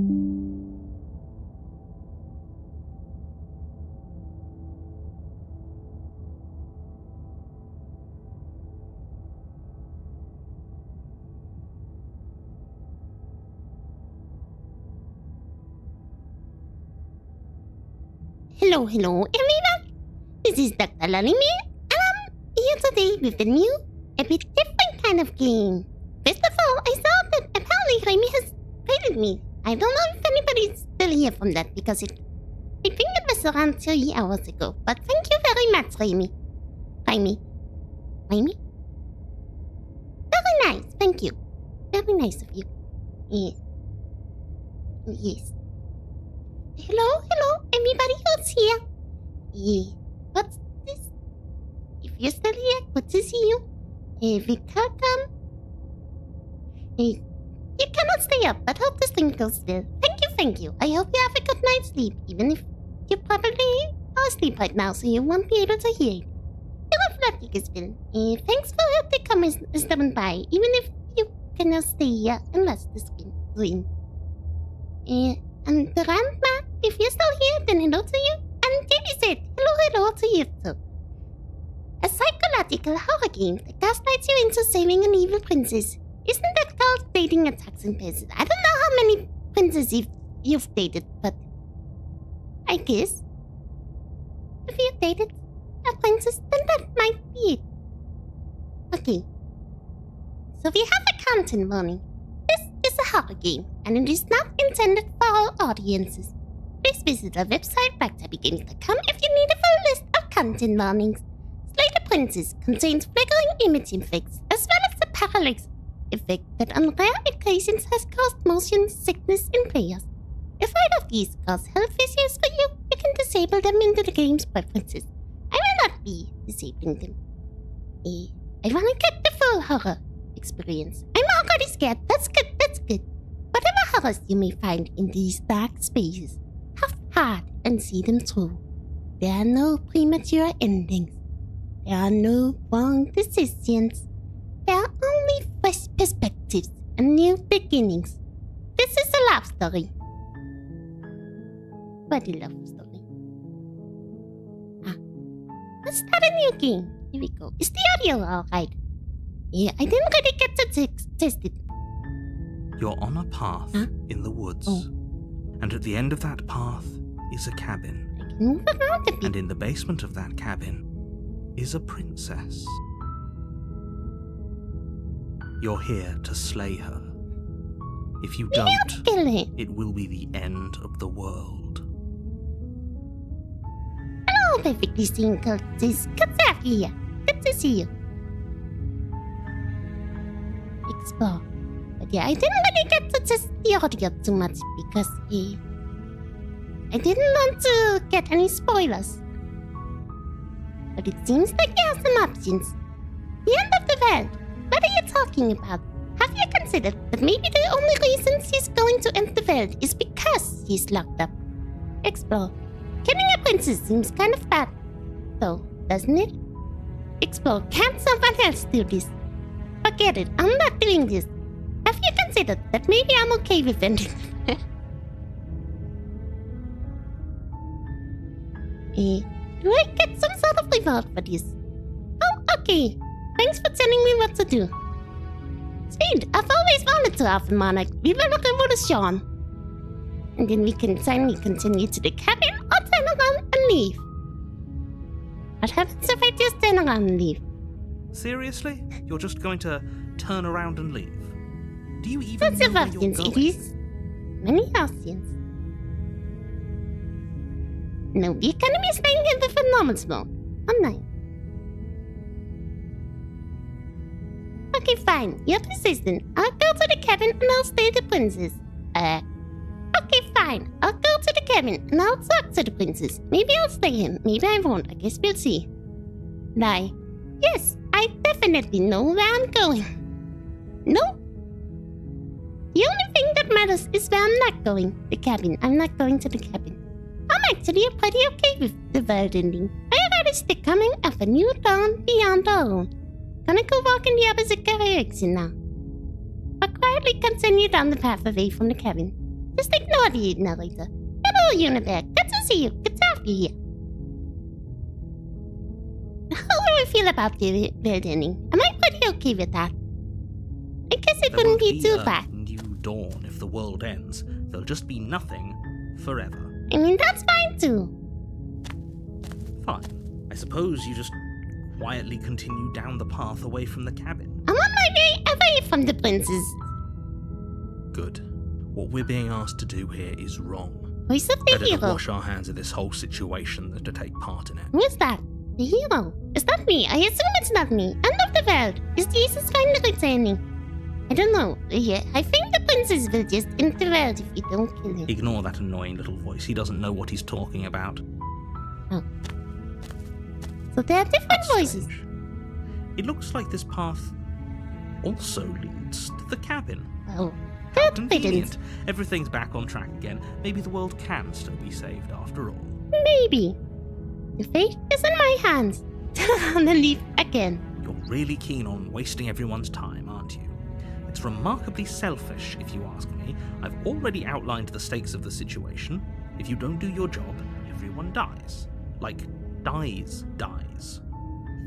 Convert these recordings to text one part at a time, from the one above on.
Hello, everyone. This is Dr. Lalimir, and I'm here today with a new, a bit different kind of game. First of all, I saw that apparently Remy has raided me. I don't know if anybody's still here from that because I think it was around 3 hours ago. But thank you very much, Remy. Remy? Very nice, thank you. Very nice of you. Yes. Hello, everybody who's here. What's this? If you're still here, good to see you. Welcome. You cannot stay up, but hope the stream goes well. Thank you. I hope you have a good night's sleep, even if you probably are asleep right now, so you won't be able to hear it. You're flattered as well. Thanks for the comments stopping by, even if you cannot stay here unless the stream. And the grandma, if you're still here, then hello to you. And Debbie said, hello to you too. A psychological horror game that gaslights you into saving an evil princess. Isn't that called dating attacks in person? I don't know how many princesses you've dated, but I guess if you've dated a princess, then that might be it. Okay. So we have a content warning. This is a horror game, and it is not intended for all audiences. Please visit our website, blacktabbygames.com, if you need a full list of content warnings. Slay the Princess contains flickering image effects, as well as the parallax effect that on rare occasions has caused motion sickness in players. If either of these cause health issues for you, you can disable them into the game's preferences. I will not be disabling them. I want to get the full horror experience. I'm already scared. That's good. Whatever horrors you may find in these dark spaces, have heart and see them through. There are no premature endings. There are no wrong decisions. There are only fresh perspectives and new beginnings. This is a love story. What a love story. Let's start a new game. Here we go. Is the audio alright? Yeah, I didn't really get to test it. You're on a path in the woods. And at the end of that path is a cabin. I can move around a bit. And in the basement of that cabin is a princess. You're here to slay her. If you don't, it will be the end of the world. Hello, perfectly seen cultists. Good to have you here. Good to see you. Explore. But yeah, I didn't really get to test the audio too much because I didn't want to get any spoilers. But it seems like you have some options. The end of the world. What are you talking about? Have you considered that maybe the only reason she's going to end the world is because she's locked up? Explore. Killing a princess seems kind of bad, though, doesn't it? Explore. Can't someone else do this? Forget it. I'm not doing this. Have you considered that maybe I'm okay with ending the world? Do I get some sort of reward for this? Oh, okay. Thanks for telling me what to do. Sweet, I've always wanted to have a monarch. Viva la revolution. And then we can finally continue to the cabin or turn around and leave. What happens if I just turn around and leave? Seriously? You're just going to turn around and leave? Do you even Lots know of where options, you're it going? is. Many options. No, we're gonna be staying here with a normal mode. I'm not. Okay, fine. You're persistent. I'll go to the cabin and I'll stay the princess. Okay, fine. I'll go to the cabin and I'll talk to the princess. Maybe I'll stay here. Maybe I won't. I guess we'll see. Lie. Yes, I definitely know where I'm going. No? The only thing that matters is where I'm not going. The cabin. I'm not going to the cabin. I'm actually pretty okay with the world ending. I already see the coming of a new dawn beyond our own. Gonna go walk in the opposite direction now. But quietly continue down the path away from the cabin. Just ignore the narrator. Hello, Unibear. Good to see you. Good to have you here. How do I feel about the world ending? Am I pretty okay with that? I guess it wouldn't be too bad. New dawn if the world ends. There'll just be nothing forever. I mean, that's fine too. Fine. I suppose you just quietly continue down the path away from the cabin. I'm on my way away from the princes. Good. What we're being asked to do here is wrong. Voice of the Better to hero. wash our hands of this whole situation than to take part in it. Who is that? The hero. Is that me? I assume it's not me. End of the world. Is Jesus finally returning? I don't know. Yeah, I think the princess will just end the world if we don't kill him. Ignore that annoying little voice. He doesn't know what he's talking about. Oh. So there are different That's voices. strange. It looks like this path also leads to the cabin. Oh, How good convenient. riddance. Everything's back on track again. Maybe the world can still be saved after all. Maybe. The fate is in my hands. Turn around and leave again. You're really keen on wasting everyone's time, aren't you? It's remarkably selfish, if you ask me. I've already outlined the stakes of the situation. If you don't do your job, everyone dies. Like, dies.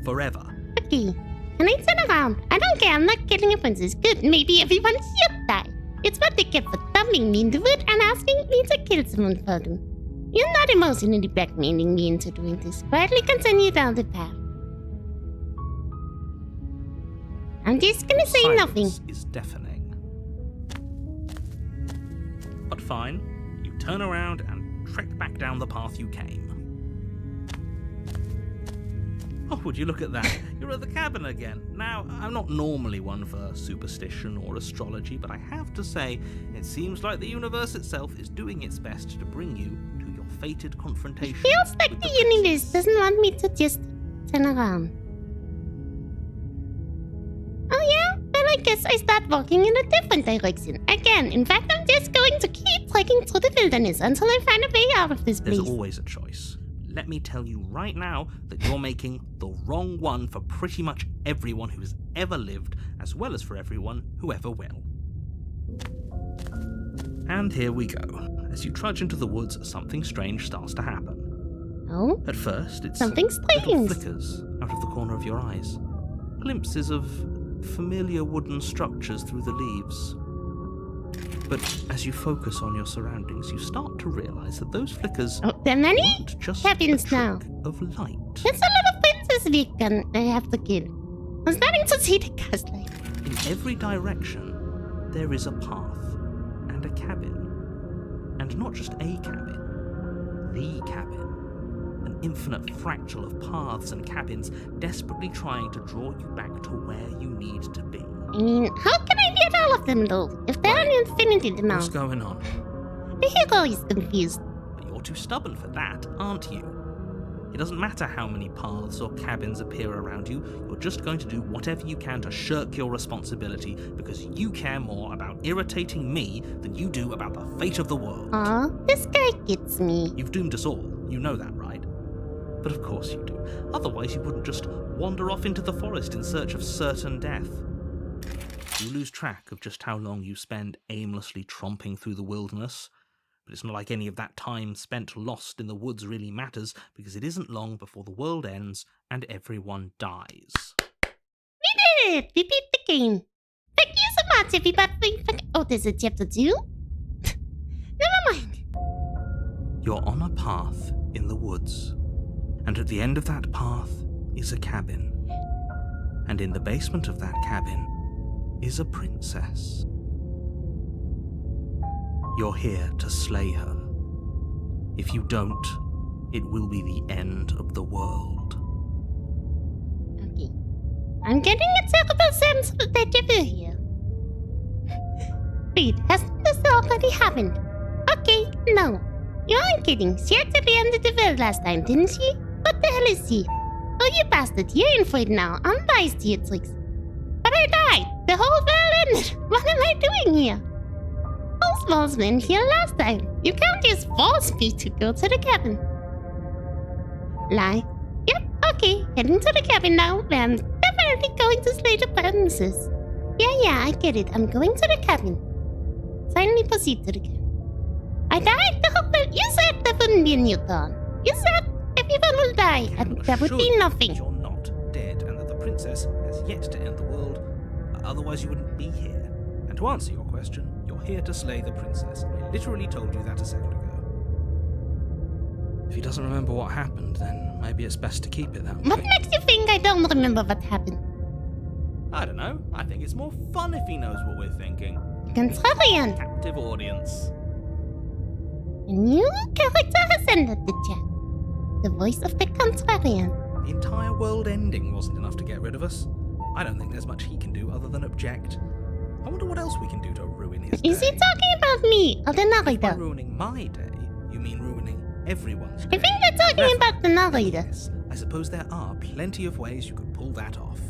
Forever. Okay. Can I turn around? I don't care. I'm not killing a princess. Good. Maybe everyone should die. It's what they get for dumping me in the wood and asking me to kill someone for them. You're not emotionally blackmailing me into doing this. Quietly continue down the path. I'm just gonna say Silence nothing. is deafening. But fine. You turn around and trek back down the path you came. Oh, would you look at that? You're at the cabin again. Now, I'm not normally one for superstition or astrology, but I have to say, it seems like the universe itself is doing its best to bring you to your fated confrontation. Feels like with the princess. universe doesn't want me to just turn around. Oh yeah? Well, I guess I start walking in a different direction. Again, in fact, I'm just going to keep trekking through the wilderness until I find a way out of this place. There's always a choice. Let me tell you right now that you're making the wrong one for pretty much everyone who's ever lived, as well as for everyone who ever will. And here we go. As you trudge into the woods, something strange starts to happen. Oh? At first, it's Something little strange. flickers out of the corner of your eyes. Glimpses of familiar wooden structures through the leaves. But as you focus on your surroundings, you start to realize that those flickers Oh, there are many aren't just cabins a trick now. of light. There's a lot of princess I have to kill. I'm starting to see the gaslight. In every direction, there is a path and a cabin. And not just a cabin, the cabin. An infinite fractal of paths and cabins desperately trying to draw you back to where you need to be. I mean, how can I get all of them though? If they're an infinity What's amount. going on? The hero is confused. But you're too stubborn for that, aren't you? It doesn't matter how many paths or cabins appear around you, you're just going to do whatever you can to shirk your responsibility because you care more about irritating me than you do about the fate of the world. Aw, this guy gets me. You've doomed us all, you know that, right? But of course you do. Otherwise you wouldn't just wander off into the forest in search of certain death. You lose track of just how long you spend aimlessly tromping through the wilderness. But it's not like any of that time spent lost in the woods really matters, because it isn't long before the world ends and everyone dies. We did it! We beat the game. Thank you so much, everybody. Oh, there's a chapter 2? Never mind. You're on a path in the woods, and at the end of that path is a cabin. And in the basement of that cabin is a princess. You're here to slay her. If you don't, it will be the end of the world. Okay. I'm getting a terrible sense of deja vu here. Wait, hasn't this already happened? Okay, no. You aren't kidding. She actually ended the world last time, didn't she? What the hell is she? Oh, you bastard. You're in for it now. I'm wise to your tricks. But I died. The whole world ended. What am I doing here? Those walls went here last time. You can't just force me to go to the cabin. Lie. Yep, okay. Heading to the cabin now. I'm definitely going to slay the princess. Yeah, I get it. I'm going to the cabin. Finally proceed to the cabin. I died the whole world. You said there wouldn't be a new dawn. You said everyone will die, and there would be nothing. You're not dead, and that the princess has yet to end the world. Otherwise, you wouldn't be here. And to answer your question, you're here to slay the princess. I literally told you that a second ago. If he doesn't remember what happened, then maybe it's best to keep it that way. What makes you think I don't remember what happened? I don't know. I think it's more fun if he knows what we're thinking. Contrarian. Captive audience. A new character has entered the chat. The voice of the Contrarian. The entire world ending wasn't enough to get rid of us. I don't think there's much he can do other than object. I wonder what else we can do to ruin his day. Is he talking about me or the By narrator? ruining my day, you mean ruining everyone's I day. think they're talking about the narrator. Yes, I suppose there are plenty of ways you could pull that off.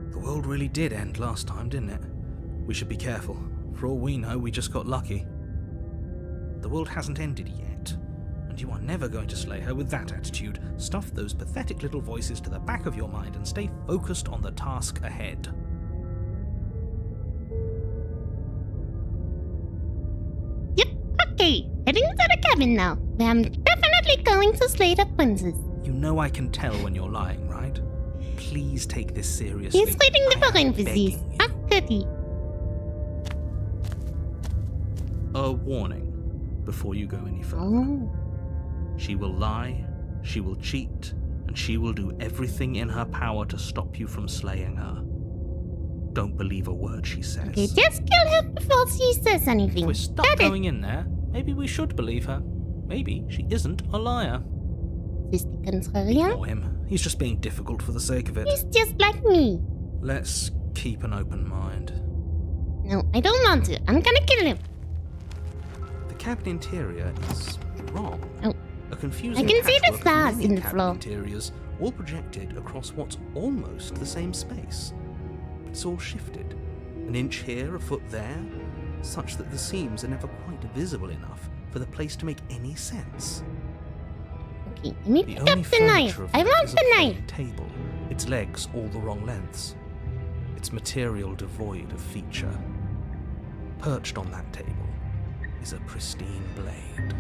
The world really did end last time, didn't it? We should be careful. For all we know, we just got lucky. The world hasn't ended yet, and you are never going to slay her with that attitude. Stuff those pathetic little voices to the back of your mind and stay focused on the task ahead. Yep, okay. Heading to the cabin now. I'm definitely going to slay the princess. You know I can tell when you're lying, right? Please take this seriously. He's reading the I am parentheses. begging you. Act 30. A warning before you go any further. Oh. She will lie, she will cheat, and she will do everything in her power to stop you from slaying her. Don't believe a word she says. Okay, just kill her before she says anything. If we're stuck Got it. going in there, maybe we should believe her. Maybe she isn't a liar. Is the Contrarian? Ignore him. He's just being difficult for the sake of it. He's just like me. Let's keep an open mind. No, I don't want to. I'm gonna kill him. The cabin interior is wrong. Oh. A confusing I can see the patchwork of stars many in the cabin floor. interiors, all projected across what's almost the same space. It's all shifted. An inch here, a foot there, such that the seams are never quite visible enough for the place to make any sense. Okay, let me The pick only up the knife. furniture of I it want is a the plain knife. table, its legs all the wrong lengths, its material devoid of feature. Perched on that table is a pristine blade.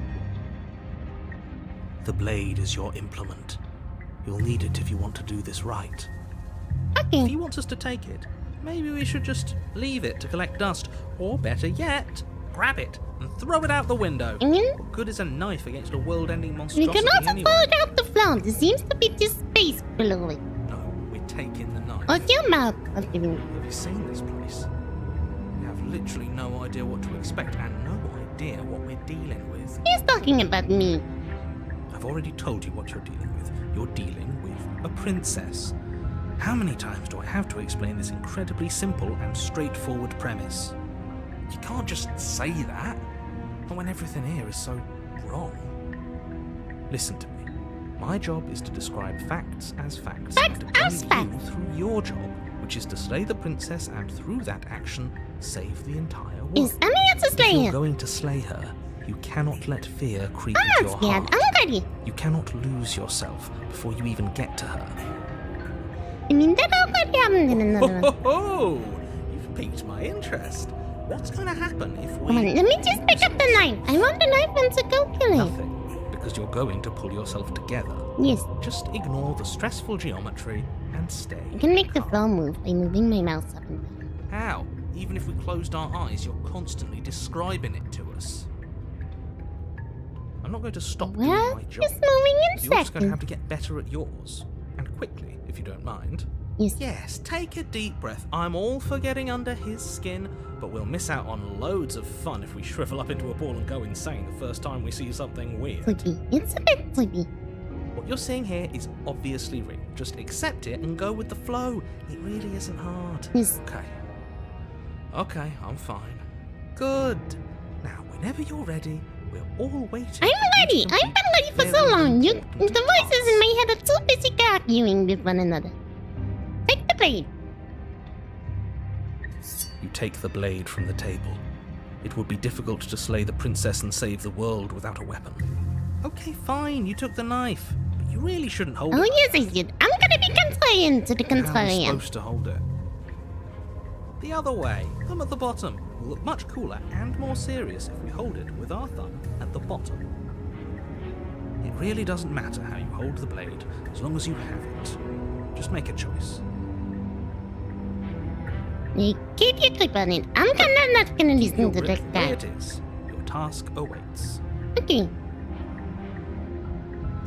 The blade is your implement. You'll need it if you want to do this right. If Okay. he wants us to take it, maybe we should just leave it to collect dust, or better yet, grab it and throw it out the window. I mean, What good is a knife against a world-ending we monstrosity can also anyway? throw it out the floor. There seems to be just space below it. No, we're taking the knife. What's your mouth? I'll give you. Have you seen this place? We have literally no idea what to expect and no idea what we're dealing with. He's talking about me. I've already told you what you're dealing with. You're dealing with a princess. How many times do I have to explain this incredibly simple and straightforward premise? You can't just say that, not when everything here is so wrong. Listen to me. My job is to describe facts as facts. Facts and to as bring you facts. through your job, which is to slay the princess and through that action, save the entire world. Is I'm here to If slay you're him. going to slay her, you cannot let fear creep I'm into not your scared. heart. I'm ready. You cannot lose yourself before you even get to her. I mean, that already happened in another one. Oh, you've piqued my interest. What's going to happen if we... Come on, let me just pick up the knife. I want the knife and to go kill him. Nothing, because you're going to pull yourself together. Yes, Just ignore the stressful geometry and stay. I can make the floor move by moving my mouse up and down. How? Even if we closed our eyes, you're constantly describing it to us. I'm not going to stop doing Well, my job. it's moving in You're just going to have seconds. to get better at yours. And quickly, if you don't mind. Yes. Yes, take a deep breath. I'm all for getting under his skin, but we'll miss out on loads of fun if we shrivel up into a ball and go insane the first time we see something weird. Sleepy. It's a bit sleepy. What you're seeing here is obviously real. Just accept it and go with the flow. It really isn't hard. Yes. Okay, I'm fine. Good. Now, whenever you're ready, we're all waiting. I'm for ready. you to I've been ready for complete so very long. The important voices in my tasks. head are too busy arguing with one another. Take the blade. You take the blade from the table. It would be difficult to slay the princess and save the world without a weapon. Okay, fine, you took the knife. But you really shouldn't hold Oh, it. yes, I did. I'm gonna be contrarian to the How am I contrarian. supposed to hold it? The other way, thumb at the bottom. Will look much cooler and more serious if we hold it with our thumb at the bottom. It really doesn't matter how you hold the blade, as long as you have it. Just make a choice. You keep your clip on it. I'm not gonna listen to this There guy. it is. Your task awaits. Okay.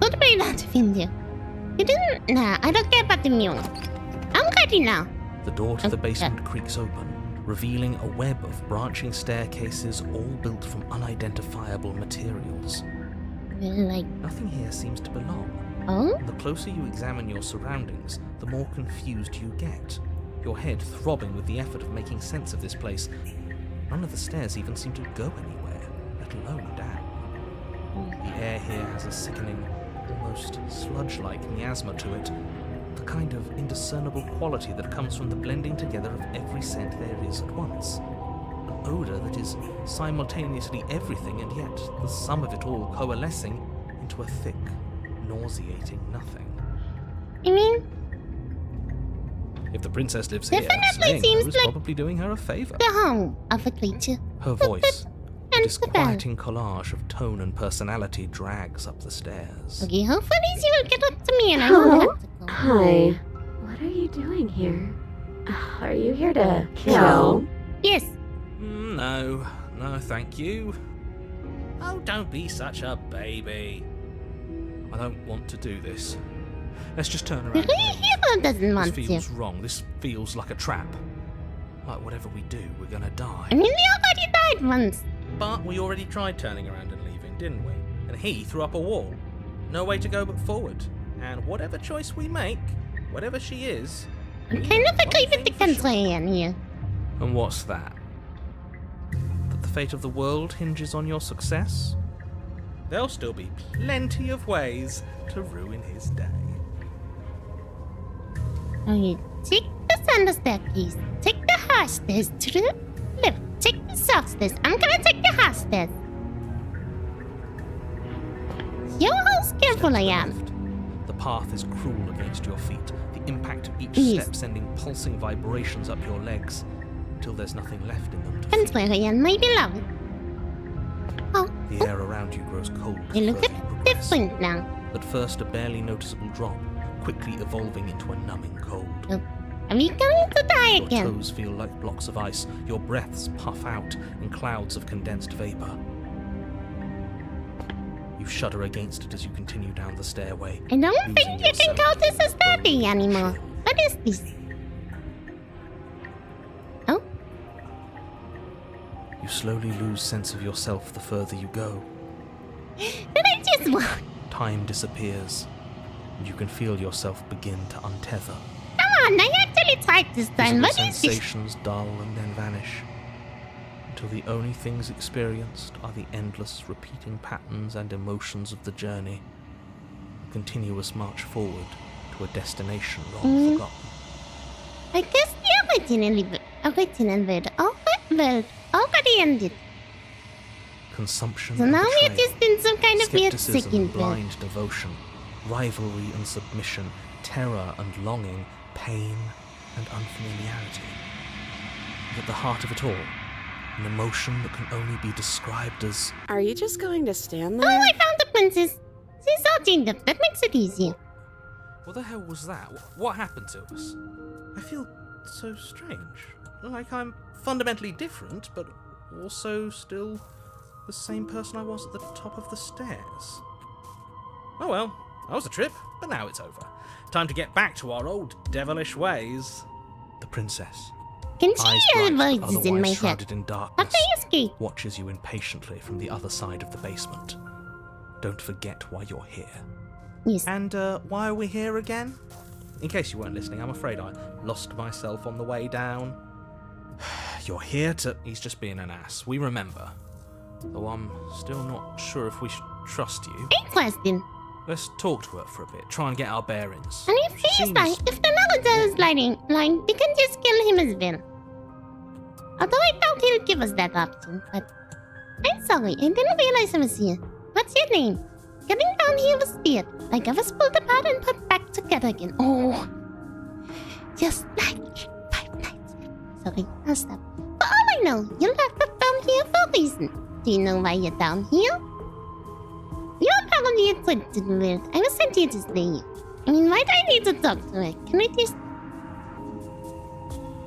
Put the blade out of India. You didn't. Nah, I don't care about the mule. I'm ready now. The door to the basement creaks open, revealing a web of branching staircases all built from unidentifiable materials. Like, Nothing here seems to belong. oh? The closer you examine your surroundings, the more confused you get. Your head throbbing with the effort of making sense of this place. None of the stairs even seem to go anywhere, let alone down. The air here has a sickening, almost sludge-like miasma to it. The kind of indiscernible quality that comes from the blending together of every scent there is at once. An odour that is simultaneously everything and yet the sum of it all coalescing into a thick, nauseating nothing. I mean, If the princess lives here, Definitely staying seems there is like- probably doing her a favour. the home of a creature. Her voice, a And the bell. disquieting collage of tone and personality, drags up the stairs. Okay, hopefully she will get up to me and I won't have to go. Hi. What are you doing here? Are you here to kill? Yes. No, thank you. Oh, don't be such a baby. I don't want to do this. Let's just turn around. The real hero doesn't This want to. feels wrong. This feels like a trap. Like whatever we do, we're gonna die. I mean, we already died once. But we already tried turning around and leaving, didn't we? And he threw up a wall. No way to go but forward. And whatever choice we make, whatever she is... I'm we kind know of one agree with thing the for sure. contrarian here. And what's that? That the fate of the world hinges on your success? There'll still be plenty of ways to ruin his day. Okay, take the sand staircase. Take the high stairs to the left. Take the soft stairs. I'm gonna take the high stairs. See how careful I am. Left. The path is cruel against your feet, the impact of each Yes. step sending pulsing vibrations up your legs, until there's nothing left in them to feel. Contrarian, my beloved. Oh, The air around you grows cold as you look further a you bit progress. different now. At first a barely noticeable drop, quickly evolving into a numbing cold. Are we going to die Your again? toes feel like blocks of ice, your breaths puff out in clouds of condensed vapor. You shudder against it as you continue down the stairway. I don't losing think you can yourself call this a in stairway burning anymore. chill. What is this? Oh, You slowly lose sense of yourself the further you go. did I just walk? Time disappears, and you can feel yourself begin to untether. Come on, I actually tried this time. Physical What is this? sensations dull and then vanish, until the only things experienced are the endless repeating patterns and emotions of the journey, a continuous march forward to a destination long forgotten. I guess the original world already ended. Consumption So and now we're betrayal, just in some kind of weird skepticism second and world. blind devotion, rivalry and submission, terror and longing, pain and unfamiliarity. And at the heart of it all, an emotion that can only be described as Are you just going to stand Oh, there? I found the princess. She's all chained up. That makes it easier. what the hell was that? What happened to us? I feel so strange. Like I'm fundamentally different, but also still the same person I was at the top of the stairs. Oh well, that was a trip, but now it's over. Time to get back to our old devilish ways. The princess, Can see eyes your bright but voices in my otherwise head. shrouded in How darkness, can you escape? watches you impatiently from the other side of the basement. Don't forget why you're here. Yes. And why are we here again? In case you weren't listening, I'm afraid I lost myself on the way down. You're here to... He's just being an ass. We remember. Though I'm still not sure if we should trust you. Interesting. Let's talk to her for a bit. Try and get our bearings. And if he's Seems- lying, if the Naruto is lying, we can just kill him as well. Although I doubt he'll give us that option, but... I'm sorry, I didn't realize I was here. What's your name? Getting down here was weird. Like I was pulled apart and put back together again. Oh. Just like 5 nights. sorry. I'll stop. For all I know, you're locked up down here for a reason. Do you know why you're down here? You're apparently a threat to the world. I was sent here to slay you. I mean, why do I need to talk to her? Can we just...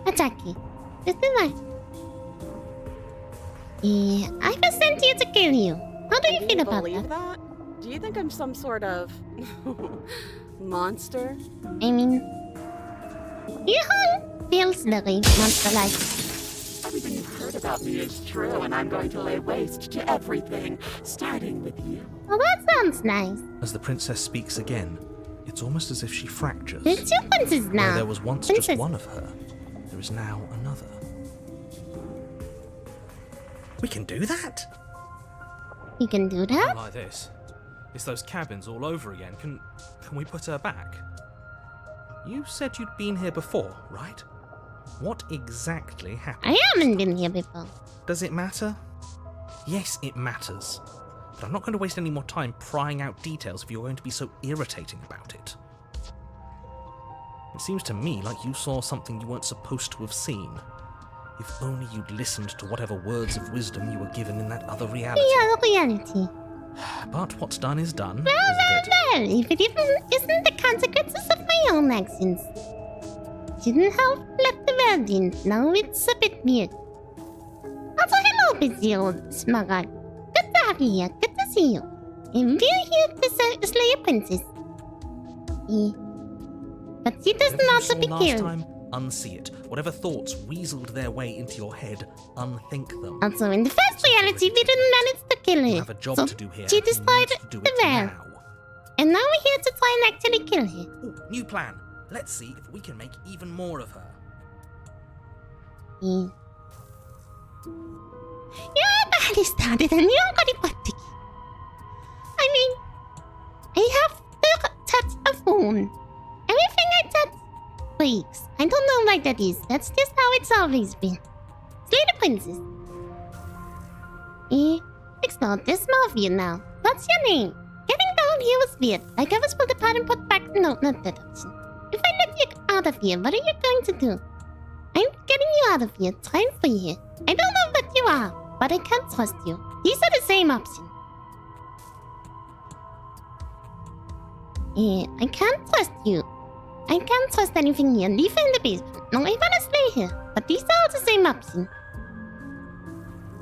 attack you? Just do that. Yeah, I was sent here to kill you. How do you feel about that? Do you think I'm some sort of monster? I mean, your whole feels very monster-like. Everything you've heard about me is true, and I'm going to lay waste to everything, starting with you. Well, that sounds nice. As the princess speaks again, it's almost as if she fractures. There's two princes now. Where there was once just one of her, there is now another. We can do that? You can do that? Not like this. It's those cabins all over again. Can we put her back? You said you'd been here before, right? What exactly happened? I haven't been here before. Does it matter? Yes, it matters. But I'm not going to waste any more time prying out details if you're going to be so irritating about it. It seems to me like you saw something you weren't supposed to have seen. If only you'd listened to whatever words of wisdom you were given in that other reality. Yeah, reality. But what's done is done, Well, isn't it? if it even isn't the consequences of my own actions. Didn't help let the world in. Now it's a bit weird. Also, hello, busy old smuggler. Good to have you here. Good to see you. And we're here to slay a princess. But she doesn't Whatever you also saw be last killed. time, unsee it. Whatever thoughts weaseled their way into your head, unthink them. Also, in the first reality, we didn't manage to kill her. You have a job so to do here. she and you destroyed need to do the it world. now. And now we're here to try and actually kill her. Ooh, new plan. Let's see if we can make even more of her. Yeah, barely started and you already practicing. I mean, I have to touch a phone. Everything I touch breaks. I don't know why that is. That's just how it's always been. Slay the princess. It's not this mafia now. What's your name? Getting down here was weird. Like I was pulled apart and put back. No, not that option. If I let you out of here, what are you going to do? I'm getting you out of here. Time for you. I don't know what you are, but I can't trust you. These are the same option. I can't trust you. I can't trust anything here. Leave her in the basement. No, I wanna stay here. But these are all the same option.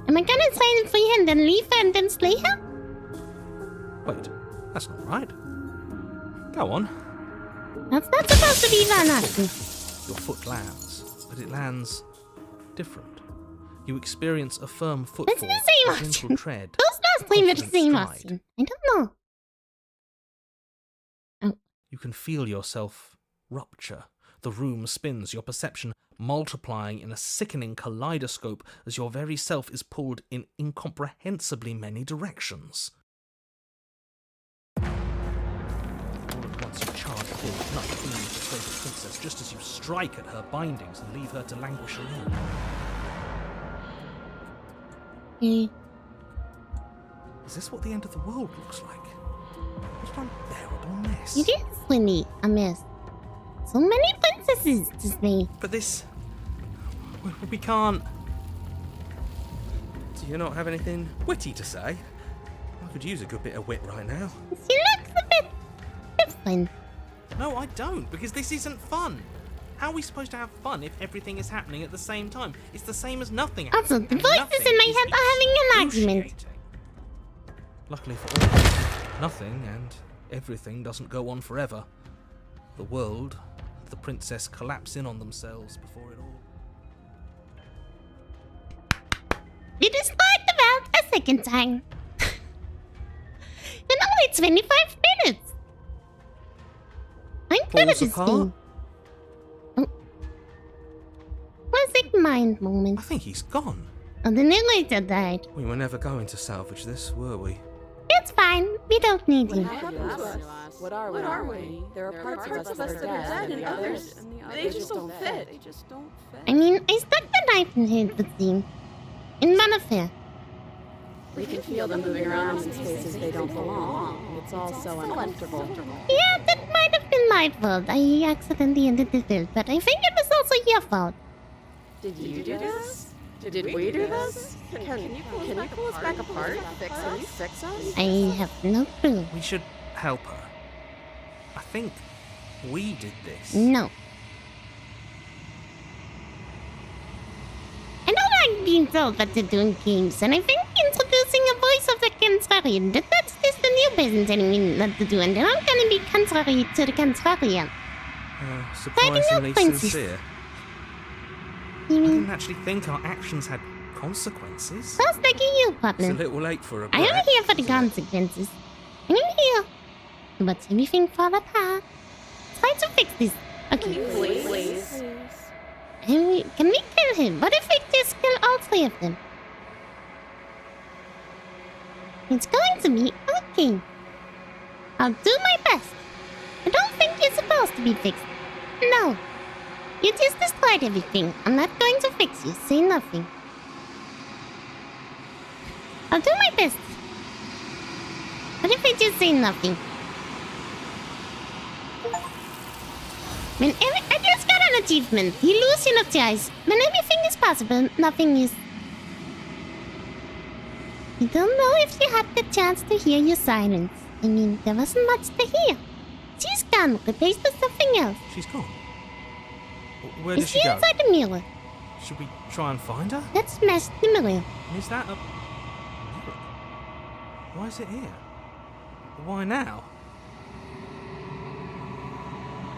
Am I gonna try and free her and then leave her and then slay her? Wait, that's not right. Go on. That's not supposed to be one option. Your foot lands, but it lands different. You experience a firm footfall, It's the same a gentle option. tread. Those last three were the confident same stride. option. I don't know. You can feel yourself rupture. The room spins, your perception multiplying in a sickening kaleidoscope as your very self is pulled in incomprehensibly many directions. All at once you charge forward, not feeling to save the princess, just as you strike at her bindings and leave her to languish alone. Is this what the end of the world looks like? What an unbearable mess. It is really a mess. So many princesses to slay. But this... We can't... Do you not have anything witty to say? I could use a good bit of wit right now. She looks a bit different. No, I don't, because this isn't fun. How are we supposed to have fun if everything is happening at the same time? It's the same as nothing. Also, the And voices nothing in my is head are having an argument. excruciating. Luckily for all, nothing and everything doesn't go on forever. The world, the princess collapse in on themselves before it all. We destroyed the world a second time. And only 25 minutes. I'm good at Falls this apart? game. Oh. Classic mind moment. I think he's gone. Oh, the narrator died. We were never going to salvage this, were we? It's fine. We don't need him. What are we? There are parts of us that are dead and others, they just don't fit. I mean, I stuck the knife in her, it seemed. In one of her. We can feel them moving around in spaces they don't belong. It's all so uncomfortable. Yeah, that might have been my fault. I accidentally ended the field, but I think it was also your fault. Did you do this? Did we do this? Can you pull us back apart? Fix us? I have no clue. We should help her. I think we did this. No. I don't like being told what to do in games, and I think introducing a voice of the contrarian, that's just the new person telling me what to do, and then I'm gonna be contrary to the contrarian. Surprisingly Princess. sincere. You I mean, didn't actually think our actions had consequences. sounds like a you It's a problem. little late for a I am brat, here for the isn't it? consequences. I am here to watch everything fall apart. Try to fix this. Okay. Please. Can we kill him? What if we just kill all three of them? It's going to be okay. I'll do my best. I don't think you're supposed to be fixed. No. You just destroyed everything. I'm not going to fix you. Say nothing. I'll do my best. What if I just say nothing? I just got an achievement. You lose energize. When everything is possible, nothing is. I don't know if you had the chance to hear your silence. I mean, there wasn't much to hear. She's gone, replaced with something else. She's gone. Where did Is she she go? inside the mirror? Should we try and find her? Let's smash the mirror. Is that a mirror? Why is it here? Why now?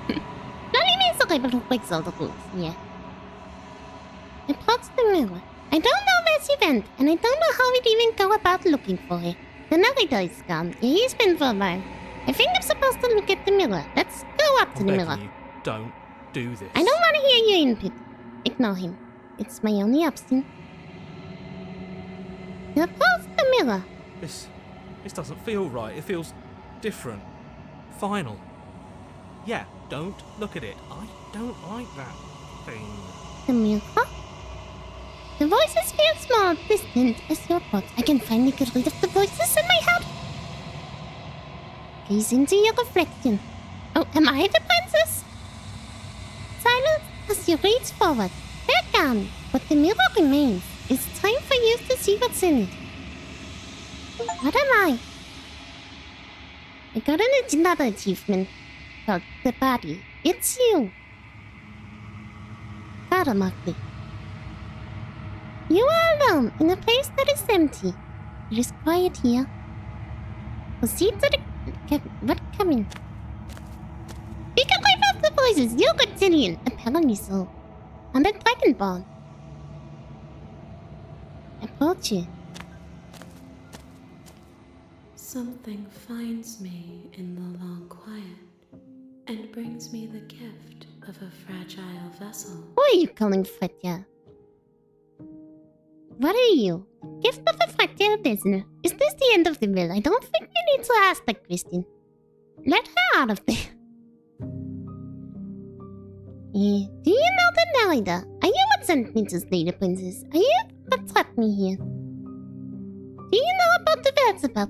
Only means the able to fix all the rules, yeah. I approached the mirror. I don't know where she went, and I don't know how we'd even go about looking for her. The narrator is gone. Yeah, he's been for a while. I think I'm supposed to look at the mirror. Let's go up to I'm the begging mirror. you, don't do this. I don't want to hear your input. Ignore him. It's my only option. You approach the mirror. This doesn't feel right. It feels different. Final. Yeah, don't look at it. I don't like that thing. The mirror? The voices feel small, distant as your thoughts. I can finally get rid of the voices in my head. Gaze into your reflection. Oh, am I the princess? Silence as you reach forward. They're gone, but the mirror remains. It's time for you to see what's in it. What am I? I got another achievement called the body. It's you. Automatically. You are alone in a place that is empty. It is quiet here. Proceed to the... What coming? You can wipe out the voices. You're reptilian. Apparently so. I'm a dragonborn. Approach you. Something finds me in the long quiet and brings me the gift of a fragile vessel. Who are you calling Fretya? What are you? Gift of a fragile vessel. Is this the end of the will? I don't think we need to ask that question. Let her out of there. Do you know the narrator? Are you what sent me to slay the princess? Are you what trapped me here? Do you know about the words about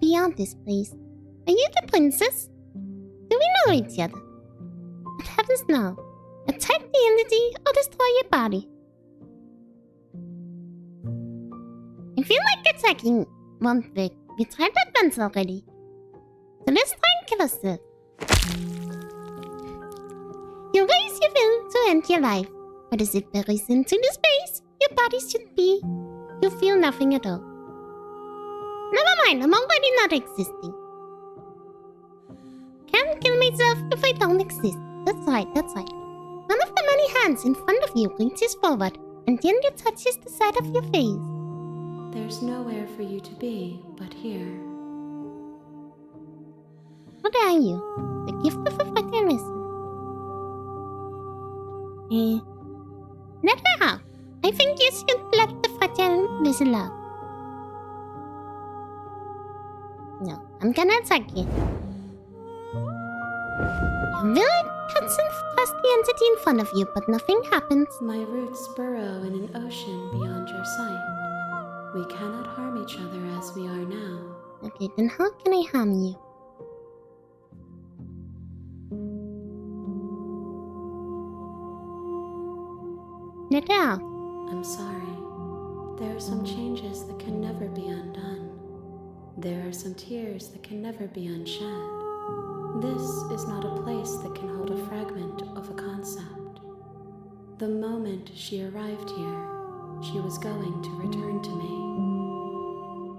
beyond this place? Are you the princess? Do we know each other? What happens now? Attack the entity or destroy your body? I feel like attacking won't work. We tried that once already. So let's try and kill ourselves. You raise your will to end your life. But as it buries into the space your body should be, you feel nothing at all. Never mind, I'm already not existing. Can't kill myself if I don't exist. That's right, that's right. One of the many hands in front of you reaches forward and gently touches the side of your face. There's nowhere for you to be but here. What are you? The gift of a fragile vessel. Let her out. I think you should let the fragile vessel out. No, I'm gonna attack you. You will press the entity in front of you, but nothing happens. My roots burrow in an ocean beyond your sight. We cannot harm each other as we are now. Okay, then how can I harm you? Let it out. I'm sorry. There are some changes that can never be undone. There are some tears that can never be unshed. This is not a place that can hold a fragment of a concept. The moment she arrived here, she was going to return to me.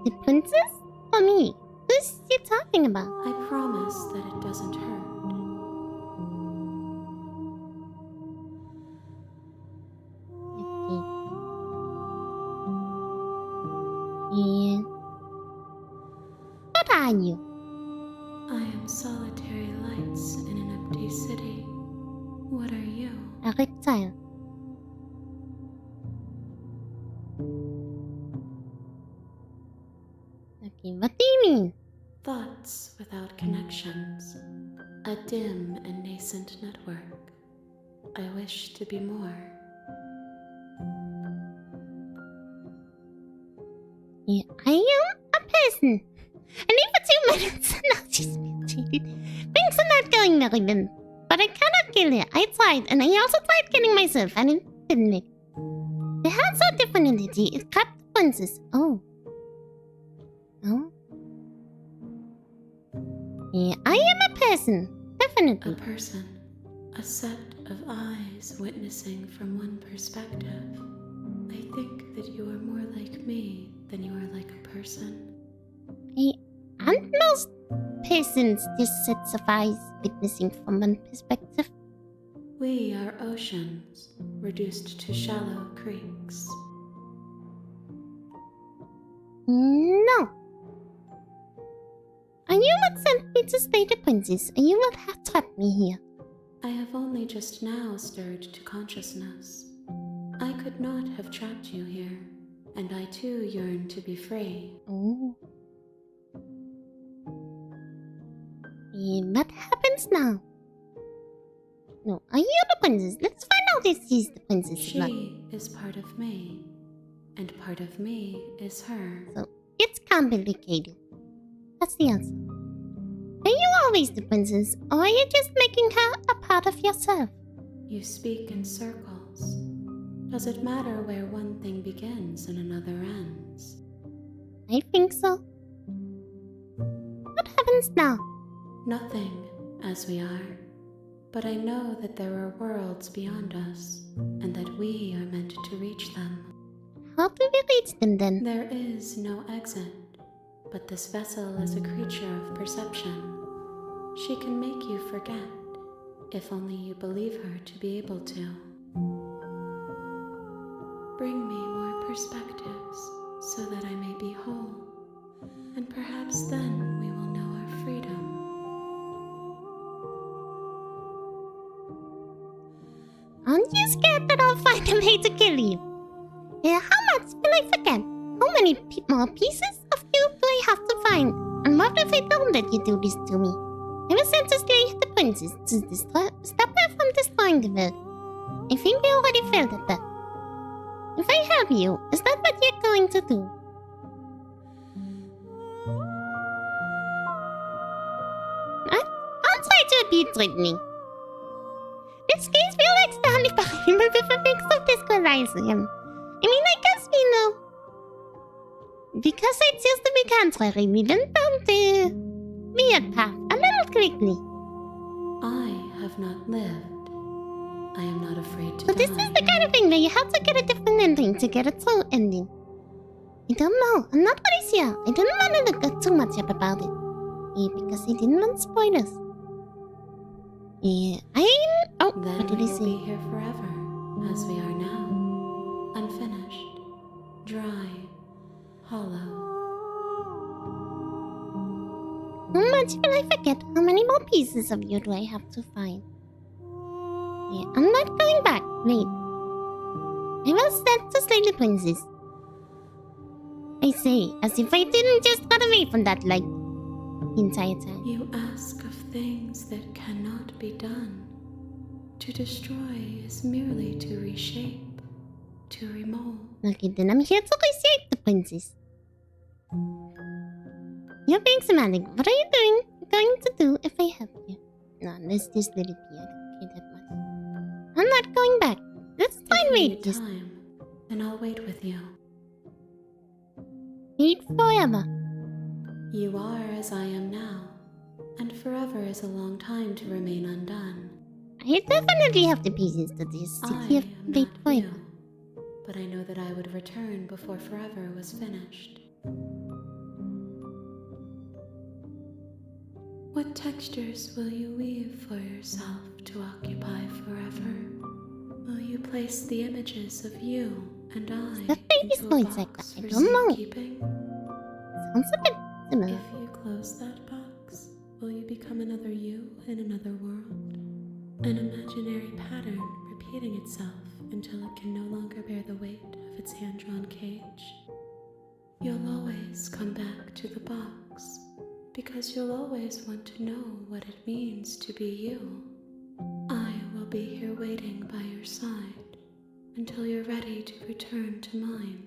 The princess? Or me? Who's you talking about? I promise that it doesn't hurt. Okay. And what are you? I am solitary lights in an empty city. What are you? A reptile. Okay, what do you mean? Thoughts without connections. A dim and nascent network. I wish to be more. Yeah, I am a person. I live for 2 minutes and now she's mutated. Things are not going very well. But I cannot kill her. I tried, and I also tried killing myself, and it didn't make. They had so different entity, it trapped the princess. Oh. Oh? Yeah, I am a person. Definitely. A person. A set of eyes witnessing from one perspective. I think that you are more like me than you are like a person. Aren't most persons just sets of eyes witnessing from one perspective? We are oceans, reduced to shallow creeks. No. And you what sent me to stay the princess, and you what have trapped me here. I have only just now stirred to consciousness. I could not have trapped you here, and I too yearn to be free. Oh. And what happens now? No, are you the princess? Let's find out if she's the princess. She is part of me, and part of me is her. So, it's complicated. That's the answer. Are you always the princess, or are you just making her a part of yourself? You speak in circles. Does it matter where one thing begins and another ends? I think so. What happens now? Nothing, as we are. But I know that there are worlds beyond us, and that we are meant to reach them. How do we reach them then? There is no exit, but this vessel is a creature of perception. She can make you forget, if only you believe her to be able to. Bring me more perspectives, so that I may be whole, and perhaps then we will know our freedom. Aren't you scared that I'll find a way to kill you? How much will I forget? How many more pieces of you do I have to find? And what if I don't let you do this to me? I was sent to stay with the princess to stop her from destroying the world. I think we already failed at that. If I help you, is that what you're going to do? I'll try to be threatening. This case will extend if I remember the mix of this equilibrium. I mean, I guess we know. Because I choose to be contrary, we went down the weird path a little quickly. I have not lived. I am not afraid to So die. this is the kind of thing where you have to get a different ending to get a true ending. I don't know. I'm not really sure. I didn't want to look too much up about it. Because I didn't want spoilers. Oh, Then what did we I will say? be here forever, as we are now. Unfinished, dry, hollow. How much will I forget? How many more pieces of you do I have to find? I'm not going back. Wait. I was sent to slay the princess. I say, as if I didn't just run away from that light the entire time. You ask of things that cannot be done. To destroy is merely to reshape, to remold. Okay, then I'm here to reshape the princess. You're being semantic. What are you going to do if I help you? No, let's just let it be. I don't care that much. I'm not going back. Let's try fine you with need this. time, and I'll wait with you. Wait forever. You are as I am now, and forever is a long time to remain undone. I definitely have the patience to just sit I here am and wait not forever. you, but I know that I would return before forever was finished. What textures will you weave for yourself to occupy forever? Will you place the images of you and I that baby's into a voice like box that? I for don't know. safekeeping? Sounds a bit similar. If you close that box, will you become another you in another world? An imaginary pattern repeating itself until it can no longer bear the weight of its hand-drawn cage. You'll always come back to the box, because you'll always want to know what it means to be you. I will be here waiting by your side until you're ready to return to mine.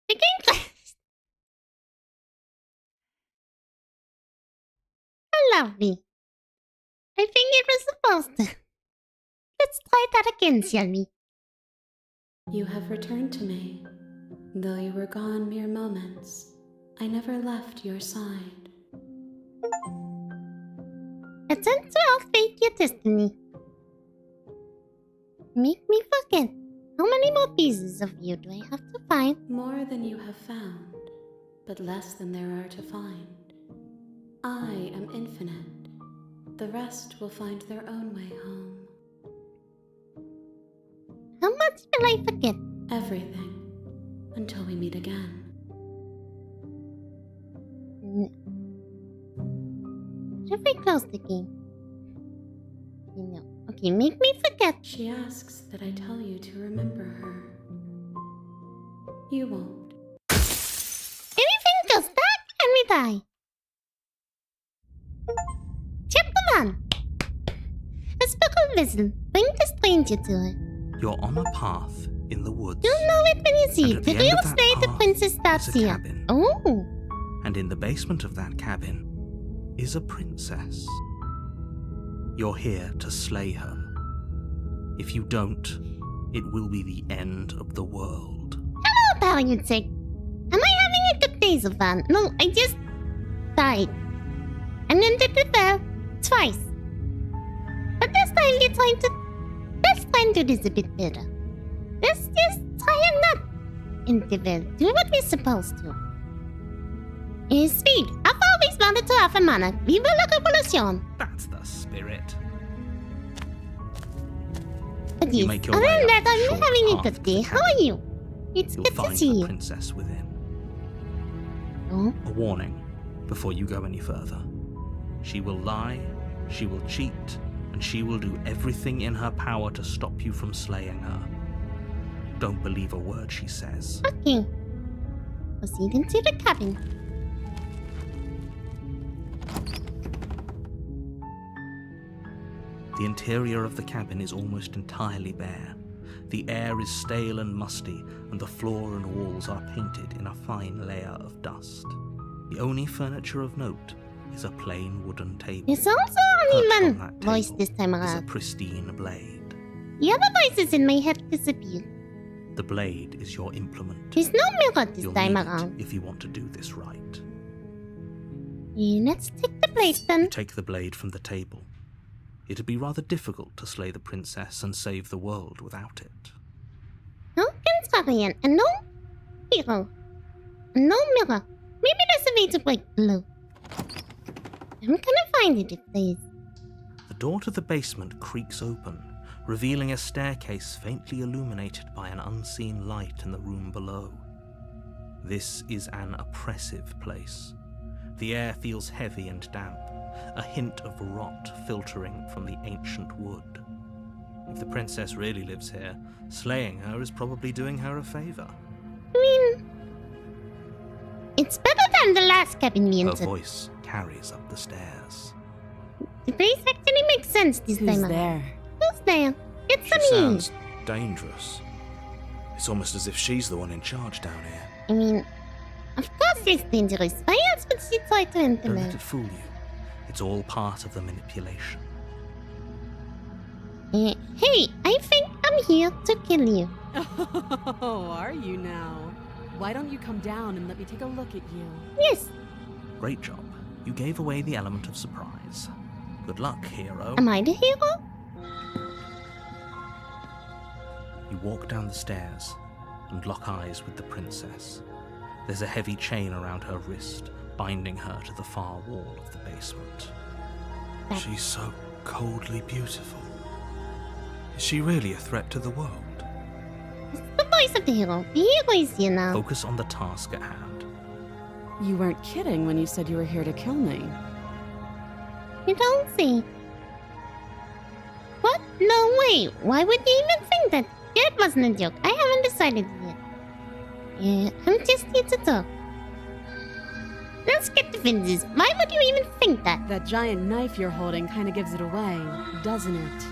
Speaking lovely. I think it was supposed to. Let's try that again, shall we? You have returned to me. Though you were gone mere moments, I never left your side. Attempt to outfake your destiny. Make me forget. How many more pieces of you do I have to find? More than you have found, but less than there are to find. I am infinite. The rest will find their own way home. How much will I forget? Everything. Until we meet again. What if I close the game? No. Okay, make me forget. She asks that I tell you to remember her. You won't. Everything goes dark and we die. Chapter 1. A speckled vessel. Bring the stranger to her. You're on a path in the woods. You'll know it when you see And it. at The the end real of that estate the path princess starts is a here. cabin. Oh. And in the basement of that cabin is a princess. You're here to slay her. If you don't, it will be the end of the world. Hello, parallax. Am I having a good day so far? No, I just died. And then did the bell twice. But this time let's try and do this a bit better. Let's just try and not interval. Do what we're supposed to. Speed. I've always wanted to have a monarch. Viva la revolution. That's the spirit. But You yes, make your other way than up that, the I'm short having a path good to day. the How are cabin. you? It's You'll good to find see the you. princess within. Oh, A warning before you go any further. She will lie, she will cheat, and she will do everything in her power to stop you from slaying her. Don't believe a word she says. okay. Proceed into the cabin. The interior of the cabin is almost entirely bare. The air is stale and musty, and the floor and walls are painted in a fine layer of dust. The only furniture of note is a plain wooden table. There's also Perched only on one that voice table this time is a around. pristine blade. The other voices in my head disappeared. The blade is your implement. There's no mirror this You'll time need around. it if you want to do this right. Let's take the blade then. You take the blade from the table. It'd be rather difficult to slay the princess and save the world without it. No contrarian and no hero. And no mirror. Maybe there's a way to break blue. I'm gonna find it if there is. The door to the basement creaks open, revealing a staircase faintly illuminated by an unseen light in the room below. This is an oppressive place. The air feels heavy and damp, a hint of rot filtering from the ancient wood. If the princess really lives here, slaying her is probably doing her a favor. I mean, it's better than the last cabin we Her entered. voice carries up the stairs. The place actually makes sense this Who's time around. there? Who's there? It's She me. sounds dangerous. It's almost as if she's the one in charge down here. I mean, of course it's dangerous. Why else would she try to enter Don't me? let it fool you. It's all part of the manipulation. Hey, I think I'm here to kill you. Oh, are you now? Why don't you come down and let me take a look at you? Yes. Great job. You gave away the element of surprise. Good luck, hero. Am I the hero? You walk down the stairs and lock eyes with the princess. There's a heavy chain around her wrist, binding her to the far wall of the basement. She's so coldly beautiful. Is she really a threat to the world? It's the voice of the hero. The hero is here now. Focus on the task at hand. You weren't kidding when you said you were here to kill me. You don't see. What? No way. Why would you even think that? That wasn't a joke. I haven't decided yet. Yeah, I'm just here to talk. Let's get the fences. Why would you even think that? That giant knife you're holding kind of gives it away, doesn't it?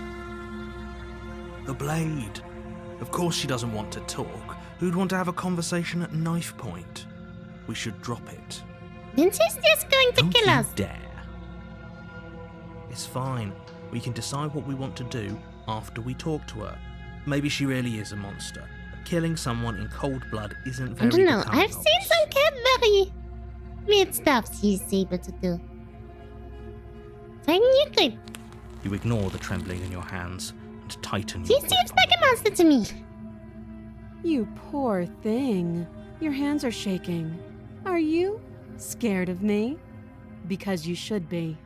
The blade. Of course she doesn't want to talk. Who'd want to have a conversation at knife point? We should drop it. Then she's just going to Don't kill you us. dare. It's fine. We can decide what we want to do after we talk to her. Maybe she really is a monster. But killing someone in cold blood isn't I very don't know. becoming I've of seen us. some cat very weird stuff she's able to do. Tighten your grip. You ignore the trembling in your hands and tighten She your grip seems on like the a monster to me. You poor thing. Your hands are shaking. Are you scared of me? Because you should be.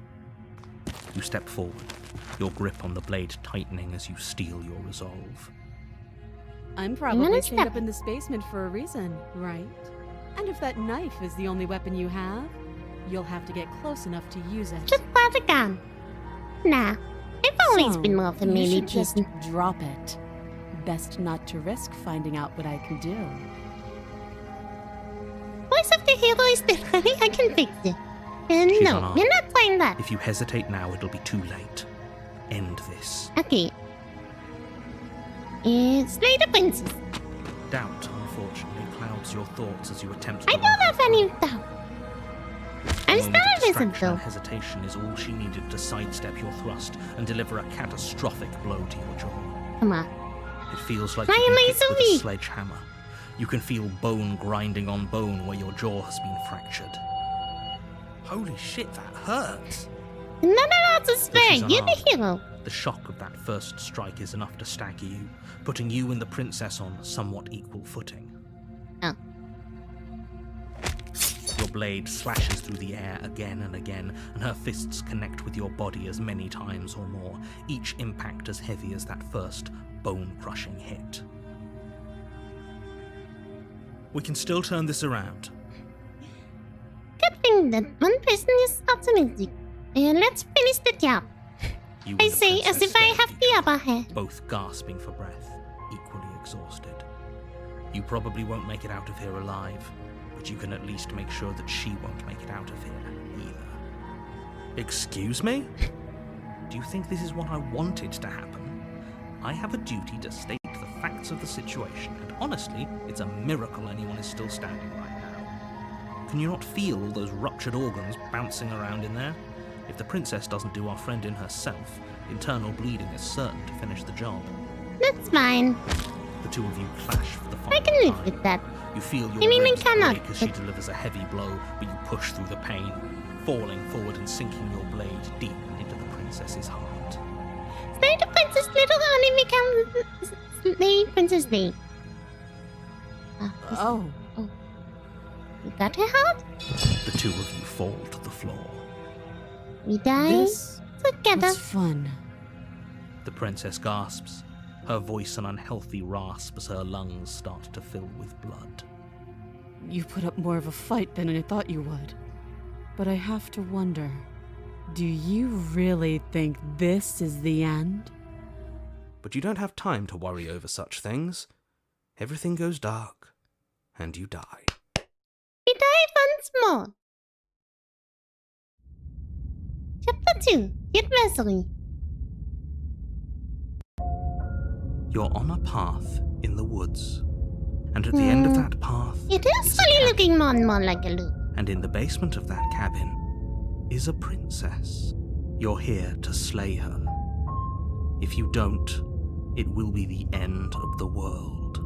You step forward, your grip on the blade tightening as you steel your resolve. I'm probably gonna chained step. up in this basement for a reason, right? And if that knife is the only weapon you have, you'll have to get close enough to use it. Just let it go. Nah. I've always So, been more of a you melee should just person. drop it. Best not to risk finding out what I can do. Voice of the hero is still ready. I can fix it. She's No, unarmed. we're not trying that. If you hesitate now, it'll be too late. End this. Okay. Slay the princess. Doubt, unfortunately, clouds your thoughts as you attempt to I don't have any doubt. I'm A moment of starving distraction though. and hesitation is all she needed to sidestep your thrust and deliver a catastrophic blow to your jaw. Come on. It feels like Why you've am been I hit so with a weak? sledgehammer. You can feel bone grinding on bone where your jaw has been fractured. Holy shit, that hurts! None of that's a But spare. she's You're the unarmed. hero. The shock of that first strike is enough to stagger you, putting you and the princess on somewhat equal footing. Oh. Your blade slashes through the air again and again, and her fists connect with your body as many times or more, each impact as heavy as that first bone-crushing hit. We can still turn this around. Good thing that one person is optimistic. Let's finish the job. You I and the say as princess if I stare have at the each upper other, hand. both gasping for breath, equally exhausted. You probably won't make it out of here alive, but you can at least make sure that she won't make it out of here either. Excuse me? Do you think this is what I wanted to happen? I have a duty to state the facts of the situation, and honestly, it's a miracle anyone is still standing right now. Can you not feel all those ruptured organs bouncing around in there? If the princess doesn't do our friend in herself, internal bleeding is certain to finish the job. That's fine. The two of you clash for the final I can live time. with that. You feel your I mean, we ribs cannot, break as she but- delivers a heavy blow, but you push through the pain, falling forward and sinking your blade deep into the princess's heart. Slay the princess, little only become slay princess Lee. Oh, You got her heart? The two of you fall to the floor. We die this together. was fun. The princess gasps, her voice an unhealthy rasp as her lungs start to fill with blood. You put up more of a fight than I thought you would. But I have to wonder, do you really think this is the end? But you don't have time to worry over such things. Everything goes dark, and you die. We die once more. Chapter 2, the adversary. You're on a path in the woods, and at the end of that path It is is a really cabin. looking more and more like a loop. And in the basement of that cabin is a princess. You're here to slay her. If you don't, it will be the end of the world.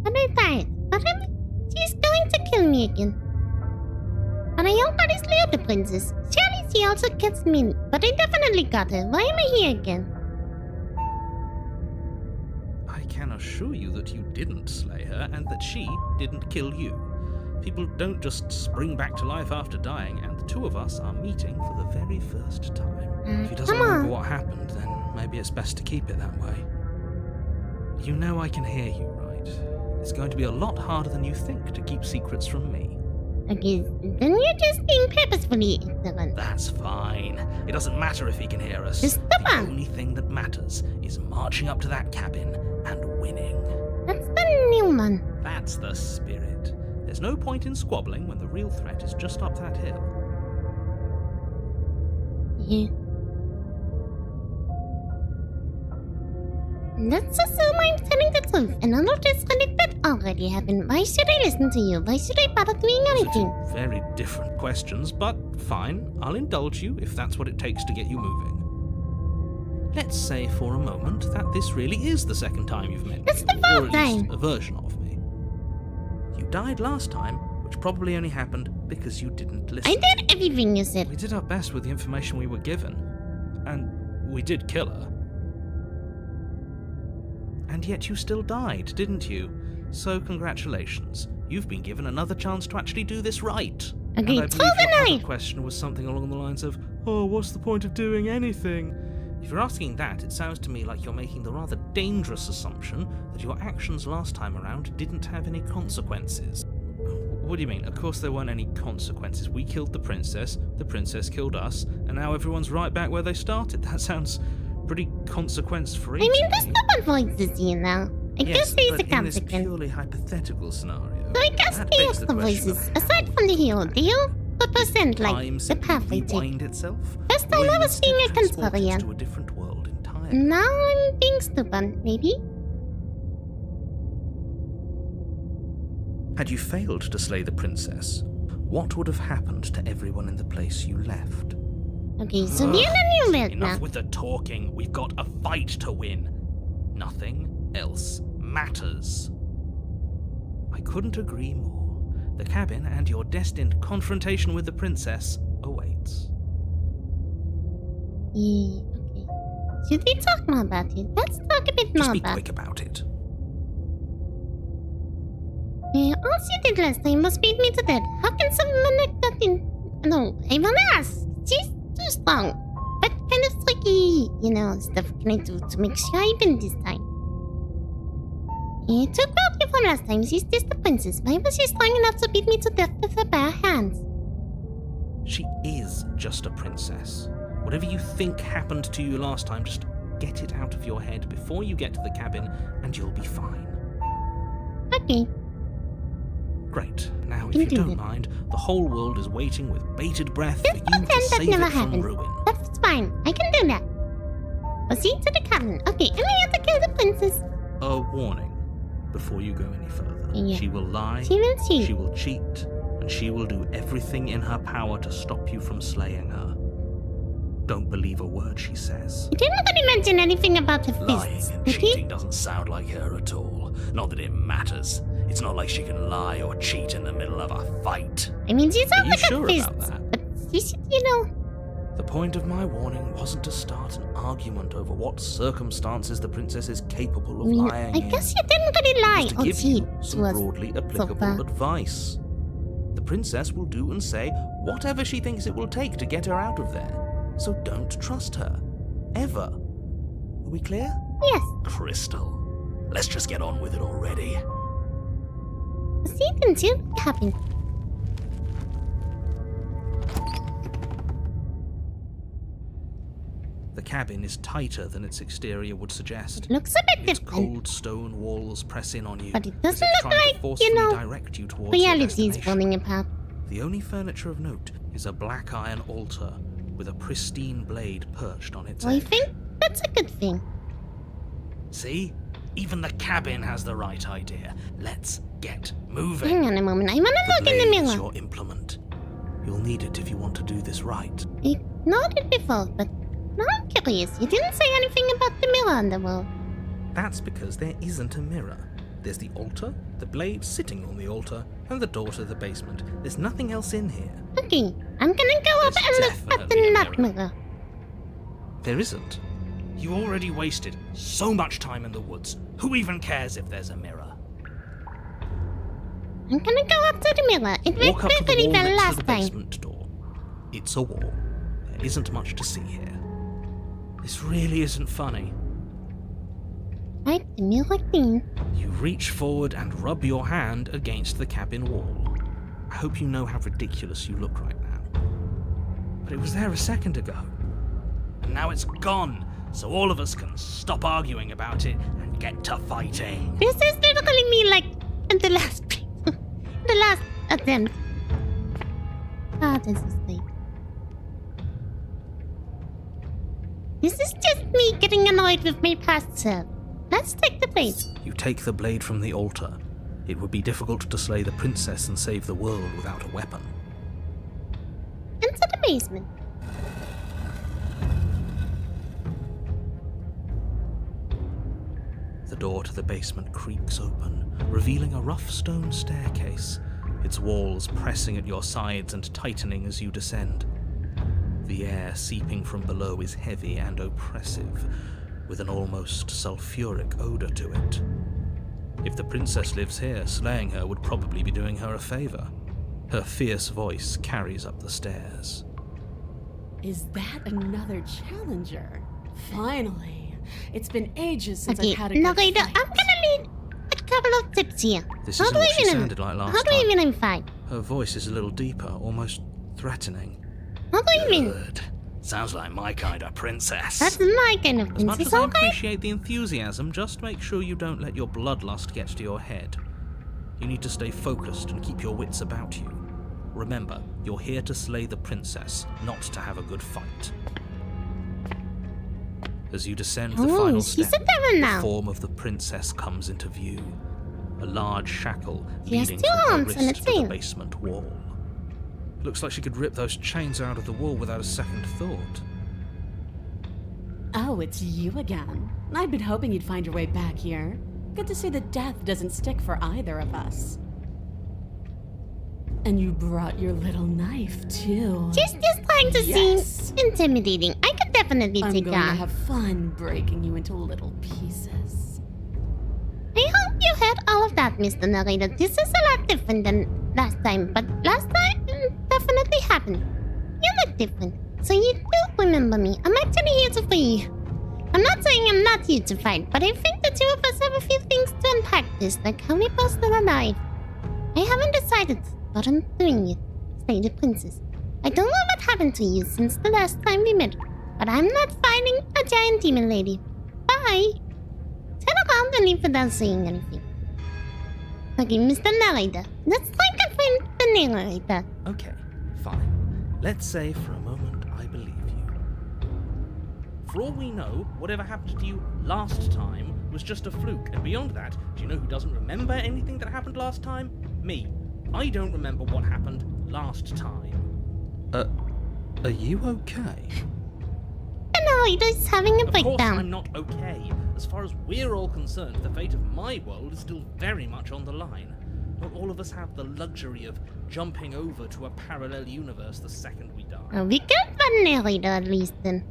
But I died. But she's going to kill me again. But I already slew the princess. Surely she also gets me. But I definitely got her. Why am I here again? I can assure you that you didn't slay her and that she didn't kill you. People don't just spring back to life after dying, and the two of us are meeting for the very first time. If he doesn't remember what happened, then maybe it's best to keep it that way. You know I can hear you, right? It's going to be a lot harder than you think to keep secrets from me. Okay, then you're just being purposefully ignorant. That's fine. It doesn't matter if he can hear us. Just the stop on. only thing that matters is marching up to that cabin and winning. That's the new one. That's the spirit. There's no point in squabbling when the real threat is just up that hill. Yeah. Let's assume I'm telling the truth, and all of this that already happened. Why should I listen to you? Why should I bother doing Those are anything? two very different questions, but fine. I'll indulge you if that's what it takes to get you moving. Let's say for a moment that this really is the second time you've met me, It's the or fourth at least time. a version of me. You died last time, which probably only happened because you didn't listen. I did everything you said. We did our best with the information we were given, and we did kill her. And yet you still died, didn't you? So congratulations. You've been given another chance to actually do this right. Okay, and I tell believe the your other knife. question was something along the lines of, oh, what's the point of doing anything? If you're asking that, it sounds to me like you're making the rather dangerous assumption that your actions last time around didn't have any consequences. What do you mean? Of course there weren't any consequences. We killed the princess killed us, and now everyone's right back where they started. That sounds pretty consequence-free. I mean, to there's me. no one voices here now. I guess there's but a in this consequence. purely hypothetical scenario, So I guess that they begs use the the question voices. of Aside from the hero, they all represent like time the simply pathway take. rewind itself. First or time you I was instead being a transport it contrarian. to a different world entirely. Now I'm being stupid, maybe? Had you failed to slay the princess, what would have happened to everyone in the place you left? Okay, so we're in a new world now. Enough with the talking. We've got a fight to win. Nothing else matters. I couldn't agree more. The cabin and your destined confrontation with the princess awaits. Yeah, okay. Should we talk more about it? Let's talk a bit Just more be about quick about it. all she did last time was beat me to death. How can someone like that in... No, I wanna ask. She's too strong. What kind of tricky, stuff can I do to make sure I win this time? It took out you from last time. She's just a princess. Why was she strong enough to beat me to death with her bare hands? She is just a princess. Whatever you think happened to you last time, just get it out of your head before you get to the cabin, and you'll be fine. Okay. Great. Now, if Can you do don't it. mind, the whole world is waiting with bated breath Just for you to pretend that save never it from happened. ruin. That's fine. I can do that. Proceed to the cabin. Okay, and I have to kill the princess. A warning before you go any further. Yeah. She will lie, She will cheat. she will cheat, and she will do everything in her power to stop you from slaying her. Don't believe a word she says. He didn't really mention anything about her Lying fists, and did he? cheating doesn't sound like her at all. Not that it matters. It's not like she can lie or cheat in the middle of a fight. I mean, she Are sounds you like sure a about fist, that? but she should, The point of my warning wasn't to start an argument over what circumstances the princess is capable of lying I in. guess you didn't really It lie was to or give cheat you to some us. broadly far. applicable advice. The princess will do and say whatever she thinks it will take to get her out of there. So don't trust her. Ever. Are we clear? Yes, Crystal. Let's just get on with it already. proceed into the cabin. The cabin is tighter than its exterior would suggest. Looks a bit Its different, cold stone walls press in on you, but it as doesn't if look trying like, to forcefully direct you towards your reality is destination. falling apart. The only furniture of note is a black iron altar with a pristine blade perched on its I edge. think that's a good thing. See? Even the cabin has the right idea. Let's get moving. Hang on a moment, I wanna The look in the blade is mirror. your implement. You'll need it if you want to do this right. I ignored it before, but now I'm curious. You didn't say anything about the mirror on the wall. That's because there isn't a mirror. There's the altar, the blade sitting on the altar, and the door to the basement. There's nothing else in here. Okay, I'm gonna go up There's and look at definitely the a nut mirror. mirror. There isn't. You already wasted so much time in the woods. Who even cares if there's a mirror? I'm gonna go up to the mirror. It Walk went up to the perfectly wall well next to last the time. basement door. It's a wall. There isn't much to see here. This really isn't funny. Right, the mirror thing. You reach forward and rub your hand against the cabin wall. I hope you know how ridiculous you look right now. But it was there a second ago. And now it's gone, so all of us can stop arguing about it and get to fighting. This is literally me like in the last the last attempt. This is late. This is just me getting annoyed with my past self. Let's take the blade. You take the blade from the altar. It would be difficult to slay the princess and save the world without a weapon. Into the basement. The door to the basement creaks open, revealing a rough stone staircase, its walls pressing at your sides and tightening as you descend. The air seeping from below is heavy and oppressive, with an almost sulfuric odor to it. If the princess lives here, slaying her would probably be doing her a favor. Her fierce voice carries up the stairs. Is that another challenger? Finally. It's been ages since Okay, I've had a good narrator, fight. I'm gonna need a couple of tips here. This isn't what she sounded like last How do you time. even fight? Her voice is a little deeper, almost threatening. How do you mean? Good. Sounds like my kind of princess. That's my kind of As much princess, as I okay? appreciate the enthusiasm, just make sure you don't let your bloodlust get to your head. You need to stay focused and keep your wits about you. Remember, you're here to slay the princess, not to have a good fight. As you descend the Oh, final she's step, a devil the now. form of the princess comes into view. A large shackle She has leading two from her arms and a wrist to the tail. basement wall. Looks like she could rip those chains out of the wall without a second thought. Oh, it's you again. I'd been hoping you'd find your way back here. Good to see that death doesn't stick for either of us. And you brought your little knife, too. She's just trying to Yes. seem intimidating. I could definitely I'm take going to her. have fun breaking you into little pieces. I hope you heard all of that, Mr. Narrator. This is a lot different than last time, but last time definitely happened. You look different, so you do remember me. I'm actually here to free you. I'm not saying I'm not here to fight, but I think the two of us have a few things to unpack this, like how we both still alive. I haven't decided, but I'm doing it. Stay the princess. I don't know what happened to you since the last time we met, but I'm not fighting a giant demon lady. Bye. Turn around and leave without saying anything. Okay, Mr. Narrator. Let's try to find the narrator. Okay, fine. Let's say for a moment I believe you. For all we know, whatever happened to you last time was just a fluke, and beyond that, do you know who doesn't remember anything that happened last time? Me. I don't remember what happened last time. Are you okay? The narrator's having a Of course breakdown. I'm not okay. As far as we're all concerned, the fate of my world is still very much on the line. Not all of us have the luxury of jumping over to a parallel universe the second we die. Oh, we got one narrator at least then.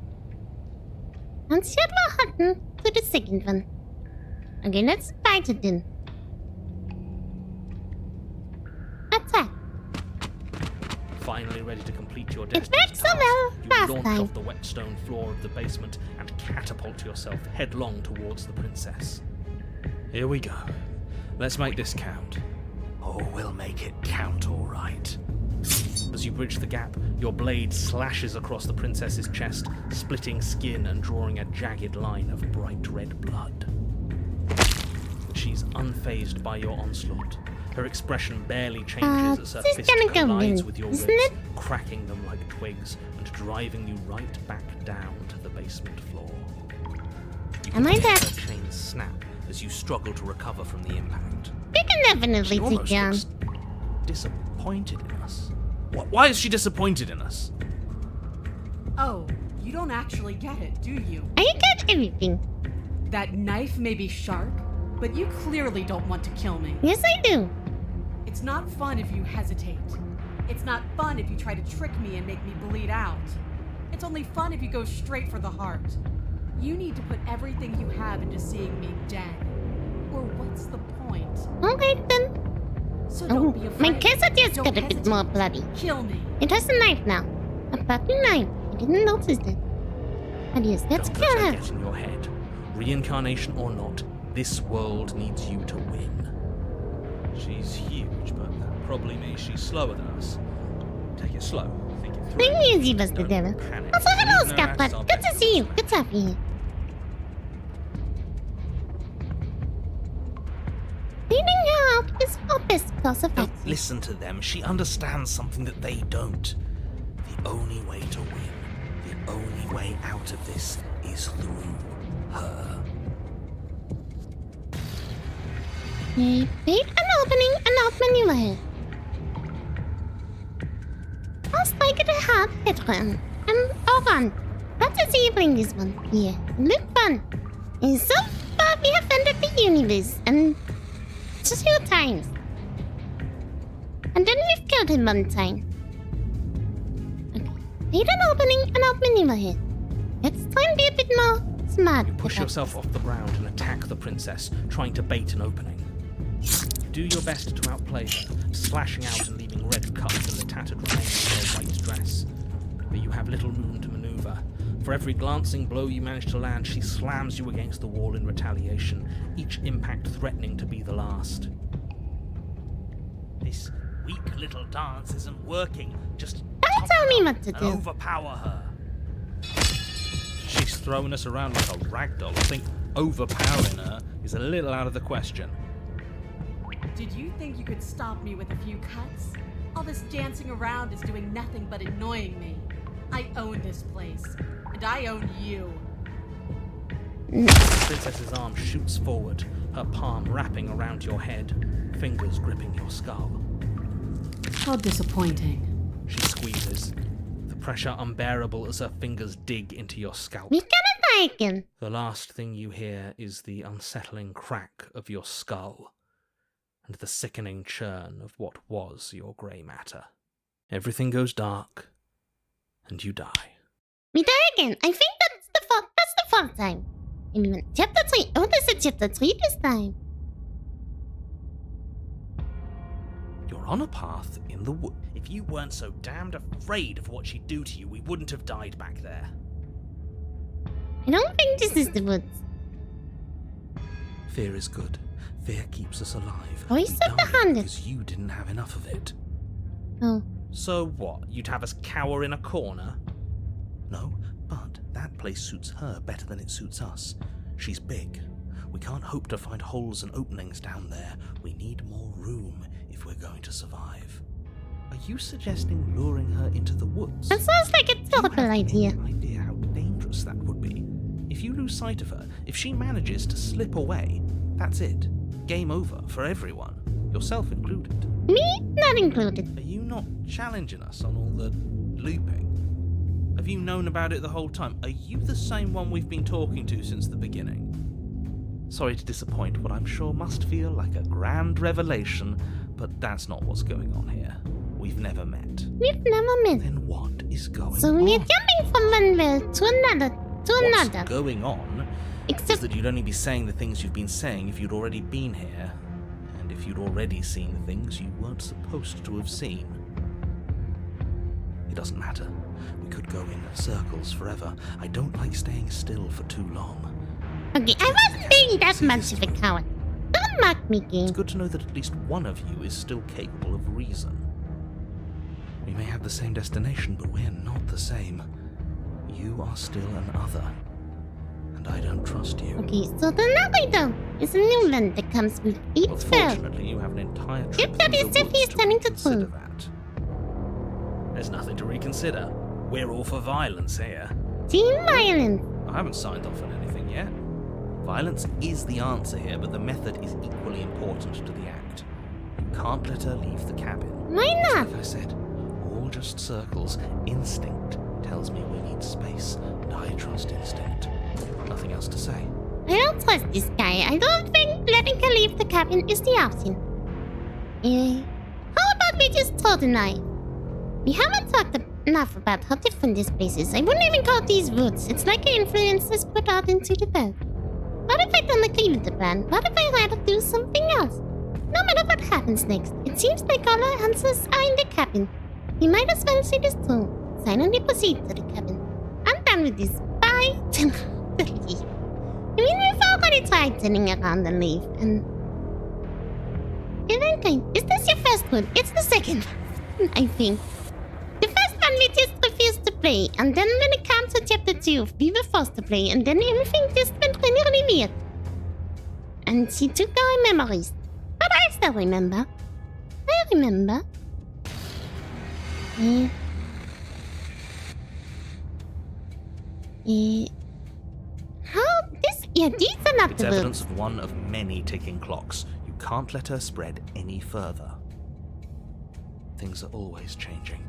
Let's head Manhattan to the second one. Okay, let's fight it then. Attack. Finally ready to complete your It destiny's worked so task, well you last launch time. off the wet stone floor of the basement and catapult yourself headlong towards the princess. Here we go. Let's make this count. Oh, we'll make it count, all right. As you bridge the gap, your blade slashes across the princess's chest, splitting skin and drawing a jagged line of bright red blood. She's unfazed by your onslaught. Her expression barely changes as her this is fist gonna go collides well, with your isn't ribs, it? cracking them like twigs and driving you right back down to the basement floor. You Am I can hear dead? her chains snap as you struggle to recover from the impact. We can definitely She take almost down. looks disappointed in us. Why is she disappointed in us? Oh, you don't actually get it, do you? I get everything. That knife may be sharp, but you clearly don't want to kill me. Yes, I do. It's not fun if you hesitate. It's not fun if you try to trick me and make me bleed out. It's only fun if you go straight for the heart. You need to put everything you have into seeing me dead. Or what's the point? Alright then. So Oh, don't be afraid. my quesadilla Don't got a bit hesitate. more bloody. Kill me. It has a knife now. A bloody knife. I didn't notice that. But yes, let's Don't let kill her her. get in your head. Reincarnation or not, this world needs you to win. She's huge, but that probably means she's slower than us. Take it slow. Think it through. Thank you, Zivas the Don't Devil. panic. Also, hello, Even though that's Scaplet. our Good to best see you. bet. Good to have you here. Leading her out is our best course of Don't action. listen to them. She understands something that they don't. The only way to win, the only way out of this is through her. Bait an opening and out maneuver her. I'll strike at a hard hit run. And I'll run. Let's see you bring this one here. Look fun. And so far we have entered the universe and just 2 times. And then we've killed him 1 time. Okay. Bait an opening and out maneuver her. Let's try and be a bit more smart. You push about yourself this. off the ground and attack the princess, trying to bait an opening. You do your best to outplay her, splashing out and leaving red cuts in the tattered remains of her white dress. But you have little room to maneuver. For every glancing blow you manage to land, she slams you against the wall in retaliation, each impact threatening to be the last. This weak little dance isn't working. Just Don't tell me what to and do. overpower her. She's throwing us around like a ragdoll. I think overpowering her is a little out of the question. Did you think you could stop me with a few cuts? All this dancing around is doing nothing but annoying me. I own this place, and I own you. The princess's arm shoots forward, her palm wrapping around your head, fingers gripping your skull. How disappointing. She squeezes, the pressure unbearable as her fingers dig into your scalp. We gotta die again. The last thing you hear is the unsettling crack of your skull, and the sickening churn of what was your grey matter. Everything goes dark, and you die. We die again. I think that's the 4th time. And we went chapter 3. Oh, this is chapter 3 this time. You're on a path in the wood. If you weren't so damned afraid of what she'd do to you, we wouldn't have died back there. I don't think this is the woods. Fear is good. Fear keeps us alive. Voice We of the died Hundred. because you didn't have enough of it. Oh. So what? You'd have us cower in a corner? No, but that place suits her better than it suits us. She's big. We can't hope to find holes and openings down there. We need more room if we're going to survive. Are you suggesting luring her into the woods? That sounds like a Do you terrible have idea. any idea how dangerous that would be? If you lose sight of her, if she manages to slip away, that's it. Game over for everyone, yourself included. Me? Not included. Are you not challenging us on all the looping? Have you known about it the whole time? Are you the same one we've been talking to since the beginning? Sorry to disappoint what I'm sure must feel like a grand revelation, but that's not what's going on here. We've never met. We've never met. Then what is going So on? we're jumping from one world to another, What's going on is Except that you'd only be saying the things you've been saying if you'd already been here, and if you'd already seen the things you weren't supposed to have seen. It doesn't matter. We could go in circles forever. I don't like staying still for too long. Okay, I wasn't being that much of a coward. Don't mock me, game. It's good to know that at least one of you is still capable of reason. We may have the same destination, but we're not the same. You are still an other, and I don't trust you. Okay, so the Naruto is a new land that comes with each Well, spell. fortunately, you have an entire trip Yep, that through is the if he's woods turning to reconsider two. that. There's nothing to reconsider. We're all for violence here. Team violence. I haven't signed off on anything yet. Violence is the answer here, but the method is equally important to the act. You can't let her leave the cabin. Why not? Like I said, all all just circles. Instinct tells me we need space, and I trust instinct. Nothing else to say. I don't trust this guy. I don't think letting her leave the cabin is the option. How about we just throw the knife? We haven't talked enough about how different this place is. I wouldn't even call these woods. It's like an influence is put out into the world. What if I don't agree with the plan? What if I rather do something else? No matter what happens next, it seems like all our answers are in the cabin. We might as well see this through. Silently proceed to the cabin. I'm done with this. Bye. I mean, we've already tried turning around and leave, and... Is this your first one? It's the second one, I think. The first one we just refused to play, and then when it comes to chapter 2, we were forced to play, and then everything just went really weird. And she took our memories. But I still remember. I remember. How this? Yeah, these are not It's the evidence books. of one of many ticking clocks. You can't let her spread any further. Things are always changing.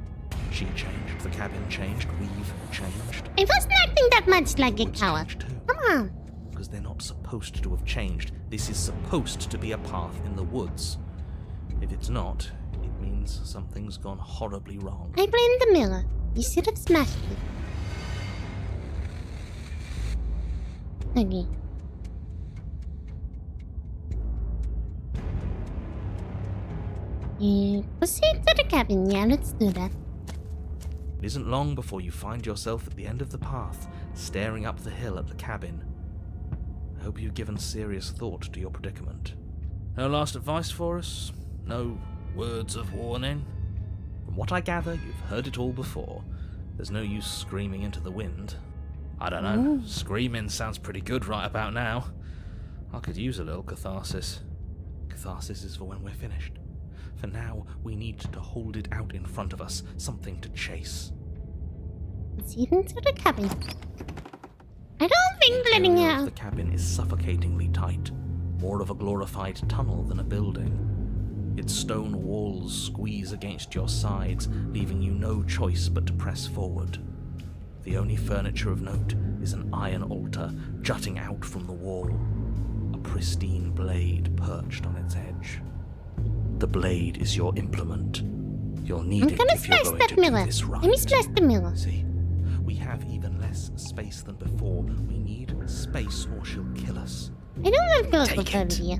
She changed, the cabin changed, we've changed. I wasn't acting that much like a Woods coward. changed too. Come on. Because they're not supposed to have changed. This is supposed to be a path in the woods. If it's not, it means something's gone horribly wrong. I blame the mirror. You should have smashed it. Okay. Proceed to the cabin. Yeah, let's do that. It isn't long before you find yourself at the end of the path, staring up the hill at the cabin. I hope you've given serious thought to your predicament. No last advice for us? No words of warning? From what I gather, you've heard it all before. There's no use screaming into the wind. I don't know, screaming sounds pretty good right about now. I could use a little catharsis. Catharsis is for when we're finished. For now, we need to hold it out in front of us, something to chase. Proceed into the cabin. I don't think letting her The out. cabin is suffocatingly tight, more of a glorified tunnel than a building. Its stone walls squeeze against your sides, leaving you no choice but to press forward. The only furniture of note is an iron altar jutting out from the wall, a pristine blade perched on its edge. The blade is your implement. You'll need I'm it gonna if you're smash going that to do mirror. this right. Let me smash the mirror. See, we have even less space than before. We need space or she'll kill us. I don't have clothes Take for her it. here.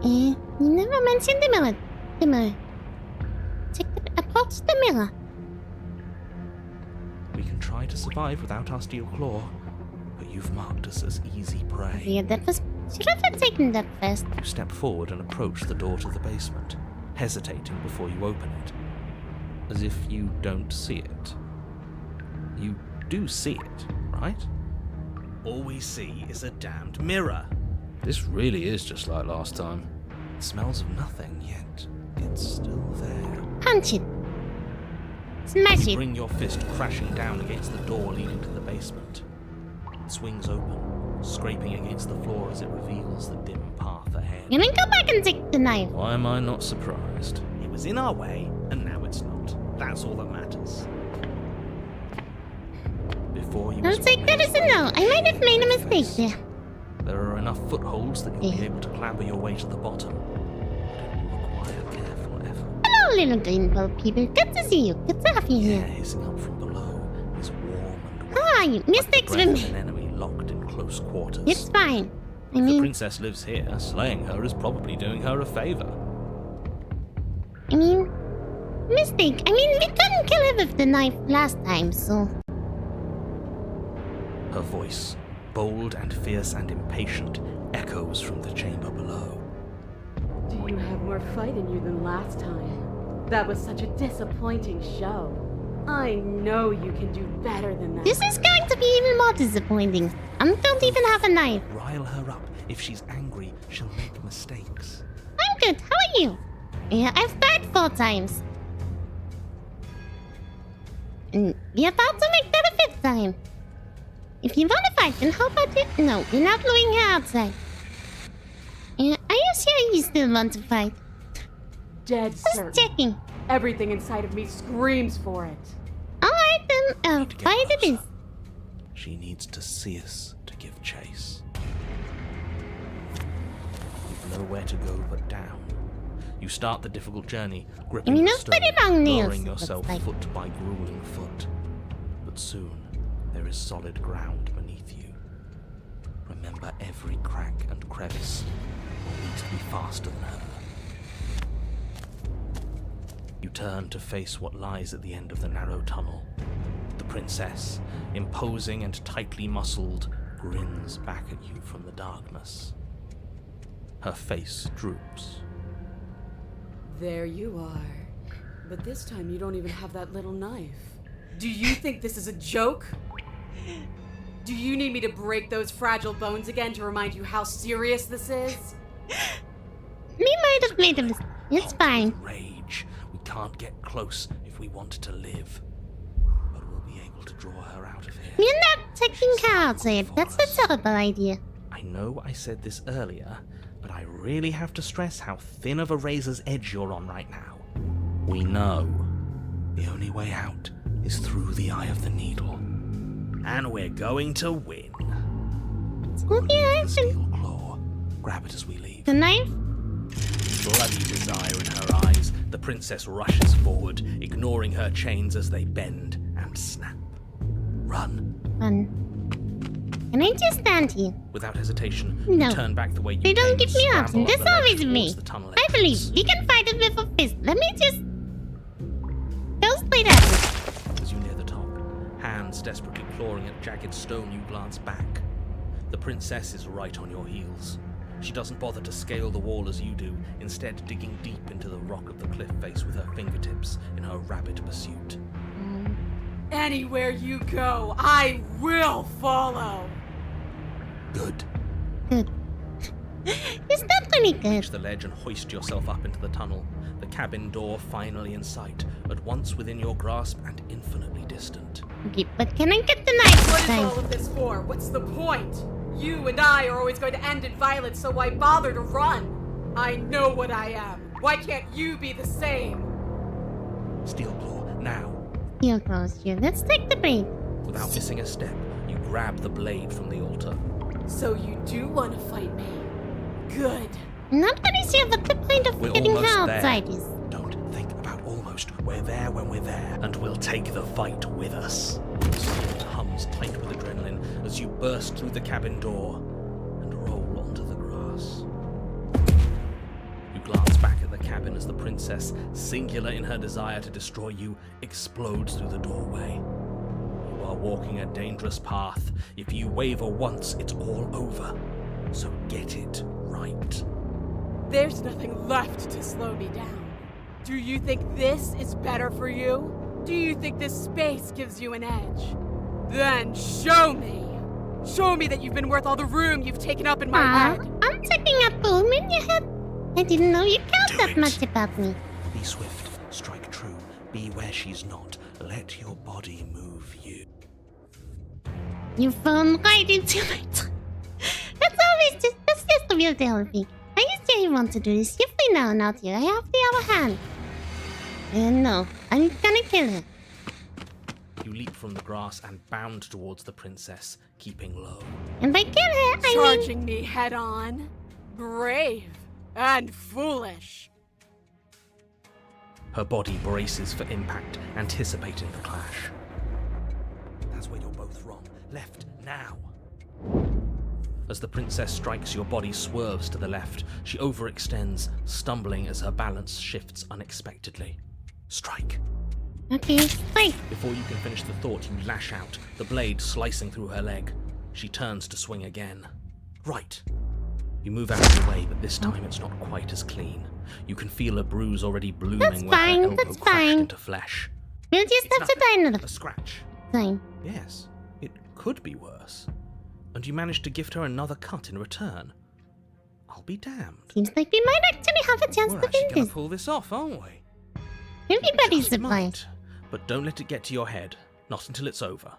You never mentioned the mirror. The mirror. Approach the mirror. We can try to survive without our steel claw, but you've marked us as easy prey. Yeah, that was... Should I have taken that first? You step forward and approach the door to the basement, hesitating before you open it, as if you don't see it. You do see it, right? All we see is a damned mirror. This really is just like last time. It smells of nothing, yet it's still there. Punch it. Smash You it. bring your fist crashing down against the door leading to the basement. It swings open, scraping against the floor as it reveals the dim path ahead. Can I go back and take the knife? Why am I not surprised? It was in our way, and now it's not. That's all that matters. Before you I'll take that as a no. I might have made a mistake there. There are enough footholds that you'll be Yeah. able to clamber your way to the bottom. But it will require careful effort. Hello, little green ball people. Good to see you. Good to have you The air here. hissing up from below is warm and How are you? like the Mistakes breath with of me. an enemy locked in close quarters. It's fine. I If the mean, princess lives here, slaying her is probably doing her a favor. mistake. I mean, we couldn't kill her with the knife last time, so... Her voice, bold and fierce and impatient, echoes from the chamber below. Do you have more fight in you than last time? That was such a disappointing show. I know you can do better than that. This is going to be even more disappointing. I don't even have a knife. Rile her up. If she's angry, she'll make mistakes. I'm good. How are you? Yeah, I've died 4 times. And we're about to make that a 5th time. If you want to fight, then how about it? No, we're not leaving her outside. Yeah, are you sure you still want to fight? Dead Just certain. checking. Everything inside of me screams for it. Alright then, To get fight it is. closer. She needs to see us to give chase. You've nowhere to go but down. You start the difficult journey, gripping You the know, stone, pretty long nails, lowering it looks yourself like. foot by grueling foot. But soon, there is solid ground beneath you. Remember every crack and crevice, or need to be faster than ever. You turn to face what lies at the end of the narrow tunnel. The princess, imposing and tightly muscled, grins back at you from the darkness. Her face droops. There you are. But this time you don't even have that little knife. Do you think this is a joke? Do you need me to break those fragile bones again to remind you how serious this is? We might have made a mistake. It's fine. Rage. We can't get close if we want to live. But we'll be able to draw her out of here. You're not taking care outside. That's a terrible idea. I know I said this earlier, but I really have to stress how thin of a razor's edge you're on right now. We know the only way out is through the eye of the needle. And we're going to win. So the The knife. steel claw. Grab it as we leave. The knife? Bloody desire in her eyes, the princess rushes forward, ignoring her chains as they bend and snap. Run. Can I just stand here? Without hesitation, No. you turn back the way you They don't came, give me scramble options. up There's the ledge always me. towards the tunnel I believe entrance. we can fight it with a fist. Let me just go straight at it. As you near the top, hands desperately clawing at jagged stone, you glance back. The princess is right on your heels. She doesn't bother to scale the wall as you do, instead digging deep into the rock of the cliff face with her fingertips in her rabid pursuit. Anywhere you go, I will follow. Good. Good. It's not really good. Reach the ledge and hoist yourself up into the tunnel. The cabin door finally in sight, at once within your grasp and infinitely distant. Okay, but can I get the knife What this is time? all of this for? What's the point? You and I are always going to end in violence, so why bother to run? I know what I am. Why can't you be the same? Steel claw, now. Steel close here. Let's take the break. Without missing a step, you grab the blade from the altar. So you do want to fight me? Good. I'm not really sure what the point of We're getting almost her there. outside is. Don't think about almost. We're there when we're there, and we'll take the fight with us. Your heart hums tight with adrenaline as you burst through the cabin door and roll onto the grass. You glance back at the cabin as the princess, singular in her desire to destroy you, explodes through the doorway. You are walking a dangerous path. If you waver once, it's all over. So get it right. There's nothing left to slow me down. Do you think this is better for you? Do you think this space gives you an edge? Then show me! Show me that you've been worth all the room you've taken up in my head! I'm taking up room in your head. I didn't know you cared Do that it. much about me. Be swift, strike true, be where she's not. Let your body move you. You've fallen right into my that's just the real deal thing. Are you sure you want to do this? If we know not here, I have the other hand. No, I'm gonna kill her. You leap from the grass and bound towards the princess, keeping low. And by kill her, I mean... Charging me head on? Brave and foolish. Her body braces for impact, anticipating the clash. That's where you're both wrong. Left, now. As the princess strikes, your body swerves to the left. She overextends, stumbling as her balance shifts unexpectedly. Strike. Okay, wait. Before you can finish the thought, you lash out, the blade slicing through her leg. She turns to swing again. Right. You move out of the way, but this time it's not quite as clean. You can feel a bruise already blooming That's where fine, her elbow that's crashed fine. into flesh. We'll just have to die another A scratch. time. Yes, it could be worse. And you managed to gift her another cut in return. I'll be damned. Seems like we might actually have a chance We're to actually win going this. to pull this off, aren't we? Everybody's Just surprised. might. But don't let it get to your head. Not until it's over.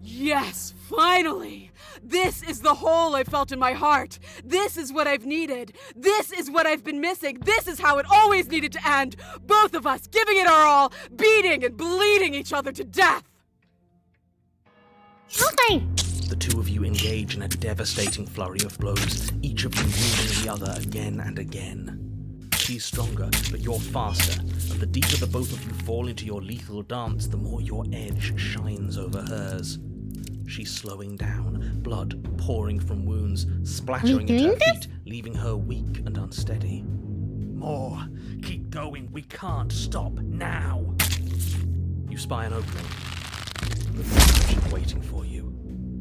Yes, finally! This is the hole I felt in my heart. This is what I've needed. This is what I've been missing. This is how it always needed to end. Both of us giving it our all, beating and bleeding each other to death. Okay. The two of you engage in a devastating flurry of blows, each of you wounding the other again and again. She's stronger, but you're faster, and the deeper the both of you fall into your lethal dance, the more your edge shines over hers. She's slowing down, blood pouring from wounds, splattering at her feet, leaving her weak and unsteady. More. Keep going. We can't stop now. You spy an opening. She's waiting for you.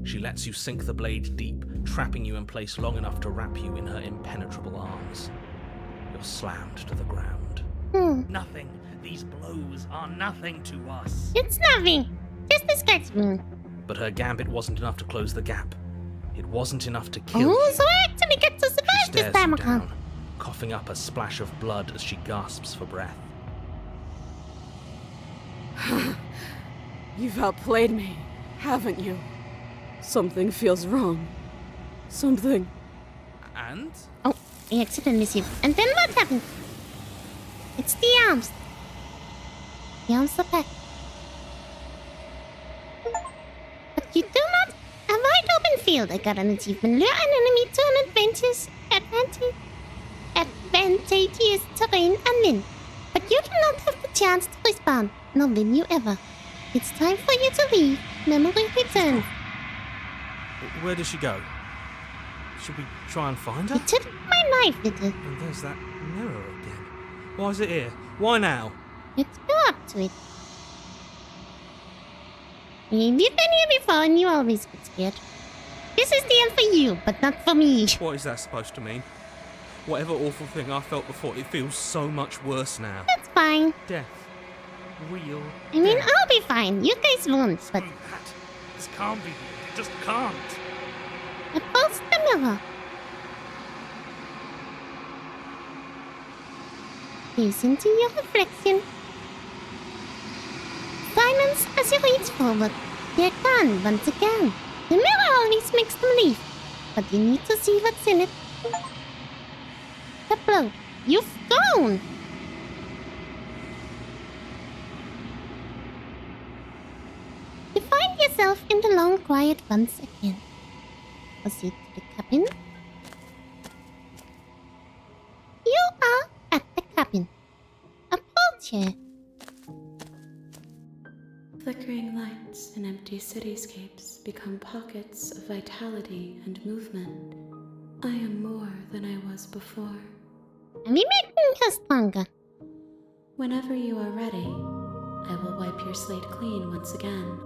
She lets you sink the blade deep, trapping you in place long enough to wrap you in her impenetrable arms. You're slammed to the ground. Nothing. These blows are nothing to us. It's nothing. Just a sketch wound. But her gambit wasn't enough to close the gap. It wasn't enough to kill Oh, you. so I actually get to She survive this stares time you around. down, coughing up a splash of blood as she gasps for breath. You've outplayed me, haven't you? Something feels wrong. Something. And? Oh, I accidentally saved. And then what happened? It's the arms. The arms are back. But you do not a wide open field. I got an achievement. Lure an enemy to an advantageous terrain and win. But you do not have the chance to respawn, nor will you ever. It's time for you to leave. Memory return. Where did she go? Should we try and find her? I took my knife with it. And there's that mirror again. Why is it here? Why now? Let's go up to it. We've been here before and you always get scared. This is the end for you, but not for me. What is that supposed to mean? Whatever awful thing I felt before, it feels so much worse now. That's fine. Death. Real I mean, death. I'll be fine. You guys won't, but That. This can't be. It just can't. I pulsed the mirror. Gaze into your reflection. Silence as you reach forward. They're gone once again. The mirror always makes them leave, but you need to see what's in it. The blow. You've gone. You find yourself in the long quiet once again. Proceed to the cabin. You are at the cabin. A pool chair. Flickering lights in empty cityscapes become pockets of vitality and movement. I am more than I was before. And we making her stronger. Whenever you are ready, I will wipe your slate clean once again.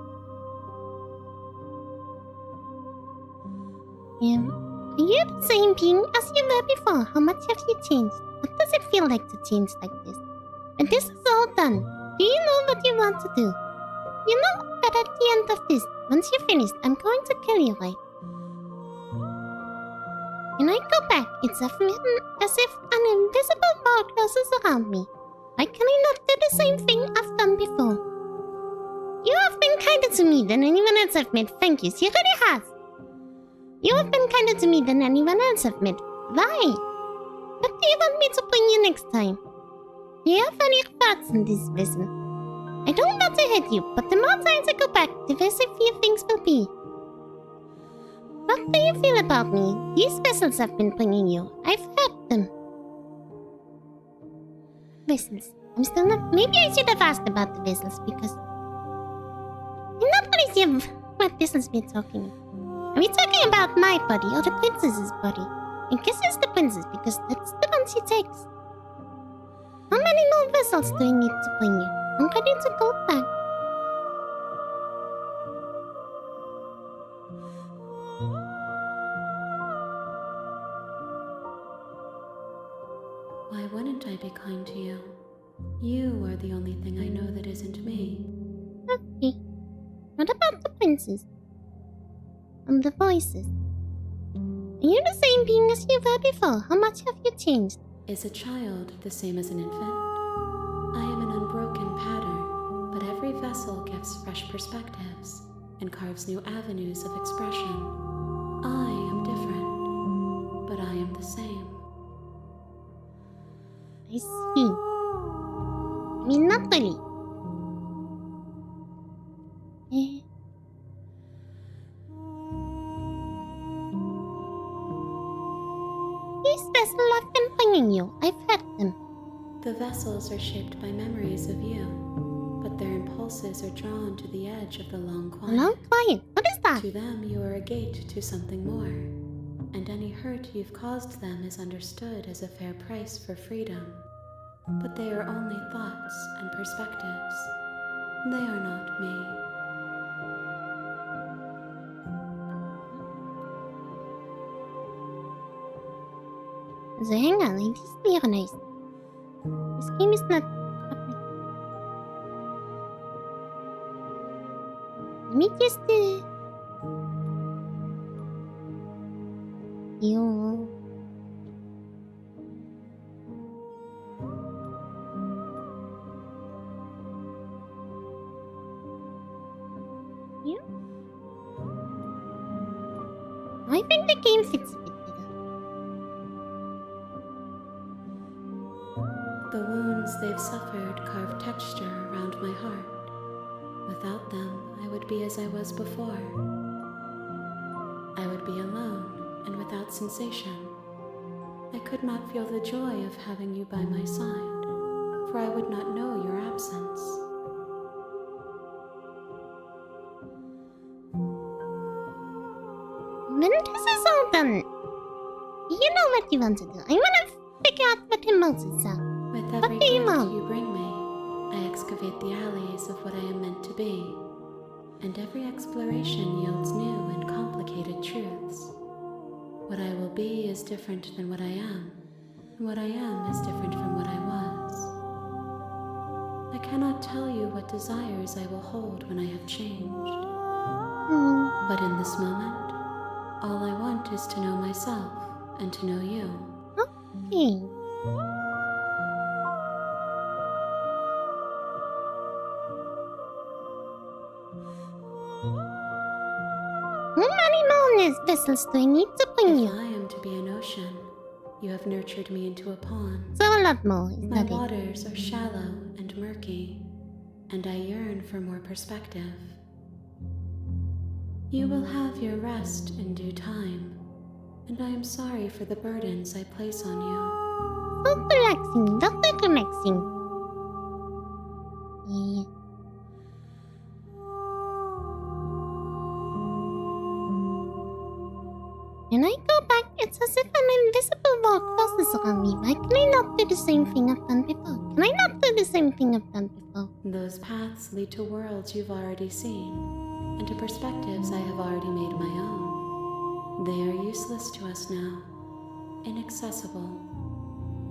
Are you the same being as you were before? How much have you changed? What does it feel like to change like this? When this is all done, do you know what you want to do? You know that at the end of this, once you're finished, I'm going to kill you, right? When I go back, it's as if an invisible wall closes around me. Why can I not do the same thing I've done before? You have been kinder to me than anyone else I've met. Thank you. She really has. You have been kinder to me than anyone else I've met. Why? What do you want me to bring you next time? Do you have any thoughts on this vessel? I don't want to hurt you, but the more times I go back, the worse I fear things will be. What do you feel about me? These vessels I've been bringing you, I've heard them. Vessels. I'm still not... Maybe I should have asked about the vessels, because... I'm not really sure what vessels we're talking about. Are we talking about my body or the princess's body? I guess it's the princess, because that's the one she takes. How many more vessels do I need to bring you? I'm ready to go back. Why wouldn't I be kind to you? You are the only thing I know that isn't me. Okay. What about the princess? And the voices? Are you the same being as you were before? How much have you changed? Is a child the same as an infant? I am an unbroken pattern, but every vessel gives fresh perspectives. and carves new avenues of expression. I am different, but I am the same. I see. I mean, not really. These vessels have been bringing you. I've heard them. The vessels are shaped by memories of you, but their impulses are drawn to the edge of the long quiet. Long quiet? What is that? To them, you are a gate to something more, and any hurt you've caused them is understood as a fair price for freedom. But they are only thoughts and perspectives. They are not me. So hang on, I just realized. This game is not... Let me just... Yo... Yeah? I think the game fits a bit better. The wounds they've suffered carve texture around my heart. Without them, I would be as I was before. I would be alone and without sensation. I could not feel the joy of having you by my side, for I would not know your absence. When this is all done, you know what you want to do. I want to figure out what emotions are. With What every do you gift want? you bring me, I excavate the alleys of what I am meant to be, and every exploration yields new and complicated truths. What I will be is different than what I am, and what I am is different from what I was. I cannot tell you what desires I will hold when I have changed, but in this moment, all I want is to know myself and to know you. Okay. How many more vessels do I need to bring If you? I am to be an ocean, you have nurtured me into a pond. So a lot more, is My that it? waters are shallow and murky, and I yearn for more perspective. You will have your rest in due time, and I am sorry for the burdens I place on you. So relaxing, not relaxing. Yeah. When I go back, it's as if an invisible wall closes around me. Why can I not do the same thing I've done before? Can I not do the same thing I've done before? Those paths lead to worlds you've already seen, and to perspectives I have already made my own. They are useless to us now, inaccessible.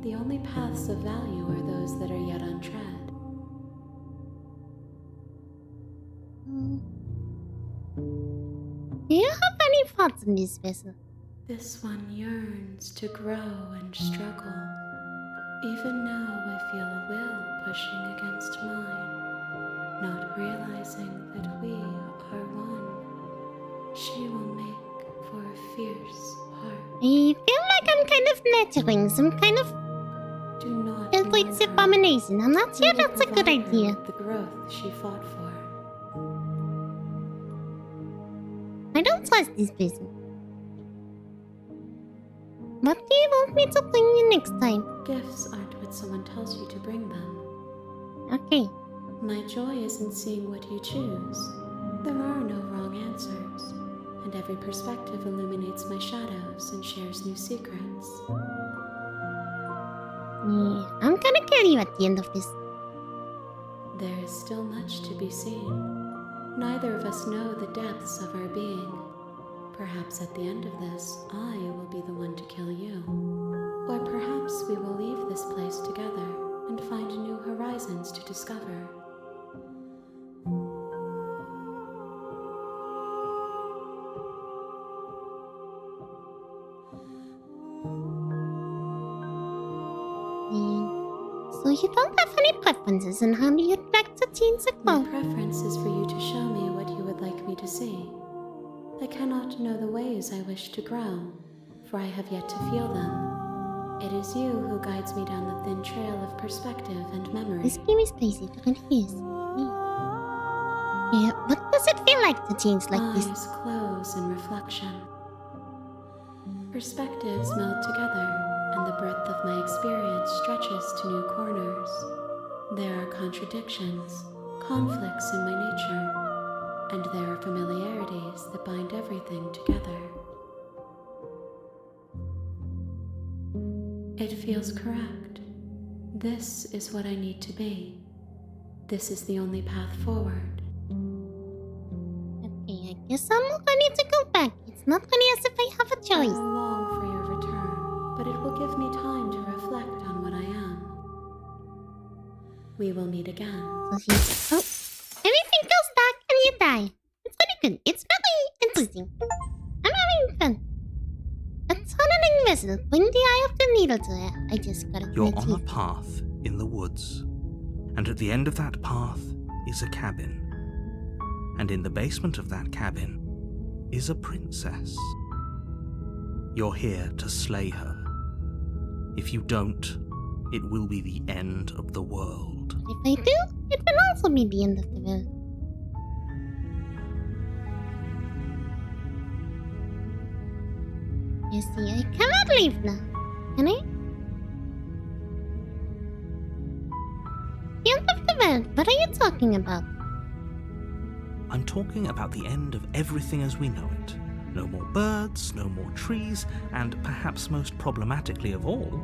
The only paths of value are those that are yet untread. Do you have any thoughts on this vessel? This one yearns to grow and struggle. Even now I feel a will pushing against mine, not realizing that we are one. She will make for a fierce part. I feel like I'm kind of nurturing some kind of Do not filthy mourn her. abomination. I'm not sure You will that's a good provide her idea. with the growth she fought for. I don't trust this person. What do you want me to bring you next time? Gifts aren't what someone tells you to bring them. Okay. My joy is in seeing what you choose. There are no wrong answers, and every perspective illuminates my shadows and shares new secrets. Yeah, I'm gonna kill you at the end of this. There is still much to be seen. Neither of us know the depths of our being. Perhaps at the end of this, I will be the one to kill you. Or perhaps we will leave this place together and find new horizons to discover. So you don't have any preferences on how you'd like to change the My clothes? preference is for you to show me what you would would like me to see. I cannot know the ways I wish to grow, for I have yet to feel them. It is you who guides me down the thin trail of perspective and memory. This game is crazy to confuse me. Yeah, what does it feel like to change like this? Eyes close in reflection. Perspectives meld together, and the breadth of my experience stretches to new corners. There are contradictions, conflicts in my nature, and there are familiarities that bind everything together. It feels correct. This is what I need to be. This is the only path forward. Okay, I guess I'm ready to go back. It's not really as if I have a I choice. will long for your return, but it will give me time to reflect on what I am. We will meet again. So everything goes dark and you die. It's very good. It's very interesting. I'm having fun. A tunneling vessel. Bring the eye of the needle to her. I just gotta You're connect on a it. path in the woods, and at the end of that path is a cabin. And in the basement of that cabin is a princess. You're here to slay her. If you don't, it will be the end of the world. If I do, it will also be the end of the world. You see, I cannot leave now. Can I? The end of the world? What are you talking about? I'm talking about the end of everything as we know it. No more birds, no more trees, and perhaps most problematically of all,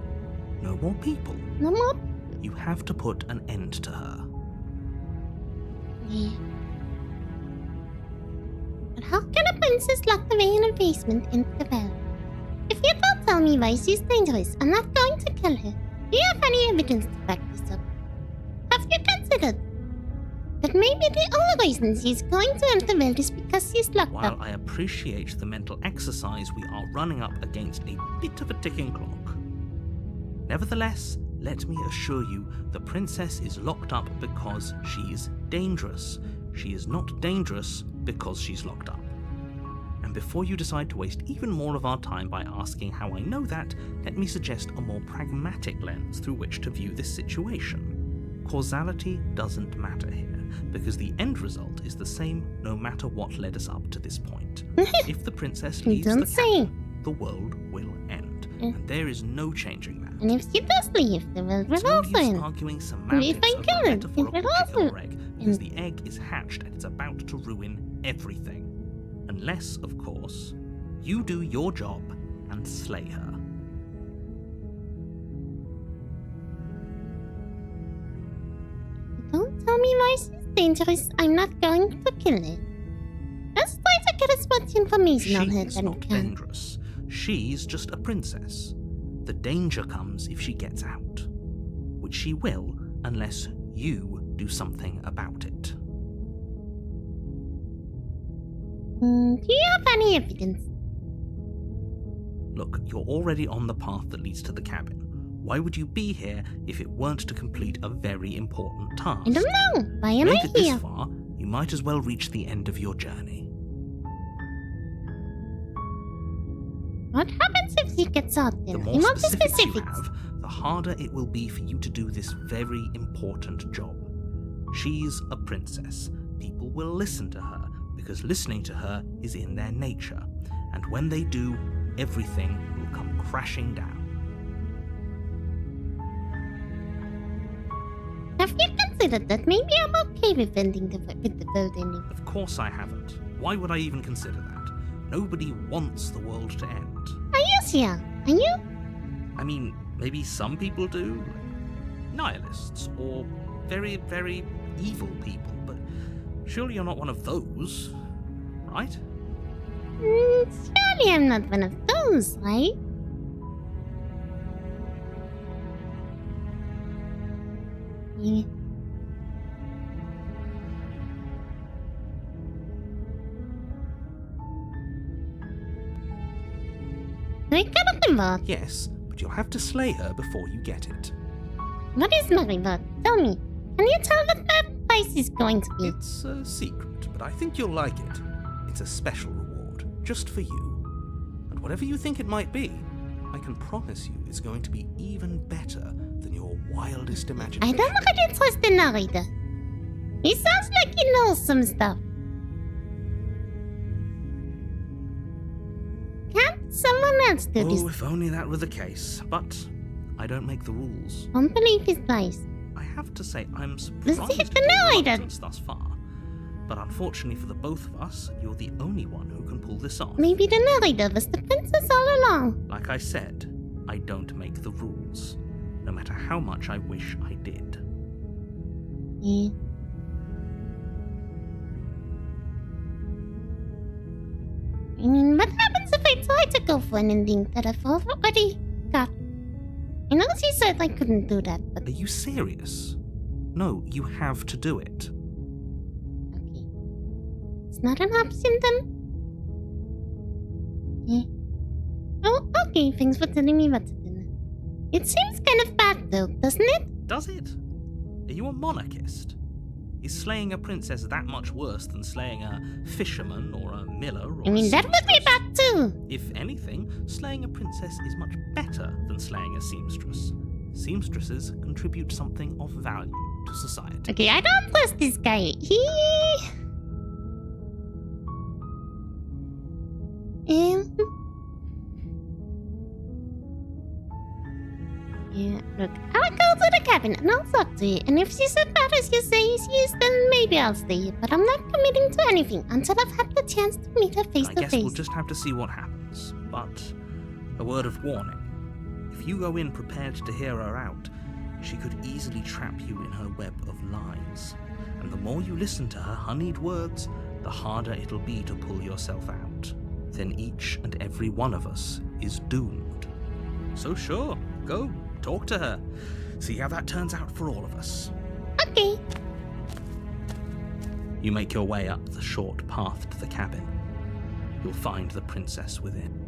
no more people. No more? You have to put an end to her. Yeah. But how can a princess locked away in a basement enter the world? If you don't tell me why she's dangerous, I'm not going to kill her. Do you have any evidence to back this up? Have you considered that maybe the only reason she's going to enter the world is because she's locked While up? I appreciate the mental exercise, we are running up against a bit of a ticking clock. Nevertheless, let me assure you, the princess is locked up because she's dangerous. She is not dangerous because she's locked up. And before you decide to waste even more of our time by asking how I know that, let me suggest a more pragmatic lens through which to view this situation. Causality doesn't matter here, because the end result is the same no matter what led us up to this point. If the princess leaves Don't the say. cabin, the world will end, and there is no changing that. And if she does leave, the world It's will no also use end. arguing If semantics I over kill a it, metaphorical it will also chicken or egg, because end. the egg is hatched and it's about to ruin everything. Unless, of course, you do your job and slay her. Don't tell me why she's dangerous. I'm not going to kill her. Let's try to get as much information on her She's as we not can. dangerous. She's just a princess. The danger comes if she gets out, which she will unless you do something about it. Do you have any evidence? Look, you're already on the path that leads to the cabin. Why would you be here if it weren't to complete a very important task? I don't know. Why am Made I it this here? far, you might as well reach the end of your journey. What happens if she gets out The then? I more want the specifics you specifics. have, the harder it will be for you to do this very important job. She's a princess. People will listen to her, because listening to her is in their nature. And when they do, everything will come crashing down. Have you considered that maybe I'm okay with ending with the world ending? Of course I haven't. Why would I even consider that? Nobody wants the world to end. Are you sure? Are you? I mean, maybe some people do, like nihilists, or very, very evil people, but surely you're not one of those, right? Surely I'm not one of those, right? Yeah. I got a reward. Yes, but you'll have to slay her before you get it. What is my reward? Tell me. Can you tell what advice is going to be? It's a secret, but I think you'll like it. It's a special reward, just for you. And whatever you think it might be, I can promise you it's going to be even better than your wildest imagination. I don't really trust the narrator. He sounds like he knows some stuff. Can't someone else do this? Oh, if only that were the case. But I don't make the rules. Don't believe his lies. I have to say, I'm Let's surprised see at the your narrator. reluctance thus far. But unfortunately for the both of us, you're the only one who can pull this off. Maybe the narrator was the princess all along. Like I said, I don't make the rules, no matter how much I wish I did. Yeah. I mean, what happens if I try to go for an ending that I've already got? I know she said I couldn't do that, but... Are you serious? No, you have to do it. Okay. It's not an option then? Yeah. Oh, okay, thanks for telling me what to do. It seems kind of bad though, doesn't it? Does it? Are you a monarchist? Is slaying a princess that much worse than slaying a fisherman or a miller or I mean, that would be bad too. If anything, slaying a princess is much better than slaying a seamstress. Seamstresses contribute something of value to society. Okay, I don't trust this guy. Yeah, look, I'll go to the cabin and I'll talk to you. And if she's as bad as you say she is, then maybe I'll stay. But I'm not committing to anything until I've had the chance to meet her face I to guess face. we'll just have to see what happens. But a word of warning. If you go in prepared to hear her out, she could easily trap you in her web of lies. And the more you listen to her honeyed words, the harder it'll be to pull yourself out. Then each and every one of us is doomed. So sure, go talk to her. See how that turns out for all of us. Okay. You make your way up the short path to the cabin. You'll find the princess within.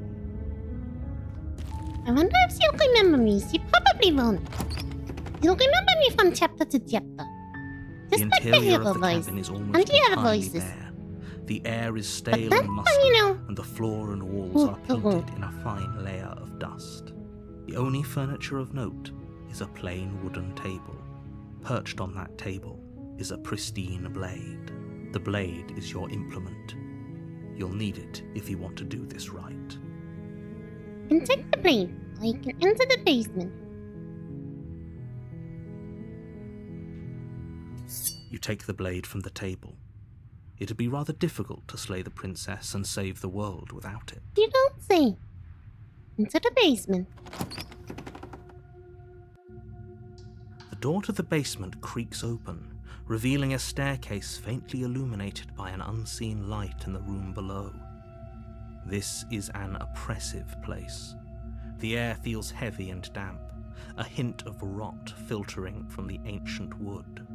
I wonder if she'll remember me. She probably won't. She'll remember me from chapter to chapter. Just The like the interior hero of the voice. cabin is And almost the other entirely voices. bare. The air is But stale that and one, musty, you know. and the floor and walls are Oh, painted in a fine layer of dust. The only furniture of note is a plain wooden table. Perched on that table is a pristine blade. The blade is your implement. You'll need it if you want to do this right. And take the blade, or you can enter the basement. You take the blade from the table. It'd be rather difficult to slay the princess and save the world without it. You don't say. Into the basement. The door to the basement creaks open, revealing a staircase faintly illuminated by an unseen light in the room below. This is an oppressive place. The air feels heavy and damp, a hint of rot filtering from the ancient wood.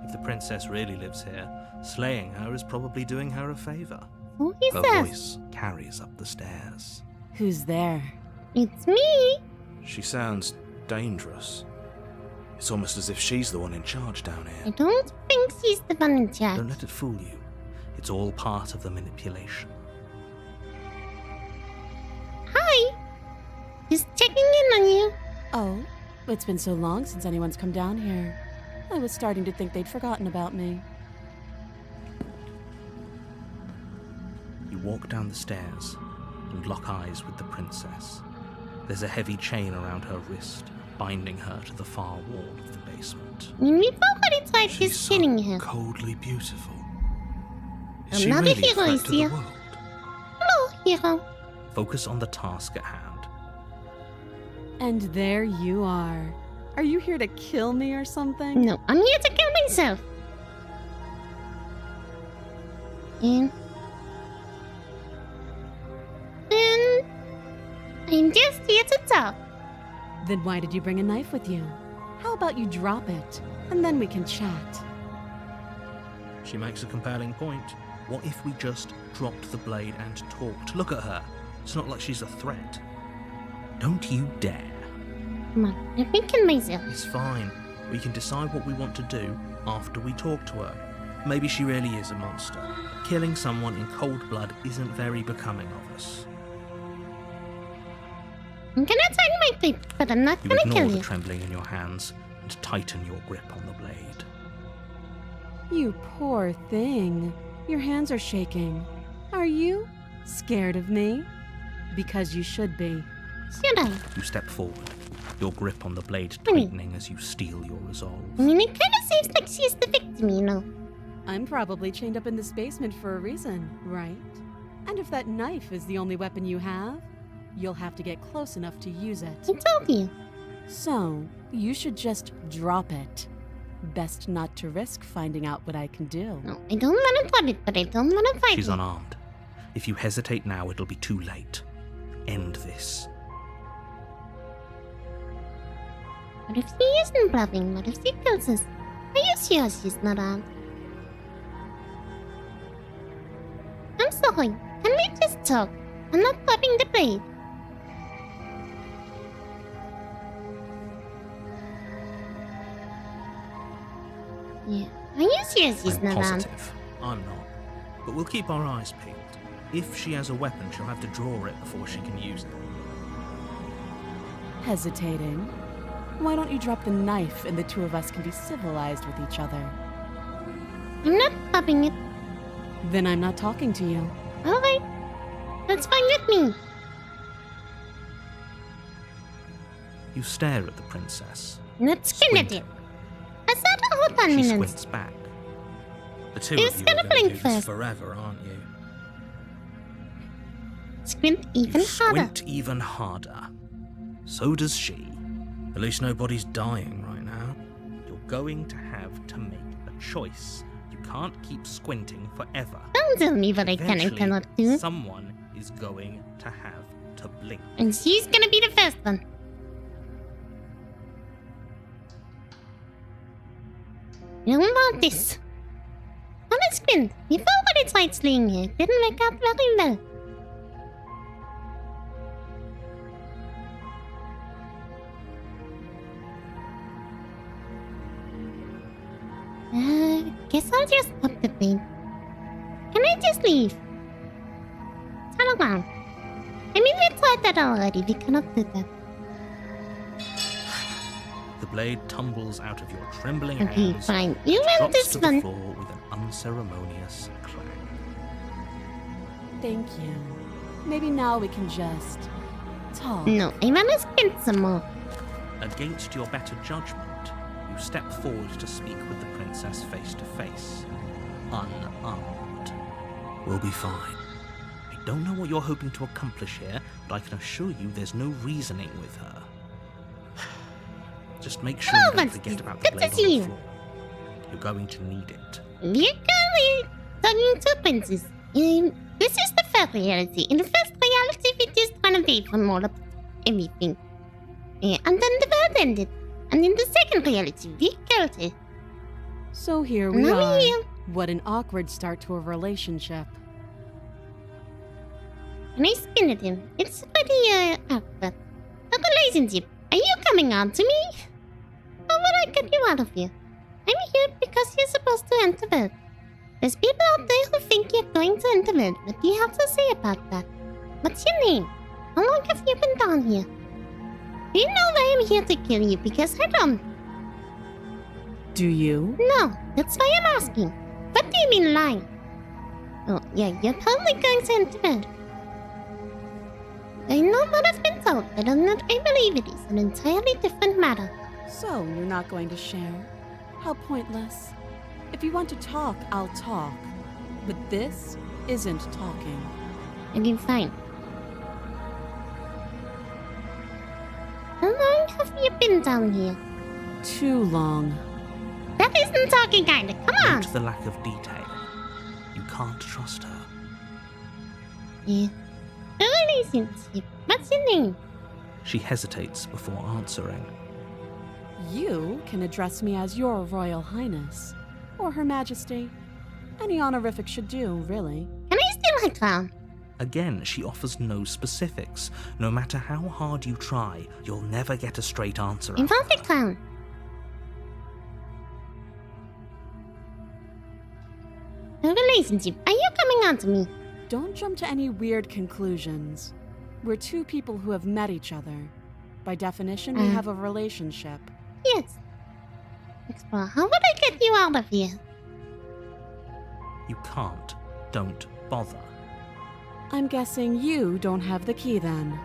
If the princess really lives here, slaying her is probably doing her a favor. Who is Her that? voice carries up the stairs. Who's there? It's me. She sounds dangerous. It's almost as if she's the one in charge down I here. don't think she's the one in charge. Don't let it fool you. It's all part of the manipulation. Hi. Just checking in on you. Oh, it's been so long since anyone's come down here. I was starting to think they'd forgotten about me. You walk down the stairs and lock eyes with the princess. There's a heavy chain around her wrist, binding her to the far wall of the basement. I mean, we've already tried She's this so killing her. coldly beautiful. Is I'm she not a really a hero, threat is to the she? world? Hello, hero. Focus on the task at hand. And there you are. Are you here to kill me or something? No, I'm here to kill myself. And I'm just here to talk. Then why did you bring a knife with you? How about you drop it, and then we can chat? She makes a compelling point. What if we just dropped the blade and talked? Look at her. It's not like she's a threat. Don't you dare. Come on, let me kill myself. It's fine. We can decide what we want to do, after we talk to her. Maybe she really is a monster. Killing someone in cold blood isn't very becoming of us. I'm gonna sign my grip, but I'm not You gonna ignore kill the you. trembling in your hands and tighten your grip on the blade. You poor thing. Your hands are shaking. Are you scared of me? Because you should be. Should I? You step forward, your grip on the blade I mean- tightening as you steel your resolve. I mean, it kind of seems like she's the victim, you know. I'm probably chained up in this basement for a reason, right? And if that knife is the only weapon you have, you'll have to get close enough to use it. I told you. So, you should just drop it. Best not to risk finding out what I can do. No, I don't want to drop it, but I don't want to fight She's you. unarmed. If you hesitate now, it'll be too late. End this. What if she isn't bluffing? What if she kills us? Are you sure she's not armed? I'm sorry. Can we just talk? I'm not dropping the blade. Yeah. Are you sure she's I'm not armed? positive. I'm not. But we'll keep our eyes peeled. If she has a weapon, she'll have to draw it before she can use it. Hesitating? Why don't you drop the knife and the two of us can be civilized with each other? I'm not dropping it. Then I'm not talking to you. Alright. That's fine with me. You stare at the princess. Let's skin at Squint. it. I saw the whole She dominance. squints back. The two Who's of you gonna are going to blink do this first? forever, aren't you? Squint even You harder. squint even harder. So does she. At least nobody's dying right now. You're going to have to make a choice. You can't keep squinting forever. Don't tell me what I can and Eventually, cannot do. someone is going to have to blink. And she's gonna be the first one. You don't want this. On a squint. Before what it's like slaying here. Didn't work out very well. Guess I'll just pop the blade. Can I just leave? Turn around. I mean, we tried that already. We cannot do that. The blade tumbles out of your trembling Okay, hands, fine. You win drops this to the one. floor with an unceremonious clang. Thank you. Maybe now we can just talk. No, I wanna squint some more. Against your better judgment, you step forward to speak with the princess face to face, unarmed. We'll be fine. I don't know what you're hoping to accomplish here, but I can assure you there's no reasoning with her. Just make sure Oh, you don't but forget about the good to blade on see the you. floor. You're going to need it. We're currently talking to princes. This is the first reality. In the first reality, we just ran away from all of everything. And then the world ended. And in the second reality, we killed it. So here we Now are. we're here. What an awkward start to a relationship. And I spin at him. It's pretty, awkward. A relationship. Are you coming on to me? Or will I get you out of here? I'm here because you're supposed to enter world. There's people out there who think you're going to enter world. What do you have to say about that? What's your name? How long have you been down here? Do you know why I'm here to kill you? Because I don't. Do you? No, that's why I'm asking. What do you mean lying? Oh, yeah, you're probably going to enter world. I know what I've been told, but I believe it is an entirely different matter. So you're not going to share? How pointless. If you want to talk, I'll talk. But this isn't talking. Okay, fine. How long have you been down here? Too long. That isn't talking kinda, come on! Note the lack of detail. You can't trust her. Yeah. A relationship. What's your name? She hesitates before answering. You can address me as Your Royal Highness. Or Her Majesty. Any honorific should do, really. Can I steal my crown? Again, she offers no specifics. No matter how hard you try, you'll never get a straight answer I out want of the her. crown. relationship? Are you coming on to me? Don't jump to any weird conclusions. We're two people who have met each other. By definition, we have a relationship. Yes. Explore. How would I get you out of here? You can't. Don't bother. I'm guessing you don't have the key then.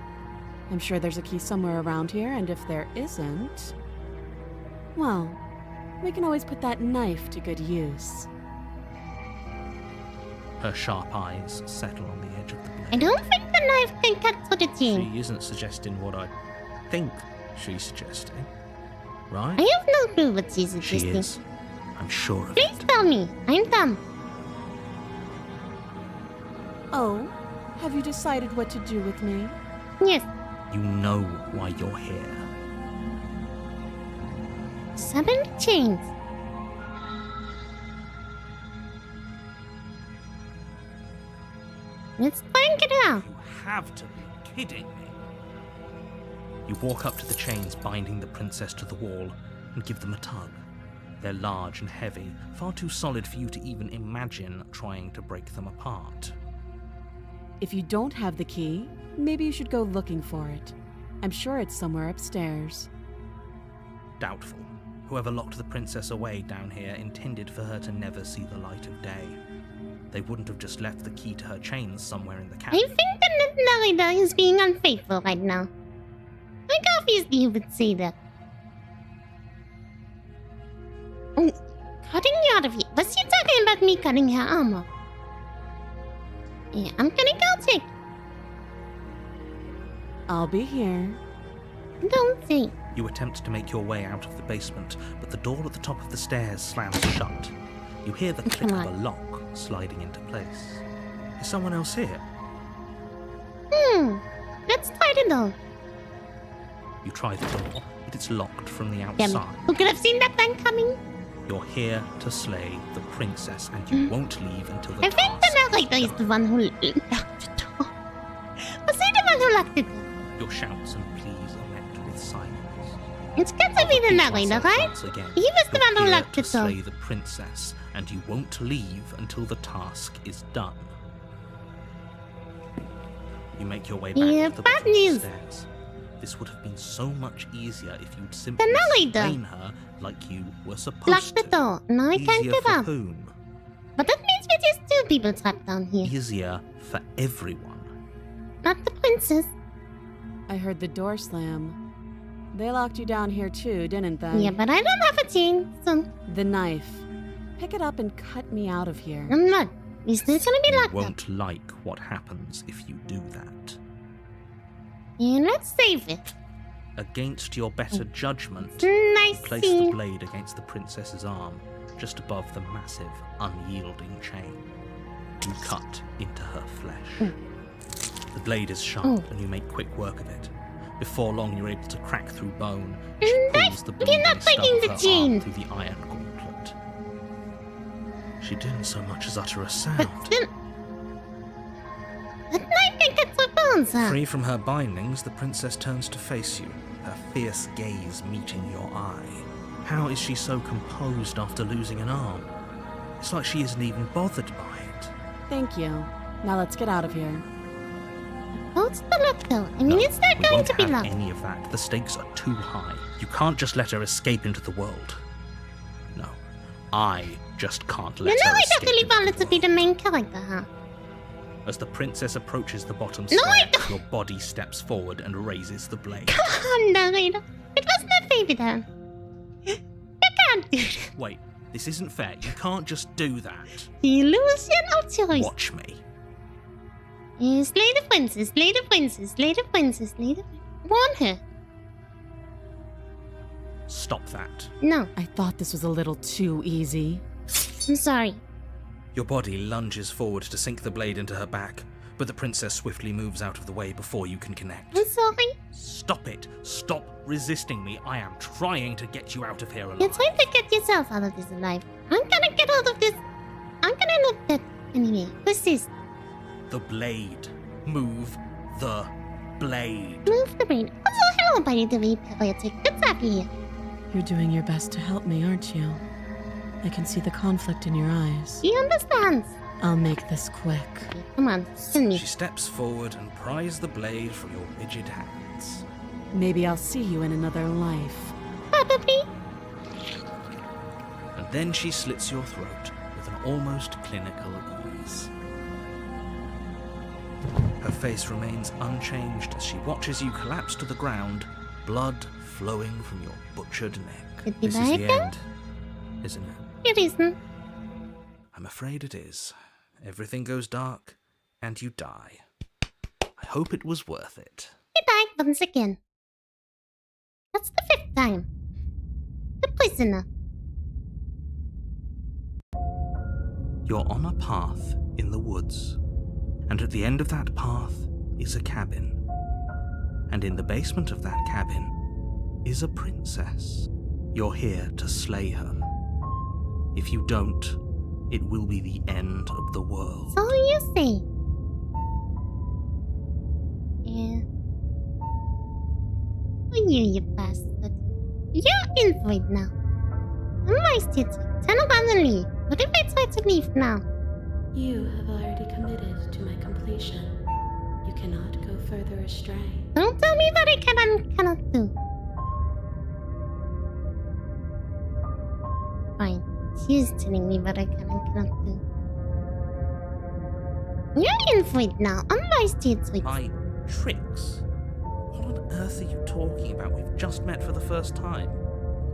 I'm sure there's a key somewhere around here, and if there isn't... well, we can always put that knife to good use. Her sharp eyes settle on the edge of the blade. I don't think the knife can cut through the chain. She isn't suggesting what I think she's suggesting, right? I have no clue what she's She suggesting. is. I'm sure of Please it. tell me. I'm done. Oh, have you decided what to do with me? Yes. You know why you're here. Summon the chains. Let's crank it out. You have to be kidding me. You walk up to the chains binding the princess to the wall and give them a tug. They're large and heavy, far too solid for you to even imagine trying to break them apart. If you don't have the key, maybe you should go looking for it. I'm sure it's somewhere upstairs. Doubtful. Whoever locked the princess away down here intended for her to never see the light of day. They wouldn't have just left the key to her chains somewhere in the I cabin. think that Narita is being unfaithful right now. Like, obviously you would say that. Oh, cutting you out of here. Was she talking about me cutting her armor? Yeah, I'm gonna go check. I'll be here. Don't say. You attempt to make your way out of the basement, but the door at the top of the stairs slams shut. You hear the click of a lock sliding into place. Is someone else here? Let's try the door. You try the door, but it's locked from the Damn it. outside. Who could have seen that plan coming? You're here to slay the princess, and you won't leave until the I think task the narrator is the one who locked the door. Was he the one who locked the door? Your shouts and pleas are met with silence. It's got to be the Repeat narrator, myself right? once again. He was the You're one who here locked to the door. slay the princess, and you won't leave until the task is done. You make your way back Yeah, to the bad bottom of news. the stairs. This would have been so much easier if you'd simply narrator. slain her like you were Lock supposed the to. door. Now I can't Easier get for out. whom? But that means we're just two people trapped down here. Easier for everyone. Not the princess. I heard the door slam. They locked you down here too, didn't they? Yeah, but I don't have a chain, so The knife. Pick it up and cut me out of here. I'm not. We're still gonna be You locked up. won't like what happens if you do that. Yeah, let's save it. Against your better judgment, Nice place the scene. blade against the princess's arm, just above the massive, unyielding chain. You cut into her flesh. The blade is sharp, and you make quick work of it. Before long, you're able to crack through bone. She pulls the You're bleeding not stub breaking of the her chain. arm through the iron gauntlet. She didn't so much as utter a sound. But then... That knife can cut through bones, huh? Free from her bindings, the princess turns to face you, her fierce gaze meeting your eye. How is she so composed after losing an arm? It's like she isn't even bothered by it. Thank you. Now let's get out of here. What's the lock though? I mean, No, it's not we going won't to be have locked. any of that. The stakes are too high. You can't just let her escape into the world. No, I just can't let You know her I escape definitely into wanted the to be the world. main character, huh? As the princess approaches the bottom No, I stair, don't. your body steps forward and raises the blade. Come on, narrator. It was my favorite hand. You can't do that. Wait, this isn't fair. You can't just do that. The illusion of choice. Watch me. Slay the princess, slay the princess, slay the princess, slay the... Warn her. Stop that. No, I thought this was a little too easy. I'm sorry. Your body lunges forward to sink the blade into her back, but the princess swiftly moves out of the way before you can connect. I'm sorry. Stop it! Stop resisting me! I am trying to get you out of here alive. You're trying to get yourself out of this alive. I'm gonna get out of this. I'm gonna look that anyway. Persist. The blade. Move the blade. Move the brain. Also, hello, buddy, the way parallax. What's up here? You're doing your best to help me, aren't you? I can see the conflict in your eyes. He understands. I'll make this quick. Okay, come on, send me. She steps forward and pries the blade from your rigid hands. Maybe I'll see you in another life. Probably. And then she slits your throat with an almost clinical ease. Her face remains unchanged as she watches you collapse to the ground, blood flowing from your butchered neck. Could be This is the like end, isn't it? It isn't. I'm afraid it is. Everything goes dark, and you die. I hope it was worth it. He died once again. That's the 5th time. The prisoner. You're on a path in the woods, and at the end of that path is a cabin. And in the basement of that cabin is a princess. You're here to slay her. If you don't, it will be the end of the world. So you say. Yeah. Oh, you bastard. You're in for it now. I might still turn around and leave. What if I try to leave now? You have already committed to my completion. You cannot go further astray. Don't tell me what I can and cannot do. Fine. She's telling me what I can and cannot do. You're in for it now. On my tricks. My tricks? What on earth are you talking about? We've just met for the first time.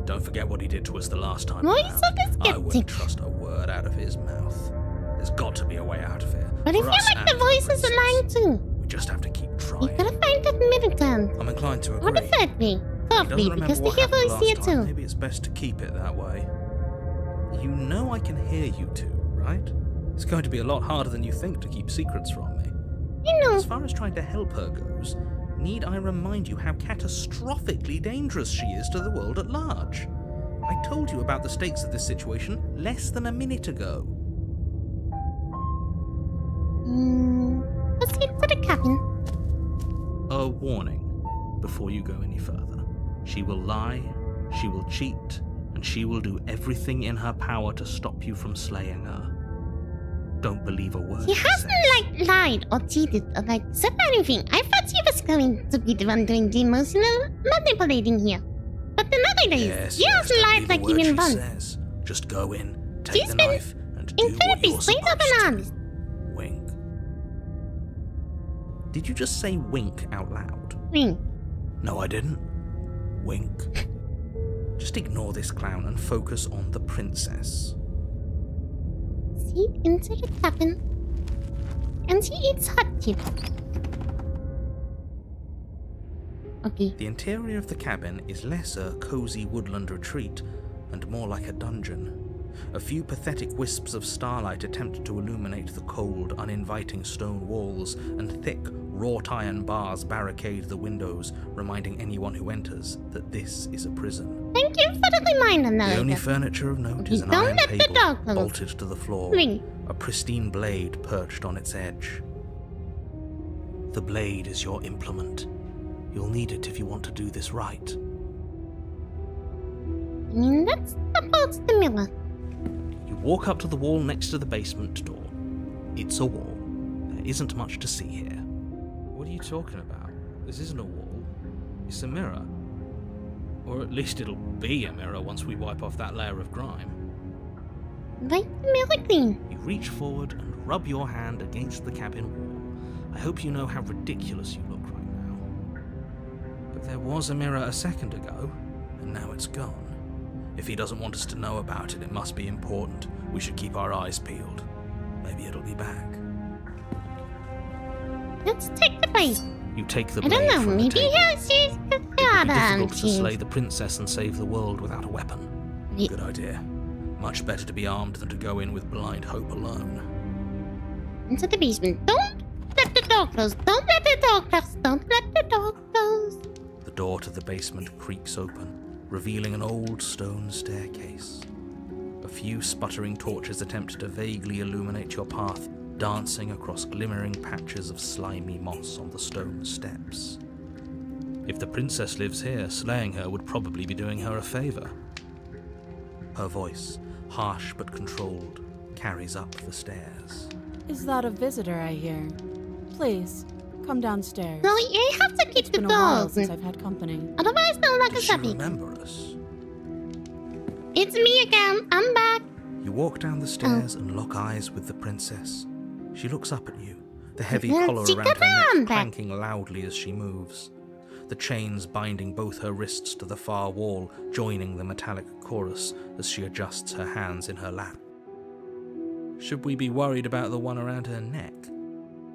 Don't forget what he did to us the last time. Why around. so skeptic? I wouldn't trust a word out of his mouth. There's got to be a way out of here. But I feel like the voices are lying too. We just have to keep You trying. gotta find that middle ground. I'm inclined to Or agree. the third way. He Fourth doesn't way, remember because the what hero happened is here last time. too. Maybe it's best to keep it that way. You know I can hear you two, right? It's going to be a lot harder than you think to keep secrets from me. You know. As far as trying to help her goes, need I remind you how catastrophically dangerous she is to the world at large? I told you about the stakes of this situation less than a minute ago. Proceed to the cabin. A warning before you go any further. She will lie, she will cheat, and she will do everything in her power to stop you from slaying her. Don't believe a word She she hasn't says. lied or cheated or said anything. I thought she was going to be the one doing the emotional manipulating here. But the nowadays, she hasn't lied like even even once. says. Just go in, take She's the been knife, and do what incredibly you're straight up supposed and to. honest. Wink. Did you just say wink out loud? Ring. No, I didn't. Wink. Just ignore this clown and focus on the princess. Seat into the cabin. And she eats hot chip. Okay. The interior of the cabin is less a cozy woodland retreat and more like a dungeon. A few pathetic wisps of starlight attempt to illuminate the cold, uninviting stone walls, and thick, wrought iron bars barricade the windows, reminding anyone who enters that this is a prison. Thank you for the reminder, The narrator. only furniture of note is an Don't iron let the table dog loose. bolted to the floor, Ring. a pristine blade perched on its edge. The blade is your implement. You'll need it if you want to do this right. I mean, that's about the mirror. You walk up to the wall next to the basement door. It's a wall. There isn't much to see here. What are you talking about? This isn't a wall. It's a mirror. Or at least it'll be a mirror once we wipe off that layer of grime. Wipe the mirror clean. You reach forward and rub your hand against the cabin wall. I hope you know how ridiculous you look right now. But there was a mirror a second ago, and now it's gone. If he doesn't want us to know about it, it must be important. We should keep our eyes peeled. Maybe it'll be back. Let's take the blade. You take the I blade don't know, from the maybe table. she's It would be other difficult to cheese. slay the princess and save the world without a weapon. Yeah. Good idea. Much better to be armed than to go in with blind hope alone. Into the basement. Don't let the door close. Don't let the door close. Don't let the door close. The door to the basement creaks open, revealing an old stone staircase. A few sputtering torches attempt to vaguely illuminate your path, dancing across glimmering patches of slimy moss on the stone steps. If the princess lives here, slaying her would probably be doing her a favor. Her voice, harsh but controlled, carries up the stairs. Is that a visitor I hear? Please, come downstairs. So you have to keep It's the been a while doors. since I've had company. Otherwise, they'll lock Does us she up. remember us? It's me again. I'm back. You walk down the stairs and lock eyes with the princess. She looks up at you, the heavy Let's collar stick around her around neck back. clanking loudly as she moves. The chains binding both her wrists to the far wall, joining the metallic chorus as she adjusts her hands in her lap. Should we be worried about the one around her neck?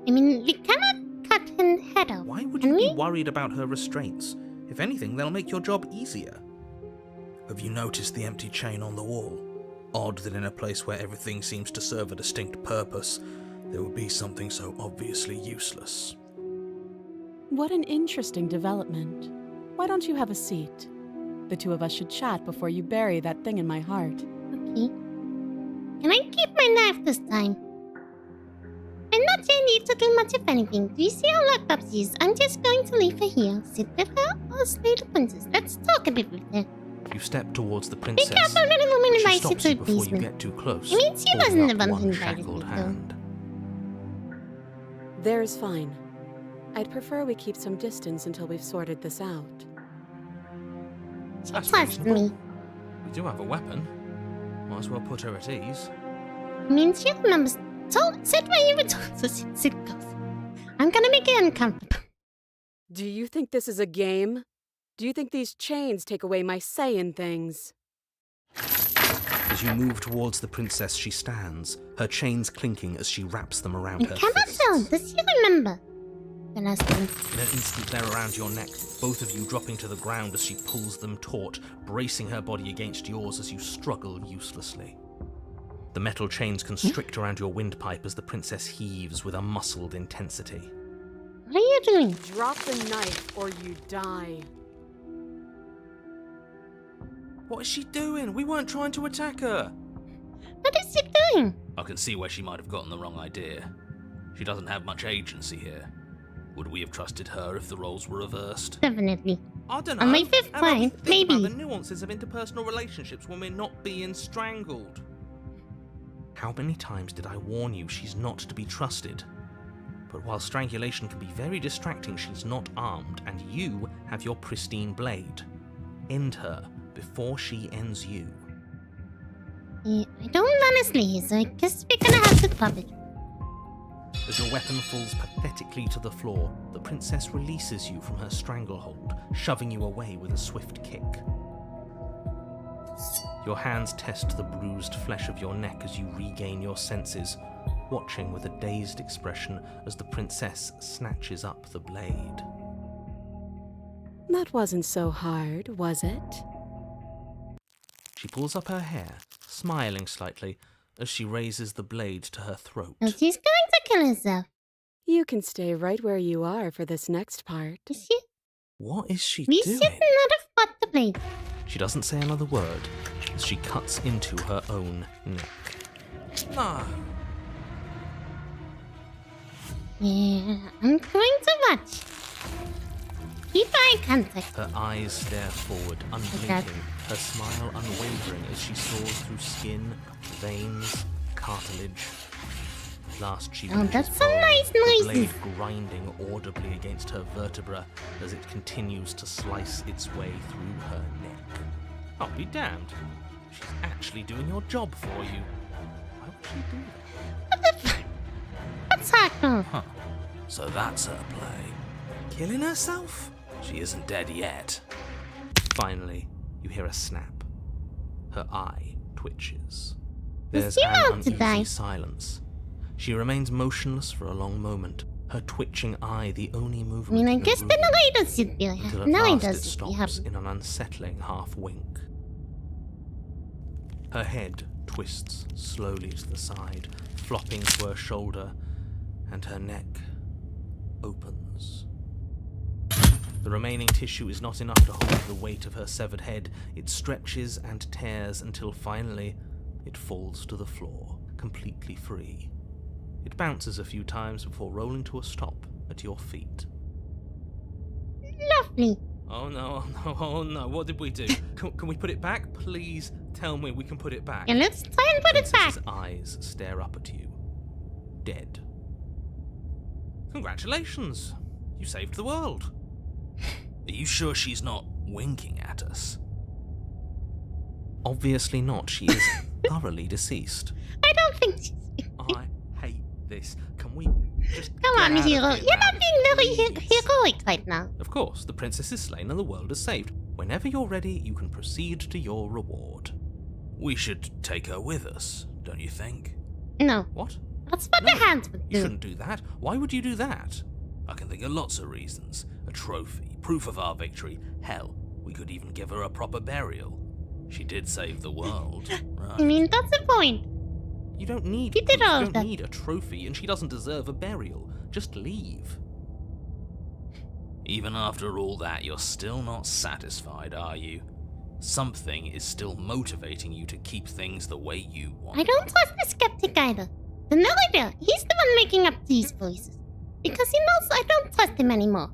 I mean, we cannot cut her head off. Why would can you we? be worried about her restraints? If anything, they'll make your job easier. Have you noticed the empty chain on the wall? Odd that in a place where everything seems to serve a distinct purpose, there would be something so obviously useless. What an interesting development. Why don't you have a seat? The two of us should chat before you bury that thing in my heart. Okay. Can I keep my knife this time? I'm not ready to do much of anything. Do you see how locked up she is? I'm just going to leave her here. Sit with her or slay the princess. Let's talk a bit with her. You step towards the Be princess. careful, little woman She invites you stops to you a before you basement. get too close. I mean, she holding wasn't up the one who one invited shackled me, though. hand. There's fine. I'd prefer we keep some distance until we've sorted this out. She That's trusts reasonable. me. We do have a weapon. Might as well put her at ease. I mean, she remembers. Sit where you were told to sit close. I'm gonna make it uncomfortable. Do you think this is a game? Do you think these chains take away my say in things? As you move towards the princess, she stands, her chains clinking as she wraps them around I her cannot fists. tell. Does she remember? The last one. In an instant, they're around your neck, both of you dropping to the ground as she pulls them taut, bracing her body against yours as you struggle uselessly. The metal chains constrict around your windpipe as the princess heaves with a muscled intensity. What are you doing? Drop the knife or you die. What is she doing? We weren't trying to attack her. What is she doing? I can see where she might have gotten the wrong idea. She doesn't have much agency here. Would we have trusted her if the roles were reversed? Definitely. I don't know. On my fifth How about we point, think about maybe. the nuances of interpersonal relationships when we're not being strangled. How many times did I warn you she's not to be trusted? But while strangulation can be very distracting, she's not armed, and you have your pristine blade. End her before she ends you. I don't honestly, so I guess we're gonna have to pop it. As your weapon falls pathetically to the floor, the princess releases you from her stranglehold, shoving you away with a swift kick. Your hands test the bruised flesh of your neck as you regain your senses, watching with a dazed expression as the princess snatches up the blade. That wasn't so hard, was it? She pulls up her hair, smiling slightly, as she raises the blade to her throat. Oh, she's going to kill herself. You can stay right where you are for this next part. Is she? What is she We doing? should not have fought the blade. She doesn't say another word as she cuts into her own neck. No. Yeah, I'm going to watch. Keep eye contact. Her eyes stare forward, unblinking, her smile unwavering as she soars through skin, veins, cartilage. Last she Oh, reaches that's some bone, nice the noises. blade grinding audibly against her vertebra as it continues to slice its way through her neck. I'll be damned. She's actually doing your job for you. Why would she do that? What the fuck? What's happening? Huh. So that's her play. Killing herself? She isn't dead yet. Finally, you hear a snap. Her eye twitches. Does There's she an want to uneasy die? silence. She remains motionless for a long moment, her twitching eye the only I movement mean, I in the guess room, the narrator should be until at now he last does it be stops happy. in an unsettling half wink. Her head twists slowly to the side, flopping to her shoulder, and her neck opens. The remaining tissue is not enough to hold the weight of her severed head. It stretches and tears until finally it falls to the floor, completely free. It bounces a few times before rolling to a stop at your feet. Lovely. Oh no, oh no, oh no, what did we do? Can we put it back? Please tell me we can put it back. Yeah, let's try and put it back. Princess's eyes stare up at you. Dead. Congratulations. You saved the world. Are you sure she's not winking at us? Obviously not. She is thoroughly deceased. I don't think she's... I hate this. Can we just Come get on, out of hero. here You're now, not being very please? heroic right now. Of course, the princess is slain and the world is saved. Whenever you're ready, you can proceed to your reward. We should take her with us, don't you think? No, What? that's what No, the hands would You do. shouldn't do that. Why would you do that? I can think of lots of reasons. A trophy, proof of our victory. Hell, we could even give her a proper burial. She did save the world, right? I mean, that's the point. You don't need You did proof, all you of don't that. need a trophy, and she doesn't deserve a burial. Just leave. Even after all that, you're still not satisfied, are you? Something is still motivating you to keep things the way you want. I don't trust the skeptic either. The narrator, he's the one making up these voices. Because he knows I don't trust him anymore.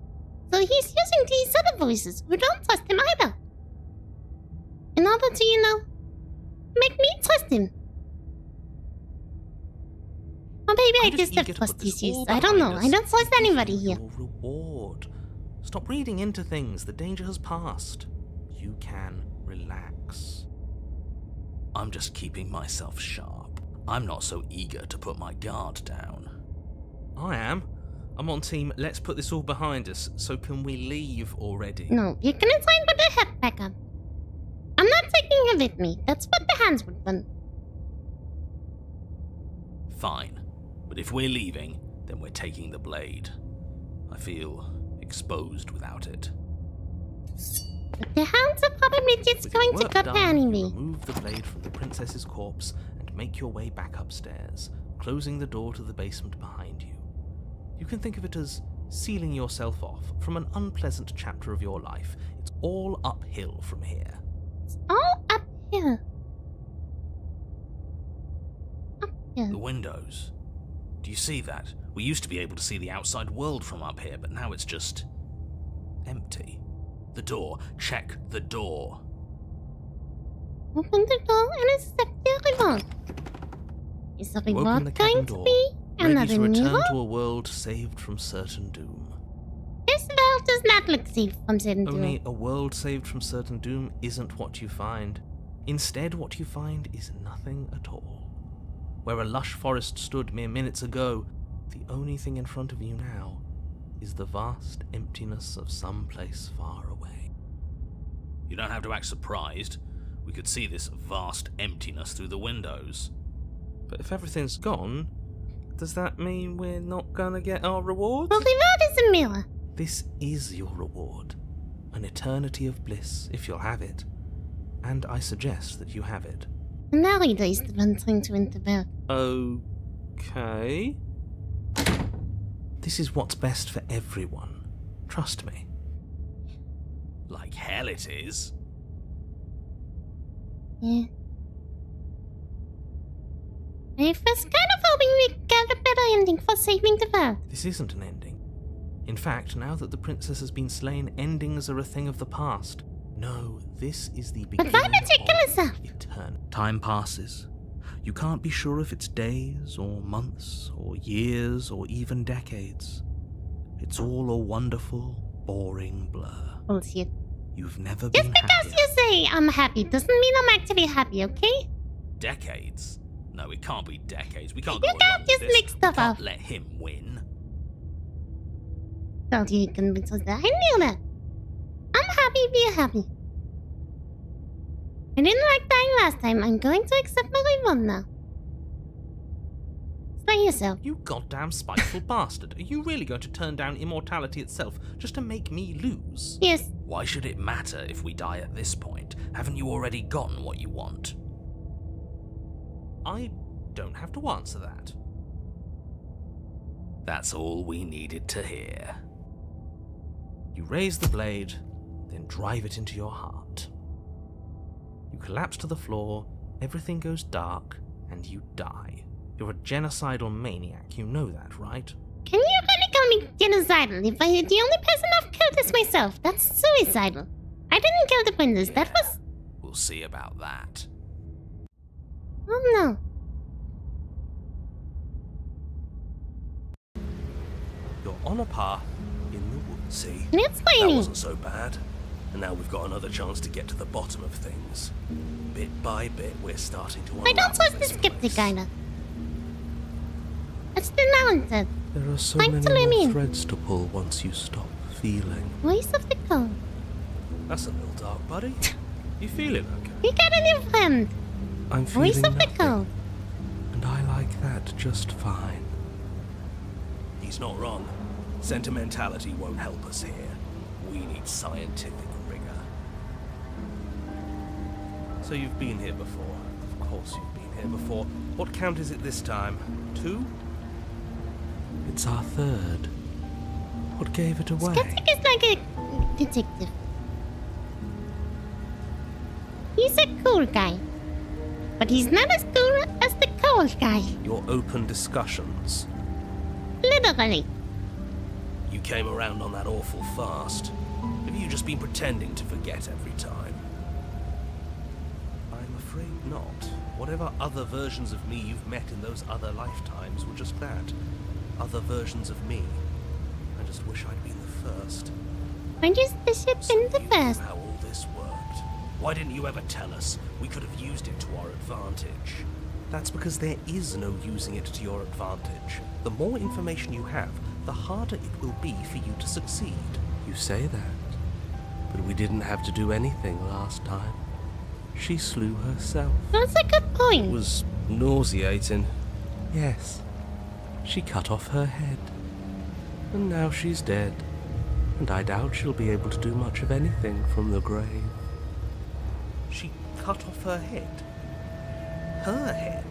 So he's using these other voices who don't trust him either. In order to, make me trust him. Or maybe I I'm just have eager to trust put this issues. all I don't know. behind I us don't trust and give anybody you here. Your reward. Stop reading into things. The danger has passed. You can relax. I'm just keeping myself sharp. I'm not so eager to put my guard down. I am. I'm on team, let's put this all behind us, so can we leave already? No, you're gonna try and put the hat back on. I'm not taking her with me. That's what the hands would want. Fine. But if we're leaving, then we're taking the blade. I feel exposed without it. But the hounds are probably just With your going to work cut her done, you anyway. remove the blade from the princess's corpse and make your way back upstairs, closing the door to the basement behind you. You can think of it as sealing yourself off from an unpleasant chapter of your life. It's all uphill from here. It's all up here. Up here. The windows. Do you see that? We used to be able to see the outside world from up here, but now it's just empty. The door. Check the door. Open the door and accept the reward. Is the You open reward the cabin going to door, be ready another to return mirror? to a world saved from certain doom. This world does not look safe from certain Only doom. a world saved from certain doom isn't what you find. Instead, what you find is nothing at all. Where a lush forest stood mere minutes ago, the only thing in front of you now is the vast emptiness of some place far away. You don't have to act surprised. We could see this vast emptiness through the windows. But if everything's gone, does that mean we're not gonna get our reward? The reward is a mirror. This is your reward. An eternity of bliss, if you'll have it. And I suggest that you have it. The narrator is the one trying to intervene. Okay. This is what's best for everyone. Trust me. Like hell it is. Yeah. I was kind of hoping we got a better ending for saving the world. This isn't an ending. In fact, now that the princess has been slain, endings are a thing of the past. No, this is the beginning But why ridiculous? of eternity. Time passes. You can't be sure if it's days, or months, or years, or even decades. It's all a wonderful, boring blur. Bullshit. You've never Just been because happier. you say I'm happy doesn't mean I'm actually happy, okay? Decades? No, it can't be decades. We can't You go can't along with just this. make stuff We can't up. let him win. Don't you convince us that? I knew that. I'm happy being happy. I didn't like dying last time. I'm going to accept my reward now. Slay yourself. You goddamn spiteful bastard. Are you really going to turn down immortality itself just to make me lose? Yes. Why should it matter if we die at this point? Haven't you already gotten what you want? I don't have to answer that. That's all we needed to hear. You raise the blade, then drive it into your heart. You collapse to the floor, everything goes dark, and you die. You're a genocidal maniac, you know that, right? Can you really call me genocidal if the only person I've killed is myself? That's suicidal. I didn't kill the princess. That was... We'll see about that. Oh no. You're on a path in the woods, see? Can you explain That me? wasn't so bad. And now we've got another chance to get to the bottom of things. Bit by bit, we're starting to I don't unravel trust the this skeptic place. kinda. It's the mountain. There are so Time to let many me more in. threads to pull once you stop feeling. Voice of the cold. That's a little dark, buddy. You feeling okay? We got a new friend. I'm Voice feeling of the nothing, cold. and I like that just fine. He's not wrong. Sentimentality won't help us here. We need scientific rigor. So you've been here before. Of course you've been here before. What count is it this time? 2? It's our third. What gave it away? Skeptic is like a detective. He's a cool guy. But he's not as cool as the cold guy. Your open discussions. Literally. You came around on that awful fast. Have you just been pretending to forget every time? I'm afraid not. Whatever other versions of me you've met in those other lifetimes were just that. Other versions of me. I just wish I'd been the first. When you the ship So in you the knew first. how all this worked. Why didn't you ever tell us? We could have used it to our advantage. That's because there is no using it to your advantage. The more information you have, the harder it will be for you to succeed. You say that, but we didn't have to do anything last time. She slew herself. That's a good It point. was nauseating. Yes, she cut off her head. And now she's dead. And I doubt she'll be able to do much of anything from the grave. She cut off her head. Her head?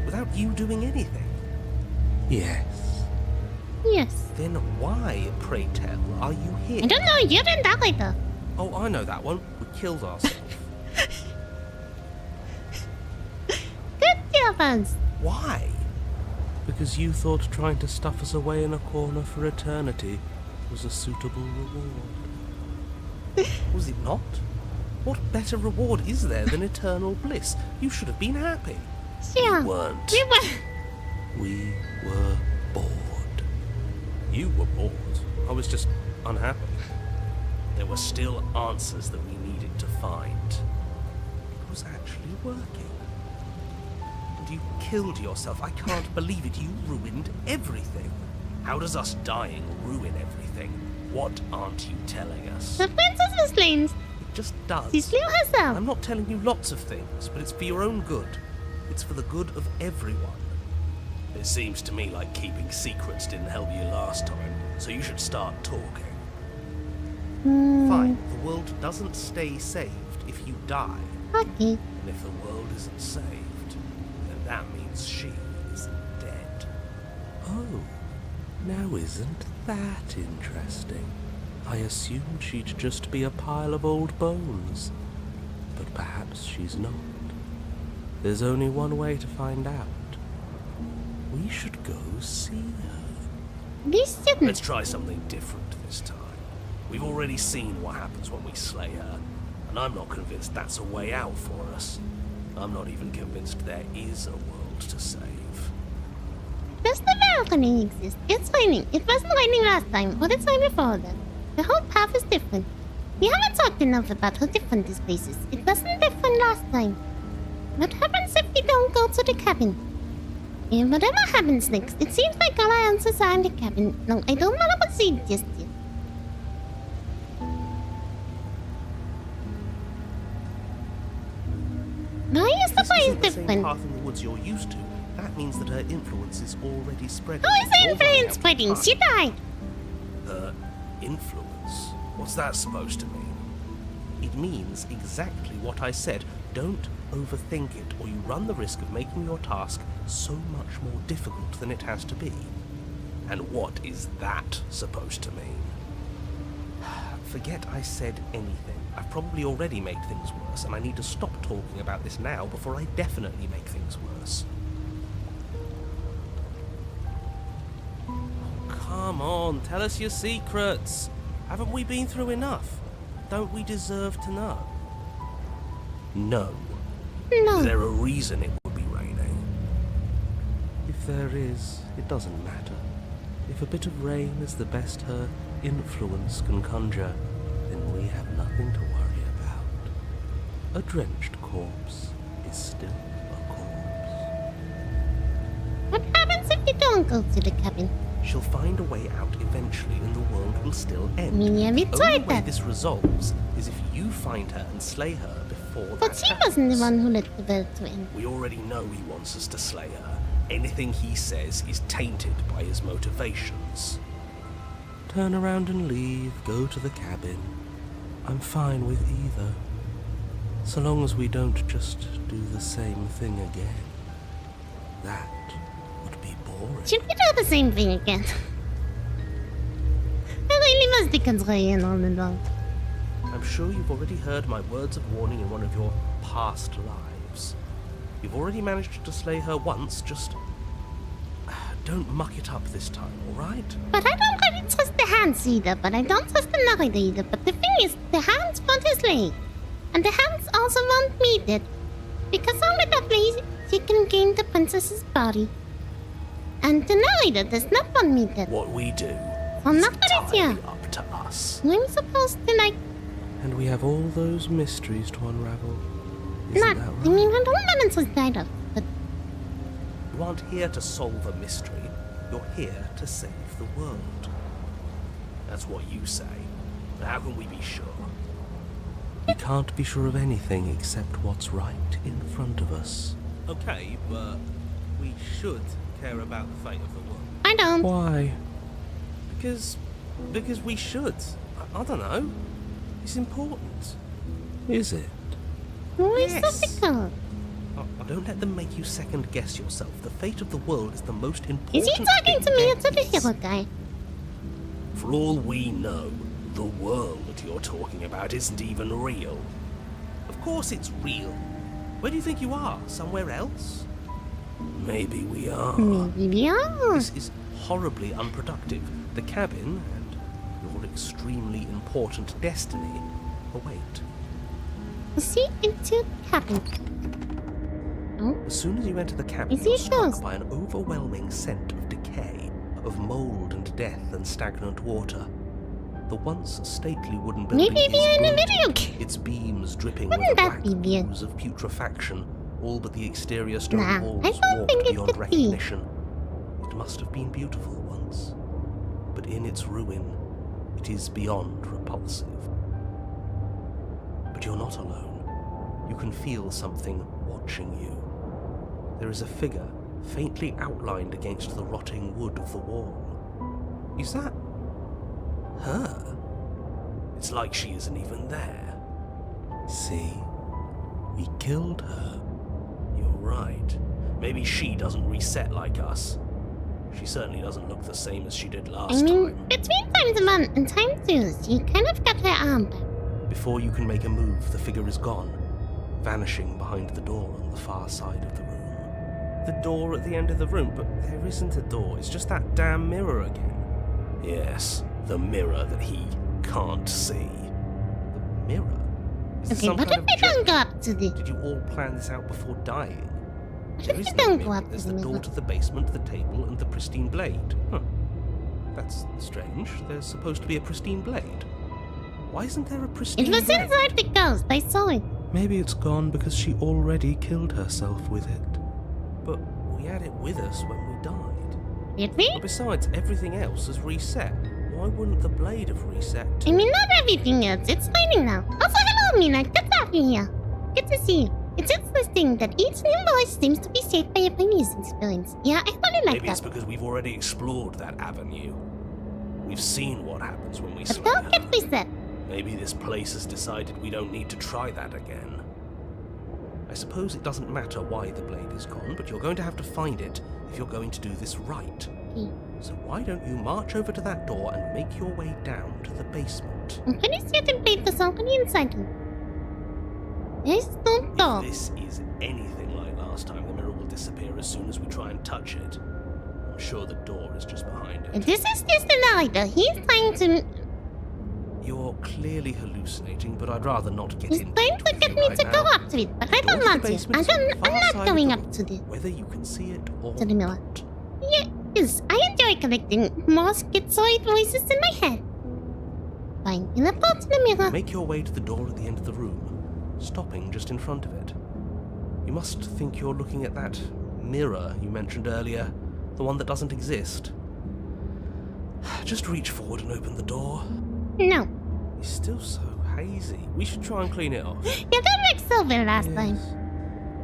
Without you doing anything? Yes. Yes. Then why, pray tell, are you here? I don't know, you're in that later. Oh, I know that one. We killed ourselves. Good job, us. Why? Because you thought trying to stuff us away in a corner for eternity was a suitable reward. Was it not? What better reward is there than eternal bliss? You should have been happy. Yeah. You weren't. We were. We were bored. You were bored. I was just unhappy. There were still answers that we needed to find. It was actually working. And you killed yourself. I can't believe it. You ruined everything. How does us dying ruin everything? What aren't you telling us? The princess was slain. It just does. She slew herself. I'm not telling you lots of things, but it's for your own good. It's for the good of everyone. It seems to me like keeping secrets didn't help you last time, so you should start talking. Fine, the world doesn't stay saved if you die. Okay. And if the world isn't saved, then that means she isn't dead. Oh, now isn't that interesting? I assumed she'd just be a pile of old bones. But perhaps she's not. There's only one way to find out. We should go see her. We shouldn't. Let's try something different this time. We've already seen what happens when we slay her, and I'm not convinced that's a way out for us. I'm not even convinced there is a world to save. Does the balcony exist? It's raining. It wasn't raining last time, or the time before that. The whole path is different. We haven't talked enough about how different this place is. It wasn't different last time. What happens if we don't go to the cabin? And whatever happens next, it seems like all our answers are in the cabin. No, I don't want to proceed just yet. Why is the This place isn't the same different? path in the woods you're used to. That means that her influence is already spreading. How is the You're running influence out of spreading? time. She died. Her influence? What's that supposed to mean? It means exactly what I said. Don't overthink it, or you run the risk of making your task so much more difficult than it has to be. And what is that supposed to mean? Forget I said anything. I've probably already made things worse, and I need to stop talking about this now before I definitely make things worse. Come on, tell us your secrets. Haven't we been through enough? Don't we deserve to know? No. No. Is there a reason it would be if there is, it doesn't matter. If a bit of rain is the best her influence can conjure, then we have nothing to worry about. A drenched corpse is still a corpse. What happens if you don't go to the cabin? She'll find a way out eventually and the world will still end. Yeah, we The only tried way that. this resolves is if you find her and slay her before But that she happens. wasn't the one who let the world to end. We already know he wants us to slay her. Anything he says is tainted by his motivations. Turn around and leave, go to the cabin. I'm fine with either. So long as we don't just do the same thing again. That would be boring. Should we do the same thing again? I really must be controlling all along. I'm sure you've already heard my words of warning in one of your past lives. You've already managed to slay her once, just don't muck it up this time, alright? But I don't really trust the hands either, but I don't trust the narrator either. But the thing is, the hands want his leg. And the hands also want me dead. Because only that way she can gain the princess's body. And the narrator does not want me dead. What we do I'm is not gonna see entirely her. up to us. I'm supposed to, like, And we have all those mysteries to unravel. Isn't not. that I right? mean, I don't want to die of, but You aren't here to solve a mystery. You're here to save the world. That's what you say. But how can we be sure? We can't be sure of anything except what's right in front of us. Okay, but we should care about the fate of the world. I don't. Why? Because we should. I don't know. It's important. Is it? Who is Yes. difficult? Don't let them make you second guess yourself. The fate of the world is the most important Is he talking to thing me or there to the is. hero guy? For all we know, the world you're talking about isn't even real. Of course it's real. Where do you think you are? Somewhere else? Maybe we are. Maybe we are. This is horribly unproductive. The cabin and your extremely important destiny await. See into cabin. Oh, As soon as you enter the cabin, Is he you're struck close? by an overwhelming scent of decay, of mold and death and stagnant water. The once stately wooden building maybe we are is in a blighted, video game. its beams dripping Wouldn't with a that black be weird? ooze of putrefaction, all but the exterior stone Nah, walls I don't warped think it beyond could be. recognition. It must have been beautiful once, but in its ruin, it is beyond repulsive. But you're not alone. You can feel something watching you. There is a figure faintly outlined against the rotting wood of the wall. Is that her? It's like she isn't even there. See? We killed her. You're right. Maybe she doesn't reset like us. She certainly doesn't look the same as she did last I mean, time. between times 1 and time 2, she kind of got her arm back. Before you can make a move, the figure is gone, vanishing behind the door on the far side of the room. The door at the end of the room, but there isn't a door. It's just that damn mirror again. Yes, the mirror that he can't see. The mirror? Is this Okay, some what kind if of we don't joke? go up to the... Did you all plan this out before dying? What There if is we no don't go mirror. up to There's the the door middle? to the basement, the table, and the pristine blade. Huh. That's strange. There's supposed to be a pristine blade. Why isn't there a pristine It was blade? inside the ghost, I saw it. Maybe it's gone because she already killed herself with it. But we had it with us when we died. Did we? But besides, everything else has reset. Why wouldn't the blade have reset I too? mean, not everything else. It's raining now. Also, hello, Mina. Good to have you here. Good to see you. It's interesting that each new voice seems to be shaped by a previous experience. Yeah, I really like Maybe it's that. because we've already explored that avenue. We've seen what happens when we But slay don't her. get reset. Maybe this place has decided we don't need to try that again. I suppose it doesn't matter why the blade is gone, but you're going to have to find it if you're going to do this right. Okay. So why don't you march over to that door and make your way down to the basement? I'm pretty certain blade was already inside you. There's no door. If this is anything like last time, the mirror will disappear as soon as we try and touch it. I'm sure the door is just behind And it. this is just the narrator. He's trying to... You're clearly hallucinating, but I'd rather not get He's into trying it to with get you me right to now. go up to it, but I The door don't to the want to. basement is on the I'm far not side going of up the to the... room, whether you can see it or To the mirror. not. Yes, I enjoy collecting more schizoid voices in my head. Fine, in a pot in the mirror. Make your way to the door at the end of the room, stopping just in front of it. You must think you're looking at that mirror you mentioned earlier, the one that doesn't exist. Just reach forward and open the door. No. It's still so hazy. We should try and clean it off. You done like silver last time.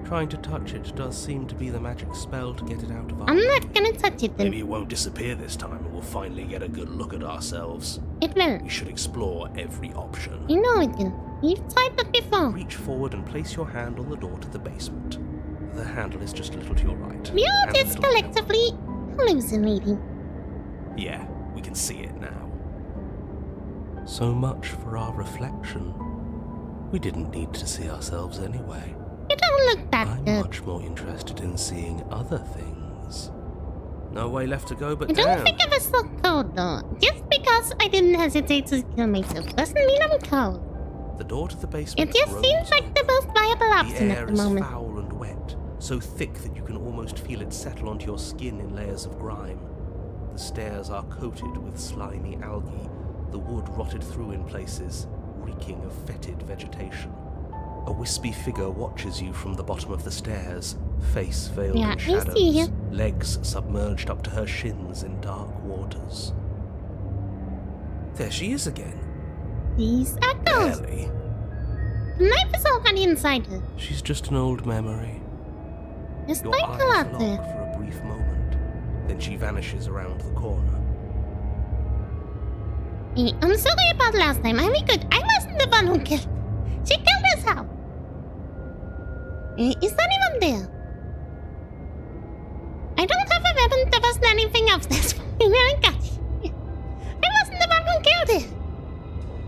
Trying to touch it does seem to be the magic spell to get it out of our I'm way. not gonna touch it then. Maybe it won't disappear this time and we'll finally get a good look at ourselves. It will. We should explore every option. You know it will. You've tried that before. Reach forward and place your hand on the door to the basement. The handle is just a little to your right. We all And a just little to your collectively hallucinating. left. Yeah, we can see it now. So much for our reflection. We didn't need to see ourselves anyway. You don't look that I'm good. much more interested in seeing other things. No way left to go but I don't down. think I was so cold though. Just because I didn't hesitate to kill myself doesn't mean I'm cold. The door to the basement It just grows seems like the most viable The option air at the is moment. foul and wet, so thick that you can almost feel it settle onto your skin in layers of grime. The stairs are coated with slimy algae, the wood rotted through in places, reeking of fetid vegetation. A wispy figure watches you from the bottom of the stairs, face veiled Yeah, in I see shadows, you. legs submerged up to her shins in dark waters. There she is again. These are ghosts. Barely. The knife is already inside her. She's just an old memory. There's Your Michael eyes out lock there. for a brief moment, then she vanishes around the corner. Hey, I'm sorry about last time. I'm good. I wasn't the one who killed. She killed herself. Is anyone there? I don't have a weapon. There wasn't anything of this. I wasn't the one who killed her.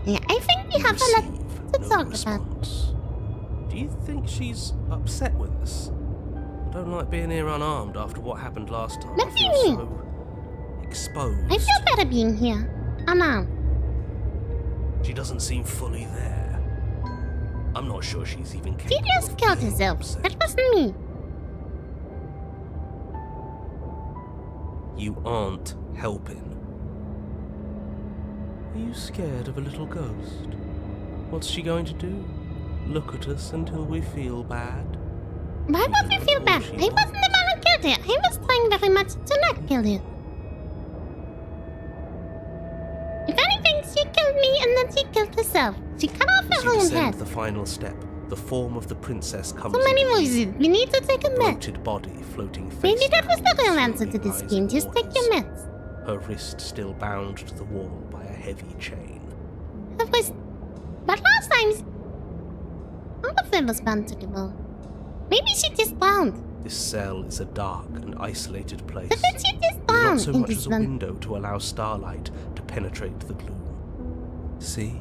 Yeah, I think we have a lot Receive to no talk about. response. Do you think she's upset with us? I don't like being here unarmed after what happened last time. What I do you feel mean? so exposed. I feel better being here. Unarmed. She doesn't seem fully there. I'm not sure she's even She capable just of killed being herself. upset. That wasn't me. You aren't helping. Are you scared of a little ghost? What's she going to do? Look at us until we feel bad? Why would we feel bad? I wasn't the one who killed her. I was trying very much to not kill her. If anything, she killed me and then she killed herself. She cut off As her you own descend head. the final step, the form of the princess comes So many into view. voices. We need to take a med. Bloated body floating face Maybe that was the downwards, real answer to slowly this rising game. Just take your waters. meds. Her wrist still bound to the wall by a heavy chain. That was... But last time... All of them was bound to the wall. Maybe she just drowned. This cell is a dark and isolated place. But then she just With drowned not so in much this as a one. window to allow starlight to penetrate the gloom. See?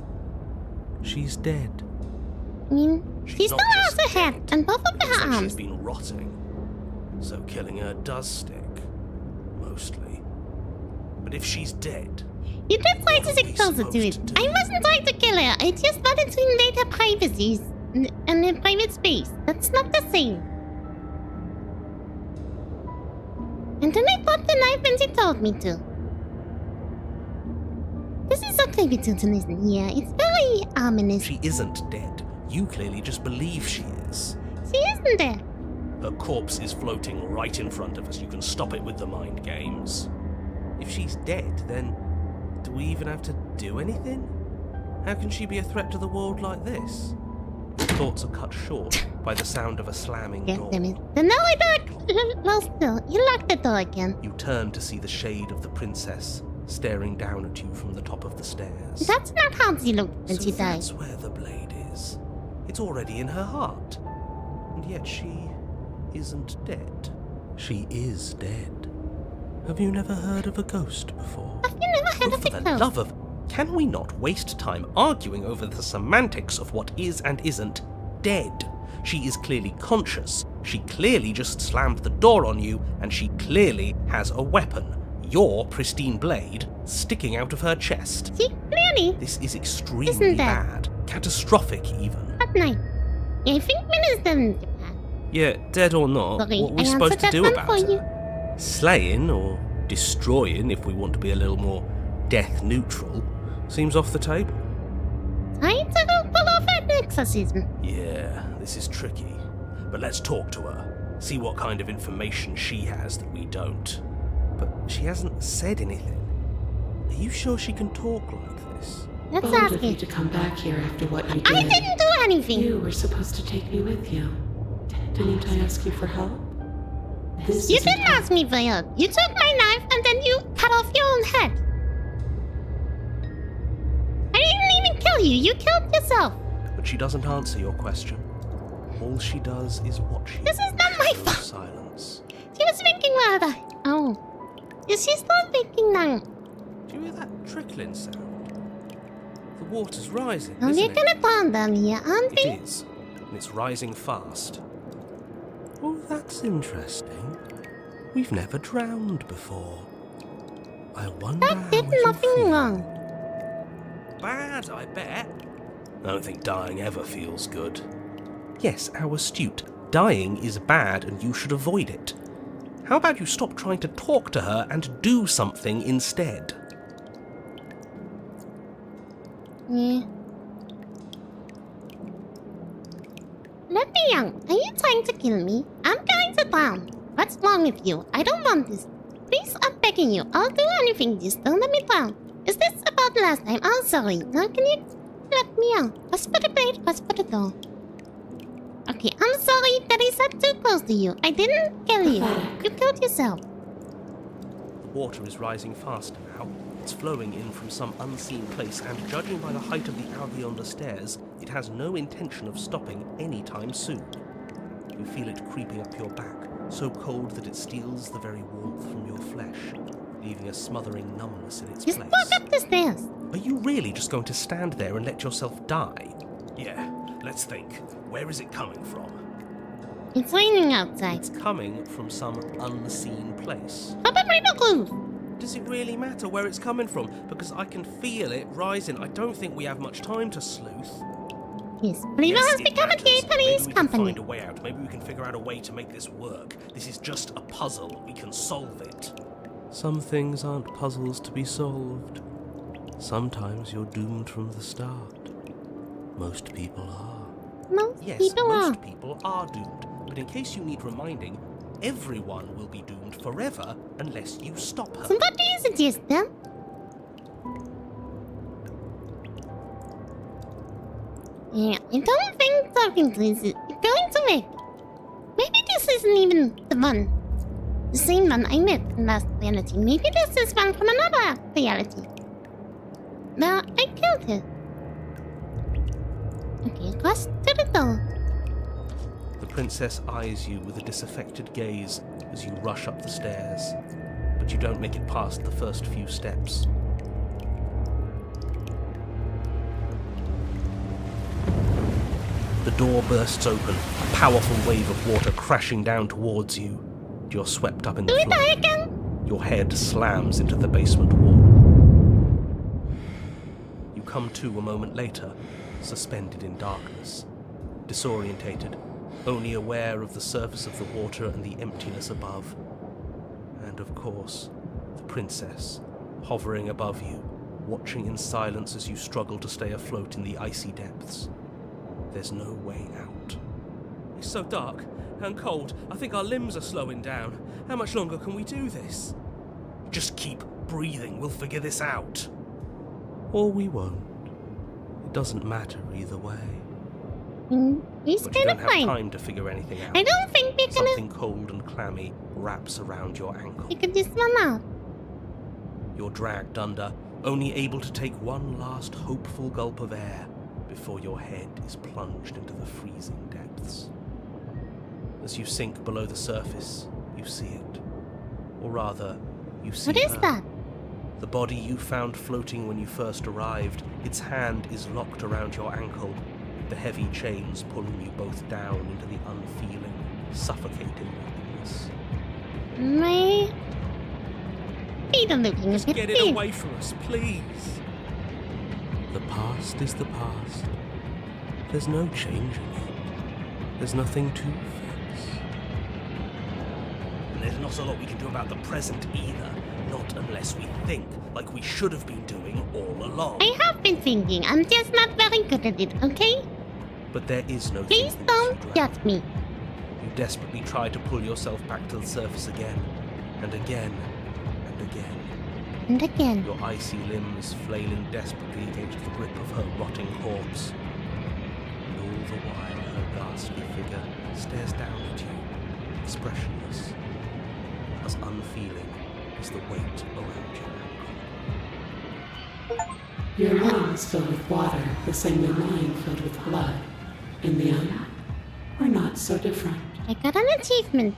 She's dead. I mean, she She's still not has just her head dead. and both of Looks her like arms. she's been rotting. So killing her does stick. Mostly. But if she's dead, You did try to What are stick we closer to it. supposed to do? I wasn't trying to kill her. I just wanted to invade her privacy and her private space. That's not the same. And then I dropped the knife when she told me to. This is so creepy to listen here. It's very ominous. she isn't dead. You clearly just believe she is. She isn't there. Her corpse is floating right in front of us. You can stop it with the mind games. If she's dead, then do we even have to do anything? How can she be a threat to the world like this? Thoughts are cut short by the sound of a slamming God door. damn it. Then now I lost still. You locked the door again. You turn to see the shade of the princess staring down at you from the top of the stairs. That's not how she looked when So she died. that's where the blade is. It's already in her heart. And yet she isn't dead. She is dead. Have you never heard of a ghost before? Have you never heard Oh, of for a the ghost? love of... Can we not waste time arguing over the semantics of what is and isn't dead? She is clearly conscious. She clearly just slammed the door on you, and she clearly has a weapon. Your pristine blade sticking out of her chest. She clearly This is extremely Isn't that- bad. Catastrophic, even. at night. I think Minister in Japan. Yeah, dead or not, Sorry, what are we I supposed answered to that do one about for it? you. Slaying, or destroying if we want to be a little more death neutral, seems off the table. Time to go pull off an exorcism. Yeah, this is tricky. But let's talk to her. See what kind of information she has that we don't. But she hasn't said anything. Are you sure she can talk like this? Let's Bold ask of you it. to come back here after what you did. I didn't do anything. You were supposed to take me with you. Didn't I ask you for help? This You isn't didn't ask me for help. You took my knife and then you cut off your own head. I didn't even kill you. You killed yourself. But she doesn't answer your question. All she does is watch you. This is not my in fault. silence. She was thinking about it. Oh. Is she still thinking now? Do you hear that trickling sound? The water's rising, Well, isn't we're it? gonna drown down here, aren't we? It is, and it's rising fast. Oh, that's interesting. We've never drowned before. I wonder That how did it'll nothing feel. wrong. Bad, I bet. I don't think dying ever feels good. Yes, how astute. Dying is bad and you should avoid it. How about you stop trying to talk to her and do something instead? Yeah. Let me out. Are you trying to kill me? I'm going to drown. What's wrong with you? I don't want this. Please, I'm begging you. I'll do anything. Just don't let me drown. Is this about last time? I'm sorry. Now can you let me out? What's for the blade? What's for the door? Okay, I'm sorry that I sat too close to you. I didn't kill you. You killed yourself. The water is rising faster now. It's flowing in from some unseen place, and judging by the height of the Albion stairs, it has no intention of stopping anytime soon. You feel it creeping up your back, so cold that it steals the very warmth from your flesh, leaving a smothering numbness in its Just place. walk up the stairs. Are you really just going to stand there and let yourself die? Yeah, let's think. Where is it coming from? It's raining outside. It's coming from some unseen place. Probably the roof. Does it really matter where it's coming from? Because I can feel it rising. I don't think we have much time to sleuth. Yes, FlaVR has it become a matters. gay Maybe police we can company. find a way out. Maybe we can figure out a way to make this work. This is just a puzzle. We can solve it. Some things aren't puzzles to be solved. Sometimes you're doomed from the start. Most people are. Most Yes, people most are. people are doomed. But in case you need reminding, everyone will be doomed forever unless you stop her. So what do you suggest then? Yeah, I don't think talking to this is going to work. Maybe this isn't even the one. The same one I met in last reality. Maybe this is one from another reality. Now, I killed her. Okay, across to the door. The princess eyes you with a disaffected gaze as you rush up the stairs, but you don't make it past the first few steps. The door bursts open, a powerful wave of water crashing down towards you. You're swept up in the Do it flood. again. Your head slams into the basement wall. You come to a moment later, suspended in darkness, disorientated, only aware of the surface of the water and the emptiness above. And of course, the princess, hovering above you, watching in silence as you struggle to stay afloat in the icy depths. There's no way out. It's so dark and cold, I think our limbs are slowing down. How much longer can we do this? Just keep breathing, we'll figure this out. Or we won't. It doesn't matter either way. He's But you kind don't of have fine. time to figure anything out. I don't think we're gonna. Something cold and clammy wraps around your ankle. We could just run out. You're dragged under, only able to take one last hopeful gulp of air before your head is plunged into the freezing depths. As you sink below the surface, you see it. Or rather, you see What is her. that? The body you found floating when you first arrived, its hand is locked around your ankle, the heavy chains pulling you both down into the unfeeling, suffocating nothingness. My feet are looking a bit Get it big. away from us, please! The past is the past. There's no changing it. There's nothing to fix. there's not a lot we can do about the present either. Not unless we think, like we should have been doing all along. I have been thinking. I'm just not very good at it, okay? But there is no Please thinking, don't Sudra. judge me. You desperately try to pull yourself back to the surface again, and again, and again. And again. Your icy limbs flailing desperately against the grip of her rotting corpse. And all the while her ghastly figure stares down at you, expressionless, as unfeeling as the weight around you. Your lungs filled with water, the same way mine filled with blood. In the end, we're not so different. I got an achievement.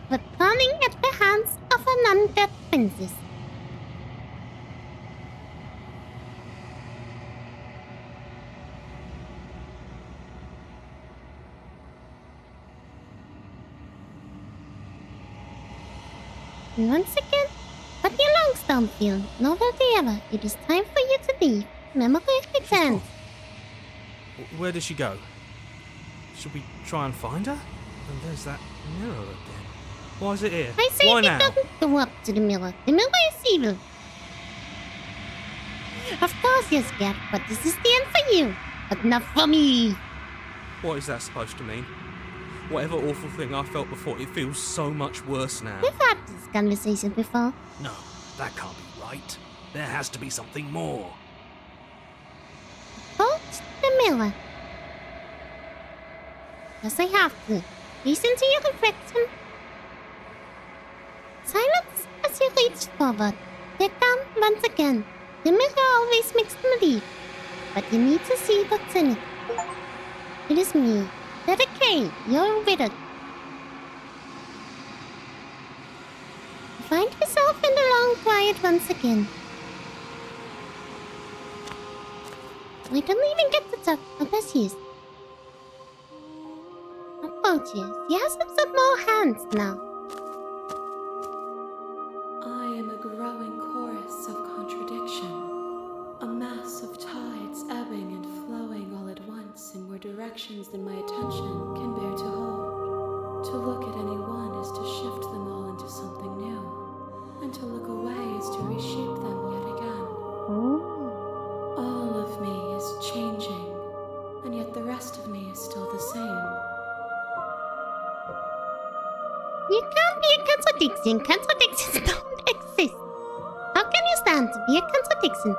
For falling at the hands of an undead princess. And once again, but your lungs don't feel no whatever. It is time for you to leave. Memory returns. Where did she go? Should we try and find her? And there's that mirror again. Why is it here? I say Why you now? don't go up to the mirror. The mirror is evil. Of course you're scared, but this is the end for you. But not for me. What is that supposed to mean? Whatever awful thing I felt before, it feels so much worse now. We've had this conversation before. No, that can't be right. There has to be something more. Approach the mirror. Yes, I have to. Listen to your reflection. Silence as you reach forward. Look down once again. The mirror always makes them leave. But you need to see what's in it. It is me. Letter K, you're with it. Find yourself in the long quiet once again. I don't even get to talk unless she's. Approach you. She has some more hands now. I am a growing chorus of contradiction, a mass of tides ebbing and flowing all at once in more directions than my attention can bear to hold. To look at any one is to shift them all into something new, and to look away is to reshape them yet again. All of me is changing, and yet the rest of me is still the same. You can't be a contradiction. Contradictions don't exist. How can you stand to be a contradiction?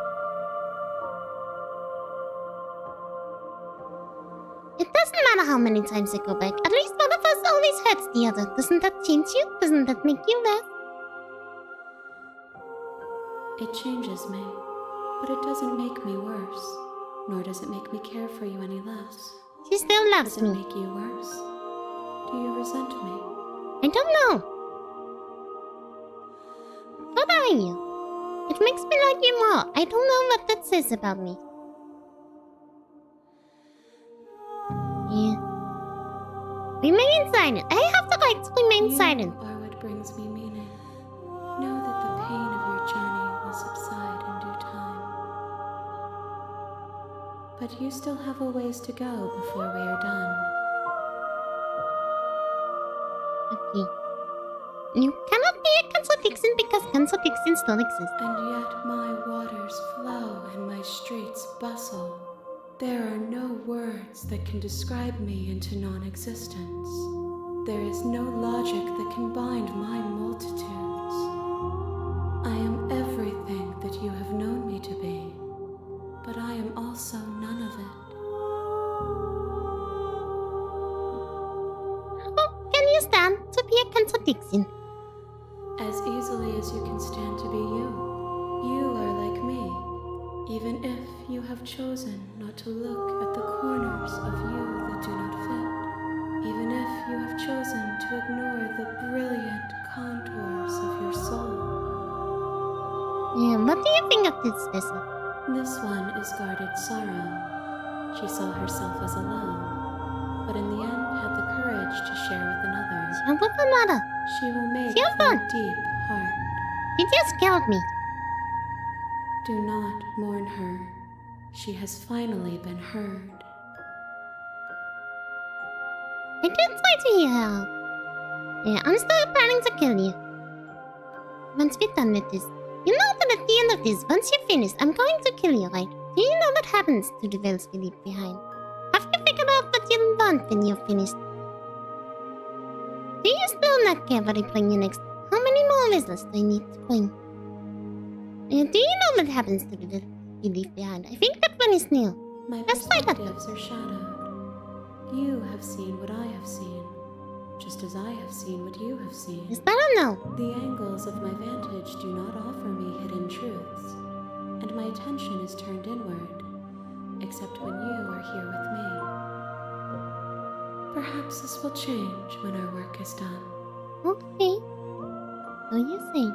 It doesn't matter how many times I go back. At least one of us always hurts the other. Doesn't that change you? Doesn't that make you less? It changes me, but it doesn't make me worse, nor does it make me care for you any less. She still loves Does it me. make you worse? Do you resent me? I don't know. What are you? It makes me like you more. I don't know what that says about me. Yeah. Remain silent. I have the right to remain silent. You are what brings me meaning. Know that the pain of your journey will subside in due time. But you still have a ways to go before we are done. Okay. You cannot be a contradiction because contradictions don't exist. And yet my waters flow and my streets bustle. There are no words that can describe me into non-existence. There is no logic that can bind my multitudes. I am everything that you have known me to be, but I am also none of it. How can you stand to be a contradiction? As easily as you can stand to be you. You are like me, even if you have chosen not to look at the corners of you that do not fit. Even if you have chosen to ignore the brilliant contours of your soul. Yeah, what do you think of this vessel? This one is guarded sorrow. She saw herself as alone, but in the end had the courage to share with another. Share with another. She will make Share for fun. a deep heart. She just killed me. Do not mourn her. She has finally been heard. I did try to hear her out. Yeah, I'm still planning to kill you. Once we're done with this. You know that at the end of this, once you're finished, I'm going to kill you, right? Do you know what happens to the wells we leave behind? Have you figured out what you want when you're finished? Do you still not care what I bring you next? How many more vessels do I need to bring? Do you know what happens to the wells we leave behind? I think that one is new. My That's why that perspectives are shadowed. You have seen what I have seen, just as I have seen what you have seen. Is that a no? The angles of my vantage do not offer me hidden truths, and my attention is turned inward, except when you are here with me. Perhaps this will change when our work is done. Okay. So you say.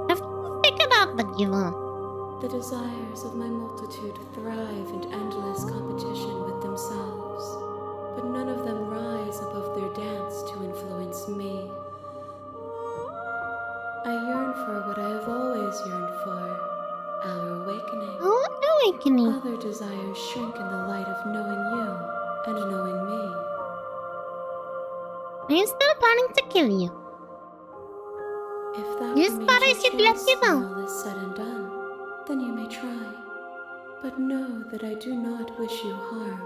Have you figured out what you want? The desires of my multitude thrive in endless competition with themselves, but none of them rise above their dance to influence me. I yearn for what I have always yearned for, our awakening. Oh, awakening. Other desires shrink in the light of knowing you and knowing me. Are you still planning to kill you? If that Yes, remains but I your should let choice you know. when all is said and done, then you may try. But know that I do not wish you harm,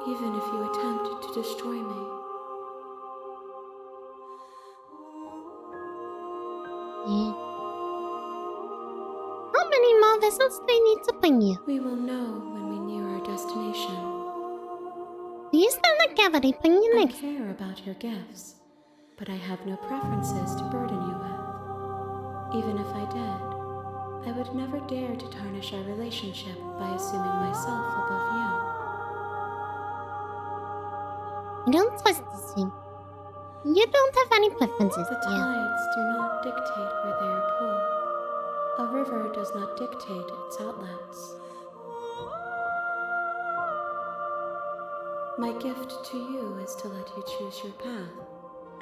even if you attempt to destroy me. Yeah. How many more vessels do I need to bring you? We will know when we near our destination. Do you still not care what I bring you I next? care about your gifts, but I have no preferences to burden you with. Even if I did, I would never dare to tarnish our relationship by assuming myself above you. I don't trust this thing. You don't have any preferences, The yeah. tides do not dictate where they are pulled. A river does not dictate its outlets. My gift to you is to let you choose your path,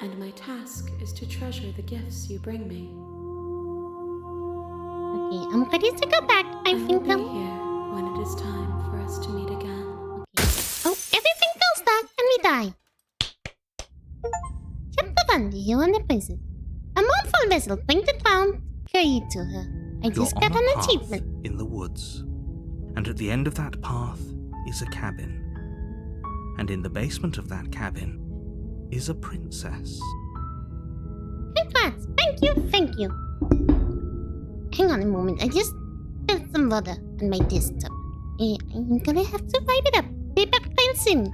and my task is to treasure the gifts you bring me. Okay, I'm ready to go back. I will think be I'm... here when it is time for us to meet again. Okay. Oh, everything goes dark and we die. Chapter 1, The Hero and the Princess. A mournful vessel pointed round, carried to her. I You're just got on an a path achievement. in the woods, and at the end of that path is a cabin. And in the basement of that cabin is a princess. Congrats! Thank you, thank you. Hang on a moment, I just spilled some water on my desktop. I'm gonna have to wipe it up. Be back real soon.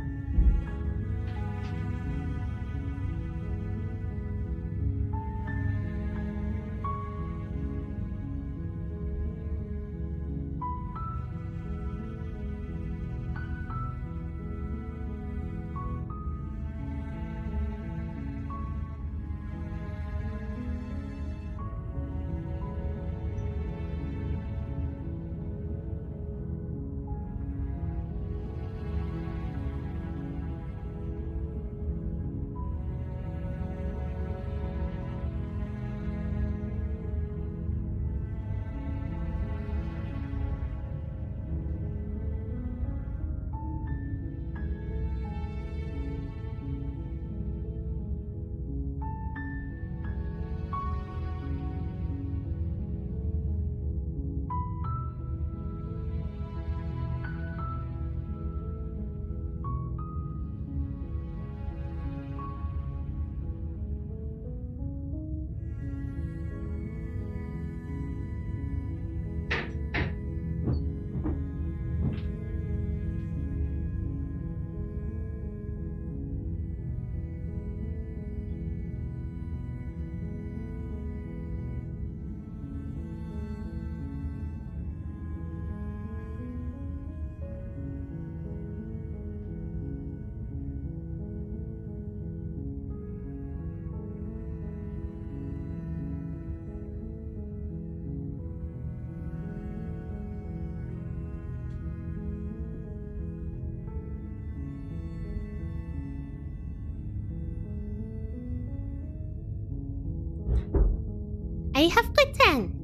I have returned.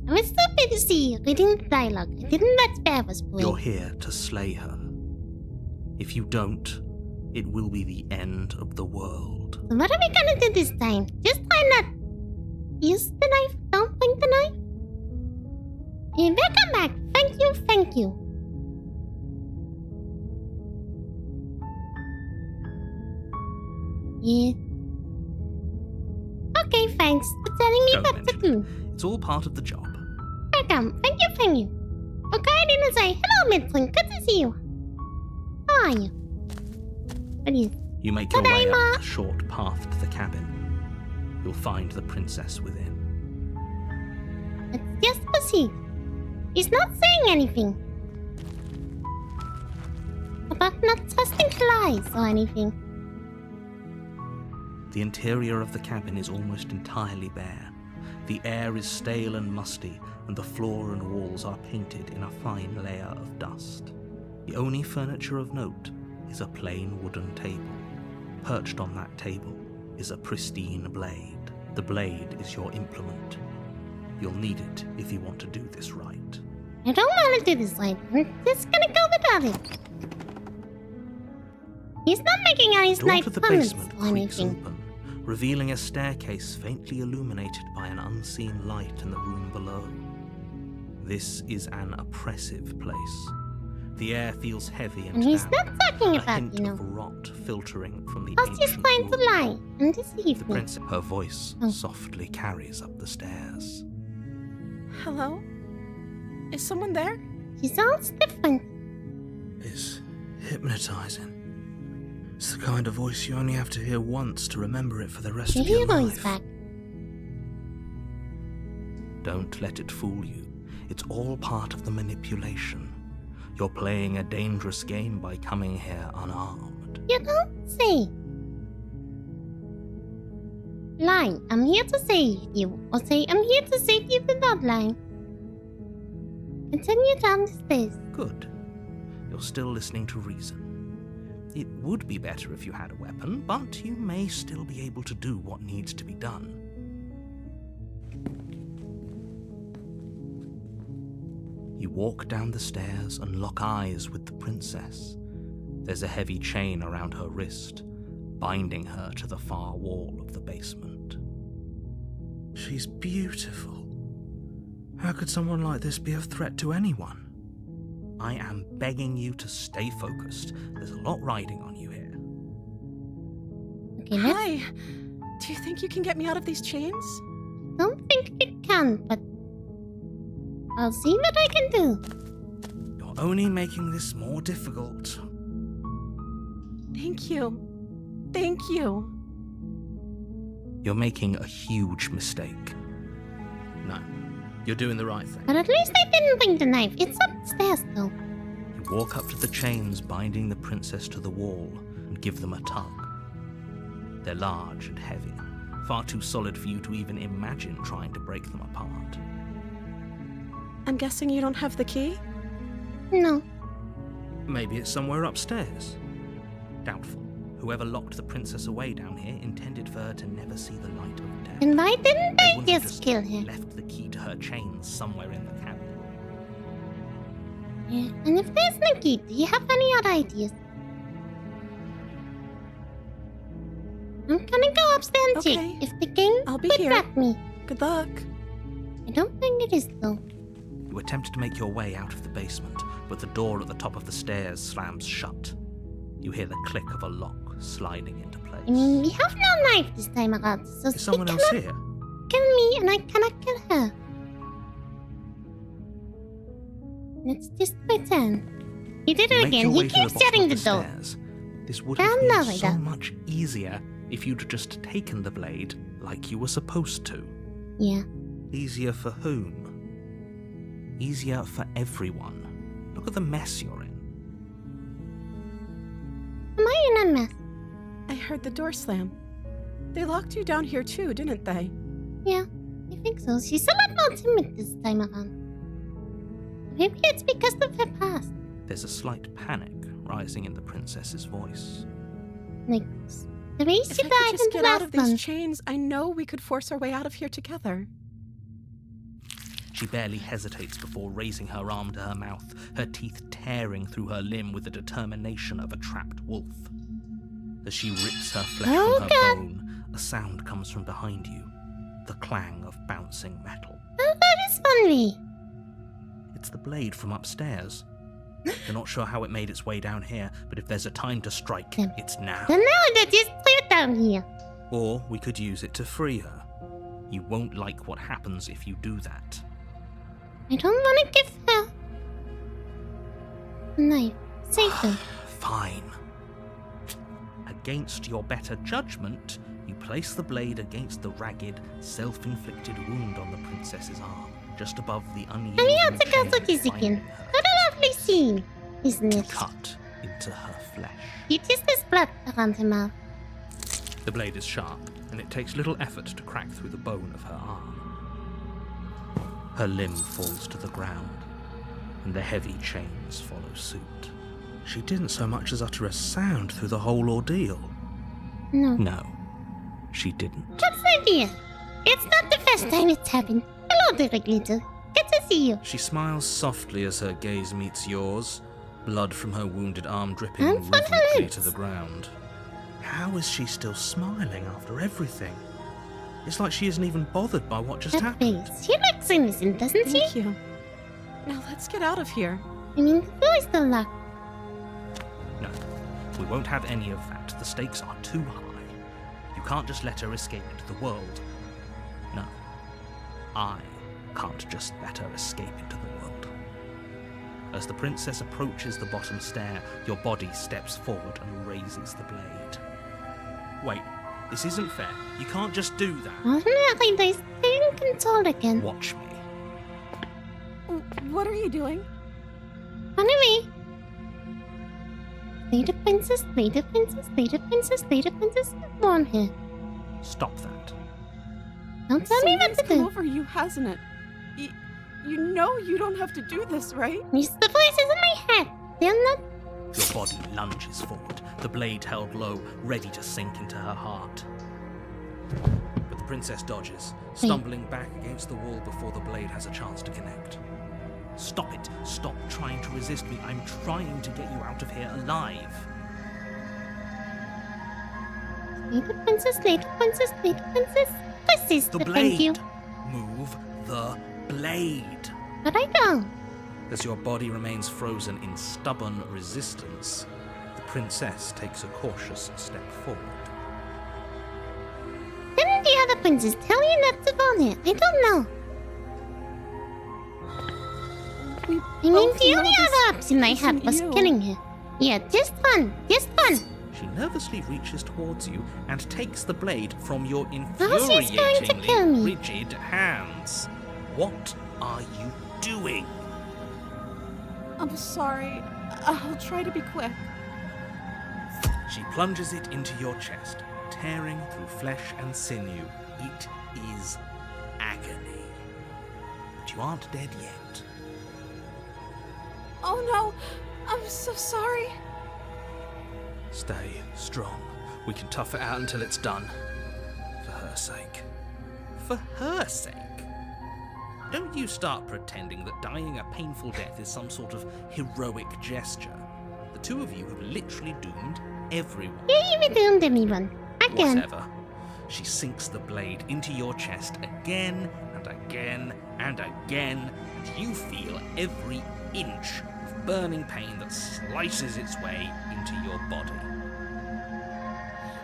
I'm a stupid to see you reading the dialogue. I didn't let spare was boy. You're here to slay her. If you don't, it will be the end of the world. So what are we gonna do this time? Just try not use the knife. Don't point the knife. Welcome back. Thank you. Yeah. Okay, thanks for telling me Don't what to mention do. It's all part of the job. Welcome. Thank you. Okay, I didn't say hello, Midson. Good to see you. How are you? What is? You make your way Tadaima. up the short path to the cabin. You'll find the princess within. Let's just proceed. He's not saying anything about not trusting flies or anything. The interior of the cabin is almost entirely bare. The air is stale and musty, and the floor and walls are painted in a fine layer of dust. The only furniture of note is a plain wooden table. Perched on that table is a pristine blade. The blade is your implement. You'll need it if you want to do this right. I don't want to do this right. I'm just gonna go without it. He's not making any The door nice to the comments basement or creaks anything. open, revealing a staircase faintly illuminated by an unseen light in the room below. This is an oppressive place. The air feels heavy and And he's damp. not talking A about, hint you know. of rot filtering from the I was just ancient trying to room. lie and deceive The me. princess, her voice Oh. softly carries up the stairs. Hello? Is someone there? She sounds different. It's hypnotizing. It's the kind of voice you only have to hear once to remember it for the rest The of your hero is life. back. Don't let it fool you. It's all part of the manipulation. You're playing a dangerous game by coming here unarmed. You don't say. Lie, I'm here to save you. Or say, I'm here to save you without lying. Continue down the stairs. Good. You're still listening to reason. It would be better if you had a weapon, but you may still be able to do what needs to be done. You walk down the stairs and lock eyes with the princess. There's a heavy chain around her wrist, binding her to the far wall of the basement. She's beautiful. How could someone like this be a threat to anyone? I am begging you to stay focused. There's a lot riding on you here. Okay, let's Hi. Do you think you can get me out of these chains? don't think you can, but I'll see what I can do. You're only making this more difficult. Thank you. Thank you. You're making a huge mistake. No, you're doing the right thing. But at least I didn't bring the knife. It's upstairs though. You walk up to the chains binding the princess to the wall and give them a tug. They're large and heavy, far too solid for you to even imagine trying to break them apart. I'm guessing you don't have the key? No. Maybe it's somewhere upstairs. Doubtful. Whoever locked the princess away down here intended for her to never see the light of day. And why didn't They I wouldn't have just kill her? left the key to her chains somewhere in the cabin. Yeah. And if there's no key, do you have any other ideas? I'm gonna go upstairs and Okay. check if the king I'll be would here. let me. Good luck. I don't think it is though. You attempt to make your way out of the basement, but the door at the top of the stairs slams shut. You hear the click of a lock sliding into place. I mean, we have no knife this time around, so Is she someone else cannot here? kill me and I cannot kill her. Let's just pretend. He did it Make again. your He way to the keeps bottom shutting of the the door. stairs. This would Down have been that way, so then. much easier if you'd just taken the blade like you were supposed to. Yeah. Easier for whom? Easier for everyone. Look at the mess you're in. Am I in a mess? I heard the door slam. They locked you down here too, didn't they? Yeah, I think so. She's a lot more timid this time around. Maybe it's because of her past. There's a slight panic rising in the princess's voice. Like, the way If she I could died just in the get out last of these one. chains, I know we could force our way out of here together. She barely hesitates before raising her arm to her mouth, her teeth tearing through her limb with the determination of a trapped wolf. As she rips her flesh from her bone, a sound comes from behind you, the clang of bouncing metal. Oh, that is funny. It's the blade from upstairs. You're not sure how it made its way down here, but if there's a time to strike, it's now. And now that is clear down here. Or we could use it to free her. You won't like what happens if you do that. I don't want to give her a knife. Save her. Fine. Against your better judgment, you place the blade against the ragged, self-inflicted wound on the princess's arm, just above the unyielding Let me out the chain castle kiss again. binding her What a lovely scene, isn't it? cut into her flesh. You just there's blood around her mouth. The blade is sharp, and it takes little effort to crack through the bone of her arm. Her limb falls to the ground, and the heavy chains follow suit. She didn't so much as utter a sound through the whole ordeal. No. No, she didn't. What's the idea? It's not the first time it's happened. Hello, Derek Little. Good to see you. She smiles softly as her gaze meets yours, blood from her wounded arm dripping And for her rhythmically lips. to the ground. How is she still smiling after everything? It's like she isn't even bothered by what just That happened. face. She looks innocent, doesn't she? Thank you. Now let's get out of here. I mean, the door is still locked. No, we won't have any of that. The stakes are too high. You can't just let her escape into the world. No, I can't just let her escape into the world. As the princess approaches the bottom stair, your body steps forward and raises the blade. Wait, this isn't fair. You can't just do that. Ordinarily, they stay in control again. Watch me. What are you doing? Run away. Later princess, later princess, later princess, later princess. Warn her. Stop that. Don't tell me what Something's to come do. over you, hasn't it? You know you don't have to do this, right? It's the voices in my head. They're not. Your body lunges forward, the blade held low, ready to sink into her heart. But the princess dodges, stumbling back against the wall before the blade has a chance to connect. Stop it. Stop trying to resist me. I'm trying to get you out of here alive. Later princess, later princess, later princess. Persist, The thank you. blade. Move the blade. But I don't. As your body remains frozen in stubborn resistance, the princess takes a cautious step forward. Didn't the other princess tell you not to go there? I don't know. We I mean, both the know only this other option I had isn't was you. killing her. Yeah, just one. Just one. She nervously reaches towards you and takes the blade from your Now she's going to kill infuriatingly me. rigid hands. What are you doing? I'm sorry. I'll try to be quick. She plunges it into your chest, tearing through flesh and sinew. It is agony. But you aren't dead yet. Oh no! I'm so sorry. Stay strong. We can tough it out until it's done. For her sake. For her sake? Don't you start pretending that dying a painful death is some sort of heroic gesture. The two of you have literally doomed everyone. Yeah, you doomed everyone. Again. Whatever. She sinks the blade into your chest again and again and again, and you feel every inch of burning pain that slices its way into your body.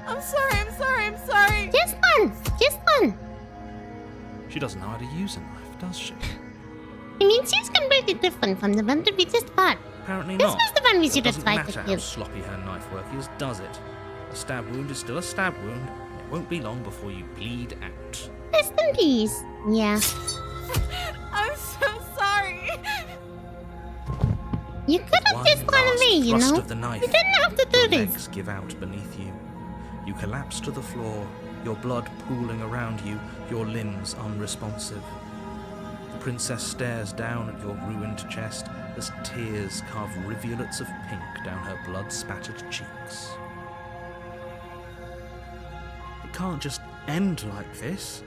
I'm sorry. Just one. Just one. She doesn't know how to use a knife, does she? I mean, she's completely different from the one that we just fought. Apparently This not. was the one we It should have doesn't tried matter to how kill. sloppy her knife work is, does it? A stab wound is still a stab wound. It won't be long before you bleed out. Rest in peace. Yeah. I'm so sorry. You could have One just run last away, you thrust know? of the knife. You didn't have to do Your this. legs give out beneath you. You collapse to the floor, your blood pooling around you, your limbs unresponsive. The princess stares down at your ruined chest as tears carve rivulets of pink down her blood-spattered cheeks. It can't just end like this,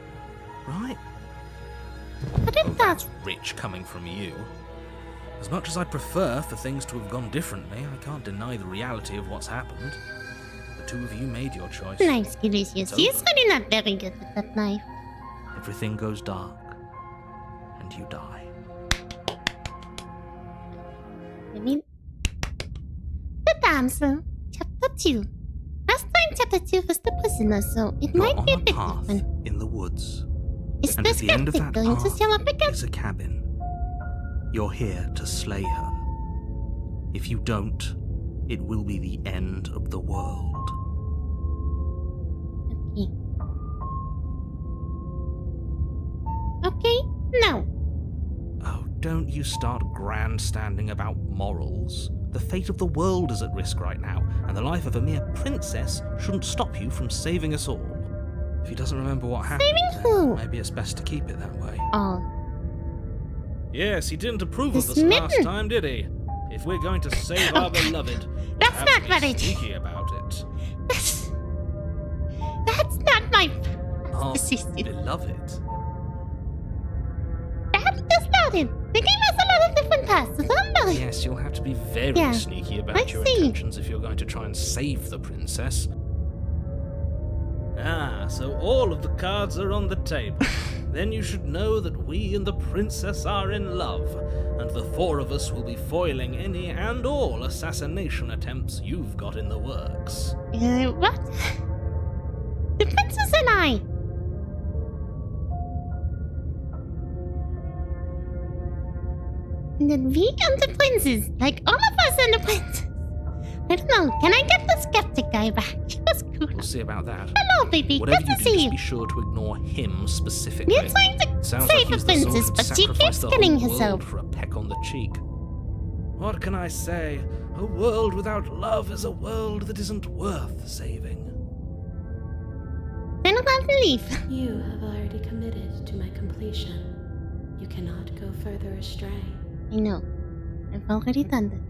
right? But it Oh, does. that's rich coming from you. As much as I'd prefer for things to have gone differently, I can't deny the reality of what's happened. The two of you made your choice. Nice, Ulysses. It's He's over. really not very good with that knife. Everything goes dark, and you die. I mean, the damsel, chapter 2. Last time chapter 2 was the prisoner, so it You're might on be a a bit path different. in the woods, Is and the at the end of skeptic that going to path show up again? is a cabin. You're here to slay her. If you don't, it will be the end of the world. Okay, no. Oh, don't you start grandstanding about morals. The fate of the world is at risk right now, and the life of a mere princess shouldn't stop you from saving us all. If he doesn't remember what happened, Saving who? then maybe it's best to keep it that way. Oh, Yes, he didn't approve The of us last smitten. time, did he? If we're going to save our beloved, we'll That's have not to what be it- sneaky about it. that's not my Our assistant. beloved. That's not it. They gave us a lot of different tasks, remember? Yes, you'll have to be very Yeah, sneaky I about your see. intentions if you're going to try and save the princess. Ah, so all of the cards are on the table. Then you should know that we and the princess are in love, and the four of us will be foiling any and all assassination attempts you've got in the works. What? The princess and I. And then we and the princess, like all of us and the princess. I don't know. Can I get the skeptic guy back? He was cool. We'll see about that. Hello, baby. Whatever Good you to do, see just you. be sure to ignore him specifically. We're trying to Sounds save like the he's the sort princess, who'd but she sacrifice keeps the killing whole herself. world for a peck on the cheek. What can I say? A world without love is a world that isn't worth saving. Then I'll leave. You have already committed to my completion. You cannot go further astray. I know. I've already done that.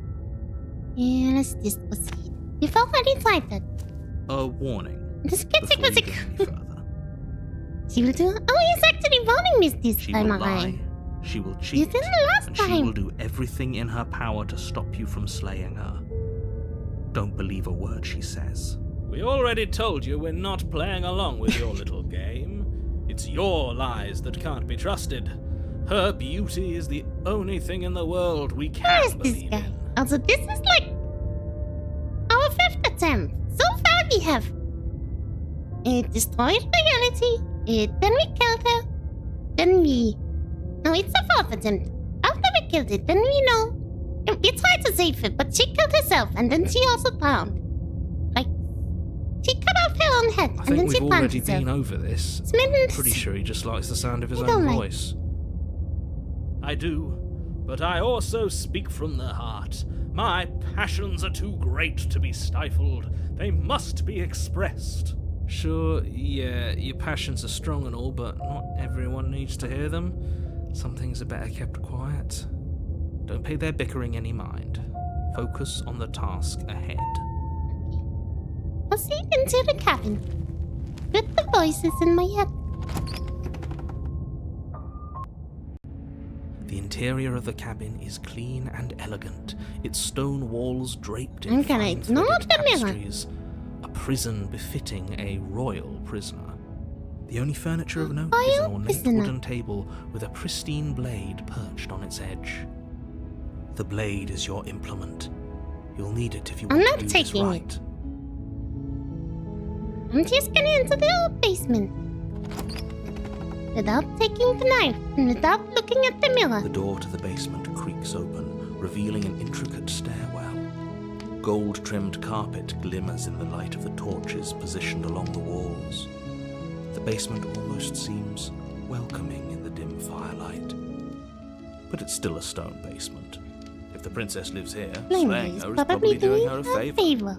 Yeah, let's just proceed. You've already tried that. A warning. The skeptic Before was you a... go any further. She will do... Oh, he's actually warning me this She time will around. lie, she will You cheat, didn't last and she time. will do everything in her power to stop you from slaying her. Don't believe a word she says. We already told you we're not playing along with your little game. It's your lies that can't be trusted. Her beauty is the only thing in the world we Who can is this believe guy? in. Also, this is like... our 5th attempt. So far we have... It destroyed reality. Then we killed her. Then we... No, it's the 4th attempt. After we killed it, then we know... We tried to save her, but she killed herself, and then she also drowned. Like... She cut off her own head, I and then think she we've drowned already herself. been over this. Smitten- Pretty sure he just likes the sound of his I own don't like- voice. I do, but I also speak from the heart. My passions are too great to be stifled. They must be expressed. Sure, yeah, your passions are strong and all, but not everyone needs to hear them. Some things are better kept quiet. Don't pay their bickering any mind. Focus on the task ahead. Proceed into the cabin. With the voices in my head. The interior of the cabin is clean and elegant, its stone walls draped in I'm gonna fine ignore threaded the mirror. tapestries. A prison befitting a royal prisoner. The only furniture of note is an Royal ornate prisoner. wooden table with a pristine blade perched on its edge. The blade is your implement. You'll need it if you I'm want not to do this taking it. right. I'm just gonna enter the basement. Without taking the knife and without looking at the mirror. The door to the basement creaks open, revealing an intricate stairwell. Gold-trimmed carpet glimmers in the light of the torches positioned along the walls. The basement almost seems welcoming in the dim firelight. But it's still a stone basement. If the princess lives here, slaying Plainly, he's her is probably probably doing her a a favor. favor.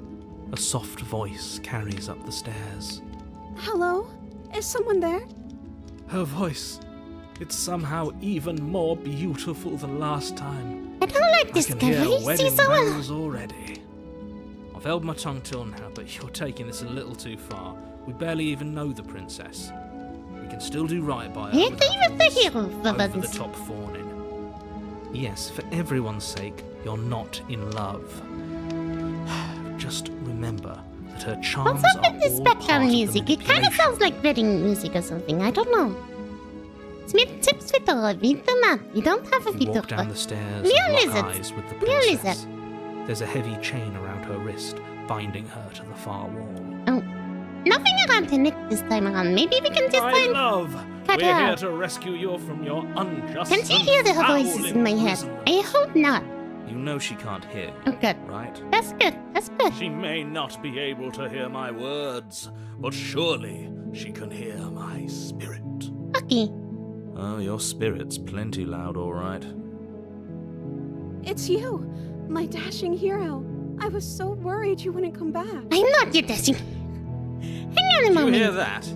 A soft voice carries up the stairs. Hello? Is someone there? Her voice, it's somehow even more beautiful than last time. I don't like this I can guy. hear He's wedding so bells already. I've held my tongue till now, but you're taking this a little too far. We barely even know the princess. We can still do right by her. I agree with the hero, for over the once. top fawning. Yes, for everyone's sake, you're not in love. Just remember that her charms What's up are with this all background part of the music? It kind of manipulation. sounds like wedding music or something. I don't know. Smith tips Vidor. We don't have a You walk down Vidor. the stairs Mia and lock lizard. eyes with the Mia lizard. princess. There's a heavy chain around her wrist, binding her to the far wall. Oh, nothing around her neck this time around. Maybe we can just My find... love, Cut we're her here out. to rescue you from your unjust Can't you and hear the foul voices in my head? imprisonment. I hope not. You know she can't hear, Oh, good. right? That's good. That's good. She may not be able to hear my words, but surely she can hear my spirit. Okay. Oh, your spirit's plenty loud, all right. It's you, my dashing hero. I was so worried you wouldn't come back. I'm not your dashing. Hang on a Did you moment. hear that?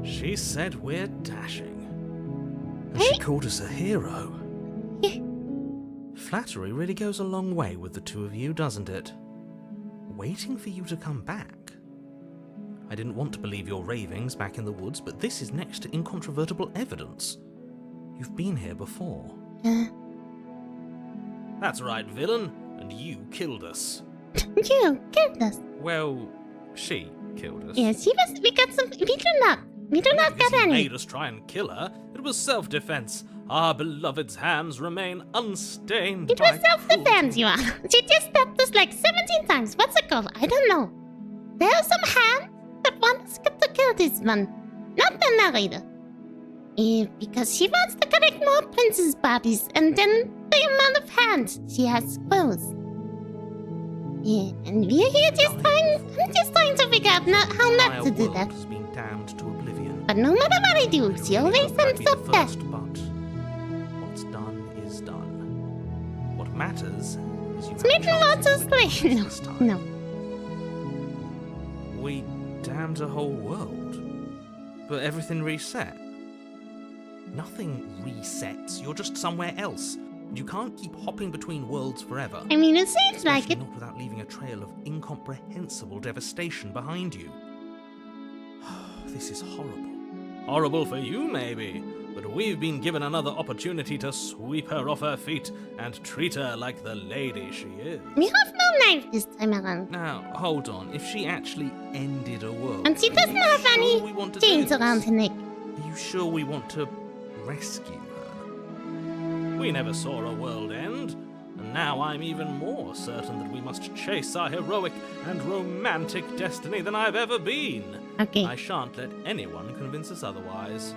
She said we're dashing. And she called us a hero. Yeah. Flattery really goes a long way with the two of you, doesn't it? Waiting for you to come back. I didn't want to believe your ravings back in the woods, but this is next to incontrovertible evidence. You've been here before. That's right, villain. And you killed us. You killed us. Well, she killed us. Yes, we got some... We do not Because get you any. made us try and kill her. It was self-defense. Our beloved's hands remain unstained It by was self-defense, you are. She just stabbed us like 17 times. What's it called? I don't know. There are some hands that want us to kill this one. Not the narrator. Because she wants to collect more princess bodies, and then the amount of hands she has grows. And we're here just I'm just trying to figure out how not to do that. Has been damned to oblivion. But no matter what I do, she always ends Be up the back. first, but what's done is done. What matters is you Smitten have wants a chance us to win to... this No, time. no. We damned a whole world, but everything reset. Nothing resets. You're just somewhere else. You can't keep hopping between worlds forever. I mean, it seems like Especially it. not without leaving a trail of incomprehensible devastation behind you. This is horrible. Horrible for you, maybe, but we've been given another opportunity to sweep her off her feet and treat her like the lady she is. We have no knife this time around. Now, hold on. If she actually ended a world, And she are doesn't you have sure any we want to do chains this? around her neck. Are you sure we want to rescue her? We never saw a world end, and now I'm even more certain that we must chase our heroic and romantic destiny than I've ever been. Okay. I shan't let anyone convince us otherwise.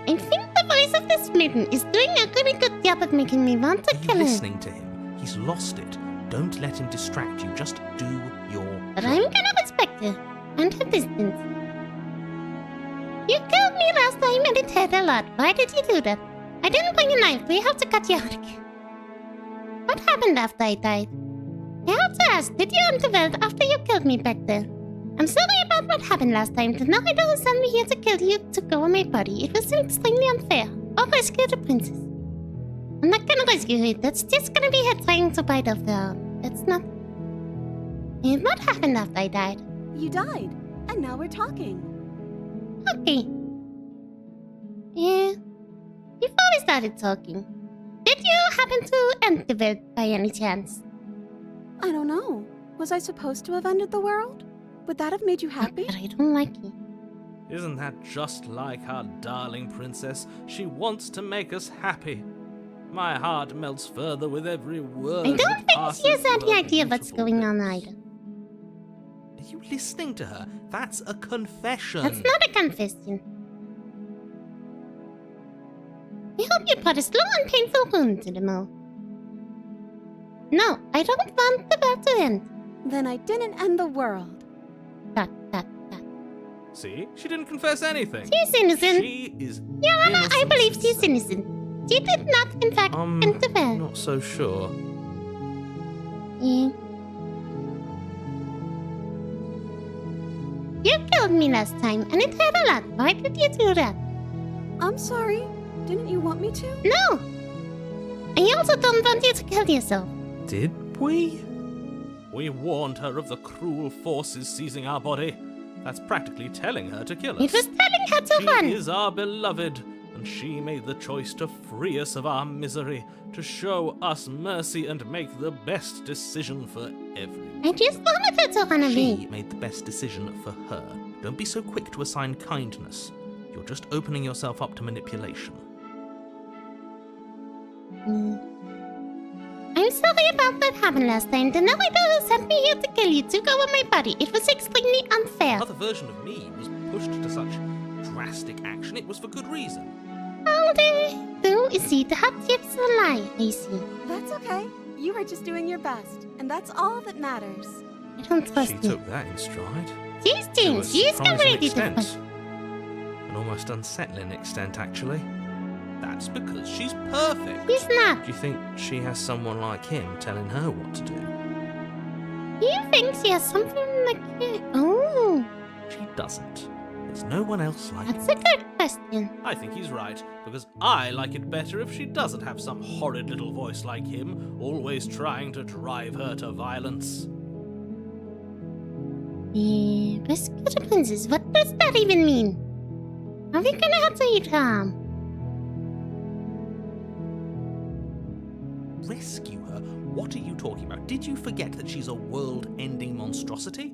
I think the voice of the smitten is doing a really good job of making me want to Are you kill her. listening to him? He's lost it. Don't let him distract you. Just do your But job. I'm gonna respect her and her distance. You killed me last time and it hurt a lot. Why did you do that? I didn't bring a knife. We have to cut you out. What happened after I died? I have to ask, did you underwhelm after you killed me back there? I'm sorry about what happened last time. The narrator sent me here to kill you to go on my body. It was extremely unfair. I'll rescue the princess. I'm not gonna rescue her. That's just gonna be her trying to bite off the arm. That's not... What happened after I died? You died, and now we're talking. Okay. Before we started talking, did you happen to end the world by any chance? I don't know. Was I supposed to have ended the world? Would that have made you happy? But I don't like you. Isn't that just like our darling princess? She wants to make us happy. My heart melts further with every word. I don't that think passes she has any through her idea what's beautiful going on lips. either. Are you listening to her? That's a confession. That's not a confession. I hope you put a slow and painful wound to the mole. No, I don't want the world to end. Then I didn't end the world. Dot. See? She didn't confess anything. She's innocent. She is Your Honor, I innocent. believe she's innocent. She did not, in fact, end the world. Not so sure. Yeah. You killed me last time, and it hurt a lot. Why did you do that? I'm sorry. Didn't you want me to? No! I also don't want you to kill yourself. Did we? We warned her of the cruel forces seizing our body. That's practically telling her to kill us. It was telling her to She run. is our beloved, and she made the choice to free us of our misery, to show us mercy and make the best decision for everyone. I just wanted her to run She away. made the best decision for her. Don't be so quick to assign kindness. You're just opening yourself up to manipulation. I'm sorry about what happened last time. The narrator who sent me here to kill you took over my body. It was extremely unfair. Another version of me was pushed to such drastic action. It was for good reason. All they do is see the hot tips a lie, I see. That's okay. You are just doing your best, and that's all that matters. I don't trust She you. took that in stride. These To a things, she is surprising ready to extent. fight. An almost unsettling extent, actually. That's because she's perfect. He's not. Do you think she has someone like him telling her what to do? Do you think she has something like it? Oh, She doesn't. There's no one else like that's a good question. I think he's right, because I like it better if she doesn't have some horrid little voice like him, always trying to drive her to violence. Rescue the princess. What does that even mean? Are we gonna have to eat her arm? Rescue her? What are you talking about? Did you forget that she's a world-ending monstrosity?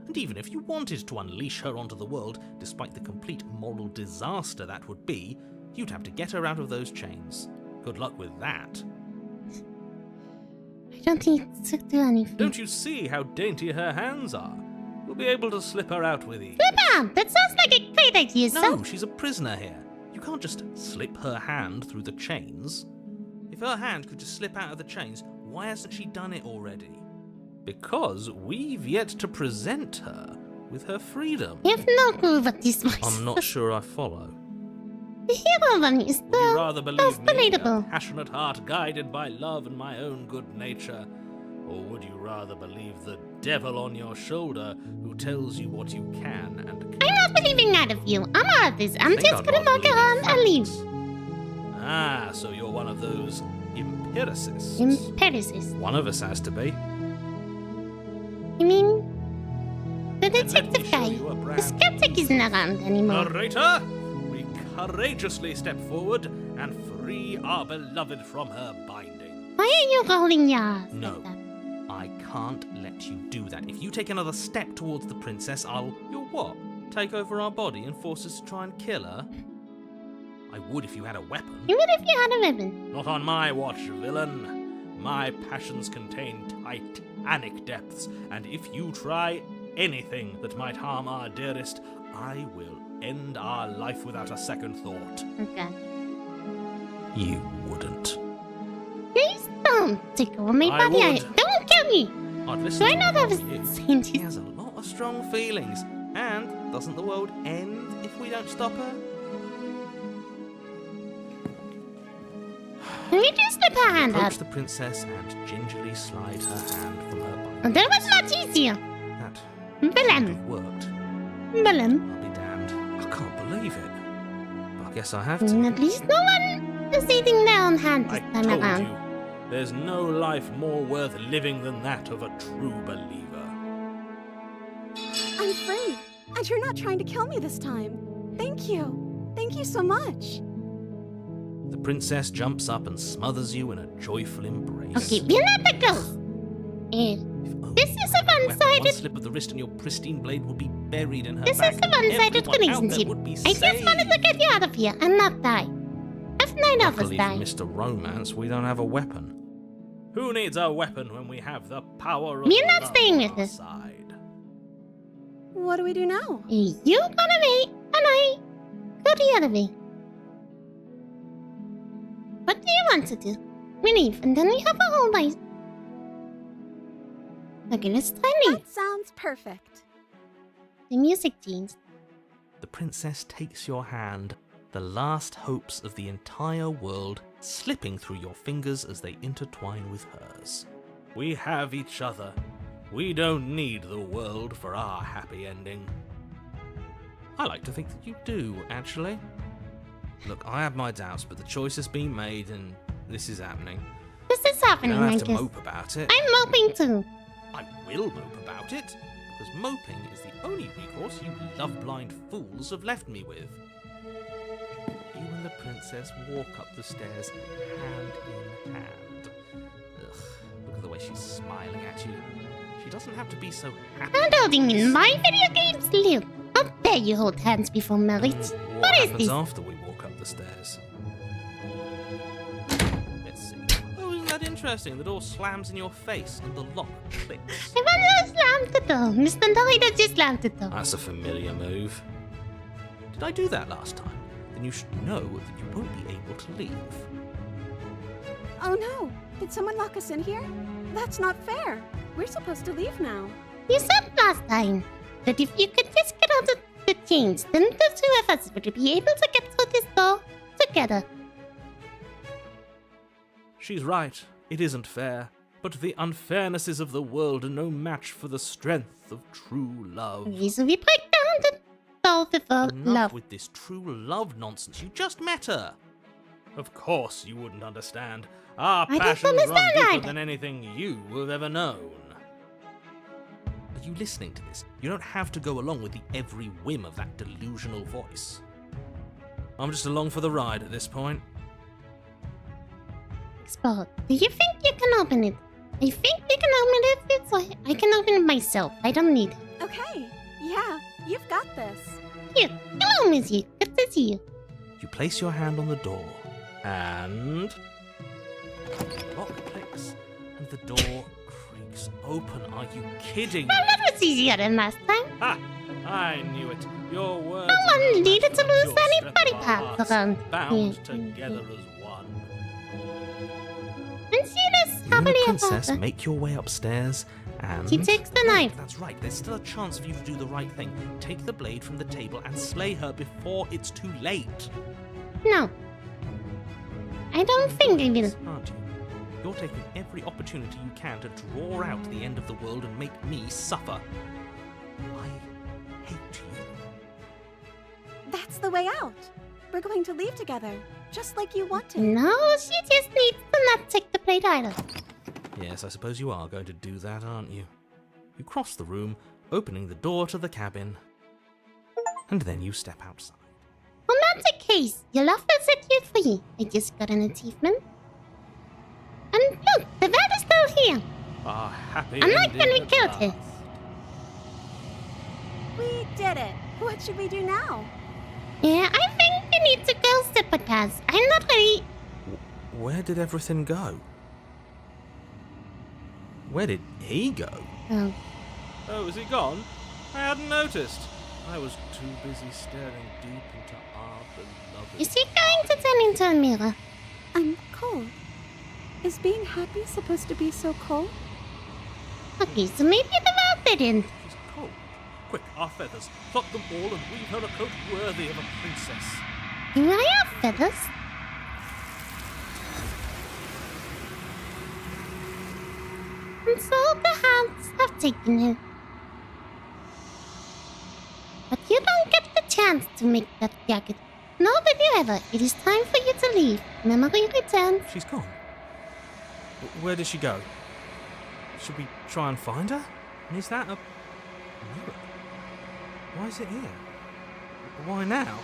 And even if you wanted to unleash her onto the world, despite the complete moral disaster that would be, you'd have to get her out of those chains. Good luck with that. I don't need to do anything. Don't you see how dainty her hands are? You'll be able to slip her out with ease. Slip out! That sounds like a great idea, No, so. she's a prisoner here. You can't just slip her hand through the chains. If her hand could just slip out of the chains, why hasn't she done it already? Because we've yet to present her with her freedom. You have no clue what this was. I'm not sure I follow. The hero one is Would you rather most believe me, a relatable. passionate heart guided by love and my own good nature? Or would you rather believe the devil on your shoulder who tells you what you can and can't? I'm not believing that of you. I'm an artist. I'm think just I'd gonna rather walk believe in around and leave. facts. Ah, so you're one of those empiricists. Empiricist. One of us has to be. You mean the And let me detective show guy? you a The brand skeptic isn't around anymore. Narrator, we courageously step forward and free our beloved from her binding. Why are you rolling your eyes No. like that? I can't let you do that. If you take another step towards the princess, You'll what? Take over our body and force us to try and kill her? I would if you had a weapon. Even if you had a weapon. Not on my watch, villain. My passions contain titanic depths, and if you try anything that might harm our dearest, I will end our life without a second thought. Okay. You wouldn't. Please don't take over my I body. would. Don't kill me. I'd listen Do I to not him have a if I were you. scientist? He has a lot of strong feelings, and doesn't the world end if we don't stop her? Can we just slip her hand out? Approach the princess and gingerly slide her hand from her Oh, body. that was much easier. That Villain. would have worked. Villain. I'll be damned. I can't believe it. But I guess I have to. At least no one is eating their own hand this I time told around. you, there's no life more worth living than that of a true believer. I'm free, and you're not trying to kill me this time. Thank you. Thank you so much. The princess jumps up and smothers you in a joyful embrace. Okay, we're not that close. If only This is a you had weapon, one-sided- One slip of the wrist and your pristine blade would be buried in her This back. is a one-sided Everyone out there relationship. would be I just wanted to saved. get you out of here and not die. If nine of us Luckily for die. Mr. Romance, we don't have a weapon. Who needs a weapon when we have the power of We're not love staying on with our this. side? What do we do now? You go away and I go the other way. What do you want to do? We leave and then we have a whole night. Okay, let's try leave. That sounds perfect. The music changed. The princess takes your hand, the last hopes of the entire world slipping through your fingers as they intertwine with hers. We have each other. We don't need the world for our happy ending. I like to think that you do, actually. Look, I have my doubts, but the choice has been made and this is happening. This is You happening, don't I have to guess. mope about it. I'm moping too. I will mope about it. because moping is the only recourse you love-blind fools have left me with. You and the princess walk up the stairs hand in hand. Ugh, look at the way she's smiling at you. She doesn't have to be so happy. Handholding in my video games, Lou. How dare you hold hands before marriage? What is happens this? after we walk up the stairs? Let's see. Oh, isn't that interesting? The door slams in your face and the lock clicks. Everyone slammed the door. Mr. Dorito just slammed the door. That's a familiar move. Did I do that last time? Then you should know that you won't be able to leave. Oh no! Did someone lock us in here? That's not fair. We're supposed to leave now. You said last time that if you could just get out of the chains, then the two of us would be able to get through this door together. She's right. It isn't fair. But the unfairnesses of the world are no match for the strength of true love. So we break down the door before Enough love. with this true love nonsense. You just met her. Of course you wouldn't understand. Our I don't passions run understand deeper either. than anything you have ever known. Are you listening to this? You don't have to go along with the every whim of that delusional voice. I'm just along for the ride at this point. Spot, do you think you can open it? I think you can open it if it's like I can open it myself. I don't need it. Okay. Yeah, you've got this. Here. Hello, Missy. Good to see you. You place your hand on the door, and the lock clicks, and the door creaks open. Are you kidding? Well, that was easier than last time. Ha! I knew it. Your words. No are one needed to lose your any strength body of parts hearts, around bound here. together as one. And see this You and happily the about princess her. make your way upstairs, and She takes the knife. That's right. There's still a chance for you to do the right thing. Take the blade from the table and slay her before it's too late. No. I don't think I will. Aren't you? You're taking every opportunity you can to draw out the end of the world and make me suffer. I hate you. That's the way out. We're going to leave together, just like you wanted. No, she just needs to not take the blade either. Yes, I suppose you are going to do that, aren't you? You cross the room, opening the door to the cabin, and then you step outside. Well, not the case. Your love will set you free. I just got an achievement. And look, the vet is still here. Ah, happy Unlike ending when we at killed her. last. We did it. What should we do now? Yeah, I think we need to go separate paths. I'm not ready. Where did everything go? Where did he go? Oh, Oh, is he gone? I hadn't noticed. I was too busy staring deep into our beloved. is he going to turn into a mirror? I'm cold. Is being happy supposed to be so cold? Okay, so maybe the vet didn't. She's cold. Quick, our feathers. Pluck them all and weave her a coat worthy of a princess. Do I have feathers? And so the hounds have taken her. But you don't get the chance to make that jacket. Nor will you ever. It is time for you to leave. Memory returns. She's gone. Where did she go? Should we try and find her? And is that a mirror? Why is it here? Why now?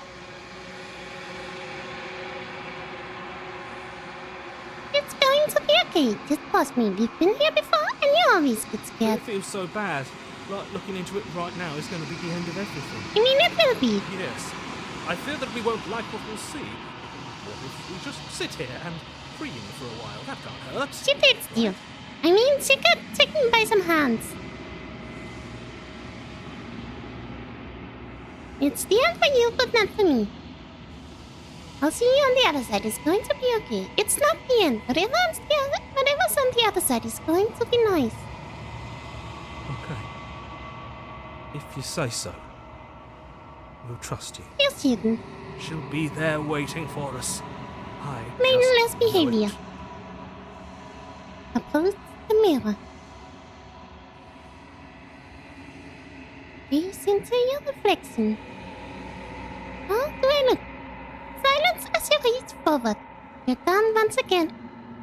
It's going to be okay. Just trust me. We've been here before and you always get It scared. feels so bad. Like looking into it right now is going to be the end of everything. I mean, it will be. Yes. I fear that we won't like what we'll see. What if we just sit here and preen for a while? That can't hurt. She did steal. I mean, she got taken by some hands. It's the end for you, but not for me. I'll see you on the other side. It's going to be okay. It's not the end. Whatever's on the other side is going to be nice. Okay. If you say so. We'll trust you. Yes, Eden. She'll be there waiting for us. I Maidenless just know behavior. it. Approach the mirror. Gaze into your reflection. How do I look? Silence as you reach forward. You're done once again.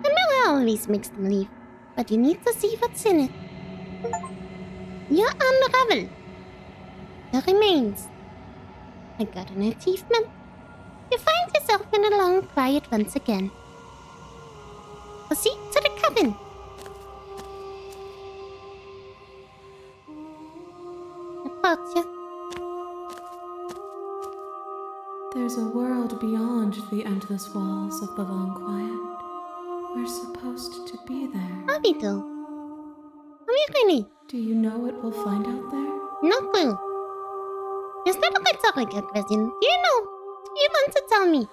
The mirror always makes them leave, but you need to see what's in it. You unravel the remains. I got an achievement. You find yourself in a long quiet once again. Proceed to the cabin. Approach you. There's a world beyond the endless walls of the long quiet. We're supposed to be there. How we do? Are we really? Do you know what we'll find out there? No clue. Is that a rhetorical question? Do you know? Do you want to tell me?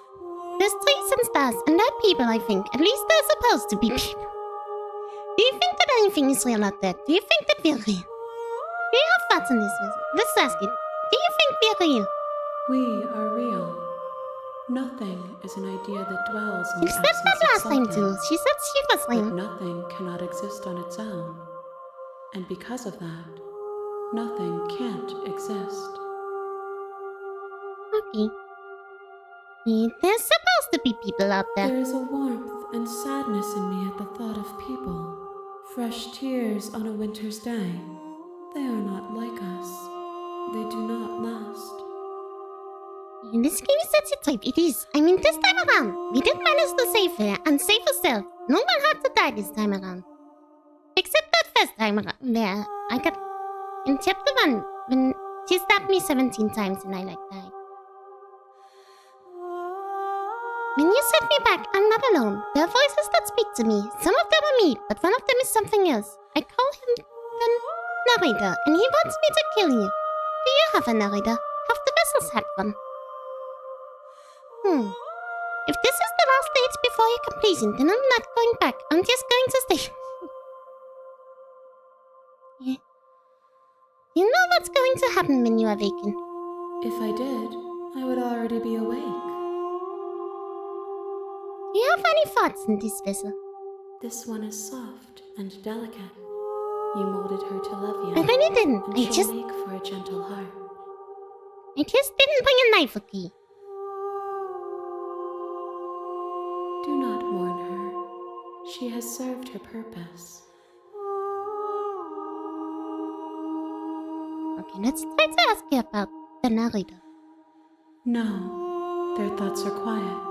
There's trees and stars, and they're people, I think. At least they're supposed to be people. Do you think that anything is real out there? Do you think that we're real? Do you have thoughts on this? Let's ask it. Do you think we're real? We are real. Nothing is an idea that dwells in She the said absence that of last time something. too. She said she was But real. nothing cannot exist on its own. And because of that, nothing can't exist. Okay. There's supposed to be people out there. There is a warmth and sadness in me at the thought of people. Fresh tears on a winter's day. They are not like us. They do not last. This game is such a trip. It is. I mean, this time around, we did manage to save her and save herself. No one had to die this time around. Except that first time around, where I got... In chapter 1, when she stabbed me 17 times and I died. When you set me back, I'm not alone. There are voices that speak to me. Some of them are me, but one of them is something else. I call him the narrator, and he wants me to kill you. Do you have a narrator? Have the vessels had one? If this is the last stage before your completion, then I'm not going back. I'm just going to stay. Yeah. You know what's going to happen when you awaken. If I did, I would already be awake. Do you have any thoughts in this vessel? This one is soft and delicate. You molded her to love you. I really didn't. And I she'll make for a gentle heart. didn't bring a knife with me. Do not mourn her. She has served her purpose. Okay, let's try to ask you about the narrator. No, their thoughts are quiet.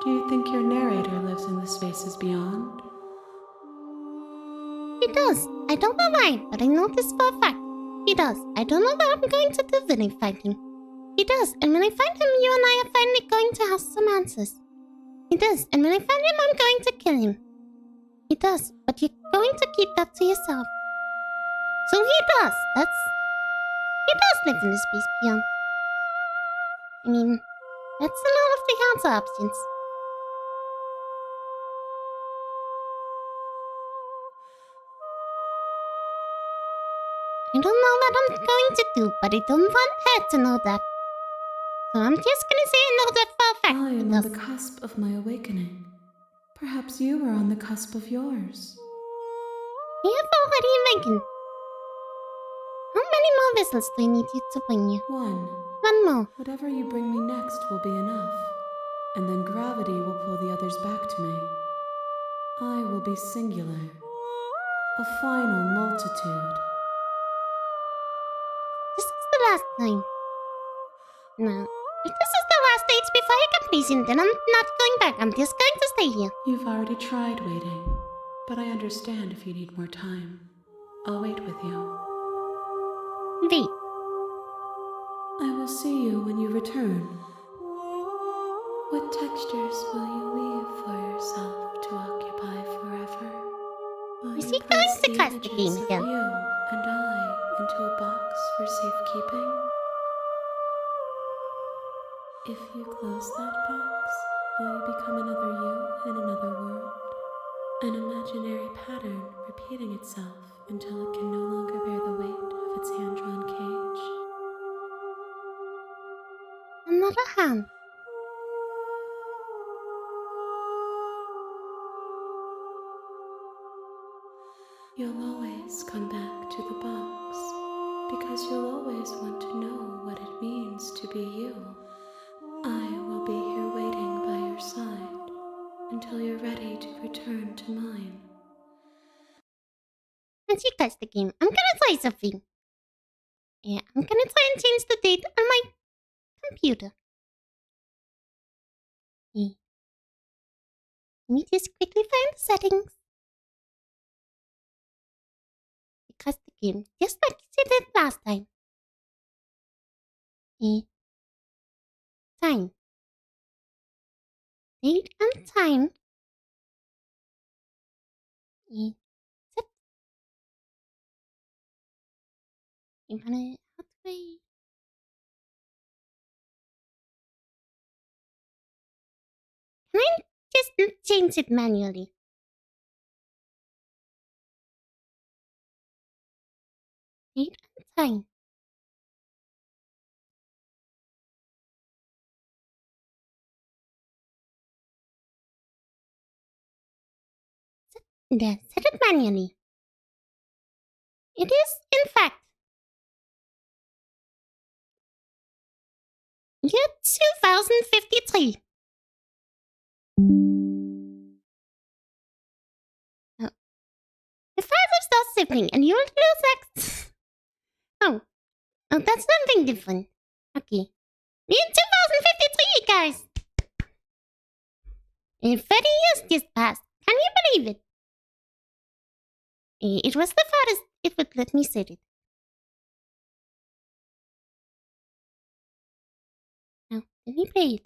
Do you think your narrator lives in the spaces beyond? He does. I don't know why, but I know this for a fact. He does. I don't know what I'm going to do when I find him. He does, and when I find him, you and I are finally going to have some answers. He does, and when I find him, I'm going to kill him. He does, but you're going to keep that to yourself. So he does. He does live in the space beyond. I mean, that's a lot of the answer options. I don't know what I'm going to do, but I don't want her to know that. So I'm just gonna say I know that for a fact. I am because on the cusp of my awakening. Perhaps you are on the cusp of yours. we have already awakened. How many more vessels do I need you to bring you? One. One more. Whatever you bring me next will be enough. And then gravity will pull the others back to me. I will be singular. A final multitude. This is the last time. No. If this is the last stage before your completion, then I'm not going back. I'm just going to stay here. You've already tried waiting, but I understand if you need more time. I'll wait with you. Wait. I will see you when you return. What textures will you weave for yourself to occupy forever? Will Is you he going press to the cast the images game of again? you and I into a box for safekeeping? If you close that box, will you become another you in another world? An imaginary pattern repeating itself until it can no longer bear the weight of its hand-drawn cage. Another hand. You'll always come back to the box, because you'll always want to know what it means to be you. I will be here waiting by your side until you're ready to return to mine. As you guys the game, I'm gonna try something. Yeah, I'm gonna try and change the date on my computer. Yeah. Let me just quickly find the settings. Because the game, just like you did last time. Yeah. Time. Date and time. Yeah. Set. You wanna, how do I... Can I just change it manually? Date and time. There, set it manually. It is, in fact, year 2053. Oh. Your father starts sibling and you'll lose X. Oh, that's something different. Okay. In 2053, guys! 30 years just passed. Can you believe it? It was the farthest it would let me set it. Now, let me play it.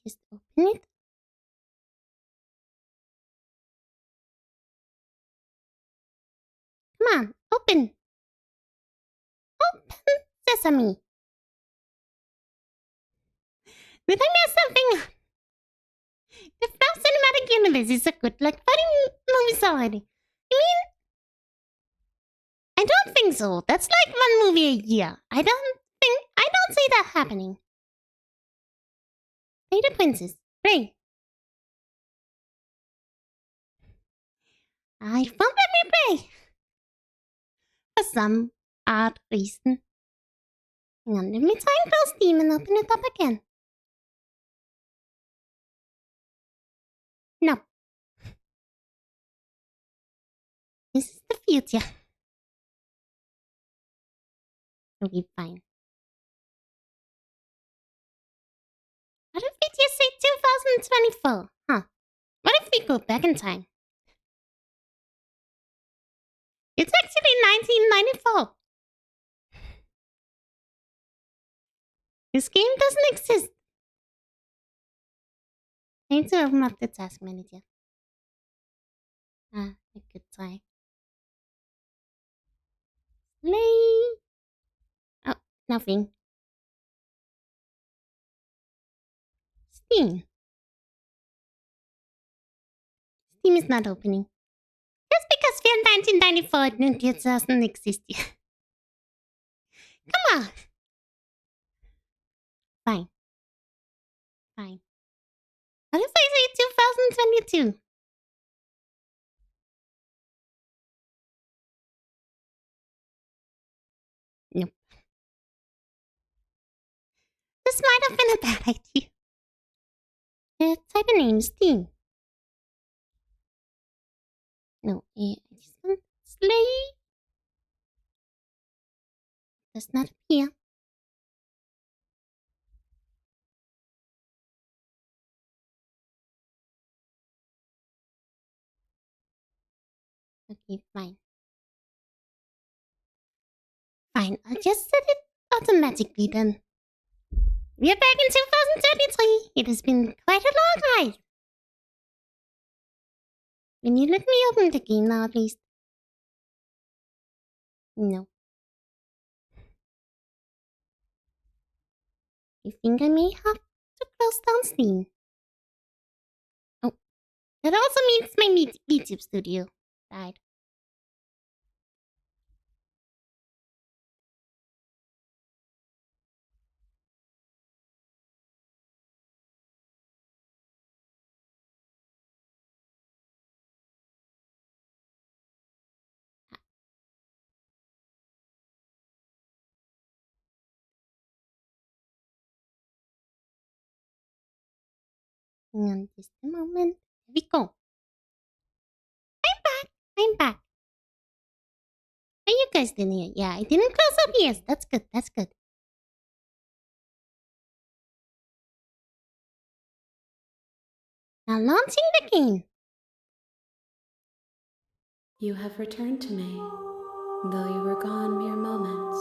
Just open it. Come on, open. Open sesame. Did I miss something? The Flash Cinematic Universe is so good, like fighting movies already. You mean? I don't think so. That's like one movie a year. I don't see that happening. Data Princess. Great. I won't let me play. For some odd reason. Hang on, let me try and close Steam and open it up again. No. This is the future. It'll be fine. What if we just say 2024? Huh. What if we go back in time? It's actually 1994. This game doesn't exist. I need to open up the task manager. A good try. Play. Oh, nothing. Steam. Steam is not opening. Just because we're in 1994 it doesn't exist yet. Come on. Fine. Fine. What if I say 2022? Nope. This might have been a bad idea. Type a name, Steam. No, I just want Slay. Does not appear. Okay, fine. Fine, I'll just set it automatically then. We're back in 2023. It has been quite a long ride. Can you let me open the game now, at least? No. I think I may have to close down Steam. Oh, that also means my YouTube studio died. Hang on just a moment. Here we go. I'm back. Are you guys doing here? Yeah, I didn't close up ears. That's good. Now launching the game. You have returned to me. Though you were gone mere moments,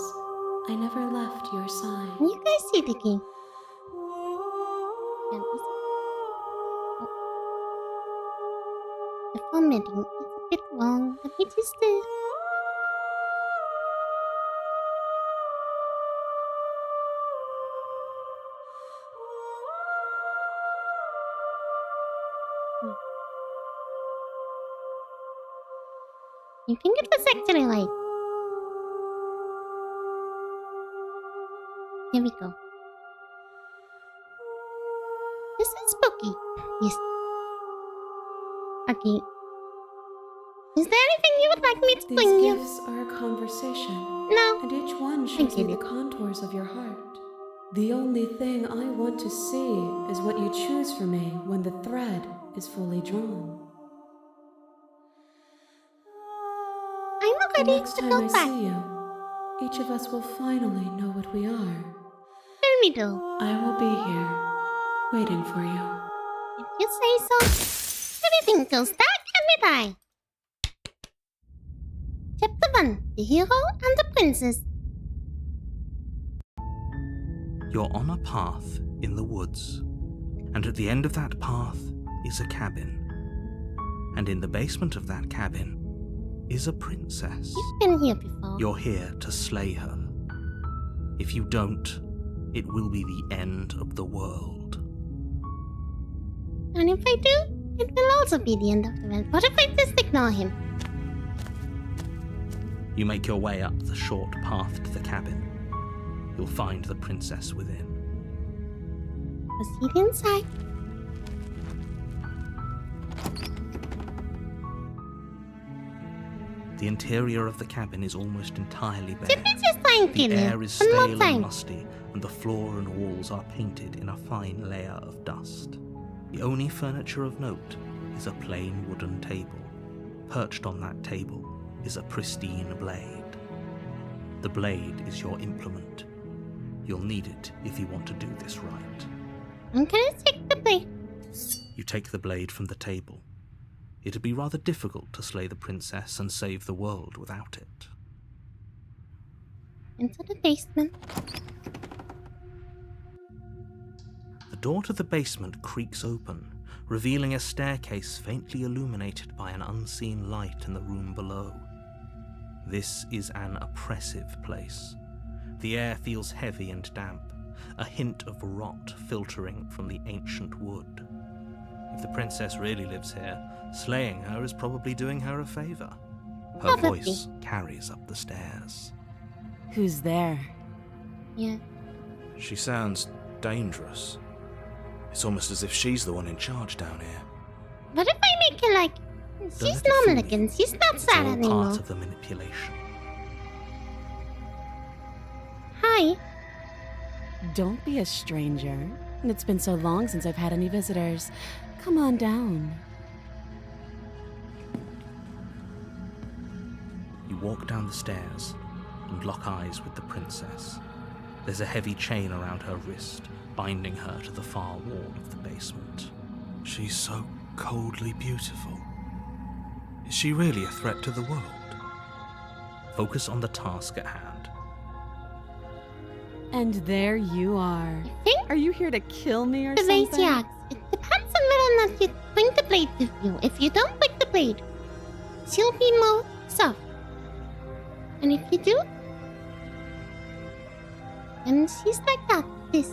I never left your side. Can you guys see the game? Yeah, the formatting is a bit wrong. Let me just I think it was actually like. Here we go. This is spooky. Yes. Okay. Is there anything you would like me to bring These you? gifts are a conversation. No. And each one shows you the contours of your heart. The only thing I want to see is what you choose for me when the thread is fully drawn. I'm not The ready next to time go I back. see you, each of us will finally know what we are. Let me do. I will be here, waiting for you. If you say so. Everything goes dark and we die. Chapter 1. The Hero and the Princess. You're on a path in the woods, and at the end of that path is a cabin. And in the basement of that cabin is a princess. You've been here before. You're here to slay her. If you don't, it will be the end of the world. And if I do, it will also be the end of the world. What if I just ignore him? You make your way up the short path to the cabin. You'll find the princess within. Proceed inside. The interior of the cabin is almost entirely bare. Did we just try and The kill air you? is One more stale and time. musty, and the floor and walls are painted in a fine layer of dust. The only furniture of note is a plain wooden table. Perched on that table is a pristine blade. The blade is your implement. You'll need it if you want to do this right. I'm gonna take the blade. You take the blade from the table. It'd be rather difficult to slay the princess and save the world without it. Into the basement. The door to the basement creaks open, revealing a staircase faintly illuminated by an unseen light in the room below. This is an oppressive place. The air feels heavy and damp, a hint of rot filtering from the ancient wood. If the princess really lives here, slaying her is probably doing her a favor. Her Probably. voice carries up the stairs. Who's there? Yeah. She sounds dangerous. It's almost as if she's the one in charge down here. What if I make her like... She's let it normal fool you. again. She's not It's sad all anymore. part of the manipulation. Hi. Don't be a stranger. It's been so long since I've had any visitors. Come on down. You walk down the stairs and lock eyes with the princess. There's a heavy chain around her wrist, binding her to the far wall of the basement. She's so coldly beautiful. Is she really a threat to the world? Focus on the task at hand. And there you are. think Are you here to kill me or the way she something? acts. It depends on whether or not you bring the blade with you. If you don't bring the blade, she'll be more soft. And if you do, then she's like that. This.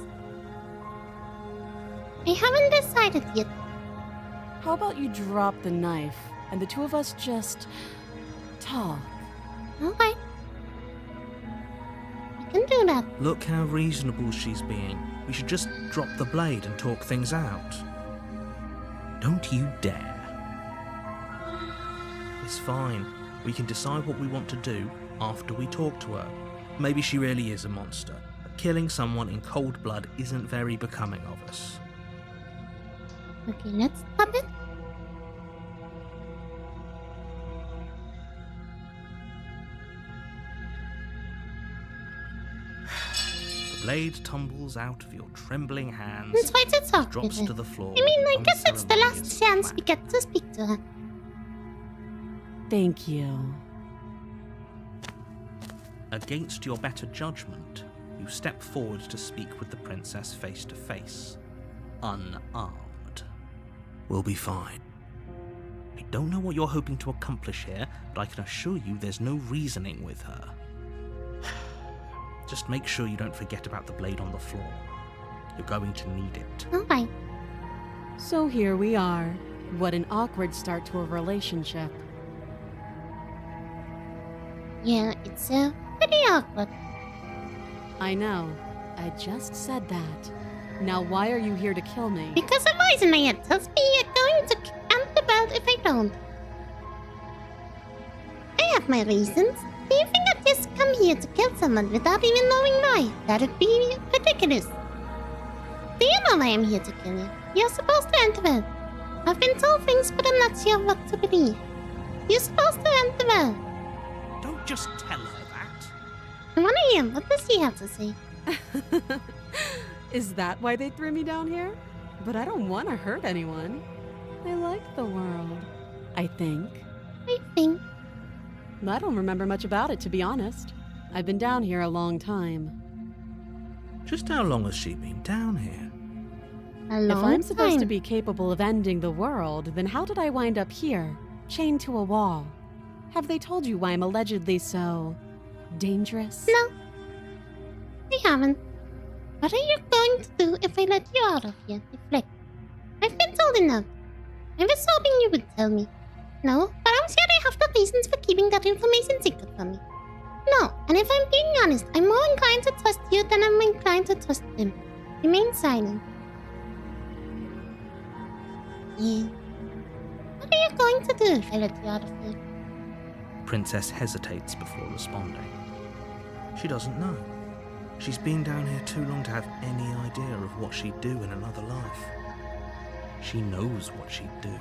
I haven't decided yet. How about you drop the knife and the two of us just talk? Alright. I can do that. Look how reasonable she's being. We should just drop the blade and talk things out. Don't you dare. It's fine. We can decide what we want to do after we talk to her. Maybe she really is a monster, but killing someone in cold blood isn't very becoming of us. Okay, let's stop it. The blade tumbles out of your trembling hands, Let's try to talk drops with to her. the floor. I mean, I with guess it's the last unceremonious chance we clap. get to speak to her. Thank you. Against your better judgment, you step forward to speak with the princess face to face, unarmed. We'll be fine. I don't know what you're hoping to accomplish here, but I can assure you there's no reasoning with her. Just make sure you don't forget about the blade on the floor. You're going to need it. Alright. So here we are. What an awkward start to a relationship. Yeah, it's pretty awkward. I know. I just said that. Now why are you here to kill me? Because a voice in my head tells me you're going to kick out the belt if I don't. I have my reasons. Do you think I'd just come here to kill someone without even knowing why? That'd be ridiculous. Do you know why I'm here to kill you? You're supposed to enter well. I've been told things, but I'm not sure what to believe. You're supposed to enter well. Don't just tell her that. I want to hear what does she have to say. Is that why they threw me down here? But I don't want to hurt anyone. I like the world. I think. I think. I don't remember much about it, to be honest. I've been down here a long time. Just how long has she been down here? A long If I'm supposed to time. be capable of ending the world, then how did I wind up here, chained to a wall? Have they told you why I'm allegedly so dangerous? No. They haven't. What are you going to do if I let you out of here, Flick? I've been told enough. I was hoping you would tell me. No, but I'm sure they have the reasons for keeping that information secret from me. No, and if I'm being honest, I'm more inclined to trust you than I'm inclined to trust them. Remain silent. Yeah. What are you going to do if I let you out of here? Princess hesitates before responding. She doesn't know. She's been down here too long to have any idea of what she'd do in another life. She knows what she'd do.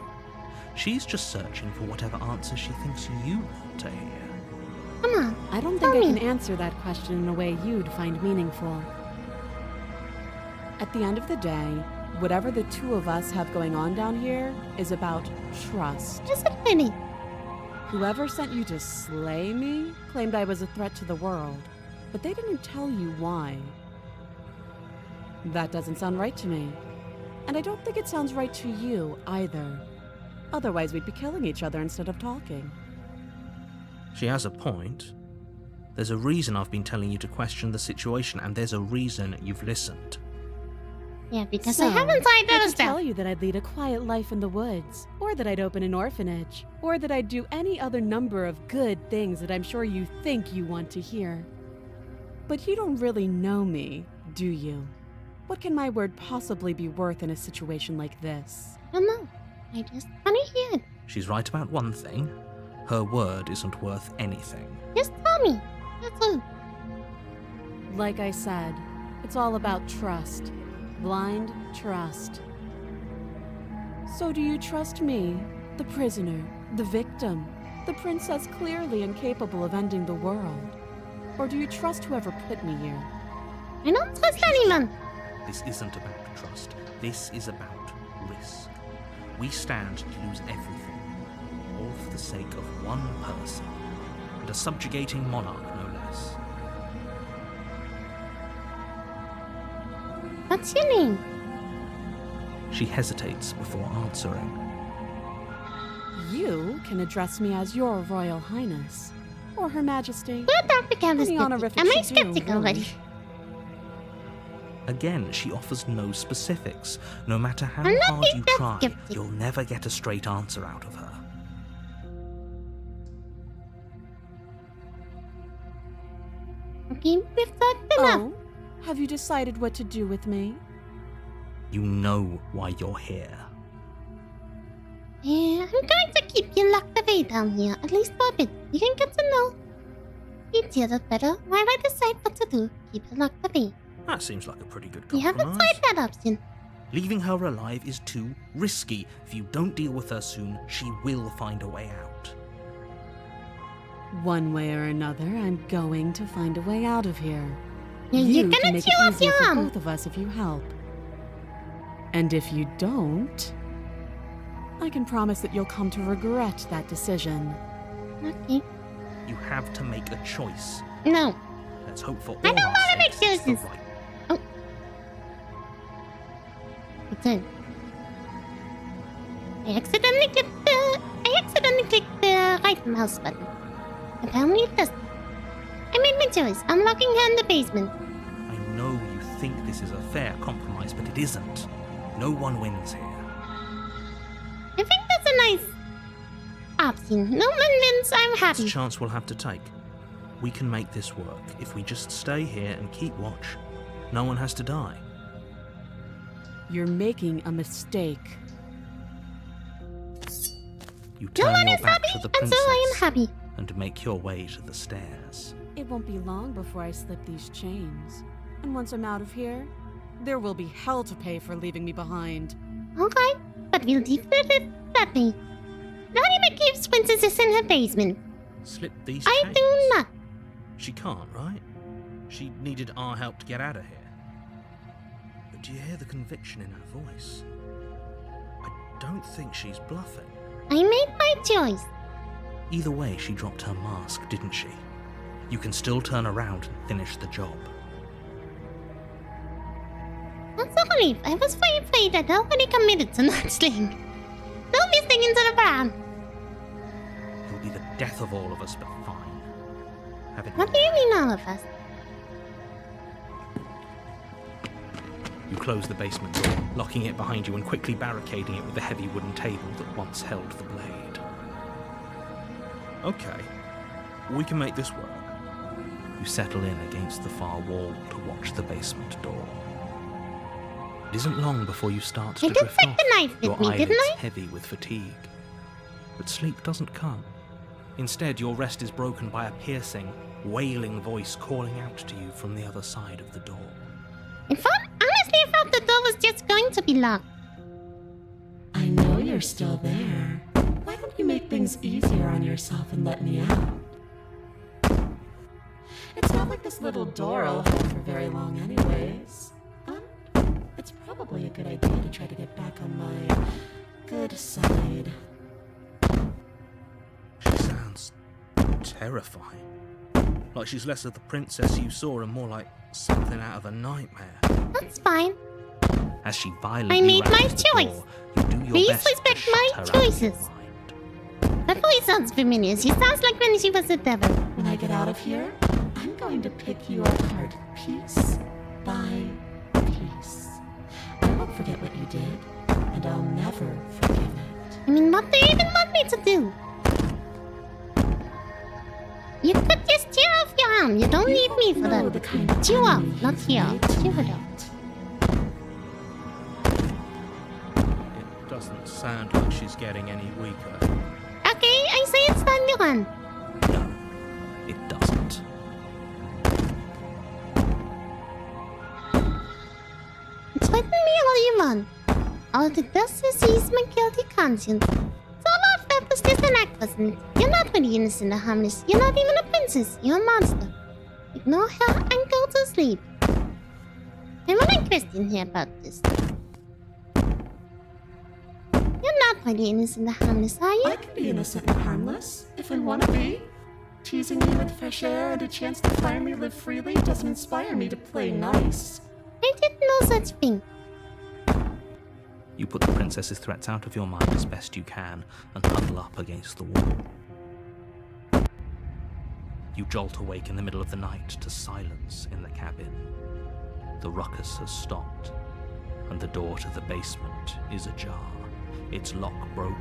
She's just searching for whatever answer she thinks you want to hear. Come on. I don't think Tell I can me. answer that question in a way you'd find meaningful. At the end of the day, whatever the two of us have going on down here is about trust. Is it really? Whoever sent you to slay me claimed I was a threat to the world, but they didn't tell you why. That doesn't sound right to me. And I don't think it sounds right to you either. Otherwise, we'd be killing each other instead of talking. She has a point. There's a reason I've been telling you to question the situation, and there's a reason you've listened. Yeah, because So, I haven't tried I other could stuff. tell you that I'd lead a quiet life in the woods, or that I'd open an orphanage, or that I'd do any other number of good things that I'm sure you think you want to hear. But you don't really know me, do you? What can my word possibly be worth in a situation like this? I don't know. I just want to hear it. She's right about one thing. Her word isn't worth anything. Just tell me. That's all. Like I said, it's all about trust. Blind trust. So do you trust me, the prisoner, the victim, the princess clearly incapable of ending the world? Or do you trust whoever put me here? I don't trust anyone. This isn't about trust. This is about risk. We stand to lose everything, all for the sake of one person, and a subjugating monarch, no less. What's your name? She hesitates before answering. You can address me as your Royal Highness, or Her Majesty. Good Dr. Candace. Any honorifics Am I you do, skeptic really. already? Again, she offers no specifics. No matter how I'm not hard being you that try, skeptic. you'll never get a straight answer out of her. Okay, we've talked enough. Oh, have you decided what to do with me? You know why you're here. Yeah, I'm going to keep you locked away down here, at least for a bit. You can get to know each other better while I decide what to do. Keep you locked away. That seems like a pretty good You compromise. haven't tried that option. Leaving her alive is too risky. If you don't deal with her soon, she will find a way out. One way or another, I'm going to find a way out of here. Yeah, You you're can gonna make chew it off easier your for arm. both of us if you help. And if you don't, I can promise that you'll come to regret that decision. Okay. You have to make a choice. No. Let's hope for all I don't our wanna make sakes it's the choices. right. What's in? I accidentally clicked the right mouse button. Apparently it doesn't. I made my choice. I'm locking her in the basement. I know you think this is a fair compromise, but it isn't. No one wins here. I think that's a nice option. No one wins. I'm It's happy. a chance we'll have to take. We can make this work. If we just stay here and keep watch, no one has to die. You're making a mistake. You No turn one your is back happy, to the and princess so I am happy. and make your way to the stairs. It won't be long before I slip these chains. And once I'm out of here, there will be hell to pay for leaving me behind. Okay, but we'll deal with it that way. Nobody keeps princesses in her basement. Slip these I chains. do not. She can't, right? She needed our help to get out of here. But do you hear the conviction in her voice? I don't think she's bluffing. I made my choice. Either way, she dropped her mask, didn't she? You can still turn around and finish the job. That's a relief. I was very afraid I'd already committed to not sling. Don't be stinging to the ground. It'll be the death of all of us, but fine. Have it. What do you mean, all of us? You close the basement door, locking it behind you and quickly barricading it with the heavy wooden table that once held the blade. Okay, we can make this work. You settle in against the far wall to watch the basement door. It isn't long before you start to I did drift take off, the knife with your me, eyelids didn't I? heavy with fatigue. But sleep doesn't come. Instead, your rest is broken by a piercing, wailing voice calling out to you from the other side of the door. Honestly, I thought the door was just going to be locked. I know you're still there. Why don't you make things easier on yourself and let me out? It's not like this little door will hold for very long anyways. But it's probably a good idea to try to get back on my good side. She sounds terrifying. Like she's less of the princess you saw and more like something out of a nightmare. That's fine. As she violently I made my rattles the choice. door, you do your Please best to respect shut my her out of your choices. mind. That voice sounds familiar. She sounds like when she was a devil. When I get out of here, I'm going to pick you apart piece by piece. I won't forget what you did, and I'll never forgive it. I mean, what do you even want me to do? You could just tear off your arm. You don't need me for know that. the kind of Chew off, enemy not you've tear made off. Chew it off. tonight. It doesn't sound like she's getting any weaker. Okay, I say it's time to run. No, it doesn't. Threaten me all you want. All it does is ease my guilty conscience. So all of that was just an act, wasn't it? You're not really innocent or harmless. You're not even a princess. You're a monster. Ignore her and go to sleep. I want a question here about this. You're not really innocent or harmless, are you? I can be innocent and harmless, if I want to be. Teasing you with fresh air and a chance to finally live freely doesn't inspire me to play nice. I did no such thing. You put the princess's threats out of your mind as best you can and huddle up against the wall. You jolt awake in the middle of the night to silence in the cabin. The ruckus has stopped, and the door to the basement is ajar, its lock broken,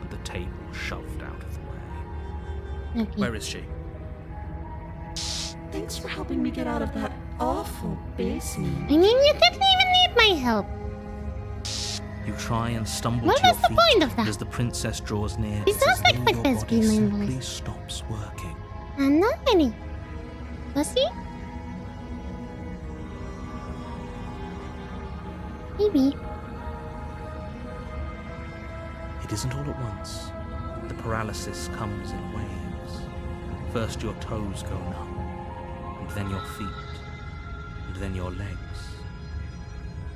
and the table shoved out of the way. Okay. Where is she? Thanks for helping me get out of that awful basement. I mean, you didn't even need my help. You try and stumble What to your was the feet, point of that? and as the princess draws near, It it's sounds as like though my your first body female simply voice. stops working. I'm not ready. Was he? Maybe. It isn't all at once. The paralysis comes in waves. First your toes go numb, and then your feet, and then your legs.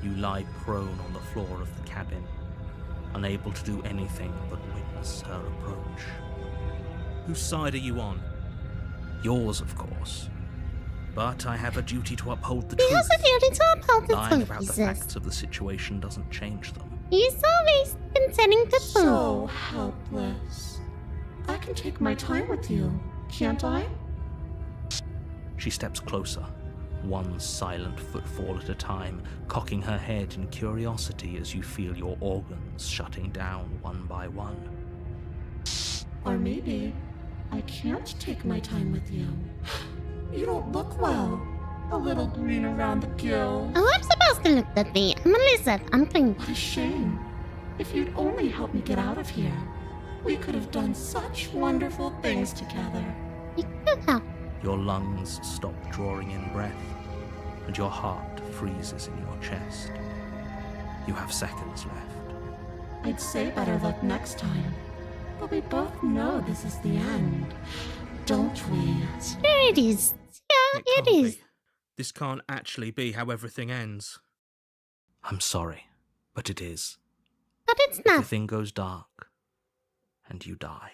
You lie prone on the floor of the cabin, unable to do anything but witness her approach. Whose side are you on? Yours, of course. But I have a duty to uphold the He truth. has a duty to uphold the Lying truth, about he the says. facts of the situation doesn't change them. He's always been telling the truth. So helpless. I can take my time with you, can't I? She steps closer, one silent footfall at a time, cocking her head in curiosity as you feel your organs shutting down one by one. Or maybe I can't take my time with you. You don't look well. A little green around the gills. Oh, I'm supposed to look that way. I'm a lizard. I'm green. What a shame. If you'd only helped me get out of here, we could have done such wonderful things together. You could have. Your lungs stop drawing in breath, and your heart freezes in your chest. You have seconds left. I'd say better luck next time. But we both know this is the end, don't we? Sure it is. Yeah, it can't is. be. This can't actually be how everything ends. I'm sorry, but it is. But it's not. Everything goes dark, and you die.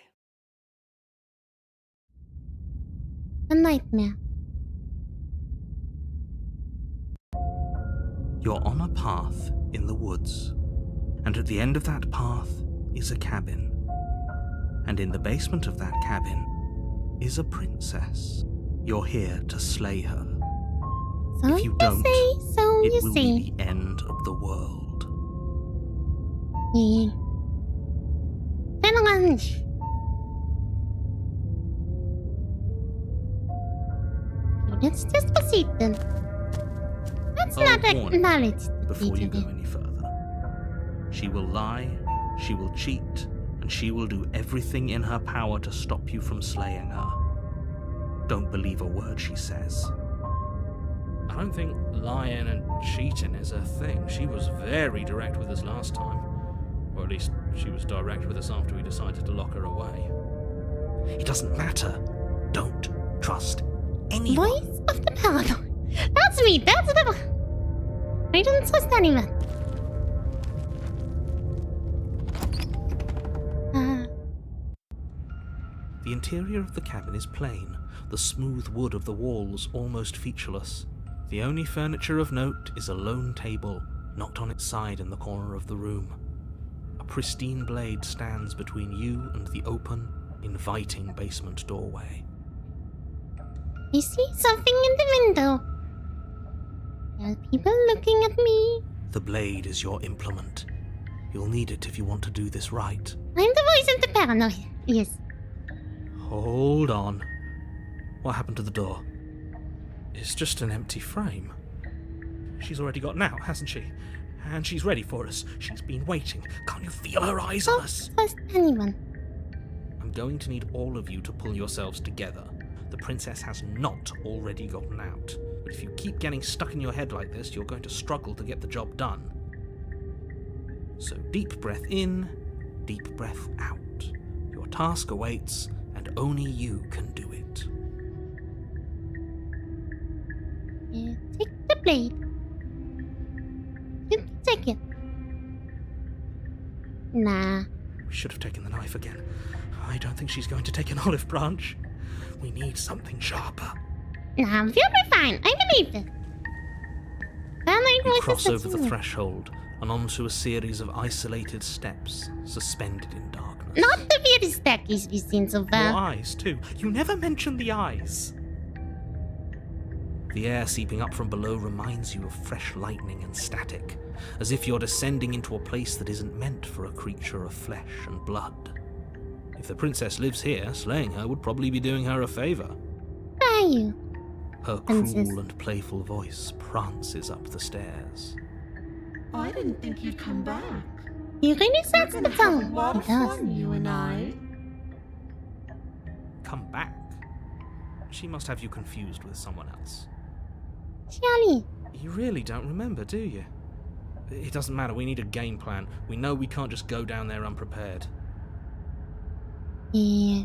A nightmare. You're on a path in the woods, and at the end of that path is a cabin. And in the basement of that cabin is a princess. You're here to slay her. So If you don't, say, so it you will say. be the end of the world. Yeah. Challenge. Let's just proceed then. Let's Oh, not warning. acknowledge the Before you go tragedy. any further, she will lie, she will cheat, and she will do everything in her power to stop you from slaying her. Don't believe a word she says. I don't think lying and cheating is her thing. She was very direct with us last time. Or at least she was direct with us after we decided to lock her away. It doesn't matter. Don't trust anyone. Voice of the paranoid. That's me. That's the. I don't trust anyone. The interior of the cabin is plain, the smooth wood of the walls almost featureless. The only furniture of note is a lone table, knocked on its side in the corner of the room. A pristine blade stands between you and the open, inviting basement doorway. I see something in the window. There are people looking at me. The blade is your implement. You'll need it if you want to do this right. I'm the voice of the paranoid. Yes. Hold on. What happened to the door? It's just an empty frame. She's already gotten out, hasn't she? And she's ready for us. She's been waiting. Can't you feel her eyes on Don't us? trust anyone. I'm going to need all of you to pull yourselves together. The princess has not already gotten out. But if you keep getting stuck in your head like this, you're going to struggle to get the job done. So deep breath in, deep breath out. Your task awaits, and only you can do it. Take the blade. You can take it. Nah. We should have taken the knife again. I don't think she's going to take an olive branch. We need something sharper. Nah, we'll be fine. I believe it. Paranoid You voices cross that over the you- threshold and onto a series of isolated steps, suspended in darkness. Not the weirdest stackies we've seen so Your far. eyes, too. You never mention the eyes. The air seeping up from below reminds you of fresh lightning and static, as if you're descending into a place that isn't meant for a creature of flesh and blood. If the princess lives here, slaying her would probably be doing her a favor. Where are you? Her Princess. cruel and playful voice prances up the stairs. I didn't think you'd come back. You really We're sets the gonna have a tone. lot It of does. fun, you and I. Come back. She must have you confused with someone else. Surely. You really don't remember, do you? It doesn't matter, we need a game plan. We know we can't just go down there unprepared. Yeah.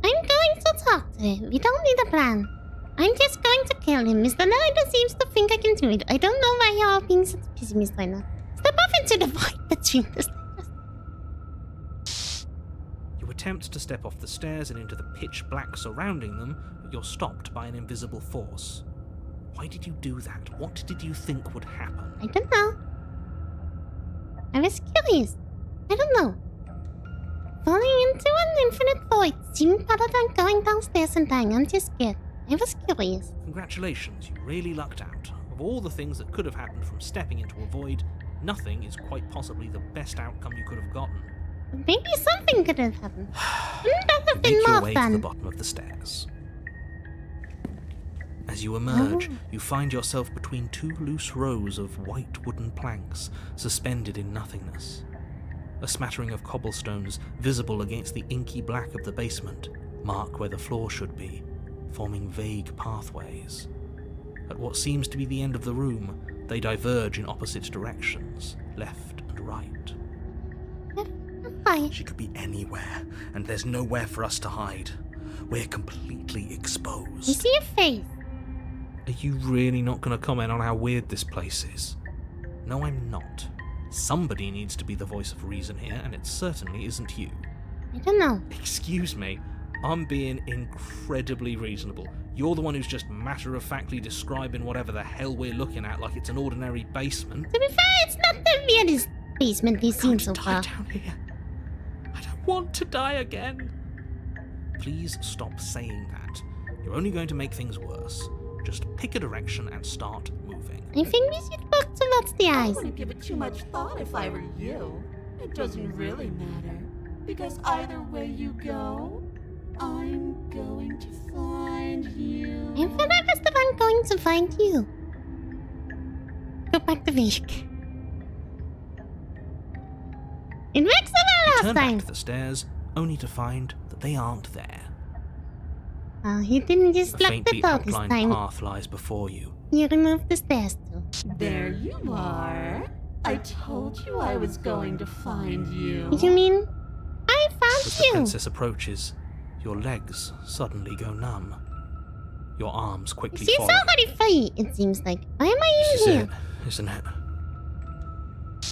I'm going to talk to him. We don't need a plan. I'm just going to kill him. Mr. Narrator seems to think I can do it. I don't know why you're all being such pessimists right now. Step off into the void between the stairs. You attempt to step off the stairs and into the pitch black surrounding them, but you're stopped by an invisible force. Why did you do that? What did you think would happen? I don't know. I was curious. I don't know. Falling into an infinite void seemed better than going downstairs and dying. I'm just scared. I was curious. Congratulations, you really lucked out. Of all the things that could have happened from stepping into a void, nothing is quite possibly the best outcome you could have gotten. Maybe something could have happened. Wouldn't that have been Make your more way to the fun? bottom of the stairs. As you emerge, you find yourself between two loose rows of white wooden planks, suspended in nothingness. A smattering of cobblestones, visible against the inky black of the basement, mark where the floor should be, forming vague pathways. At what seems to be the end of the room, they diverge in opposite directions, left and right. Hi. She could be anywhere, and there's nowhere for us to hide. We're completely I exposed. see a face. Are you really not going to comment on how weird this place is? No, I'm not. Somebody needs to be the voice of reason here, and it certainly isn't you. I don't know. Excuse me, I'm being incredibly reasonable. You're the one who's just matter-of-factly describing whatever the hell we're looking at like it's an ordinary basement. To be fair, it's not the weirdest basement we've seen so Die far. down here. I don't want to die again. Please stop saying that. You're only going to make things worse. Just pick a direction and start moving. I think we should look towards the I eyes. wouldn't give it too much thought if I were you. It doesn't really matter. Because either way you go, I'm going to find you. I thought I was the one going to find you. Go back to Vishk. It works so well Turn last back time. to the stairs, only to find that they aren't there. He didn't A just lock the faintly door this outlined time. path lies before you. You removed the stairs too. There you are. I told you I was going to find you. You mean I As found the you? princess approaches, your legs suddenly go numb. Your arms quickly She's follow. already free, it seems like. Why am I This is even it, here? isn't it?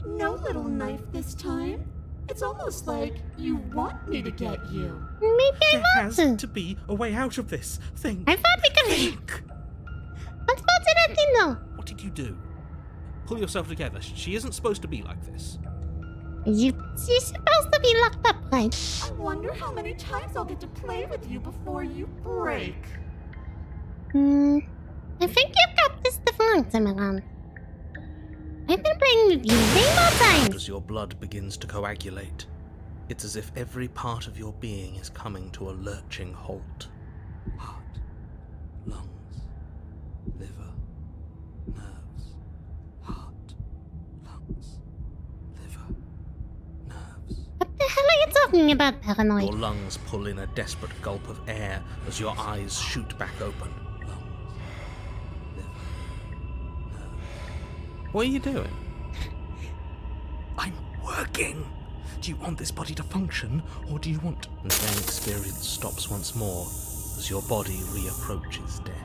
No little knife this time. It's almost like you want me to get you. Maybe I There want has to. to be a way out of this thing. I thought we could leave. Unfortunately, no. What did you do? Pull yourself together. She isn't supposed to be like this. She's supposed to be locked up, right? I wonder how many times I'll get to play with you before you break. I think you've got this the wrong time around. I've been playing with you way more times. As your blood begins to coagulate, it's as if every part of your being is coming to a lurching halt. Heart, lungs, liver, nerves. Heart, lungs, liver, nerves. What the hell are you talking about, Your paranoid? lungs pull in a desperate gulp of air as your eyes shoot back open. Lungs, liver, nerves. What are you doing? I'm working. Do you want this body to function, or do you want... And then experience stops once more as your body reapproaches death.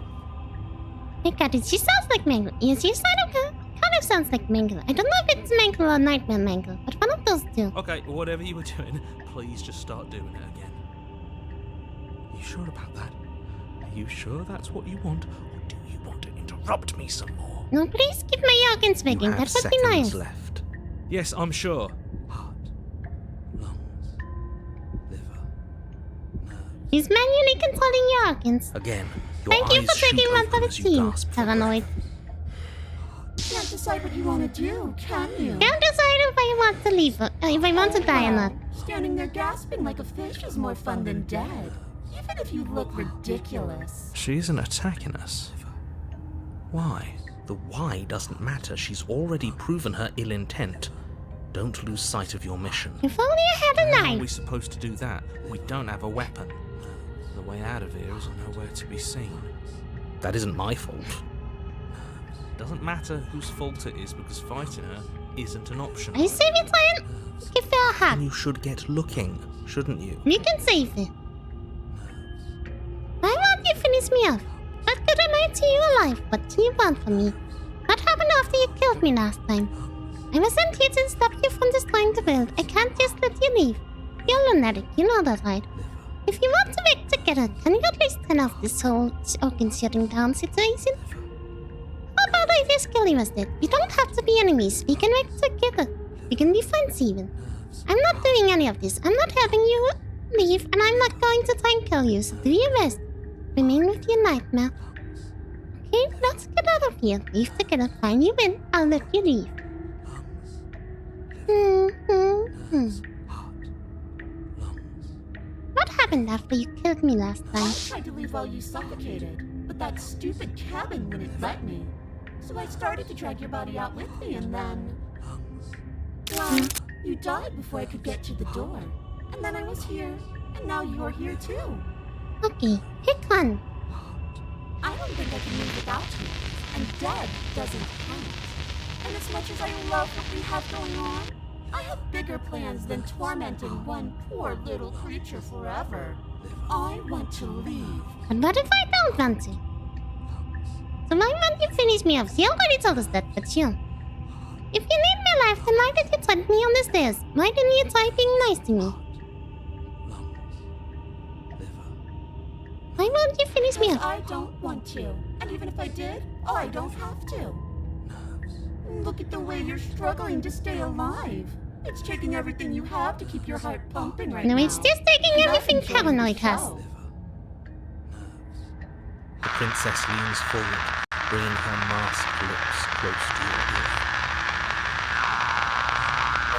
I got it. She sounds like Mangle. Is she side of her? Kind of sounds like Mangle. I don't know if it's Mangle or Nightmare Mangle, but one of those two. Okay, whatever you were doing, please just start doing it again. Are you sure about that? Are you sure that's what you want, or do you want to interrupt me some more? No, please keep my organs working. You have That would be seconds nice. left. Yes, I'm sure. Heart, lungs, liver, nerves. He's manually controlling your organs. Again, your Thank you eyes for taking shoot one for open the as you team, gasp for paranoid. breath. Can't decide what you want to do, can you? Can't decide if I want to leave or if I want to die or not. Standing there gasping like a fish is more fun than dead. Even if you look ridiculous. She isn't attacking us. Why? The why doesn't matter. She's already proven her ill intent. Don't lose sight of your mission. If only I had a How are we knife. supposed to do that? We don't have a weapon. The way out of here is nowhere to be seen. That isn't my fault. It doesn't matter whose fault it is because fighting her isn't an option. I say we try and give her a hug. And you should get looking, shouldn't you? We can save her. Why won't you finish me off? What good am I to you alive? What do you want from me? What happened after you killed me last time? I was sent here to stop you from destroying the world. I can't just let you leave. You're lunatic, you know that, right? If you want to work together, can you at least turn off this whole organ shutting down situation? How about I just kill you instead? We don't have to be enemies. We can work together. We can be friends even. I'm not doing any of this. I'm not helping you leave, and I'm not going to try and kill you, so do your best. Remain with your nightmare. Okay, let's get out of here. Leave together. Fine, you win. I'll let you leave. What happened after you killed me last time? I tried to leave while you suffocated, but that stupid cabin wouldn't let me. So I started to drag your body out with me, and then... Well, you died before I could get to the door. And then I was here, and now you're here too. Okay, pick one. I don't think I can live without you, and dead doesn't count. And as much as I love what we have going on, I have bigger plans than tormenting one poor little creature forever. I want to leave. And what if I don't want to? So why won't you finish me off? She already told us that, but sure. If you need my life, then why did you threaten me on the stairs? Why didn't you try being nice to me? Why won't you finish me off? I don't want to. And even if I did, I don't have to. Look at the way you're struggling to stay alive. It's taking everything you have to keep your heart pumping right now. No, it's just taking everything Paranoid has. The princess leans forward, bringing her masked lips close to your ear.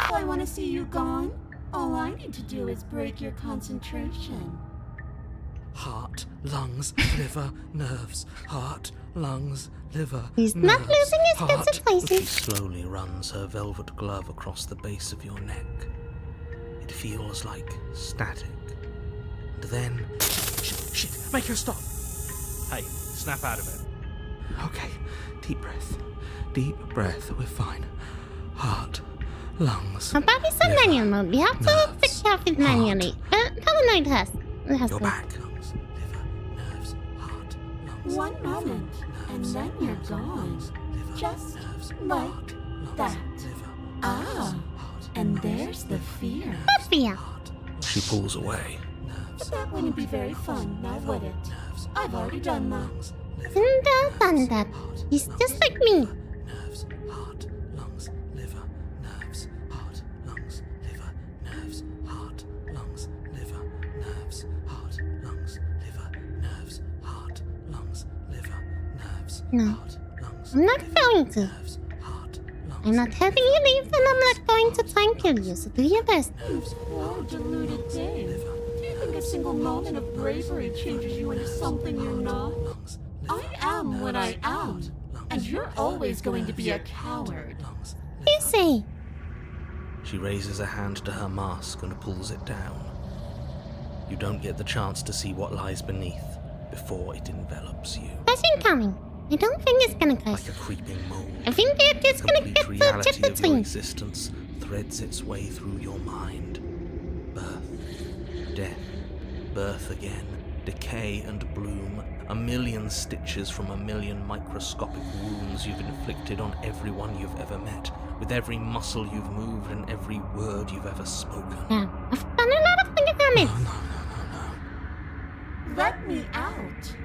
If I want to see you gone, all I need to do is break your concentration. Heart, lungs, liver, nerves. Heart, lungs, liver, He's not nerves, losing his heart. concentration. She slowly runs her velvet glove across the base of your neck. It feels like static. And then... Shit, make her stop! Hey, snap out of it. Okay, deep breath. Deep breath, we're fine. Heart, lungs, Her body's on liver, manual mode. We have to nerves, fix it manually. Paranoid has. It has your to. back, lungs, liver, nerves, heart, lungs. One moment, and then you're gone. Just like that. Ah, and there's the fear. What fear? She pulls away. But that wouldn't be very fun, now would it? I've already done that. Done that. He's just like me. Nerves, heart, lungs, liver, nerves, heart, lungs, liver, nerves, heart, lungs, liver, nerves, heart, lungs, liver, nerves, heart, lungs, liver, nerves, No. heart, lungs, I'm not going to. nerves, heart, lungs. I'm not helping you leave, and I'm not going to try and kill you, so do your best. You poor deluded thing. Do you think a single moment of bravery changes you into something you're not? I am what I am, and you're always going to be a coward. You say. She raises a hand to her mask and pulls it down. You don't get the chance to see what lies beneath before it envelops you. Crashing coming. I don't think it's gonna crash. Like a creeping mole, I think they're just the gonna complete get the reality jet of your between. existence threads its way through your mind. Birth, death, birth again, decay and bloom, a million stitches from a million microscopic wounds you've inflicted on everyone you've ever met, with every muscle you've moved and every word you've ever spoken. Yeah, I've done a lot of finger damage. Let me out.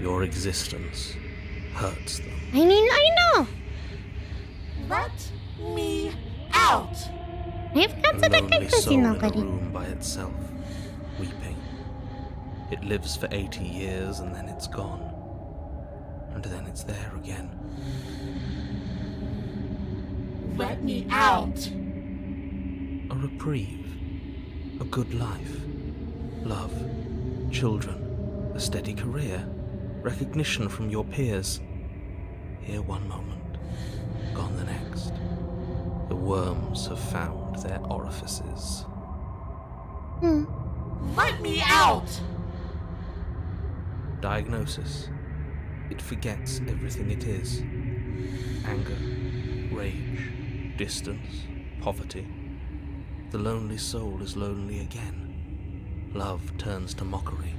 Your existence hurts them. I mean, I know. Let me out. I've got A to the lonely soul conclusion in a already. room by itself, weeping. It lives for 80 years and then it's gone. And then it's there again. Let me out. A reprieve. A good life. Love. Children. A steady career. Recognition from your peers. Here one moment. Gone the next. The worms have found their orifices. Let me out. Diagnosis. It forgets everything it is. Anger, rage, distance, poverty. The lonely soul is lonely again. Love turns to mockery.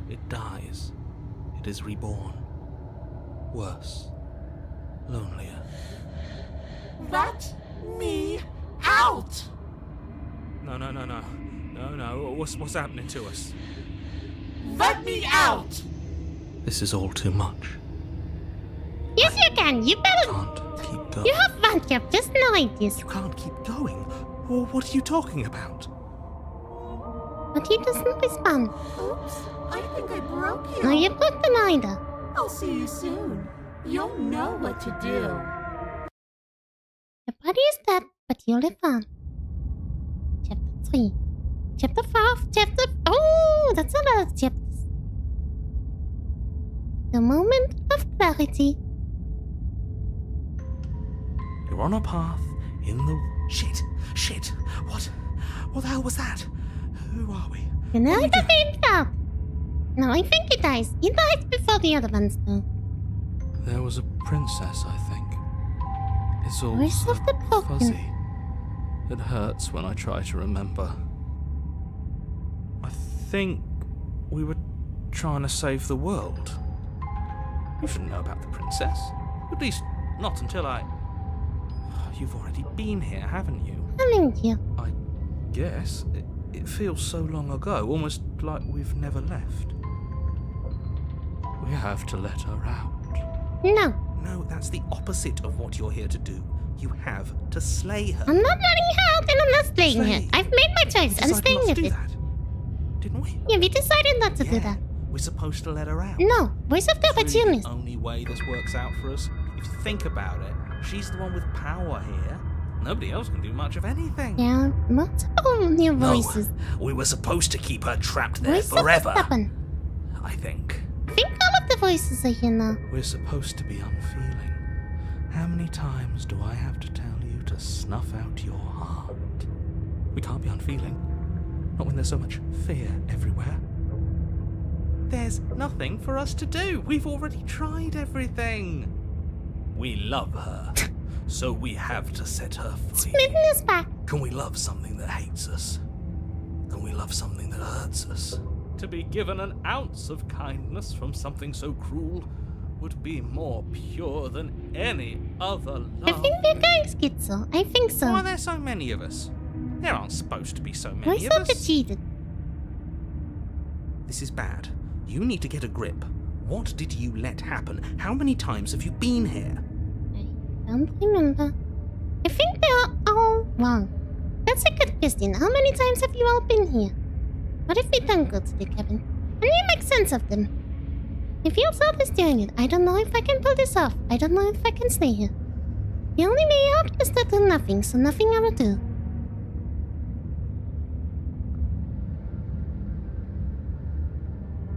It dies. It is reborn. Worse. Lonelier. Let me out! No. What's happening to us? Let me out! This is all too much. Yes, you can. You better. Can't keep going. You have fun, Jeff. Just know this. You can't keep going. Well, what are you talking about? But he doesn't respond. Oops, I think I broke you. No, you broke the either. I'll see you soon. You'll know what to do. Your body is dead, but you live on. Chapter 3. Chapter 5. Chapter... Oh, that's a lot of chapters. The moment of clarity. You're on a path in the... Shit! What the hell was that? Who are we? You know the name's out. No, I think he dies. He dies before the other ones do. There was a princess, I think. It's all Voice so of the broken. fuzzy. It hurts when I try to remember. I think we were trying to save the world. You shouldn't know about the princess. At least, not until I... You've already been here, haven't you? Haven't you? I guess. It feels so long ago, almost like we've never left. We have to let her out. No, No, that's the opposite of what you're here to do. You have to slay her. I'm not letting her out and I'm not staying Slay. here. I've made my choice. I'm We decided staying not to with do it. that, didn't we? Yeah, we decided not to do that. We're supposed to let her out. No, voice of the It's really opportunist. the only way this works out for us. If you think about it, she's the one with power here. Nobody else can do much of anything. Yeah, multiple new voices. We were supposed to keep her trapped there Voice of the forever. stubborn. I think. I think all of the voices are here now. We're supposed to be unfeeling. How many times do I have to tell you to snuff out your heart? We can't be unfeeling. Not when there's so much fear everywhere. There's nothing for us to do. We've already tried everything. We love her, so we have to set her free. Smitten is back. Can we love something that hates us? Can we love something that hurts us? To be given an ounce of kindness from something so cruel would be more pure than any other love. I think we're going schizo. I think so. Why are there so many of us? There aren't supposed to be so many Voice of of the us. cheated. This is bad. You need to get a grip. What did you let happen? How many times have you been here? I don't remember. I think they are all wrong. That's a good question. How many times have you all been here? What if we don't go to the cabin? Can you make sense of them? I feel selfish doing it. I don't know if I can pull this off. I don't know if I can stay here. The only way out is to do nothing, so nothing I will do.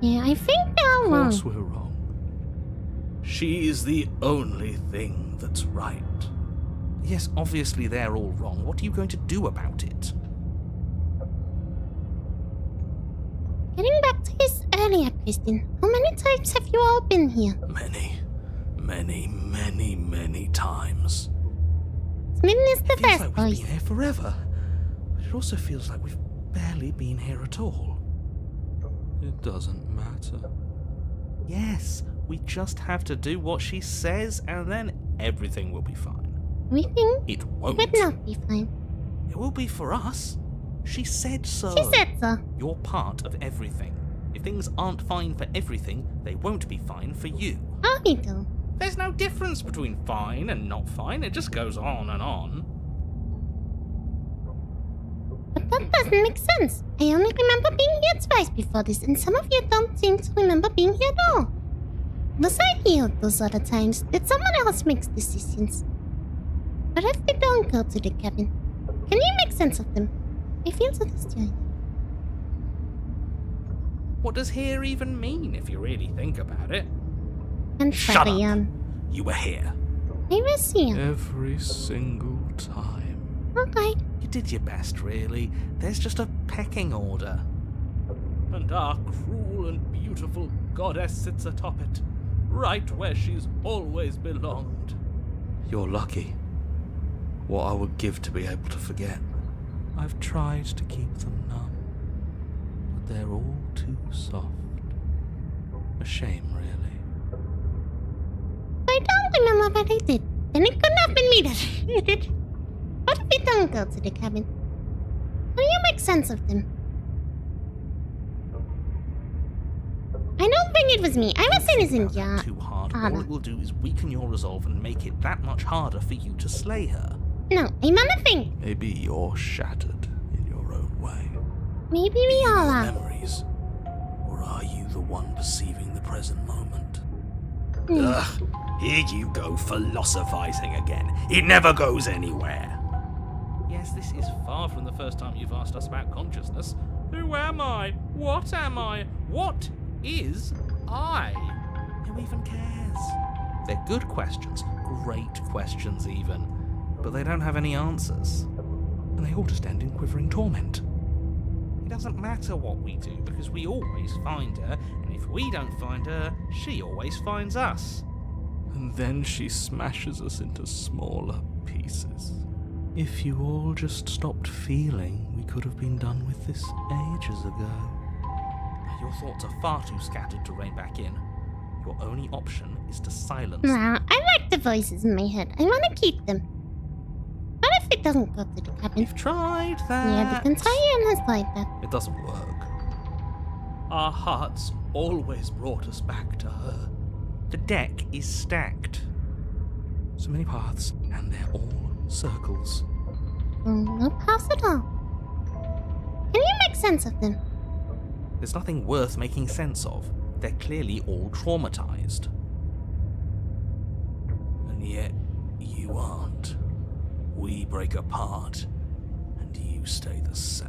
Yeah, I think they are Of wrong. course we're wrong. She's the only thing that's right. Yes, obviously they're all wrong. What are you going to do about it? Getting back to his earlier question, how many times have you all been here? Many times. Smitten is the It feels best like we've voice. been here forever, but it also feels like we've barely been here at all. It doesn't matter. Yes, we just have to do what she says, and then everything will be fine. We think It it won't. would not be fine. It will be for us. She said so. She said so. You're part of everything. If things aren't fine for everything, they won't be fine for you. How we do? There's no difference between fine and not fine. It just goes on and on. But that doesn't make sense. I only remember being here twice before this, and some of you don't seem to remember being here at all. Was I here those other times? Did someone else make decisions? But if we don't go to the cabin, can you make sense of them? I feel so disjointed. What does here even mean if you really think about it? And Shut carry up. on. You were here. I was here. Every single time. Okay. You did your best, really. There's just a pecking order. And our cruel and beautiful goddess sits atop it, right where she's always belonged. You're lucky. What I would give to be able to forget. I've tried to keep them numb, but they're all too soft. A shame, really. I don't remember what I did. Then it couldn't have been me that did it. What if we don't go to the cabin? How do you make sense of them? I don't think it was me. I was innocent, yeah. Too hard. Anna. All it will do is weaken your resolve and make it that much harder for you to slay her. No, I'm on a thing. Maybe you're shattered in your own way. Maybe we all are. Memories? Or are you the one perceiving the present moment? Ugh, here you go philosophizing again. It never goes anywhere. Yes, this is far from the first time you've asked us about consciousness. Who am I? What am I? What is I? Who even cares? They're good questions, great questions even, but they don't have any answers. And they all just end in quivering torment. It doesn't matter what we do, because we always find her, and if we don't find her, she always finds us. And then she smashes us into smaller pieces. If you all just stopped feeling, we could have been done with this ages ago. Your thoughts are far too scattered to rein back in. Your only option is to silence No, them. I like the voices in my head. I want to keep them. What if it doesn't go to the cabin? We've tried that. Yeah, the Contrarian has tried that. It doesn't work. Our hearts always brought us back to her. The deck is stacked. So many paths, and they're all circles. No paths at all. Can you make sense of them? There's nothing worth making sense of. They're clearly all traumatized. And yet, you aren't. We break apart, and you stay the same.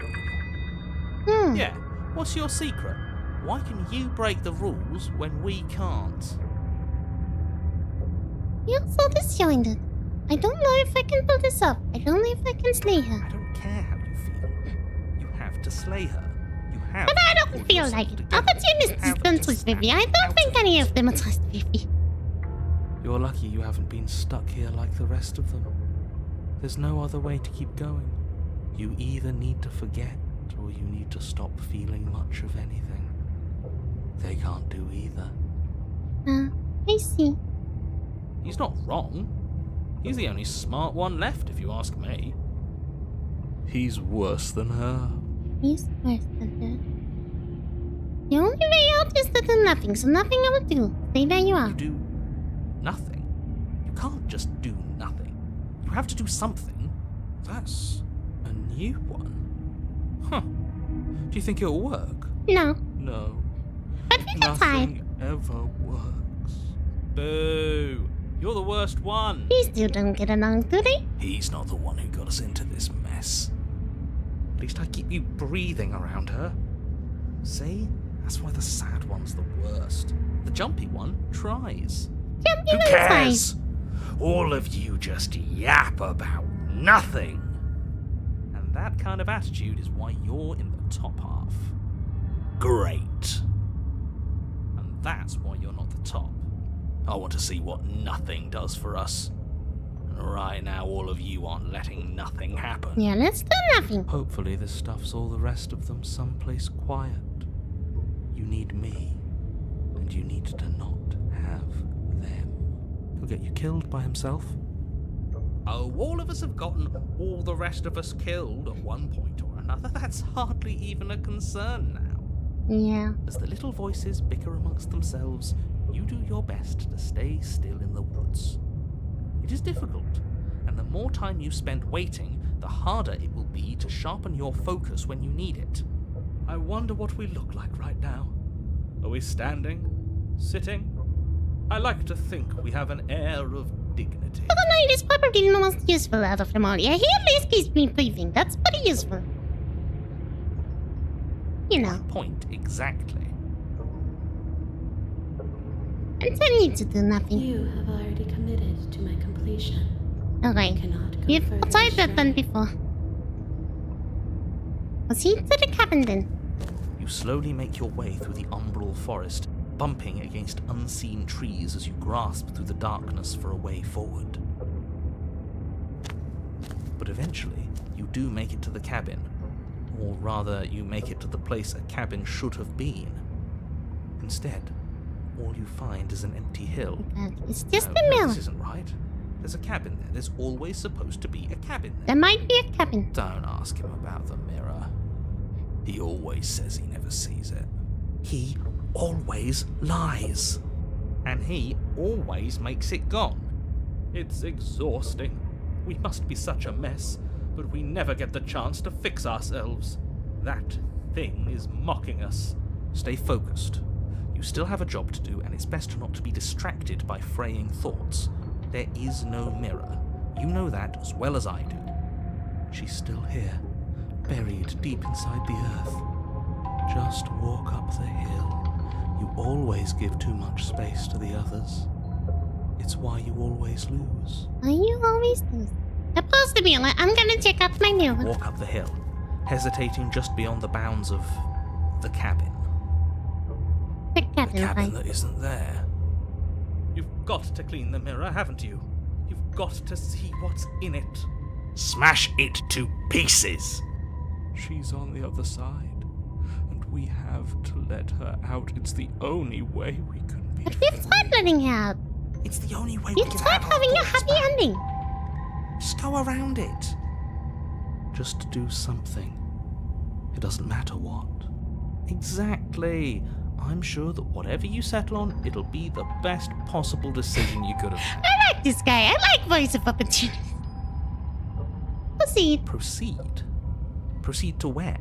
Yeah, what's your secret? Why can you break the rules when we can't? You're so disjointed. I don't know if I can pull this off. I don't know if I can slay her. I don't care how you feel. You have to slay her. You have But I to don't pull feel yourself like it. together. Opportunists You have don't to trust snap Vivi. I out don't think of any it. of them trust Vivi. You're lucky you haven't been stuck here like the rest of them. There's no other way to keep going. You either need to forget, or you need to stop feeling much of anything. They can't do either. I see. He's not wrong. He's the only smart one left, if you ask me. He's worse than her. He's worse than her. The only way out is to do nothing, so nothing I will do. Stay where you are. You do nothing. You can't just do nothing. You have to do something. That's a new one. Huh. Do you think it'll work? No. No. But we can try. Nothing ever works. Boo! You're the worst one. These two don't get along, do they? He's not the one who got us into this mess. At least I keep you breathing around her. See? That's why the sad one's the worst. The jumpy one tries. Jumping Who on cares? All of you just yap about nothing. And that kind of attitude is why you're in the top half. Great. And that's why you're not the top. I want to see what nothing does for us. And right now, all of you aren't letting nothing happen. Yeah, let's do nothing. Hopefully this stuff's all the rest of them someplace quiet. You need me, and you need to not have them. He'll get you killed by himself. Oh, all of us have gotten all the rest of us killed at one point or another. That's hardly even a concern now. Yeah. As the little voices bicker amongst themselves, you do your best to stay still in the woods. It is difficult, and the more time you spend waiting, the harder it will be to sharpen your focus when you need it. I wonder what we look like right now. Are we standing? Sitting? I like to think we have an air of dignity. The night is probably the most useful out of them all. Yeah, he at least keeps me breathing. That's pretty useful. You know, Point exactly. and I need to do nothing. You have already committed to my completion. Okay. Cannot go You've further tried that astray. one before. Proceed to the cabin then. You slowly make your way through the umbral forest, bumping against unseen trees as you grasp through the darkness for a way forward. But eventually, you do make it to the cabin. Or rather, you make it to the place a cabin should have been. Instead, all you find is an empty hill. It's just No, a mirror. this isn't right. There's a cabin there. There's always supposed to be a cabin there. There might be a cabin. Don't ask him about the mirror. He always says he never sees it. He always lies. And he always makes it gone. It's exhausting. We must be such a mess, but we never get the chance to fix ourselves. That thing is mocking us. Stay focused. You still have a job to do, and it's best not to be distracted by fraying thoughts. There is no mirror. You know that as well as I do. She's still here, buried deep inside the earth. Just walk up the hill. You always give too much space to the others. It's why you always lose. Why you always lose? Oppose the mirror. I'm gonna check out my mirror. Walk up the hill, hesitating just beyond the bounds of the cabin. The The cabin, cabin right? that isn't there. You've got to clean the mirror, haven't you? You've got to see what's in it. Smash it to pieces! She's on the other side, and we have to let her out. It's the only way we can be But we've tried letting her out. It's the only way You we can tried have our having a thoughts happy back. ending. Just go around it. Just do something. It doesn't matter what. Exactly. I'm sure that whatever you settle on, it'll be the best possible decision you could have had. I like this guy. I like voice of opportunity. Proceed. Proceed? Proceed to where?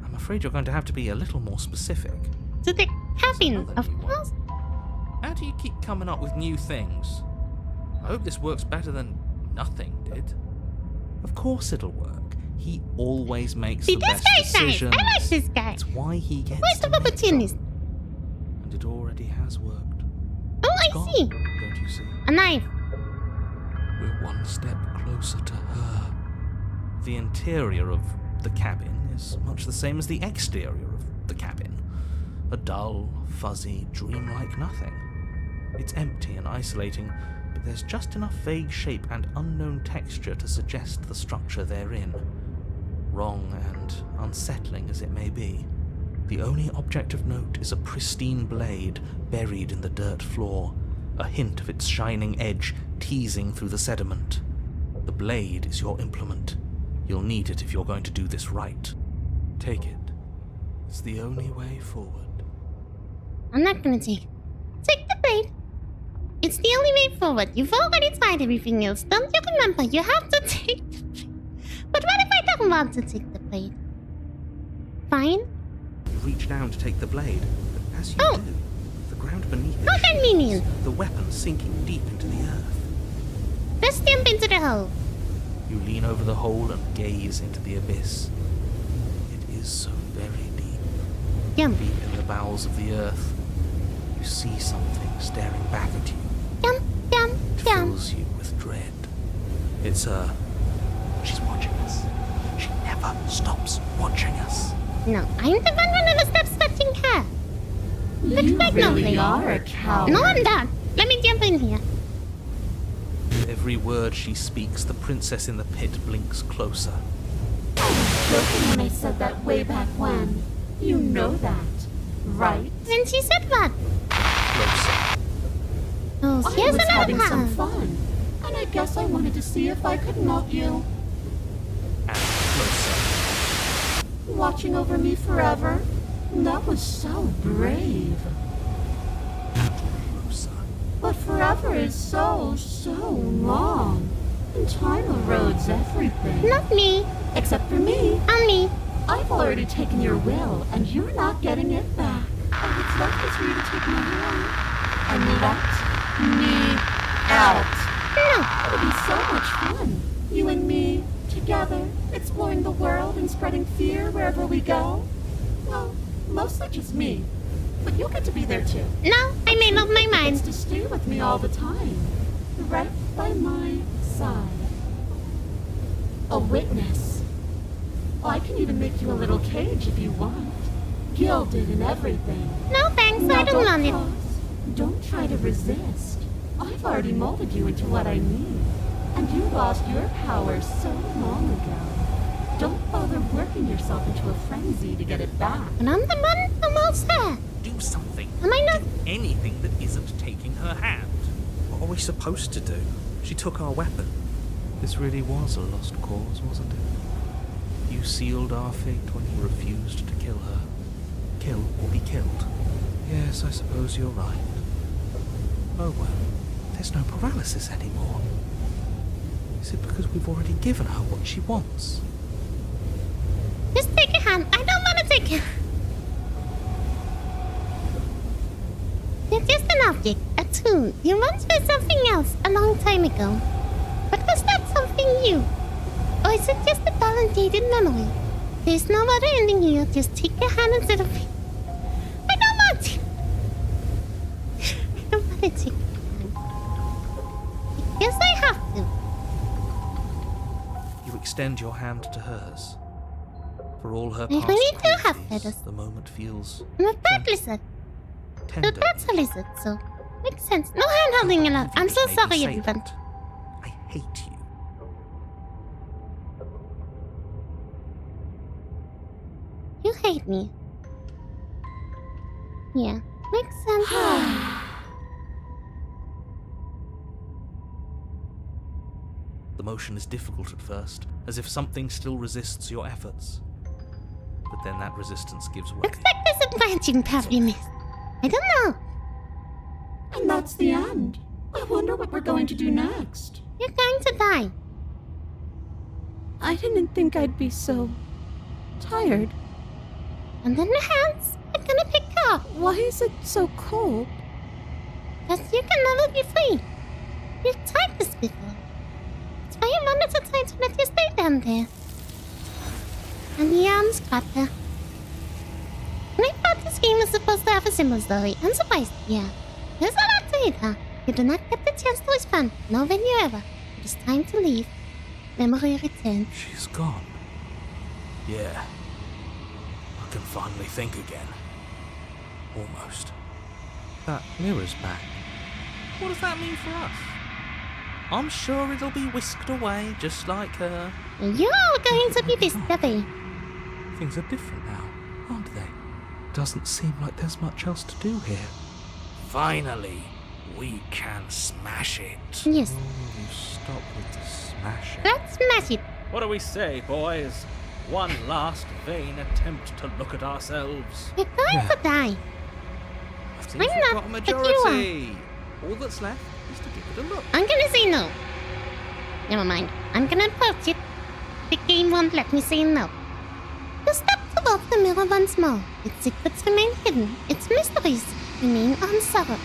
I'm afraid you're going to have to be a little more specific. To the cabin, another of new one. course. How do you keep coming up with new things? I hope this works better than nothing did. Of course it'll work. He always makes See, the this best guy's nice. decisions. I like this guy. It's why he gets Voice to of make them. opportunity. And it already has worked. Oh, I Gone, see. don't you see? A knife. We're one step closer to her. The interior of the cabin is much the same as the exterior of the cabin. A dull, fuzzy, dreamlike nothing. It's empty and isolating, but there's just enough vague shape and unknown texture to suggest the structure therein. Wrong and unsettling as it may be, the only object of note is a pristine blade buried in the dirt floor, a hint of its shining edge teasing through the sediment. The blade is your implement. You'll need it if you're going to do this right. Take it. It's the only way forward. I'm not gonna take it. Take the blade. It's the only way forward. You've already tried everything else. Don't you remember? You have to take the blade. But what if I don't want to take the blade? Fine. You reach down to take the blade, but as you Oh. do, the ground beneath it How convenient. shakes, the weapon sinking deep into the earth. Let's jump into the hole. You lean over the hole and gaze into the abyss. It is so very deep. Jump. Deep in the bowels of the earth, you see something staring back at you. Jump, jump, It jump. fills you with dread. It's her. She's watching us. She never stops watching us. No, I'm the one who never stops watching her. Looks You like really nothing. are a coward. No, I'm not. Let me jump in here. With every word she speaks, the princess in the pit blinks closer. I was joking when I said that way back when. You know that, right? And she said what? Closer. Oh, I here's was another having some part. fun, and I guess I wanted to see if I could melt you. And closer. Watching over me forever? That was so brave. And closer. But forever is so long. And time erodes everything. Not me. Except for me. On me. I've already taken your will, and you're not getting it back. All that's left is for you to take my hand and let me out. No. It'll be so much fun. You and me, together, exploring the world and spreading fear wherever we go. Well, mostly just me. But you'll get to be there too. No, I made up my Gets mind. to stay with me all the time. Right by my side. A witness. I can even make you a little cage if you want. Gilded and everything. No thanks, Now I don't want it. Don't try to resist. I've already molded you into what I need. And you lost your power so long ago. Don't bother working yourself into a frenzy to get it back. And I'm the man almost there. Do something. Am I not? Do anything that isn't taking her hand. What are we supposed to do? She took our weapon. This really was a lost cause, wasn't it? You sealed our fate when you refused to kill her. Kill or be killed. Yes, I suppose you're right. Oh well, there's no paralysis anymore. Is it because we've already given her what she wants? Just take a hand. I don't want to take it. You're just an object, a tool. You once were something else a long time ago. But was that something new? Or is it just a talented memory? There's no other ending here. Just take your hand instead of me. I don't want to. I don't want to take your hand. Yes, I have to. You extend your hand to hers. For all her I past really do have cruelties, feathers. the moment feels I'm a bird lizard. So tender. that's a lizard, so makes sense. No hand holding allowed. I'm so Maybe sorry, say everyone. that. I hate you. You hate me. Yeah, makes sense. The motion is difficult at first, as if something still resists your efforts. But then that resistance gives way. Looks like there's a branching path we missed. I don't know. And that's the end. I wonder what we're going to do next. You're going to die. I didn't think I'd be so tired. And then the hands are gonna pick up. Why is it so cold? Because you can never be free. You've tried this before. That's why you wanted to try to let you stay down there. And the arms got there. And I thought this game was supposed to have a similar story. I'm surprised, yeah. There's a lot to it, huh? You do not get the chance to respond. No when you ever. It is time to leave. Memory returns. She's gone. Yeah. I can finally think again. Almost. That mirror's back. What does that mean for us? I'm sure it'll be whisked away, just like her. You're going to be disturbing. Things are different now, aren't they? Doesn't seem like there's much else to do here. Finally, we can smash it. Yes, Oh, you stop with the smashing. let's smash it. What do we say, boys? One last vain attempt to look at ourselves. You're going to die. I think I'm we've not, got a but you are. majority. All that's left is to give it a look. I'm gonna say no. Never mind. I'm gonna approach it. The game won't let me say no. You step towards the mirror once more. Its secrets remain hidden. Its mysteries remain unresolved.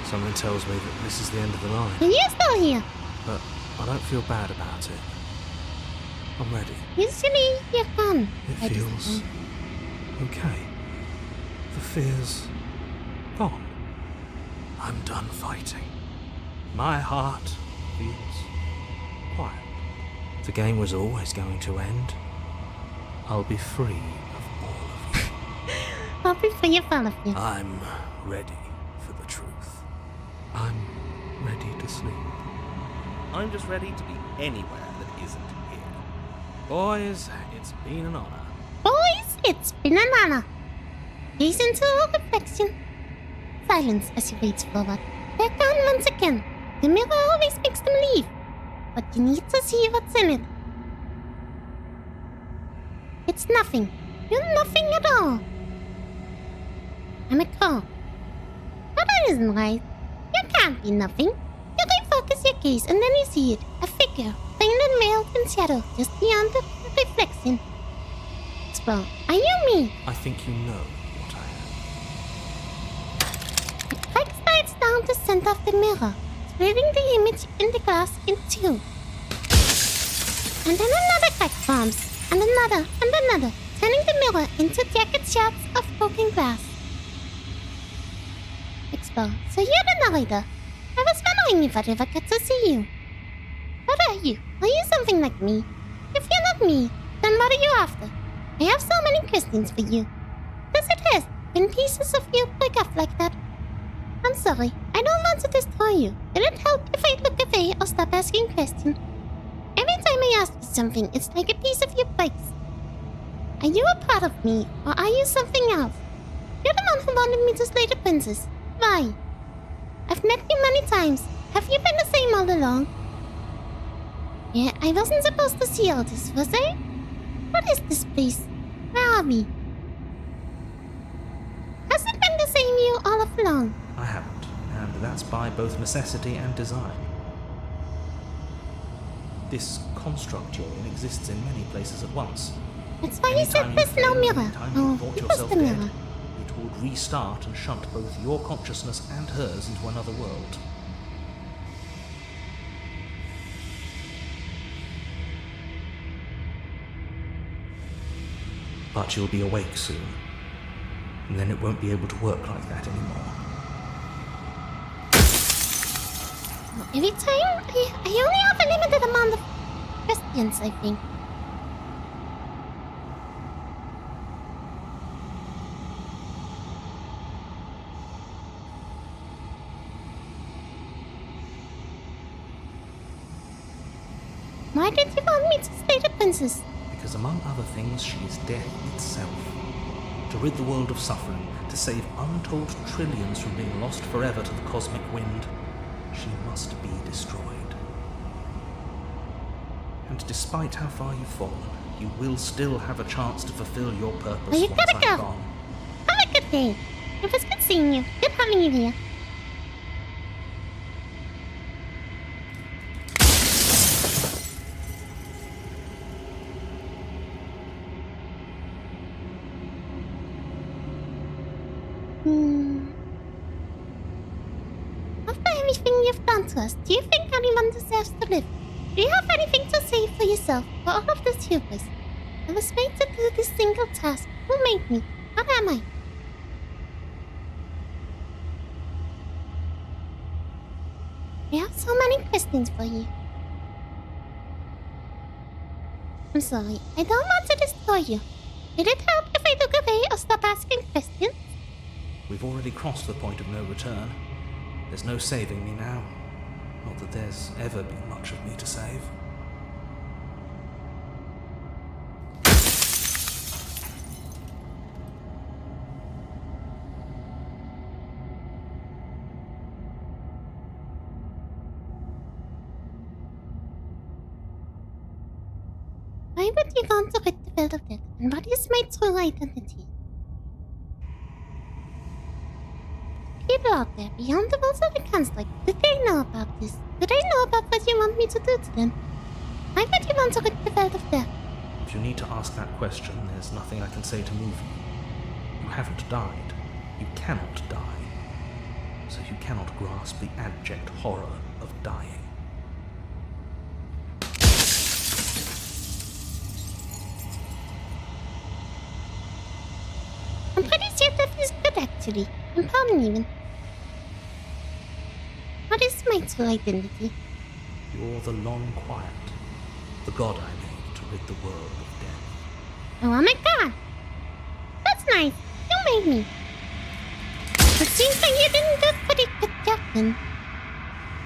Something tells me that this is the end of the line, And you're still here. but I don't feel bad about it. I'm ready. Usually, you're gone. It feels okay. The fear's gone. I'm done fighting. My heart feels quiet. The game was always going to end. I'll be free of all of you. I'll be free of all of you. I'm ready for the truth. I'm ready to sleep. I'm just ready to be anywhere that isn't here. Boys, it's been an honor. Boys, it's been an honor. Gaze into a reflection. Silence as you reach forward. They're gone once again. The mirror always makes them leave. But you need to see what's in it. It's nothing. You're nothing at all. I'm a crow. But that isn't right. You can't be nothing. You refocus your gaze and then you see it. A figure, painted veiled in shadow, just beyond the reflection. Well, are you me? I think you know what I am. The crack slides down the center of the mirror, splitting the image in the glass in two. And then another crack forms, and another, turning the mirror into jagged shards of broken glass. Expo, so you're the narrator. I was wondering if I'd ever get to see you. What are you? Are you something like me? If you're not me, then what are you after? I have so many questions for you. Does it hurt when pieces of you break off like that? I'm sorry. I don't want to destroy you. Will it help if I look away or stop asking questions? Every time I ask you something, it's like a piece of you breaks. Are you a part of me, or are you something else? You're the one who wanted me to slay the princess. Why? I've met you many times. Have you been the same all along? Yeah, I wasn't supposed to see all this, was I? What is this place? Where are we? Has it been the same you all along? I haven't, and that's by both necessity and design. This construct you're in exists in many places at once. That's why you said there's no mirror. Anytime you thought It was yourself the dead, mirror. it would restart and shunt both your consciousness and hers into another world. But you'll be awake soon, and then it won't be able to work like that anymore. Every time, I only have a limited amount of questions, I think. Why did you want me to slay the princess? Because among other things, she is death itself. To rid the world of suffering, to save untold trillions from being lost forever to the cosmic wind, she must be destroyed. And despite how far you've fallen, you will still have a chance to fulfill your purpose Well, you once gotta I'm go. gone. Have a good day. It was good seeing you. Good having you here. After everything you've done to us, do you think anyone deserves to live? Do you have anything to say for yourself for all of this hubris? I was made to do this single task. Who made me? What am I? I have so many questions for you. I'm sorry, I don't want to destroy you. Will it help if I look away or stop asking questions? We've already crossed the point of no return. There's no saving me now. Not that there's ever been much of me to save. Why would you want to rid the world of that? And what is my true identity? People out there beyond the walls of the construct, do they know about this? Do they know about what you want me to do to them? Why would you want to rid the world of that? If you need to ask that question, there's nothing I can say to move you. You haven't died. You cannot die. So you cannot grasp the abject horror of dying. I'm pretty sure that is good actually. Important even. What is my true identity? You're the long quiet, the god I made to rid the world of death. Oh my god! That's nice. You made me. It seems like you didn't do a pretty good job then.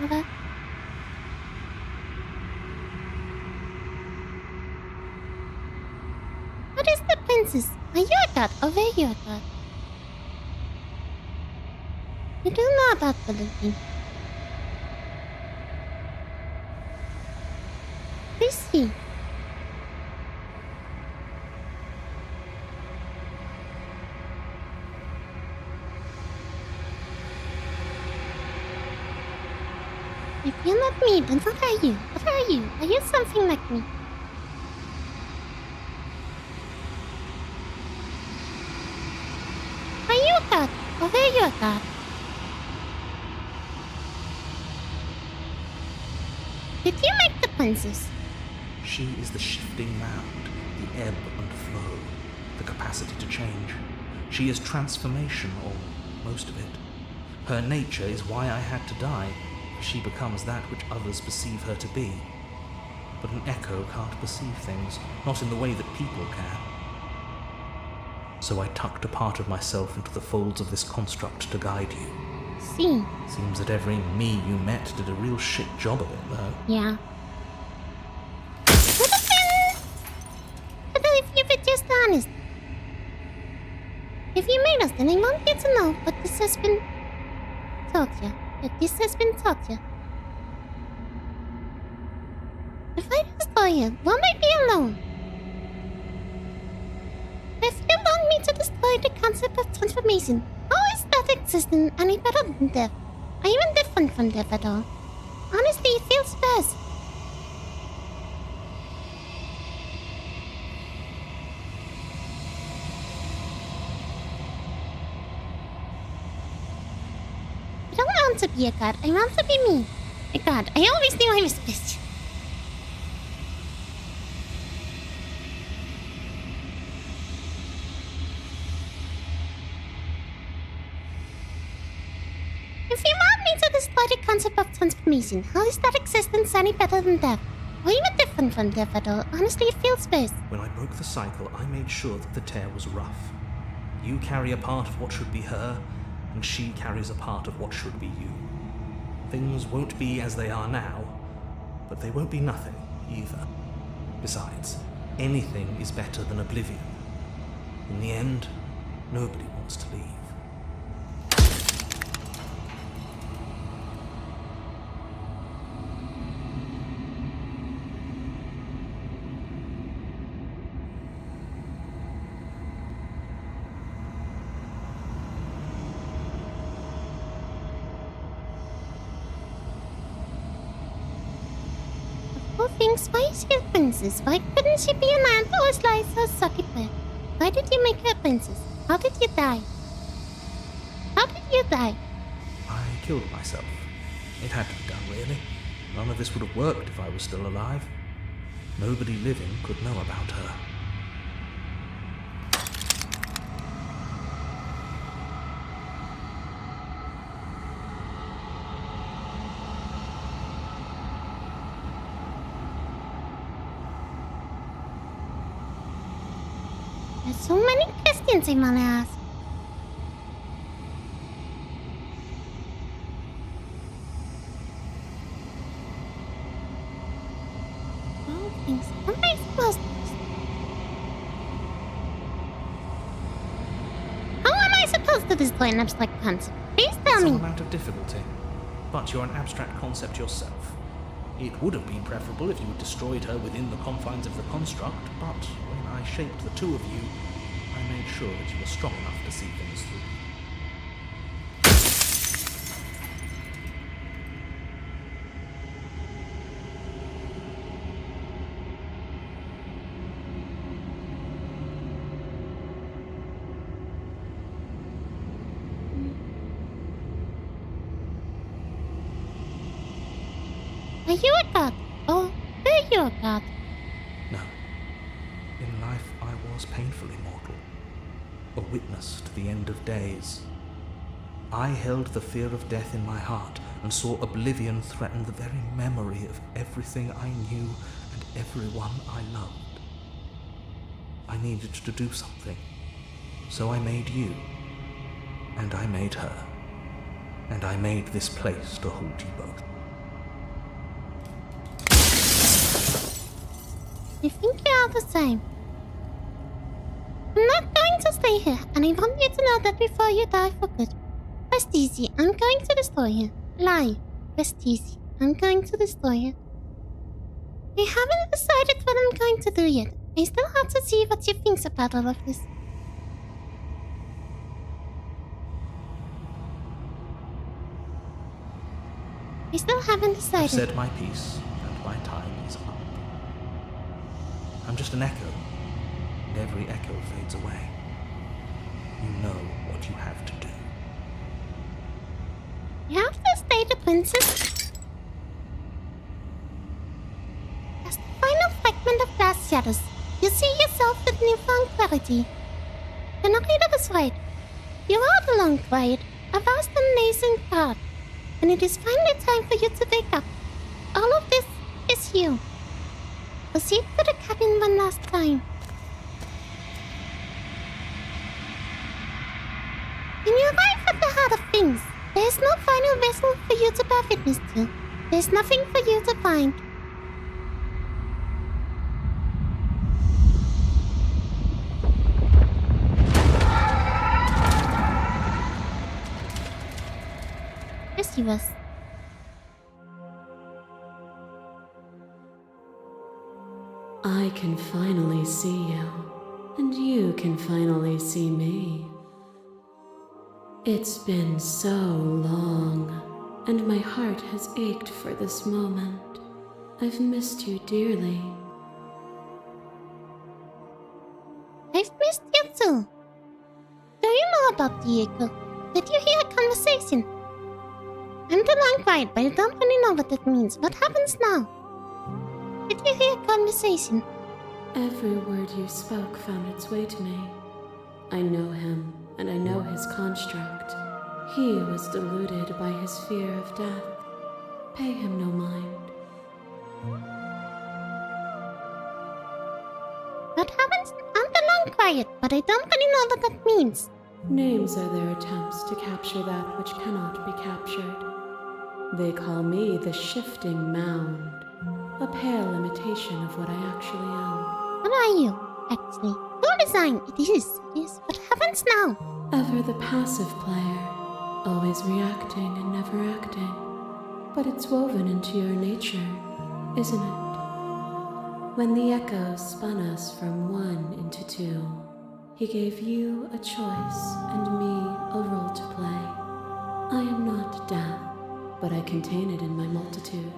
Over. What is the princess? Are you a god or were you a god? You do know about believing. I see. If you're not me, then what are you? What are you? Are you something like me? Are you a god? Or were you a god? Did you make the princess? She is the shifting mound, the ebb and flow, the capacity to change. She is transformation, or most of it. Her nature is why I had to die, for she becomes that which others perceive her to be. But an echo can't perceive things, not in the way that people can. So I tucked a part of myself into the folds of this construct to guide you. See. Seems that every me you met did a real shit job of it, though. Yeah. But if you were just honest. If you made us, then I won't get to know what this has been taught you. That this has been taught you. If I destroy you, won't I be alone? If you want me to destroy the concept of transformation, how is that existing any better than death? Or even different from death at all? Honestly, it feels best. I don't want to be a god, I want to be me. A god, I always knew I was best. If you want me to destroy the concept of transformation, how is that existence any better than death? Or even different from death at all? Honestly, it feels best. When I broke the cycle, I made sure that the tear was rough. You carry a part of what should be her, and she carries a part of what should be you. Things won't be as they are now, but they won't be nothing either. Besides, anything is better than oblivion. In the end, nobody wants to leave. Things, why is she a princess? Why couldn't she be an ant or a slice or a sucky bird? Why did you make her a princess? How did you die? How did you die? I killed myself. It had to be done, really. None of this would have worked if I was still alive. Nobody living could know about her. There's so many questions I wanna ask. All things. How am I supposed to? How am I supposed to destroy an abstract concept? Please tell Some me. amount of difficulty. But you're an abstract concept yourself. It would have been preferable if you had destroyed her within the confines of the construct, but when I shaped the two of you, I made sure that you were strong enough to see things through. Are you a god? Or were you a god? No. In life, I was painfully mortal. A witness to the end of days. I held the fear of death in my heart and saw oblivion threaten the very memory of everything I knew and everyone I loved. I needed to do something. So I made you. And I made her. And I made this place to hold you both. I think we are the same. I'm not going to stay here, and I want you to know that before you die for good. Rest easy, I'm going to destroy you. Lie. Rest easy, I'm going to destroy you. I haven't decided what I'm going to do yet. I still have to see what you think about all of this. I still haven't decided. I've said my piece, and my time is up. I'm just an echo, and every echo fades away. You know what you have to do. You have to stay the princess. As the final fragment of glass shatters, you see yourself with newfound clarity. The narrator was right. You are the long quiet, a vast and nascent god, and it is finally time for you to wake up. All of this is you. Proceed to the cabin one last time. When you arrive at the heart of things, there is no have witnessed you. There's nothing for you to find. Yes, he was. I can finally see you, and you can finally see me. It's been so long, and my heart has ached for this moment. I've missed you dearly. I've missed you too. Do you know about the echo? Did you hear a conversation? I'm the long quiet, but I don't really know what that means. What happens now? Did you hear a conversation? Every word you spoke found its way to me. I know him, and I know his construct. He was deluded by his fear of death. Pay him no mind. What happens? I'm the long quiet, but I don't really know what that means. Names are their attempts to capture that which cannot be captured. They call me the shifting mound, a pale imitation of what I actually am. What are you, actually? Your design, it is. What happens now? Ever the passive player, always reacting and never acting. But it's woven into your nature, isn't it? When the echo spun us from one into two, he gave you a choice and me a role to play. I am not death, but I contain it in my multitudes.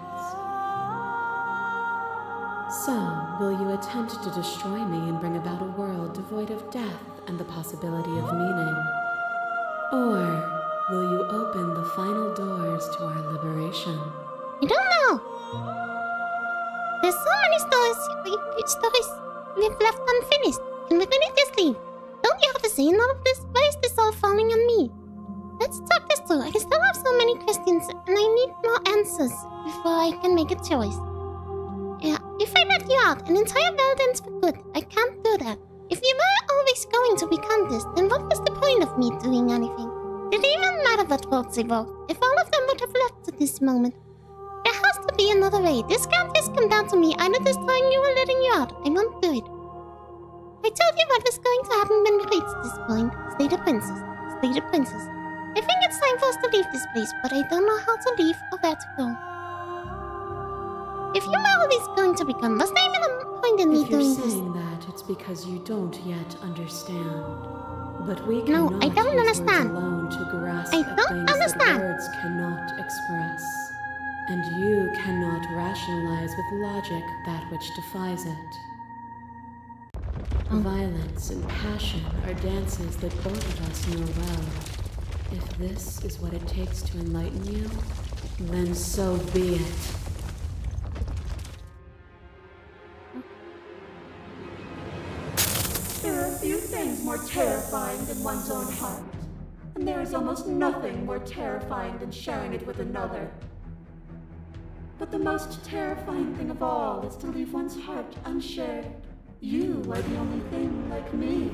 So, will you attempt to destroy me and bring about a world devoid of death and the possibility of meaning? Or will you open the final doors to our liberation? I don't know. There's so many stories we've left unfinished, and we're gonna just leave. Don't you have a say in all of this? Why is this all falling on me? Let's talk this through. I still have so many questions, and I need more answers before I can make a choice. Yeah, if I let you out, an entire world ends for good. I can't do that. If you were always going to become this, then what was the point of me doing anything? Did it even matter what worlds evolved? If all of them would have left at this moment. There has to be another way. This can't just come down to me either destroying you or letting you out. I won't do it. I told you what was going to happen when we reached this point. Stay the princess. Stay the princess. I think it's time for us to leave this place, but I don't know how to leave or where to go. If you were always going to become, was there even a point in me doing this? If you're saying that, it's because you don't yet understand. But we No, cannot I don't use understand. words alone to grasp I at don't things understand. that words cannot express. And you cannot rationalize with logic that which defies it. Violence and passion are dances that both of us know well. If this is what it takes to enlighten you, then so be it. There are few things more terrifying than one's own heart, and there is almost nothing more terrifying than sharing it with another. But the most terrifying thing of all is to leave one's heart unshared. You are the only thing like me,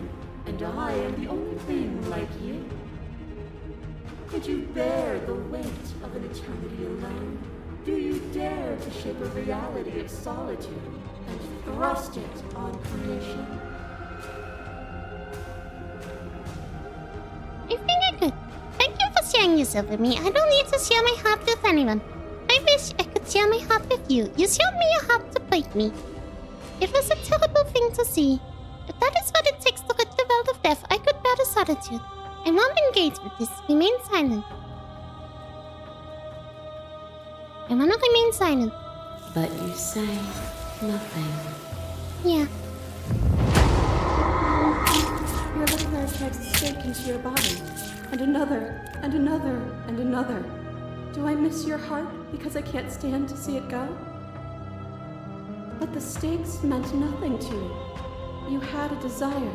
and I am the only thing like you. Could you bear the weight of an eternity alone? Do you dare to shape a reality of solitude and thrust it on creation? I think I could. Thank you for sharing yourself with me. I don't need to share my heart with anyone. I wish I could share my heart with you. You showed me your heart to break me. It was a terrible thing to see. If that is what it takes to rid the world of death, I could bear the solitude. I won't engage with this. Remain silent. I wanna remain silent. But you say nothing. Yeah. Your little hair drags a stake into your body. And another, and another, and another. Do I miss your heart because I can't stand to see it go? But the stakes meant nothing to you. You had a desire,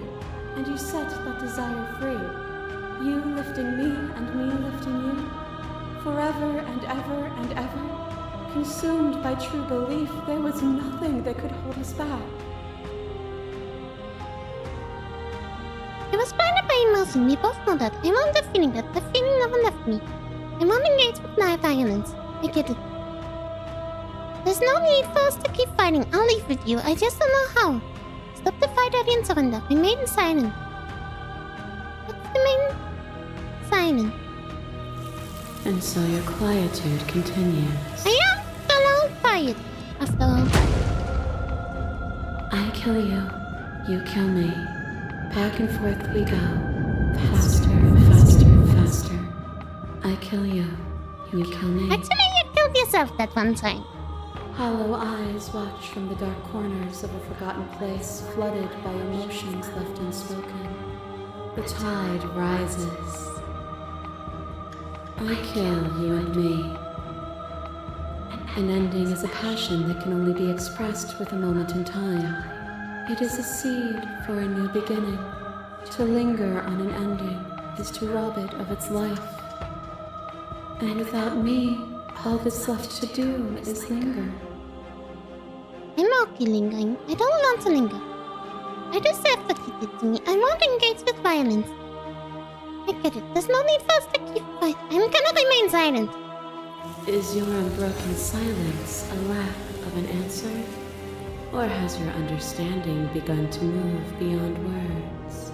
and you set that desire free. You lifting me and me lifting you. Forever and ever and ever. Consumed by true belief, there was nothing that could hold us back. I was blinded by emotion. We both know that. I won't have feeling that. The feeling never left me. I won't engage with my violence. I get it. There's no need for us to keep fighting. I'll leave with you. I just don't know how. Stop the fight or then surrender. Remain silent. Let's remain silent. And so your quietude continues. I am a little quiet, after all. I kill you, you kill me. Back and forth we go. Faster, faster, faster. I kill you, you kill me. Actually, you killed yourself that one time. Hollow eyes watch from the dark corners of a forgotten place, flooded by emotions left unspoken. The tide rises. I kill you and me. An ending is a passion that can only be expressed with a moment in time. It is a seed for a new beginning. To linger on an ending is to rob it of its life. And without me, all that's left to do is linger. I'm okay lingering. I don't want to linger. I deserve what you did to me. I won't engage with violence. I get it. There's no need for us to keep fighting. I'm gonna remain silent. Is your unbroken silence a lack of an answer? Or has your understanding begun to move beyond words?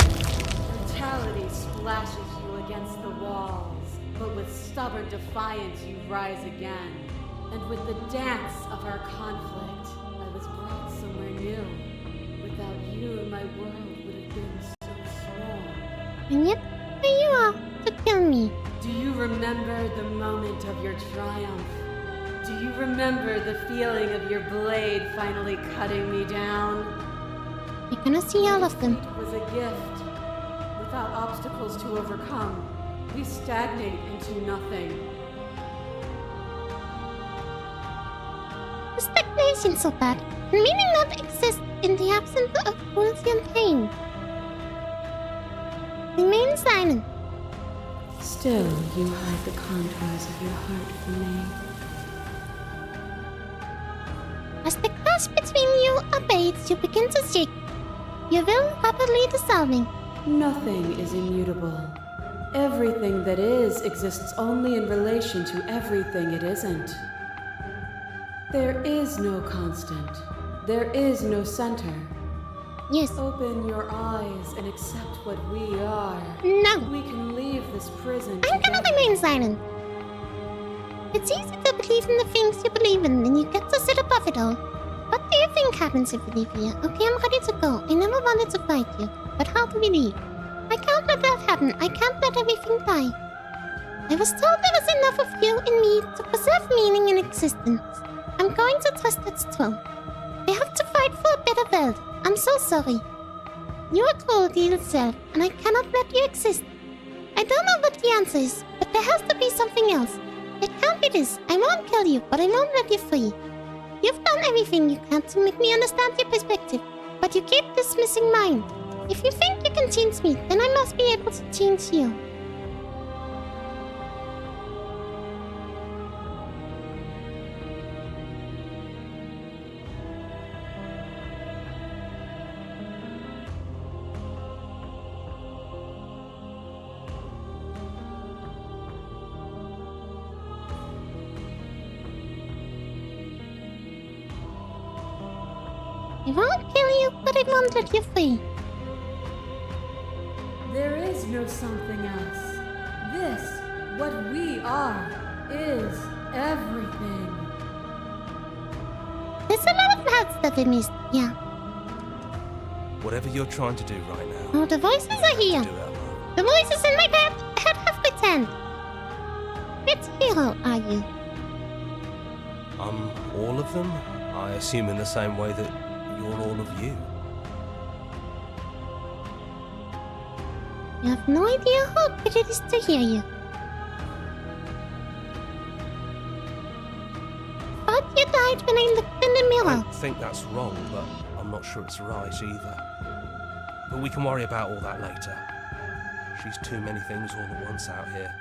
Brutality splashes you against the walls, but with stubborn defiance you rise again. And with the dance of our conflict, I was brought somewhere new. Without you, my world would have been so small. And yet, here you are to kill me. Do you remember the moment of your triumph? Do you remember the feeling of your blade finally cutting me down? You're gonna see all of them. It was a gift. Without obstacles to overcome, we stagnate into nothing. The stagnation so bad. Meaning not exist in the absence of cruelty and pain. Remain silent. Still, you hide the contours of your heart from me. As the glass between you abates, you begin to shake. Your will rapidly dissolving. Nothing is immutable. Everything that is exists only in relation to everything it isn't. There is no constant. There is no center. Yes. Open your eyes and accept what we are. No. We can leave this prison I'm gonna together. remain silent. It's easy to believe in the things you believe in, and you get to sit above it all. What do you think happens if we leave here? Okay, I'm ready to go. I never wanted to fight you, but how do we leave? I can't let that happen. I can't let everything die. I was told there was enough of you in me to preserve meaning in existence. I'm going to trust that's true. We have to fight for a better world. I'm so sorry. You are cruelty itself, and I cannot let you exist. I don't know what the answer is, but there has to be something else. It can't be this. I won't kill you, but I won't let you free. You've done everything you can to make me understand your perspective, but you keep dismissing mine. If you think you can change me, then I must be able to change you. I won't kill you, but I won't let you free. There is no something else. This, what we are, is everything. There's a lot of parts that I missed, yeah. Whatever you're trying to do right now, Oh, the voices are here. do it alone. The voices in my head have pretend. Which hero are you? All of them? I assume in the same way that you're all of you. You have no idea how good it is to hear you. But you died when I looked in the I mirror. don't think that's wrong, but I'm not sure it's right either. But we can worry about all that later. She's too many things all at once out here.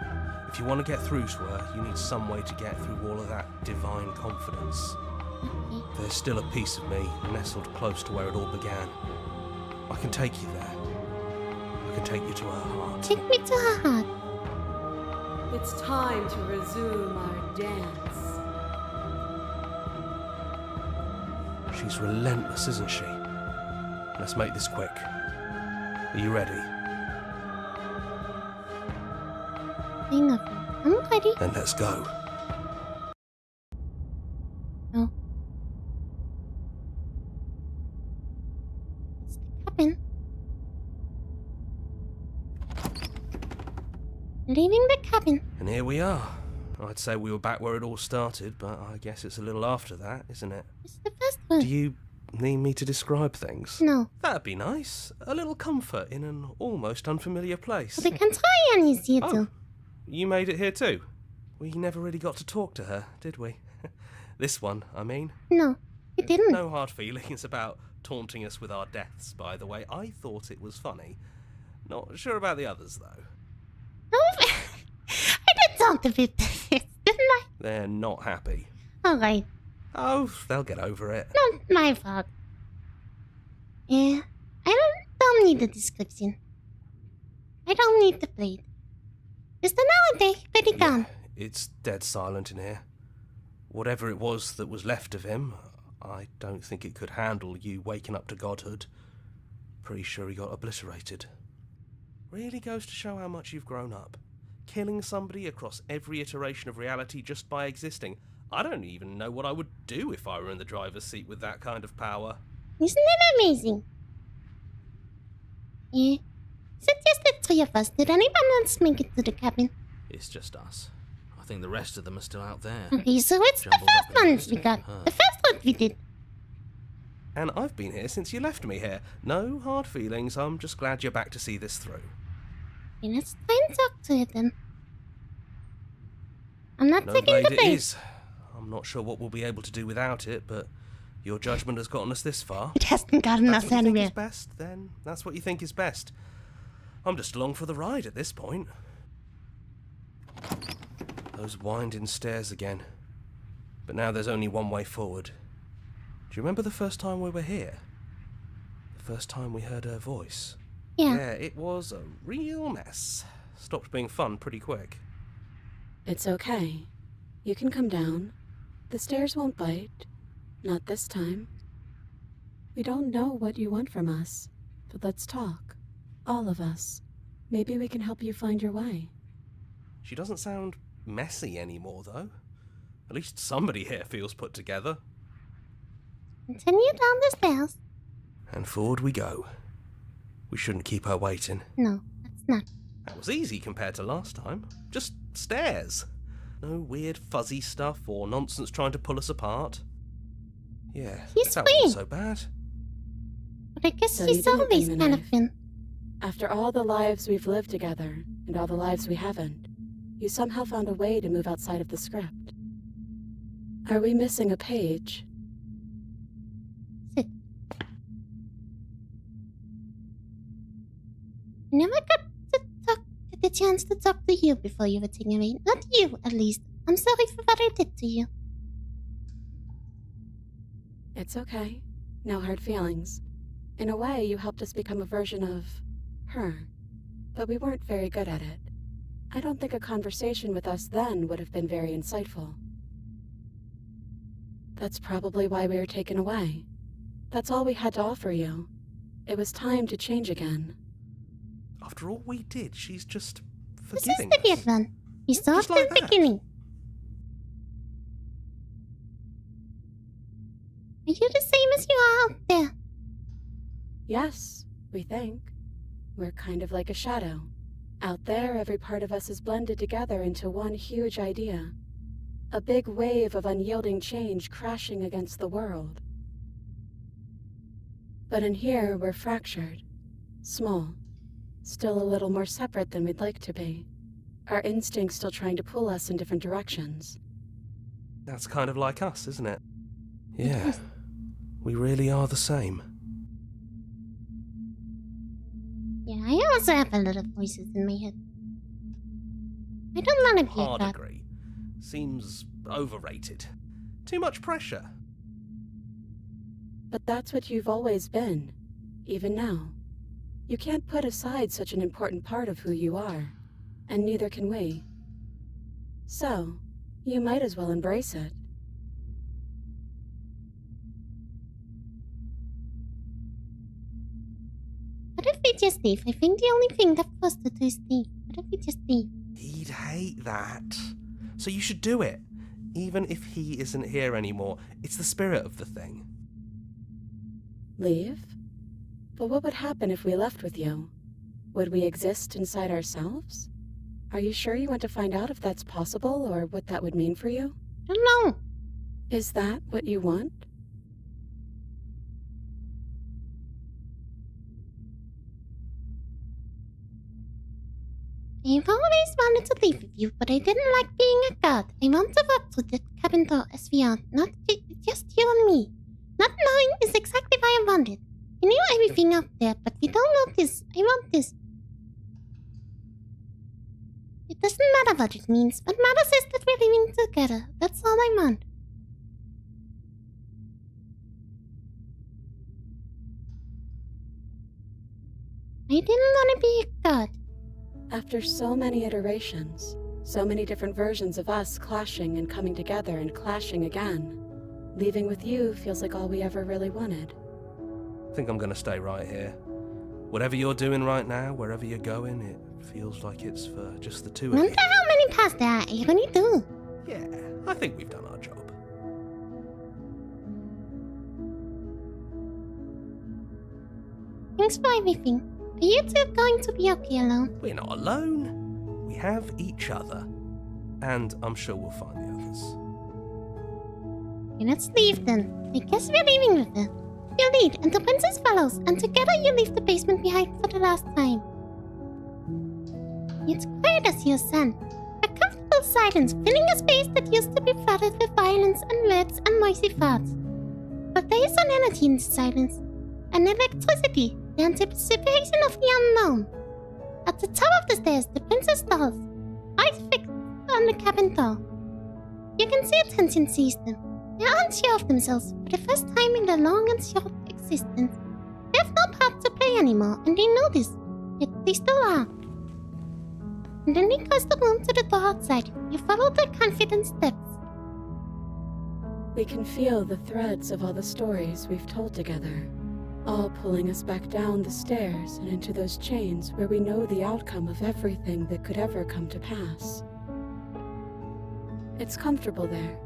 If you want to get through to her, you need some way to get through all of that divine confidence. Okay. There's still a piece of me nestled close to where it all began. I can take you there. I can take you to her heart. Take me to her heart. It's time to resume our dance. She's relentless, isn't she? Let's make this quick. Are you ready? Hang on. I'm ready. Then let's go. No. It's the cabin. Leaving the cabin. And here we are. I'd say we were back where it all started, but I guess it's a little after that, isn't it? It's the first one. Do you need me to describe things? No. That'd be nice. A little comfort in an almost unfamiliar place. We can try and use you too. You made it here too? We never really got to talk to her, did we? This one, I mean. No, you didn't. No hard feelings about taunting us with our deaths, by the way. I thought it was funny. Not sure about the others, though. No, I did talk a bit, didn't I? They're not happy. Alright, Oh, they'll get over it. not my fault. Yeah, I don't need the description. I don't need the blade. Is the nowadays pretty gone? It's dead silent in here. Whatever it was that was left of him, I don't think it could handle you waking up to godhood. Pretty sure he got obliterated. Really goes to show how much you've grown up. Killing somebody across every iteration of reality just by existing. I don't even know what I would do if I were in the driver's seat with that kind of power. Isn't it amazing? Yeah. Is it just the three of us? Did anyone else make it to the cabin? It's just us. I think the rest of them are still out there. Okay, so it's the Jumbled up first in a ones we mist got. of her. The first one we did. And I've been here since you left me here. No hard feelings, I'm just glad you're back to see this through. Okay, let's try and talk to it then. I'm not No taking blade the it bait. is. I'm not sure what we'll be able to do without it, but your judgment has gotten us this far. It hasn't gotten That's us what you think anywhere. is best, then that's what you think is best. I'm just along for the ride at this point. Those winding stairs again. But now there's only one way forward. Do you remember the first time we were here? The first time we heard her voice? Yeah. Yeah, it was a real mess. Stopped being fun pretty quick. It's okay. You can come down. The stairs won't bite. Not this time. We don't know what you want from us, but let's talk. All of us. Maybe we can help you find your way. She doesn't sound messy anymore, though. At least somebody here feels put together. Continue down the stairs. And forward we go. We shouldn't keep her waiting. No, that's not. That was easy compared to last time. Just stairs. No weird fuzzy stuff or nonsense trying to pull us apart. Yeah, He's that sweet. wasn't so bad. But I guess So you she's didn't always bring the kind of knife. been. After all the lives we've lived together, and all the lives we haven't, you somehow found a way to move outside of the script. Are we missing a page? Sit. I never got the chance to talk to you before you were taken away. Not you, at least. I'm sorry for what I did to you. It's okay. No hard feelings. In a way, you helped us become a version of her. But we weren't very good at it. I don't think a conversation with us then would have been very insightful. That's probably why we were taken away. That's all we had to offer you. It was time to change again. After all we did, she's just This is forgiving the us. weird one. You saw Just it like in the that. beginning. Are you the same as you are out there? Yes, we think. We're kind of like a shadow. Out there, every part of us is blended together into one huge idea. A big wave of unyielding change crashing against the world. But in here, we're fractured. Small. Still a little more separate than we'd like to be. Our instincts still trying to pull us in different directions. That's kind of like us, isn't it? Yeah. We really are the same. Yeah, I also have a lot of voices in my head. I don't want to be a Hard god. agree. Seems overrated. Too much pressure. But that's what you've always been, even now. You can't put aside such an important part of who you are, and neither can we. So, you might as well embrace it. What if we just leave? I think the only thing left for us to do is leave. What if we just leave? He'd hate that. So you should do it. Even if he isn't here anymore, it's the spirit of the thing. Leave? But what would happen if we left with you? Would we exist inside ourselves? Are you sure you want to find out if that's possible, or what that would mean for you? I don't know. Is that what you want? I've always wanted to live with you, but I didn't like being a god. I want to walk through the cabin door as we are, not just you and me. Not knowing is exactly why I want it. I knew everything out there, but we don't know this. I want this. It doesn't matter what it means. What matters is that we're living together. That's all I want. I didn't want to be a god. After so many iterations, so many different versions of us clashing and coming together and clashing again, leaving with you feels like all we ever really wanted. I think I'm gonna stay right here. Whatever you're doing right now, wherever you're going, it feels like it's for just the two of you. Wonder how many paths there are. You really do. Yeah, I think we've done our job. Thanks for everything. Are you two going to be okay alone? We're not alone. We have each other. And I'm sure we'll find the others. Okay, let's leave then. I guess we're leaving with her. You lead, and the princess follows, and together you leave the basement behind for the last time. It's quiet as you ascend. A comfortable silence filling a space that used to be flooded with violence and words and noisy thoughts. But there is an energy in the silence. An electricity, the anticipation of the unknown. At the top of the stairs, the princess stalls, eyes fixed on the cabin door. You can see attention seize them. They are unsure of themselves for the first time in their long and short existence. They have no part to play anymore, and they know this, yet they still are. And then they cross the room to the door outside. You follow their confident steps. We can feel the threads of all the stories we've told together, all pulling us back down the stairs and into those chains where we know the outcome of everything that could ever come to pass. It's comfortable there,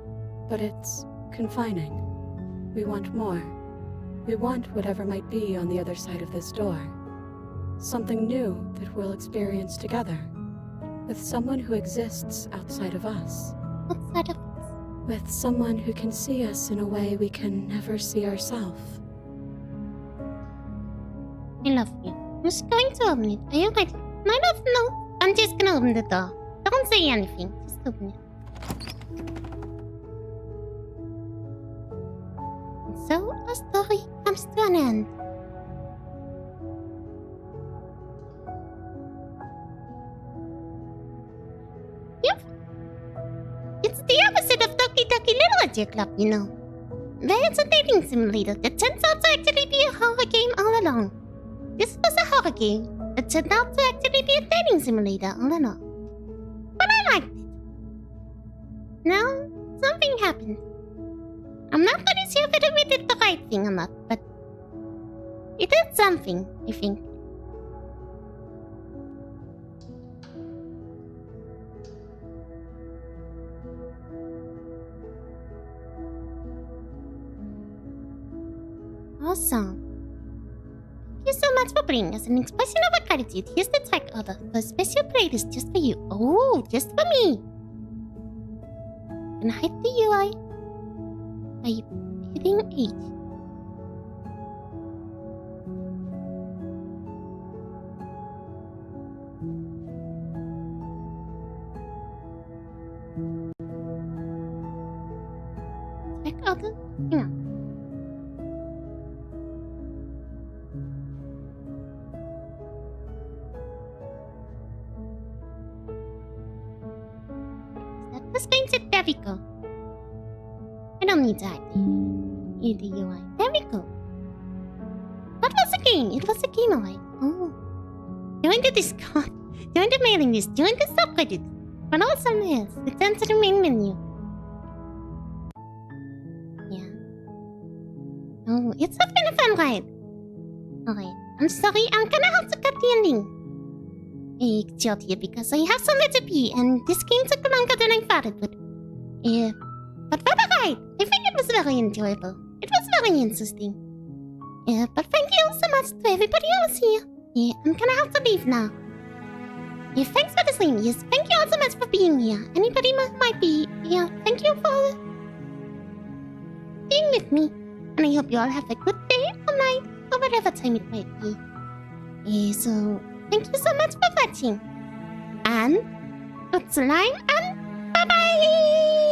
but it's confining. We want more. We want whatever might be on the other side of this door. Something new that we'll experience together, with someone who exists outside of us. Outside of us. With someone who can see us in a way we can never see ourselves. I love you. I'm just going to open it. Are you ready? I don't know. I'm just gonna open the door. Don't say anything. Just open it. And so our story comes to an end. Yep. It's the opposite of Doki Doki Literature Club, you know. Where it's a dating simulator that turns out to actually be a horror game all along. This was a horror game that turned out to actually be a dating simulator all in all. But I liked it. Now, something happened. I'm not really sure whether we did the right thing or not, but it did something, I think. Awesome. Thank you so much for bringing us an expression of our gratitude. Here's the track order for a special playlist just for you. Oh, just for me. And hide the UI by hitting H. Track order? Hang on. The screen said, there we go. I don't need to hide the UI. There we go. What was the game? It was a game, alright. Oh. Join the Discord. Join the mailing list. Join the subreddit. but also yes, return to the main menu. Yeah. Oh, it's not been a fun ride. Alright, I'm sorry, I'm gonna have to cut the ending. I killed here because I have somewhere to be, and this game took longer than I thought it would. But for the ride, I think it was very enjoyable. It was very interesting. But thank you so much to everybody else here. I'm gonna have to leave now. Thanks for the stream. Yes, thank you all so much for being here. Anybody might be here, thank you for being with me. And I hope you all have a good day or night, or whatever time it might be. So, thank you so much for watching. And, good line, and bye-bye!